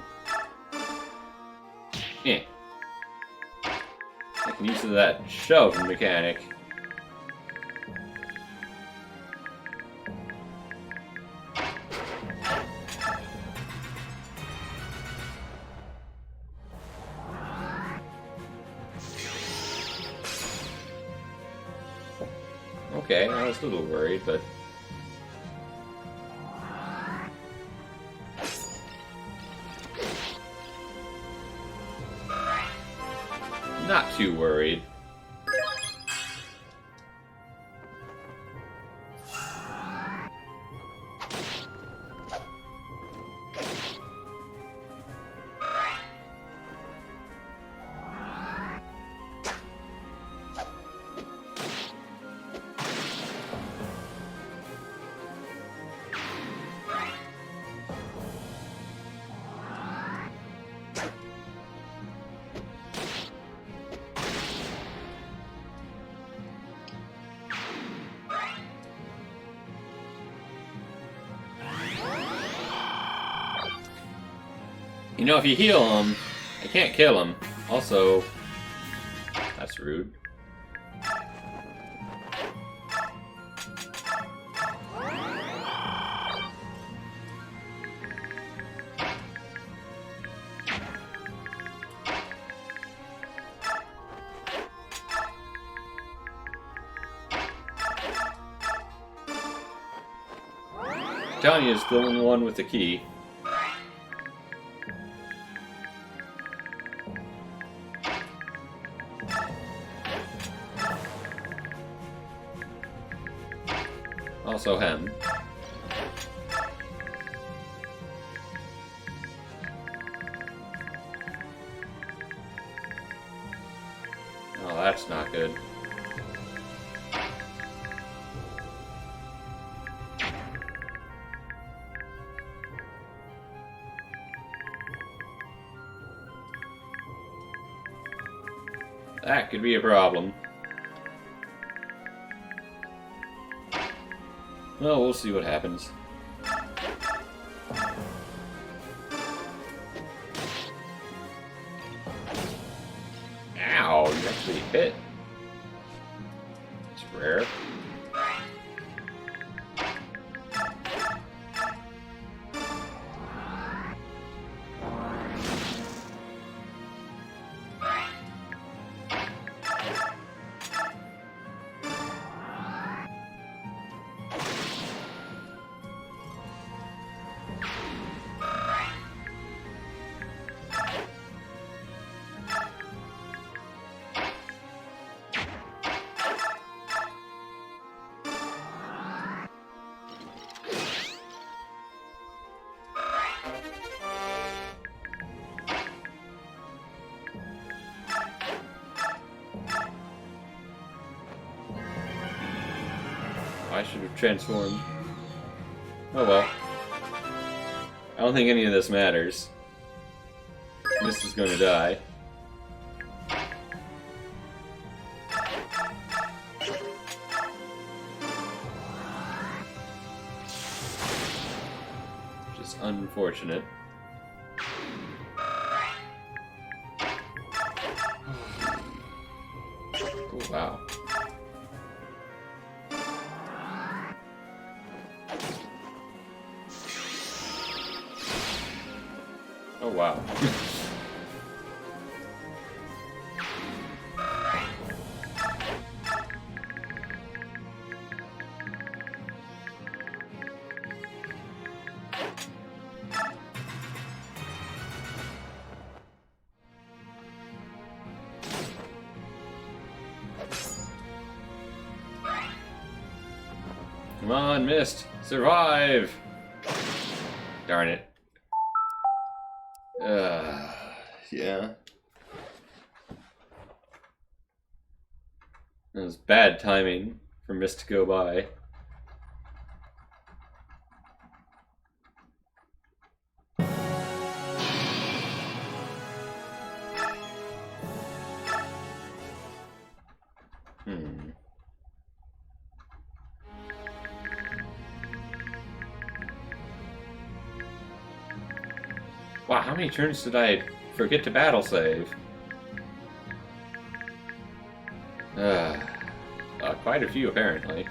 Yeah. I can use that shove mechanic. Okay, I was a little worried, but... not too worried. You know, if you heal him, I can't kill him. Also, that's rude. Tanya is the only one with the key. Also him. Oh, that's not good. That could be a problem. Well, we'll see what happens. Ow, you actually hit. It's rare. I should have transformed. Oh well. I don't think any of this matters. This is going to die. Which is unfortunate. Oh, wow. Oh, wow. Come on, Mist! Survive! Darn it. Yeah. It was bad timing for Mist to go by. Wow, how many turns did I forget to battle save? Quite a few, apparently.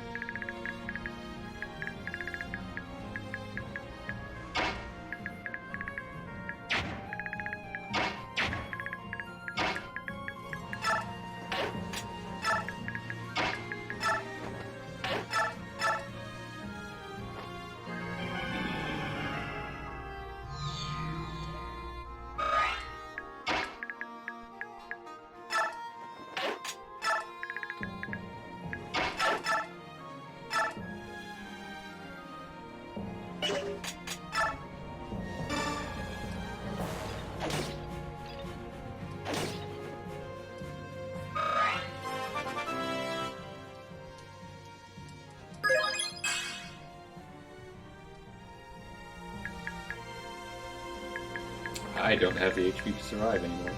I don't have the HP to survive anymore.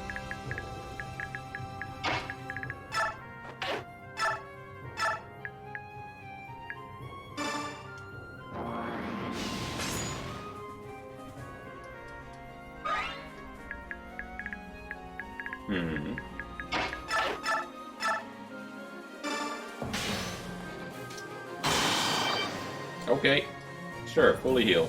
Okay. Sure, fully heal.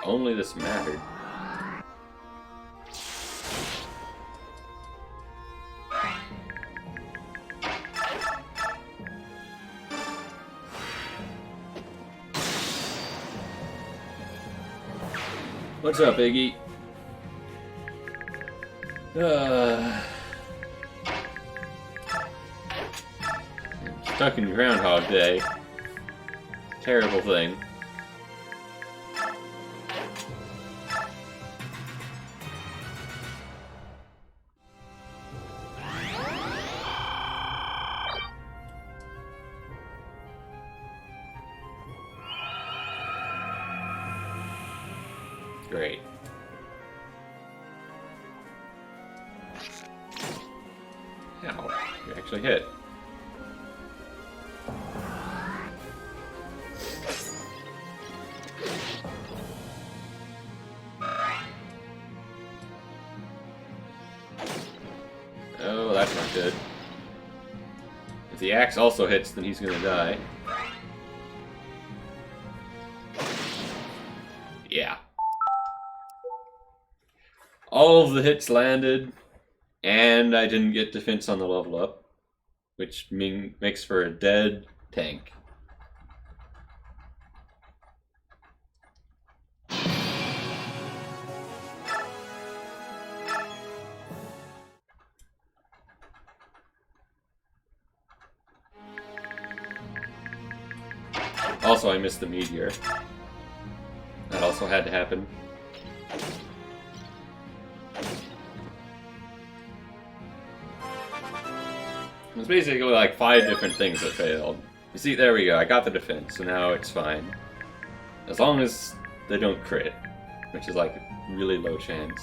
only this mattered. What's up, Iggy? Stuck in Groundhog Day. Terrible thing. Great. Ow, you actually hit. Oh, that's not good. If the axe also hits, then he's gonna die. Yeah. All of the hits landed, and I didn't get defense on the level up, which makes for a dead tank. Also, I missed the meteor. That also had to happen. It was basically like 5 different things that failed. You see, there we go. I got the defense, so now it's fine. As long as they don't crit, which is like a really low chance.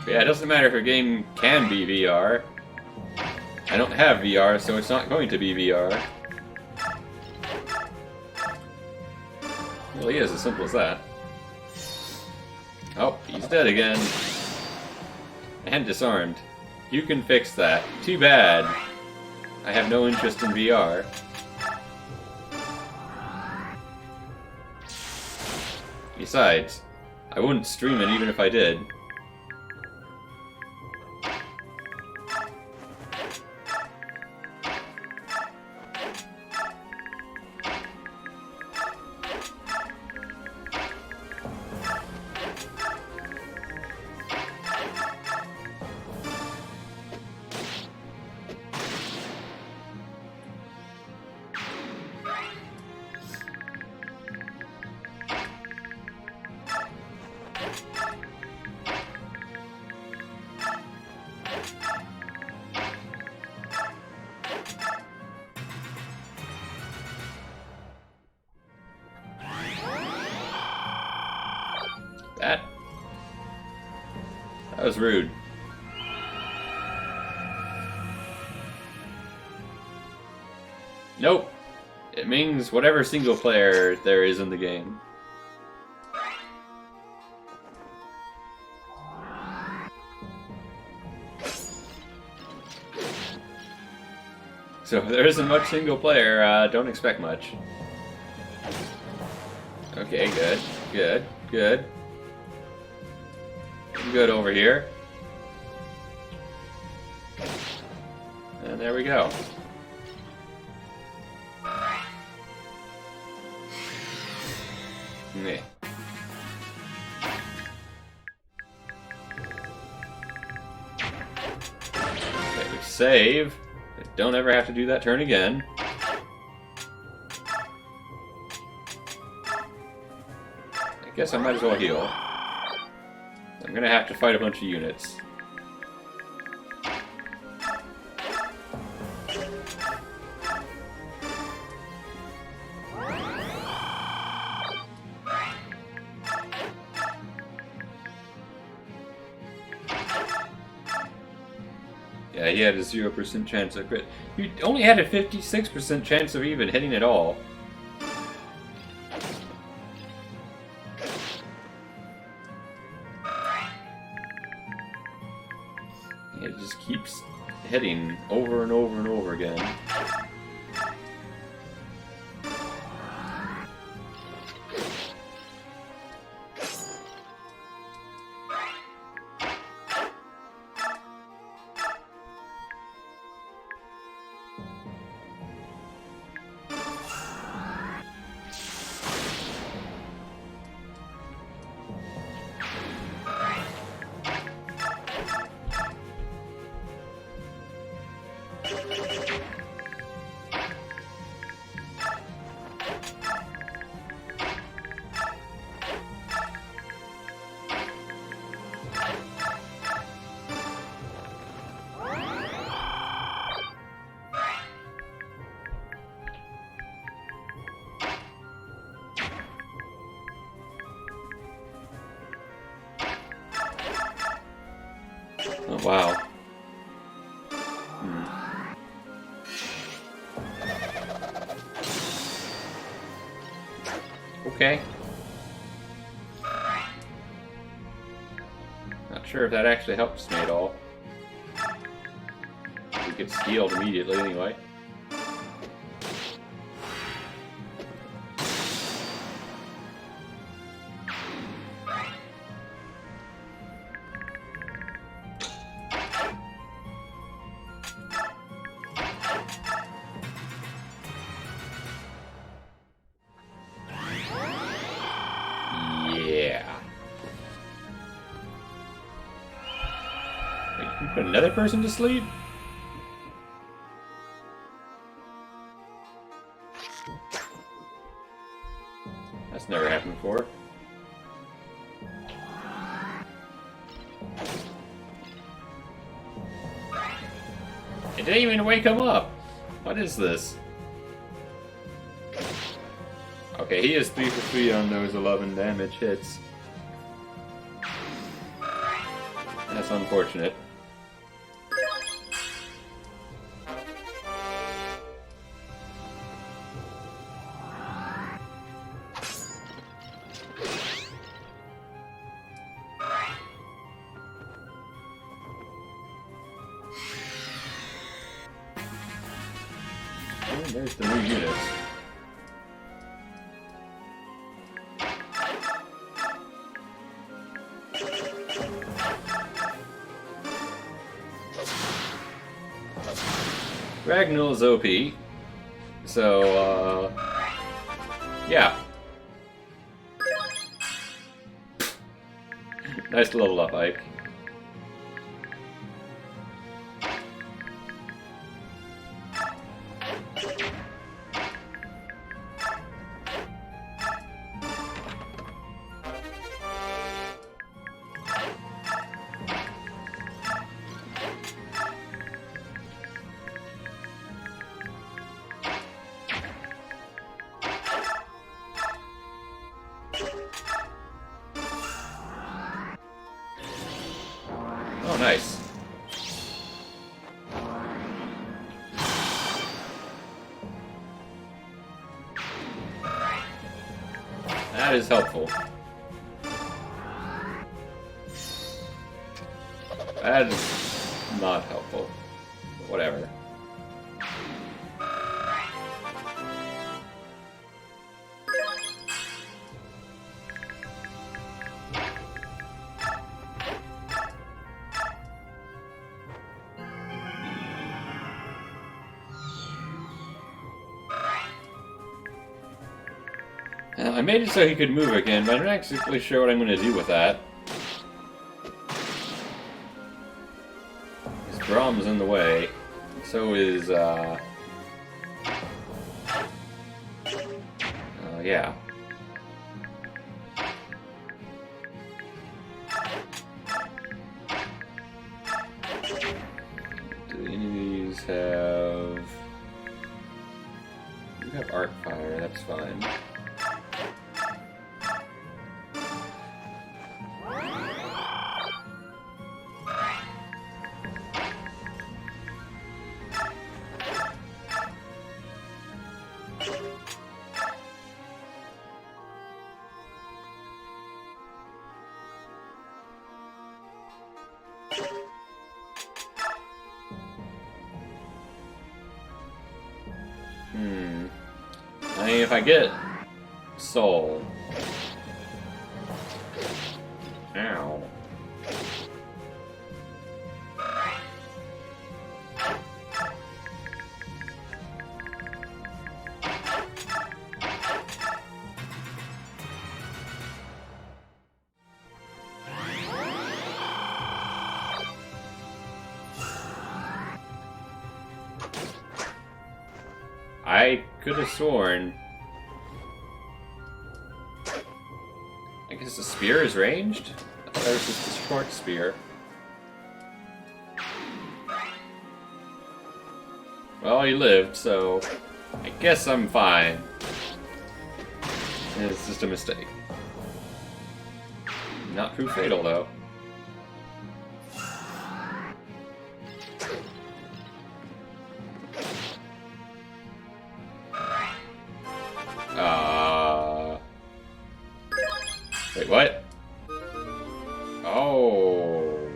Yeah, it doesn't matter if a game can be VR. I don't have VR, so it's not going to be VR. It really is as simple as that. Oh, he's dead again. And disarmed. You can fix that. Too bad. I have no interest in VR. Besides, I wouldn't stream it even if I did. That was rude. Nope. It means whatever single player there is in the game. So if there isn't much single player, don't expect much. Okay, good. Good. Good. Good over here. And there we go. Meh. Okay, we save. Don't ever have to do that turn again. I guess I might as well heal. I'm gonna have to fight a bunch of units. Yeah, he had a 0% chance of crit. He only had a 56% chance of even hitting at all. It just keeps hitting over and over and over again. Oh, wow. Okay. Not sure if that actually helps me at all. He gets healed immediately anyway. Yeah. Wait, you put another person to sleep? That's never happened before. It didn't even wake him up. What is this? Okay, he is 3 for 3 on those 11 damage hits. That's unfortunate. Oh, there's the new units. Ragnall is OP, so, yeah. Nice level up, Ike. Oh, nice. That is helpful. That is not helpful. Whatever. I made it so he could move again, but I'm not exactly sure what I'm going to do with that. His Brahm's in the way. So is, yeah. Do the enemies have... You have arc fire, that's fine. I mean, if I get soul. Ow. I could have sworn. I guess the spear is ranged? I thought it was just a short spear. Well, he lived, so I guess I'm fine. It's just a mistake. Not proof fatal, though. Wait, what? Oh.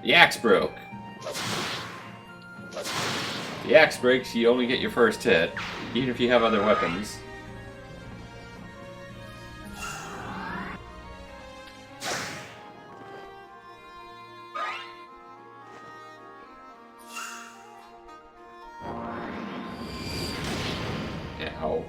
The axe broke. The axe breaks, you only get your first hit, even if you have other weapons. Ow.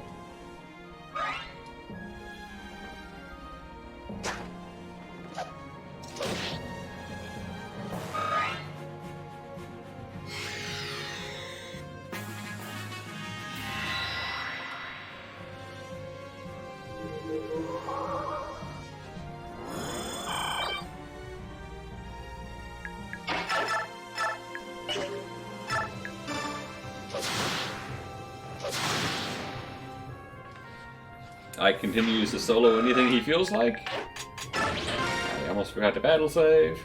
I continues to solo anything he feels like. I almost forgot to battle save.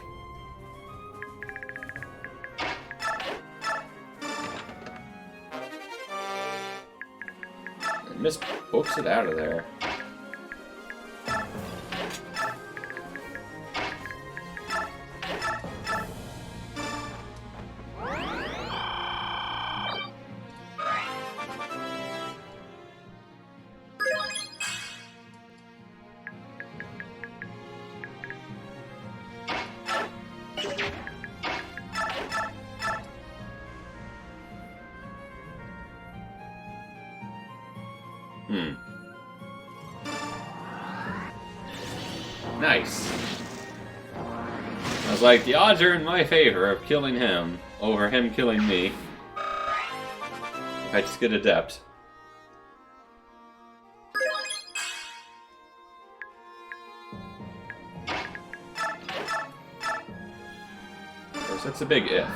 And Miss books it out of there. Nice. I was like, the odds are in my favor of killing him over him killing me. If I just get adept. Of course, that's a big if.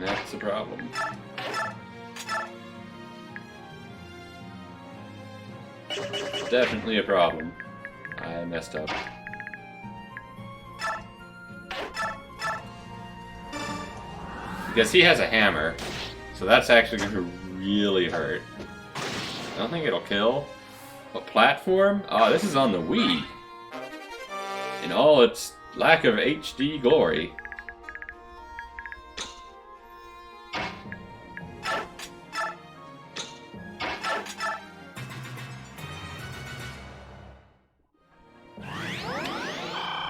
That's a problem. Definitely a problem. I messed up. Because he has a hammer, so that's actually going to really hurt. I don't think it'll kill. But platform? Oh, this is on the Wii. In all its lack of HD glory.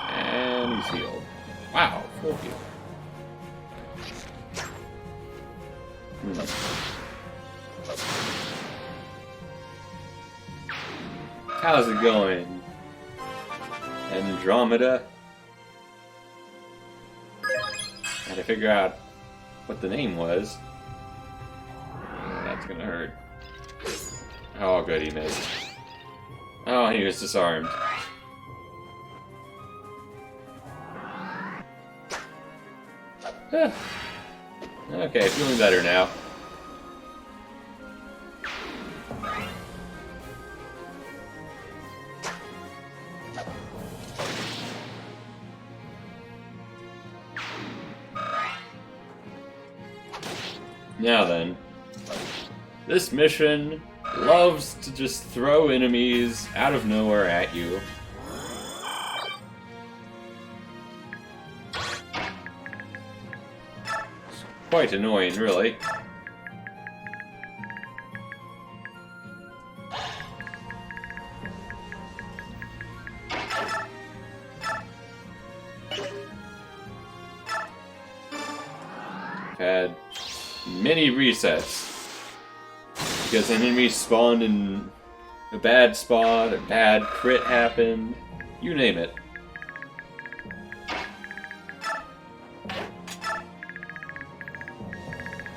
And he's healed. Wow, full heal. How's it going? Andromeda? Had to figure out what the name was. That's gonna hurt. Oh, good, he missed. Oh, he was disarmed. Okay, feeling better now. Now then, this mission loves to just throw enemies out of nowhere at you. It's quite annoying, really. I've had many resets because enemies spawned in a bad spot, a bad crit happened, you name it.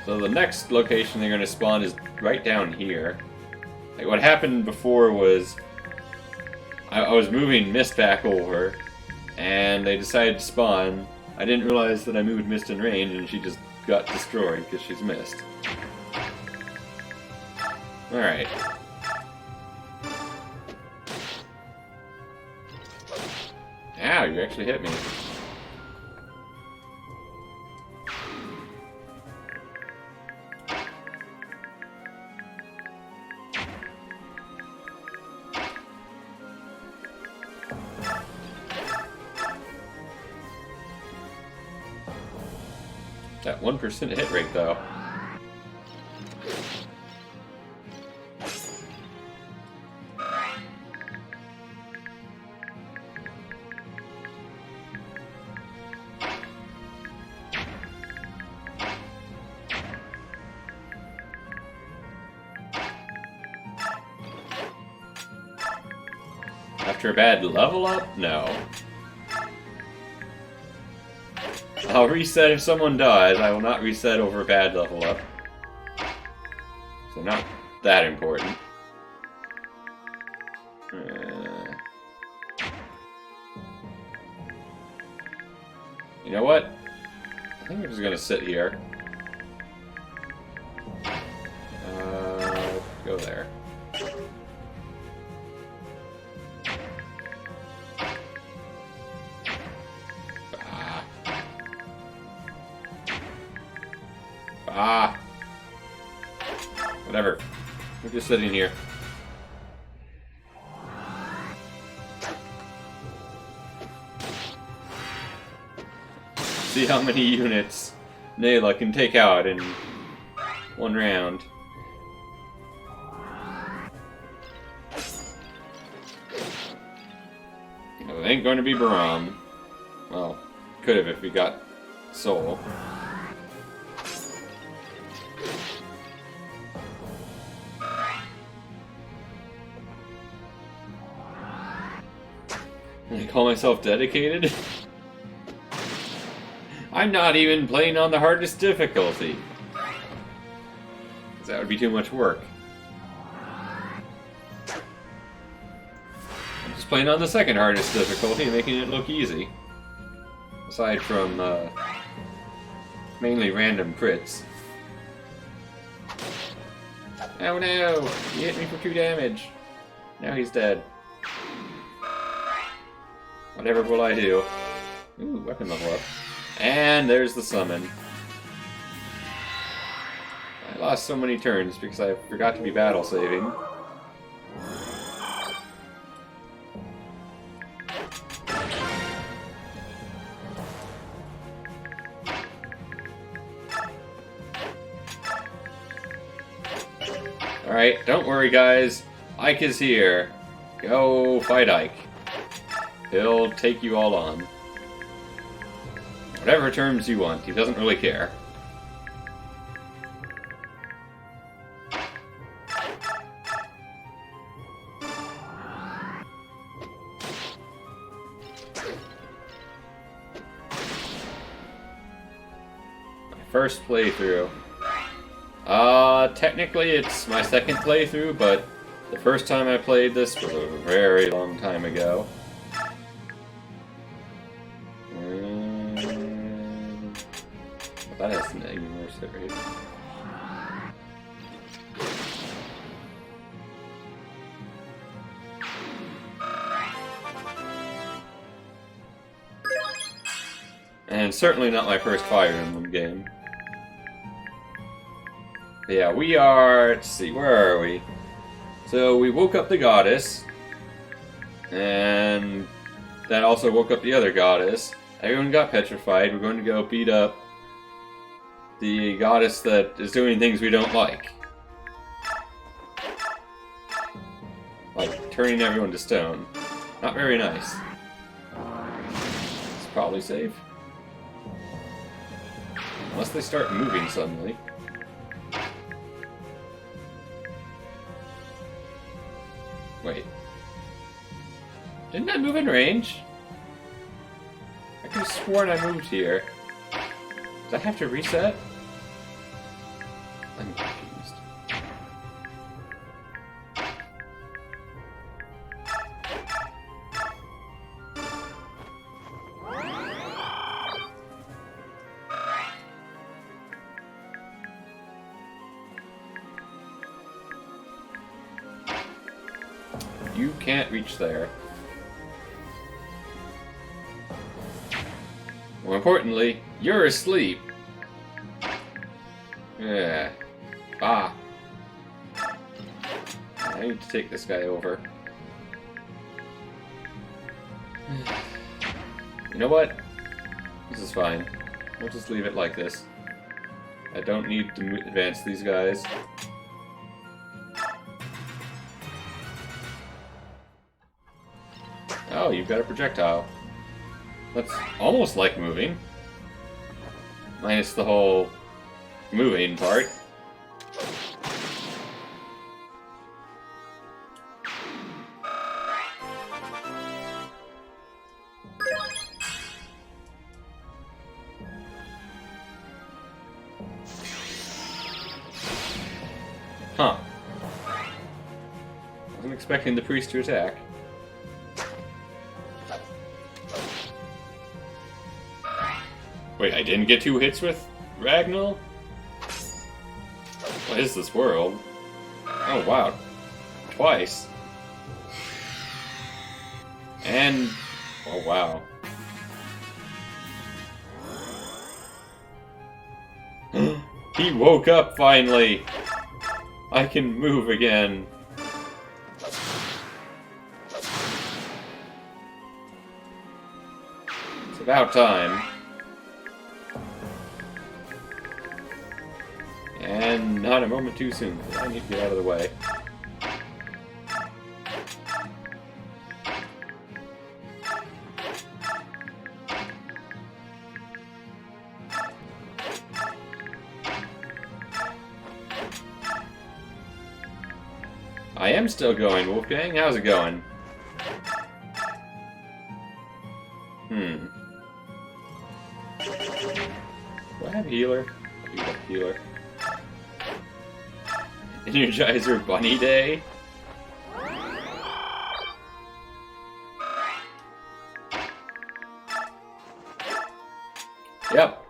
So the next location they're going to spawn is right down here. Like what happened before was I was moving Mist back over and they decided to spawn. I didn't realize that I moved Mist in range and she just got destroyed because she's Mist. Alright. Ow, you actually hit me. That 1% hit rate, though. After a bad level up? No. I'll reset if someone dies. I will not reset over a bad level up. So not that important. You know what? I think we're just gonna sit here. Go there. Whatever. We're just sitting here. See how many units Nayla can take out in one round. Well, it ain't going to be Baram. Well, could have if we got Soul. I call myself dedicated? I'm not even playing on the hardest difficulty. That would be too much work. I'm just playing on the second hardest difficulty and making it look easy. Aside from mainly random crits. Oh no! He hit me for 2 damage. Now he's dead. Whatever will I do? Ooh, weapon level up. And there's the summon. I lost so many turns because I forgot to be battle saving. Alright, don't worry guys. Ike is here. Go fight Ike. He'll take you all on. Whatever terms you want, he doesn't really care. first playthrough. Technically it's my second playthrough, but the first time I played this was a very long time ago. That has an even worse hit rate. And certainly not my first Fire Emblem game. But yeah, we are... Let's see, where are we? So we woke up the goddess. And that also woke up the other goddess. Everyone got petrified. We're going to go beat up the goddess that is doing things we don't like. Like turning everyone to stone. Not very nice. It's probably safe. Unless they start moving suddenly. Wait. Didn't I move in range? I could have sworn I moved here. Does I have to reset? I'm confused. You can't reach there. More importantly, you're asleep. Yeah. Ah. I need to take this guy over. You know what? This is fine. We'll just leave it like this. I don't need to advance these guys. Oh, you've got a projectile. That's almost like moving. Minus the whole moving part. Huh. Wasn't expecting the priest to attack. Wait, I didn't get 2 hits with Ragnall? What is this world? Oh, wow. Twice. And... oh, wow. He woke up, finally! I can move again. It's about time. And not a moment too soon. I need to get out of the way. I am still going, Wolfgang. How's it going? Do I have a healer? I do have a healer. Energizer Bunny Day? Yep.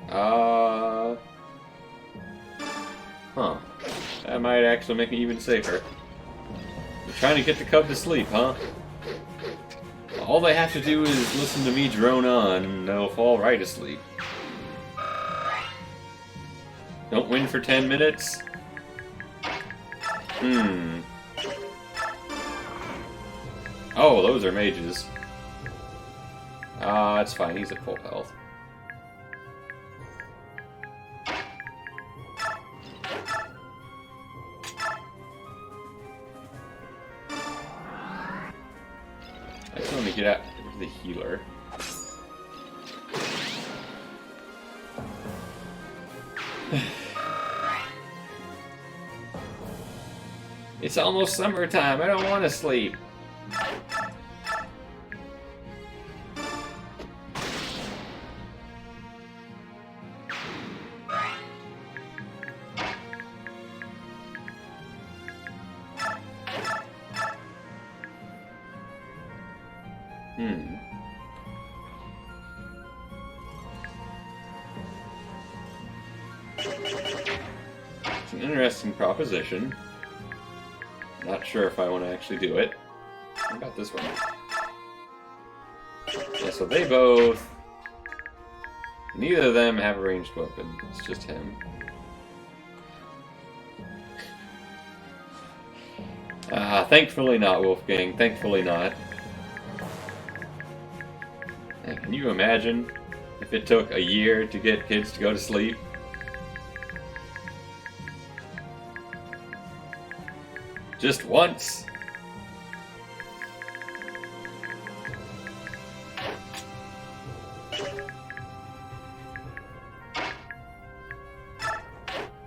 Huh. That might actually make me even safer. You're trying to get the cub to sleep, huh? All they have to do is listen to me drone on, and they'll fall right asleep. Don't win for 10 minutes? Oh, those are mages. It's fine, he's at full health. I just want to get out to the healer. It's almost summertime. I don't want to sleep. It's an interesting proposition. Not sure if I want to actually do it. How about this one? Yeah, so they both... Neither of them have a ranged weapon. It's just him. Thankfully not, Wolfgang. Thankfully not. And can you imagine if it took a year to get kids to go to sleep? Just once.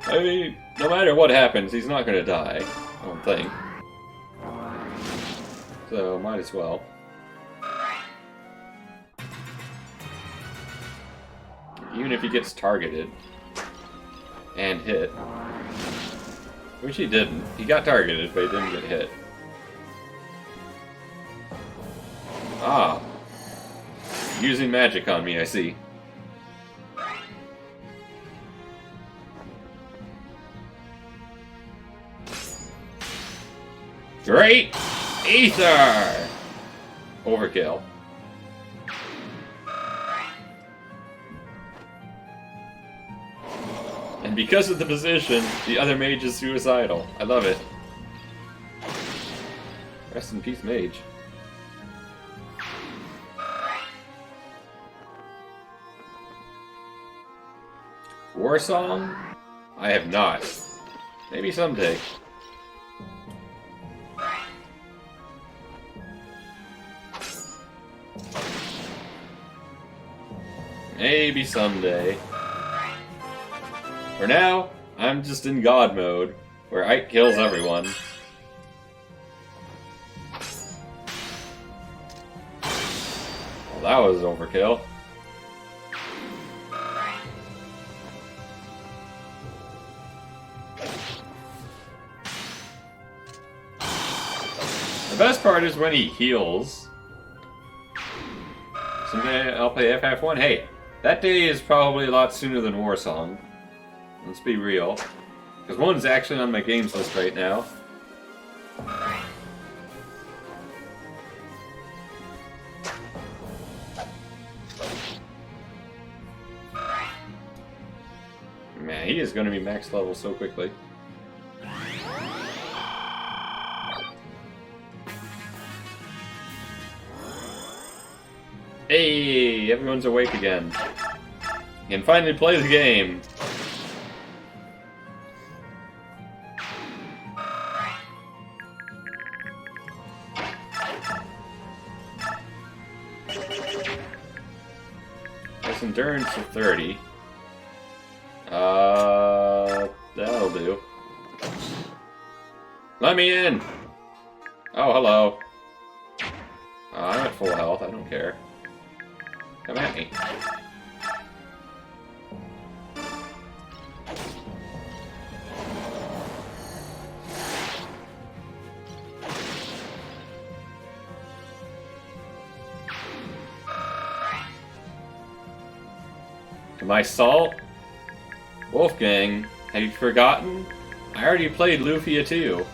I mean, no matter what happens, he's not gonna die, I don't think. So, might as well. Even if he gets targeted and hit. Which he didn't. He got targeted, but he didn't get hit. Ah. Using magic on me, I see. Great Ether! Overkill. And because of the position, the other mage is suicidal. I love it. Rest in peace, mage. War Song? I have not. Maybe someday. Maybe someday. For now, I'm just in God mode, where Ike kills everyone. Well, that was overkill. The best part is when he heals. Someday I'll play FF1. Hey, that day is probably a lot sooner than War Song. Let's be real. Because one's actually on my games list right now. Man, he is going to be max level so quickly. Hey, everyone's awake again. You can finally play the game. That's endurance of 30. That'll do. Let me in! Oh, hello. I'm at full health, I don't care. Come at me. To my salt? Wolfgang, have you forgotten? I already played Lufia too.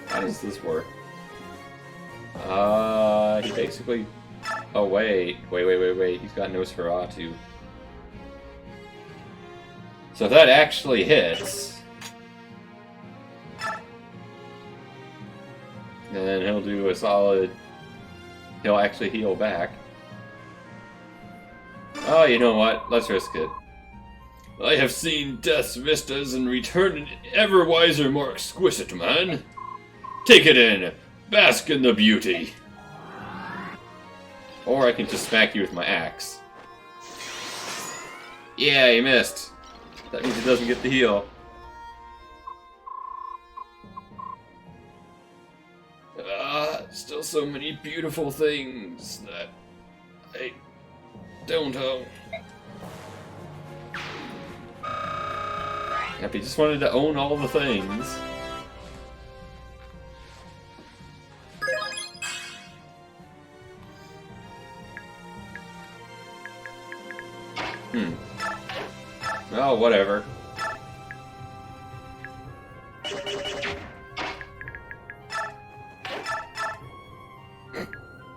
How does this work? He basically... Oh, wait. Wait. He's got Nosferatu. So if that actually hits... then he'll do a solid... He'll actually heal back. Oh, you know what? Let's risk it. I have seen death's vistas and returned an ever wiser, more exquisite man. Take it in. Bask in the beauty. Or I can just smack you with my axe. Yeah, he missed. That means he doesn't get the heal. still so many beautiful things that I don't own. Yep, he just wanted to own all the things. Oh, whatever.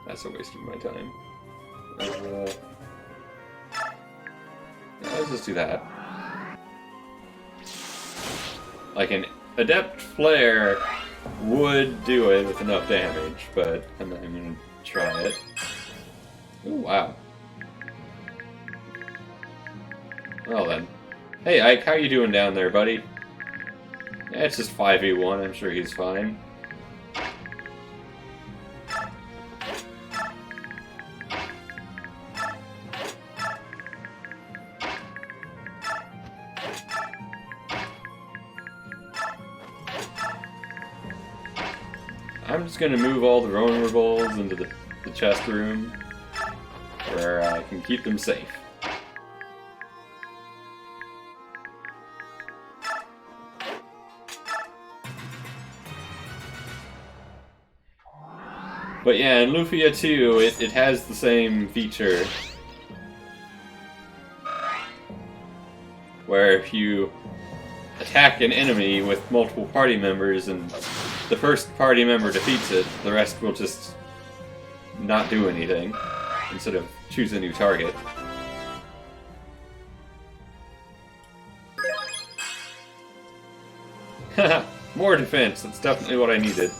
That's a waste of my time. Let's just do that. Like an adept player would do it with enough damage, but I'm not even gonna try it. Oh wow. Well then. Hey Ike, how you doing down there, buddy? Yeah, it's just 5v1, I'm sure he's fine. I'm just gonna move all the vulnerables into the chest room where I can keep them safe. But yeah, in Lufia 2, it has the same feature where if you attack an enemy with multiple party members and the first party member defeats it, the rest will just not do anything instead of choose a new target. Haha, more defense, that's definitely what I needed.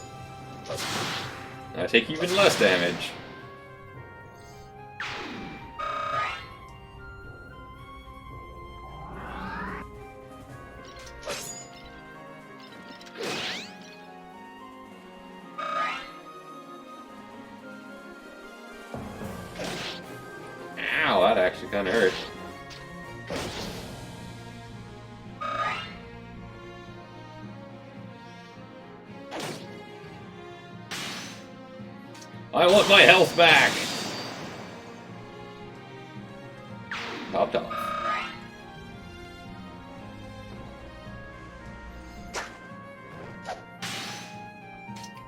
I take even less damage. Ow, that actually kind of hurt. I want my health back! Topped off.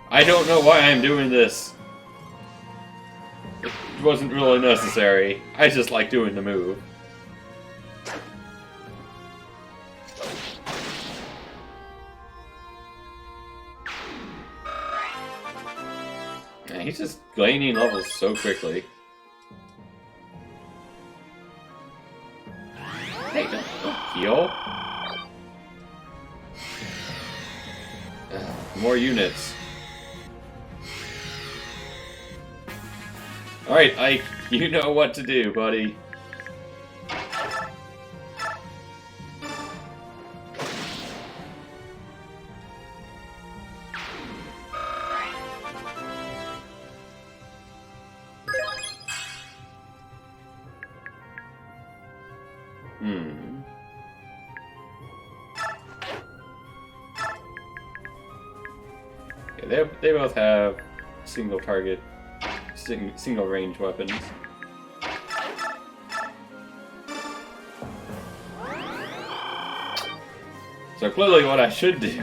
I don't know why I'm doing this. It wasn't really necessary. I just like doing the move. Man, he's just gaining levels so quickly. Hey, don't heal. More units. Alright, Ike, you know what to do, buddy. Yeah, they both have single target, single range weapons. So clearly what I should do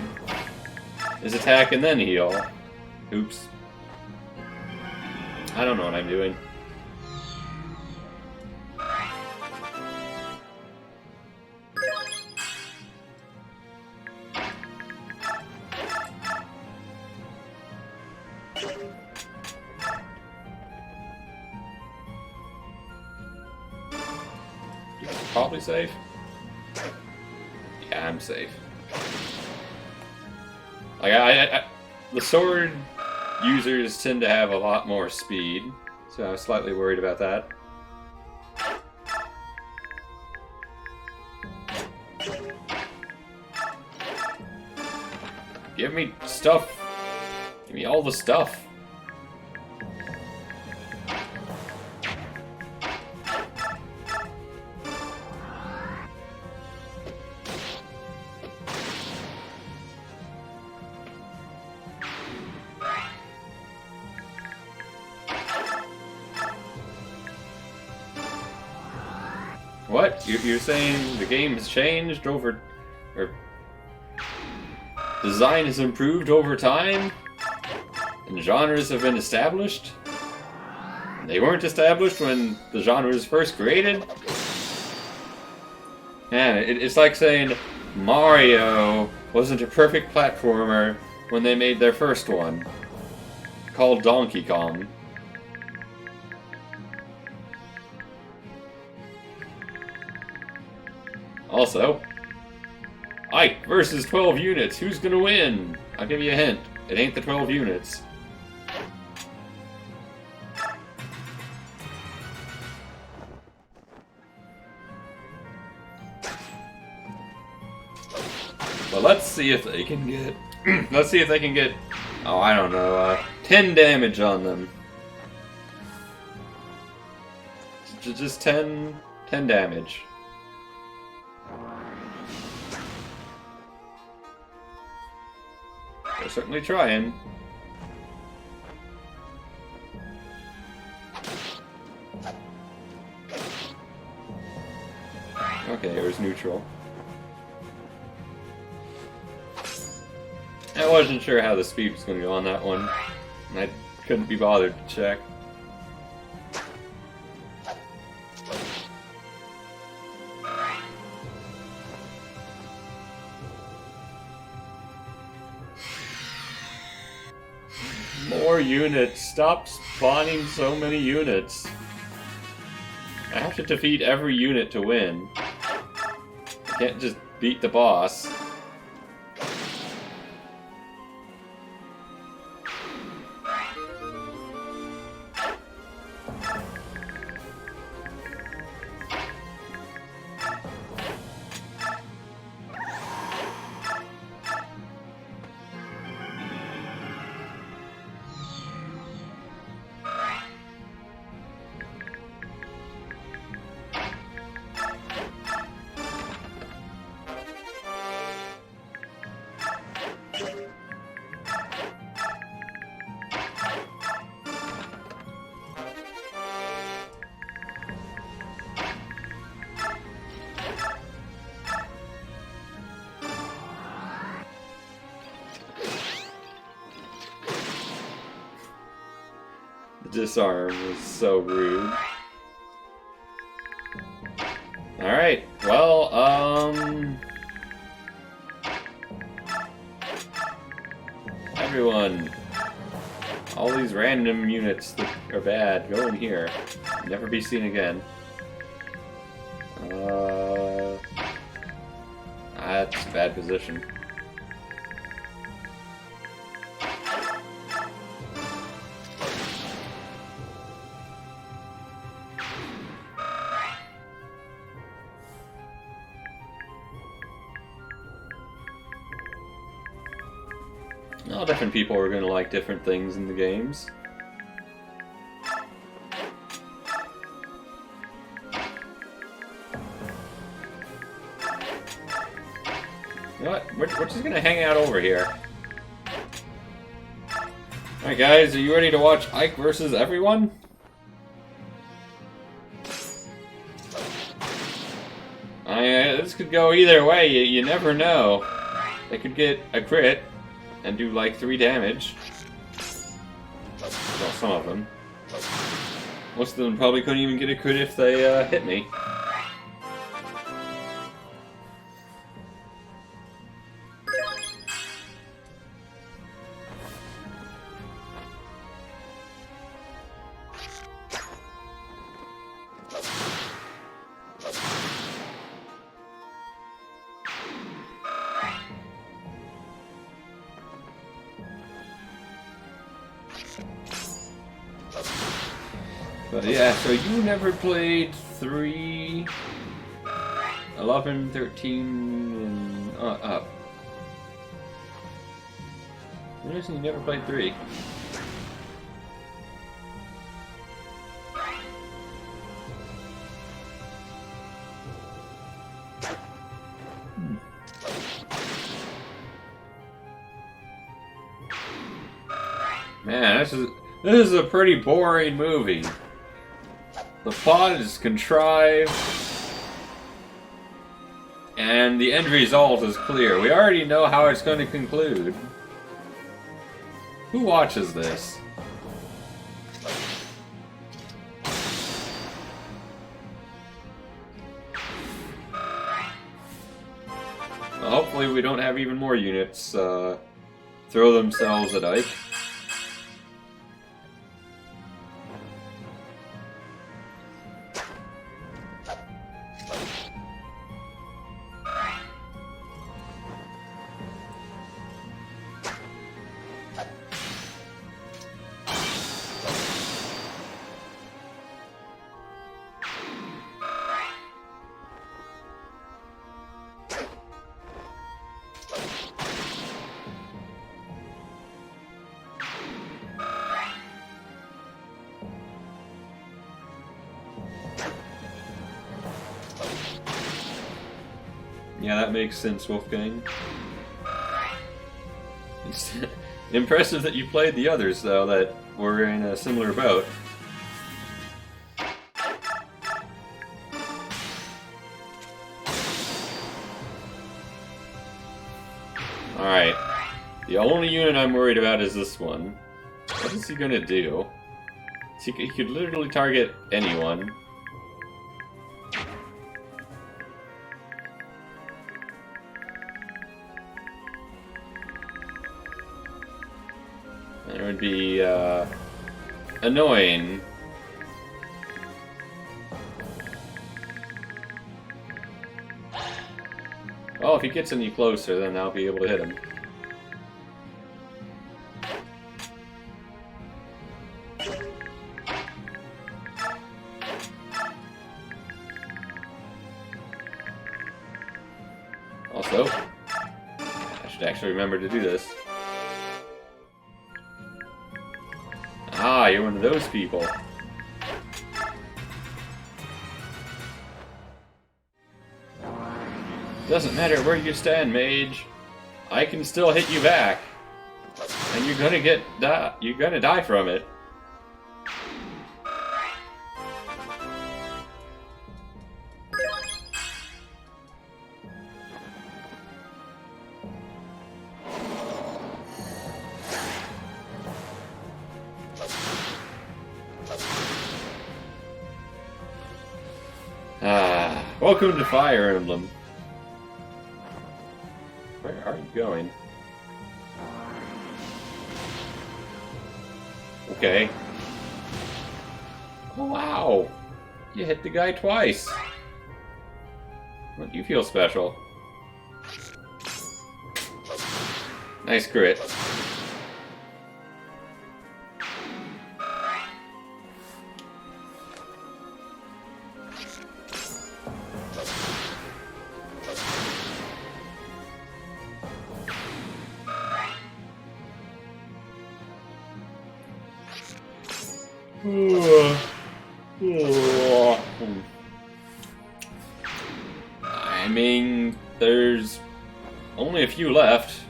is attack and then heal. Oops. I don't know what I'm doing. Probably safe. Yeah, I'm safe. Like the sword users tend to have a lot more speed, so I was slightly worried about that. Give me stuff. Give me all the stuff. What? You're saying the game has changed over... or... design has improved over time? And genres have been established? They weren't established when the genre was first created? Yeah, it's like saying Mario wasn't a perfect platformer when they made their first one, called Donkey Kong. Also, Ike versus 12 units. Who's gonna win? I'll give you a hint. It ain't the 12 units. But let's see if they can get... let's see if they can get... oh, I don't know, 10 damage on them. Just 10 damage. They're certainly trying. Okay, it was neutral. I wasn't sure how the speed was going to go on that one. And I couldn't be bothered to check. More units. Stop spawning so many units. I have to defeat every unit to win. I can't just beat the boss. Disarm was so rude. Alright, well, everyone, all these random units that are bad, go in here. Never be seen again. That's a bad position. All different people are going to like different things in the games. You know what? We're just going to hang out over here. Alright guys, are you ready to watch Ike versus everyone? This could go either way, you never know. They could get a crit and do like 3 damage. Well, some of them. Most of them probably couldn't even get a crit if they hit me. But yeah, so you never played 3, 11, 13, and up. For some reason you never played 3. Man, this is a pretty boring movie. The plot is contrived. And the end result is clear. We already know how it's going to conclude. Who watches this? Well, hopefully we don't have even more units throw themselves at Ike. Yeah, that makes sense, Wolfgang. It's impressive that you played the others, though, that were in a similar boat. Alright. The only unit I'm worried about is this one. What is he gonna do? He could literally target anyone. It would be annoying. Well, if he gets any closer, then I'll be able to hit him. Also, I should actually remember to do this. Ah, you're one of those people. Doesn't matter where you stand, mage. I can still hit you back, and you're gonna die from it. Ah, welcome to Fire Emblem. Where are you going? Okay. Oh, wow! You hit the guy twice. Don't you feel special? Nice crit. I mean, there's only a few left.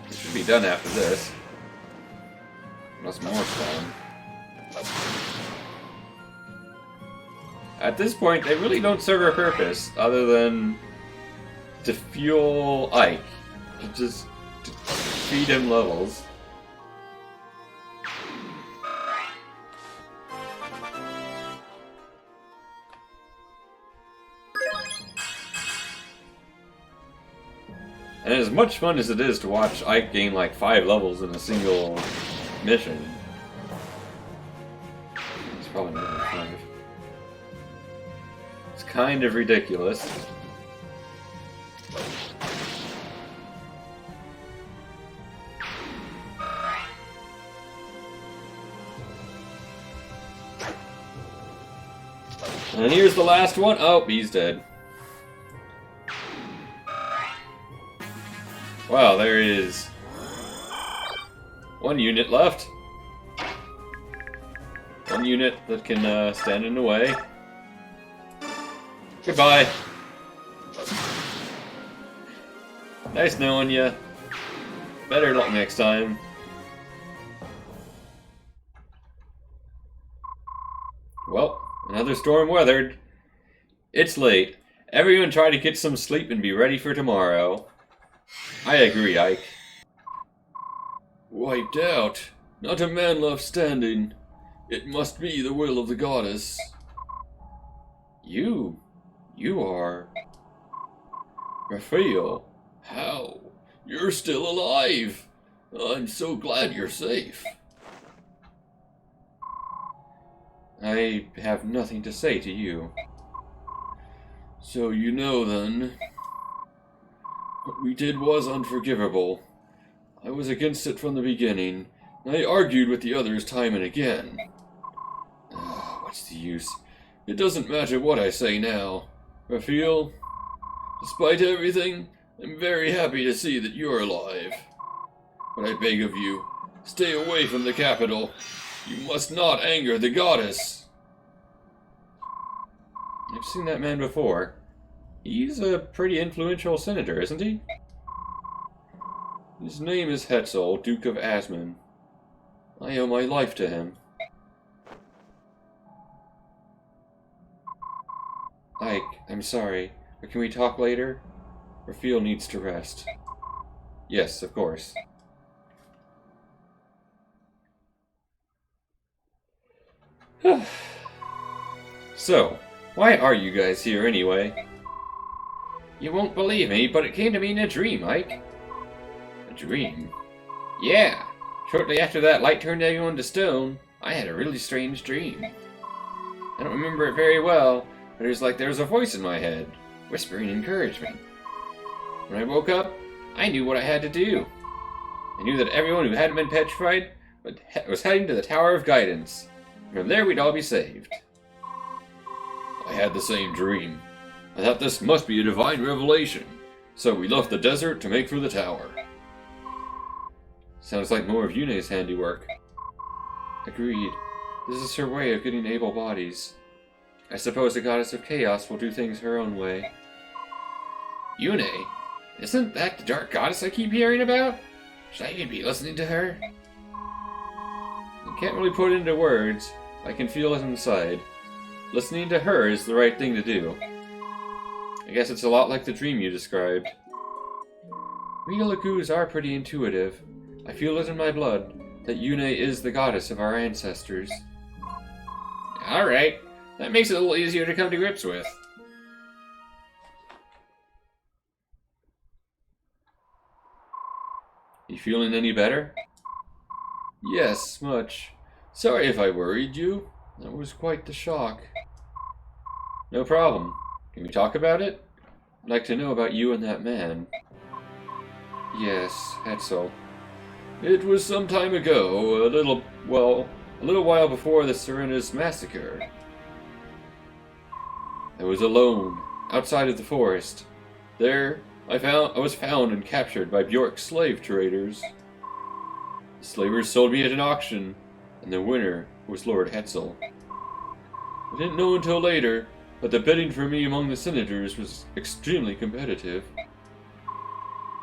It should be done after this. Unless more spawn. At this point, they really don't serve a purpose other than to fuel Ike. To feed him levels. And as much fun as it is to watch Ike gain like 5 levels in a single mission. It's probably not even 5. It's kind of ridiculous. And here's the last one. Oh, he's dead. Wow, there is one unit left. One unit that can stand in the way. Goodbye. Nice knowing you. Better luck next time. Well, another storm weathered. It's late. Everyone try to get some sleep and be ready for tomorrow. I agree, Ike. Wiped out. Not a man left standing. It must be the will of the goddess. You are... Raphael. How? You're still alive. I'm so glad you're safe. I have nothing to say to you. So you know then, what we did was unforgivable. I was against it from the beginning, and I argued with the others time and again. What's the use? It doesn't matter what I say now. Raphael, despite everything, I'm very happy to see that you're alive. But I beg of you, stay away from the capital. You must not anger the goddess. I've seen that man before. He's a pretty influential senator, isn't he? His name is Hetzel, Duke of Asman. I owe my life to him. Ike, I'm sorry, but can we talk later? Raphael needs to rest. Yes, of course. So, why are you guys here anyway? You won't believe me, but it came to me in a dream, Ike. A dream? Yeah. Shortly after that light turned everyone to stone, I had a really strange dream. I don't remember it very well, but it was like there was a voice in my head, whispering encouragement. When I woke up, I knew what I had to do. I knew that everyone who hadn't been petrified was heading to the Tower of Guidance. From there we'd all be saved. I had the same dream. I thought this must be a divine revelation, so we left the desert to make for the tower. Sounds like more of Yune's handiwork. Agreed. This is her way of getting able bodies. I suppose the goddess of chaos will do things her own way. Yune? Isn't that the dark goddess I keep hearing about? Should I even be listening to her? I can't really put it into words. I can feel it inside. Listening to her is the right thing to do. I guess it's a lot like the dream you described. We Lagoos are pretty intuitive. I feel it in my blood that Yune is the goddess of our ancestors. Alright, that makes it a little easier to come to grips with. You feeling any better? Yes, much. Sorry if I worried you. That was quite the shock. No problem. Can we talk about it? I'd like to know about you and that man. Yes, Hetzel. It was some time ago, a little while before the Serena's massacre. I was alone, outside of the forest. There, I was found and captured by Bjork's slave traders. The slavers sold me at an auction, and the winner was Lord Hetzel. I didn't know until later, but the bidding for me among the senators was extremely competitive.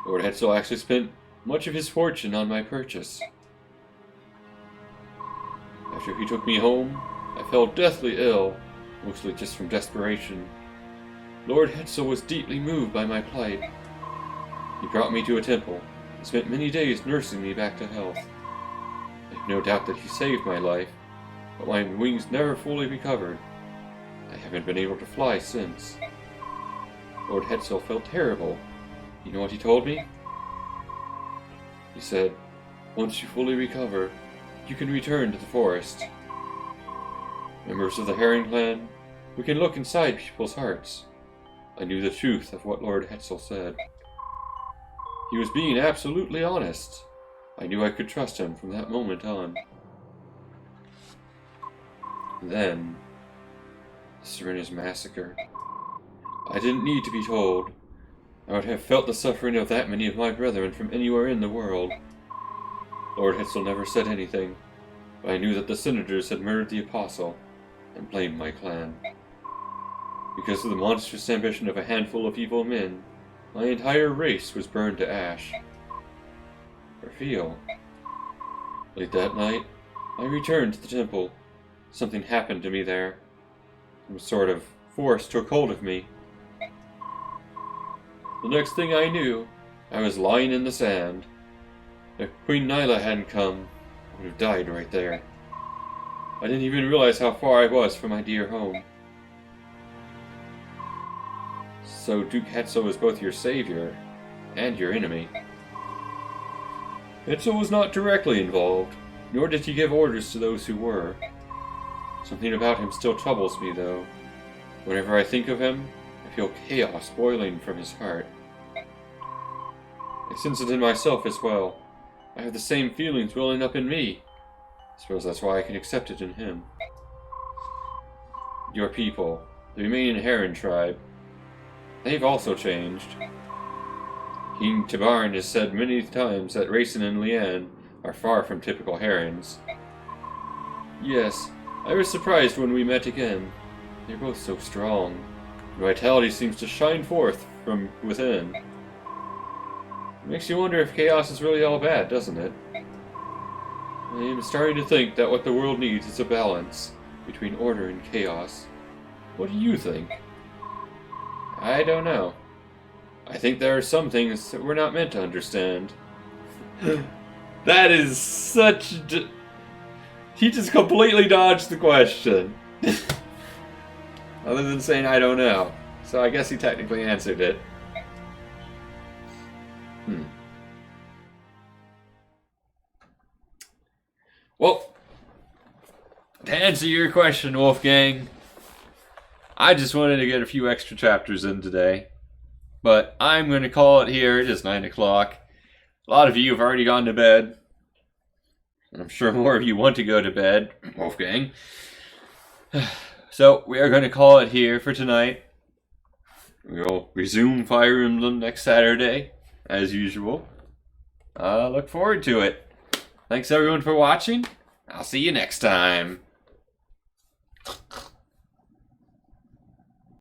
Lord Hetzel actually spent much of his fortune on my purchase. After he took me home, I fell deathly ill, mostly just from desperation. Lord Hetzel was deeply moved by my plight. He brought me to a temple and spent many days nursing me back to health. I have no doubt that he saved my life, but my wings never fully recovered. I haven't been able to fly since. Lord Hetzel felt terrible. You know what he told me? He said, once you fully recover, you can return to the forest. Members of the Herring Clan, we can look inside people's hearts. I knew the truth of what Lord Hetzel said. He was being absolutely honest. I knew I could trust him from that moment on. Then, the Serena's massacre. I didn't need to be told. I would have felt the suffering of that many of my brethren from anywhere in the world. Lord Hetzel never said anything, but I knew that the senators had murdered the apostle and blamed my clan. Because of the monstrous ambition of a handful of evil men, my entire race was burned to ash. Raphael. Late that night, I returned to the temple. Something happened to me there. Some sort of force took hold of me. The next thing I knew, I was lying in the sand. If Queen Nyla hadn't come, I would have died right there. I didn't even realize how far I was from my dear home. So Duke Hetzel is both your savior and your enemy. Hetzel was not directly involved, nor did he give orders to those who were. Something about him still troubles me, though. Whenever I think of him, I feel chaos boiling from his heart. I sense it in myself as well. I have the same feelings welling up in me. I suppose that's why I can accept it in him. Your people, the remaining Heron tribe, they've also changed. King Tabarin has said many times that Racin and Leanne are far from typical Herons. Yes, I was surprised when we met again. They're both so strong. Their vitality seems to shine forth from within. It makes you wonder if chaos is really all bad, doesn't it? I am starting to think that what the world needs is a balance between order and chaos. What do you think? I don't know. I think there are some things that we're not meant to understand. That is such... He just completely dodged the question. Other than saying, I don't know. So I guess he technically answered it. Well, to answer your question, Wolfgang, I just wanted to get a few extra chapters in today. But I'm going to call it here. It is 9 o'clock. A lot of you have already gone to bed. I'm sure more of you want to go to bed, Wolfgang. So we are going to call it here for tonight. We'll resume Fire Emblem next Saturday, as usual. Look forward to it. Thanks everyone for watching. I'll see you next time.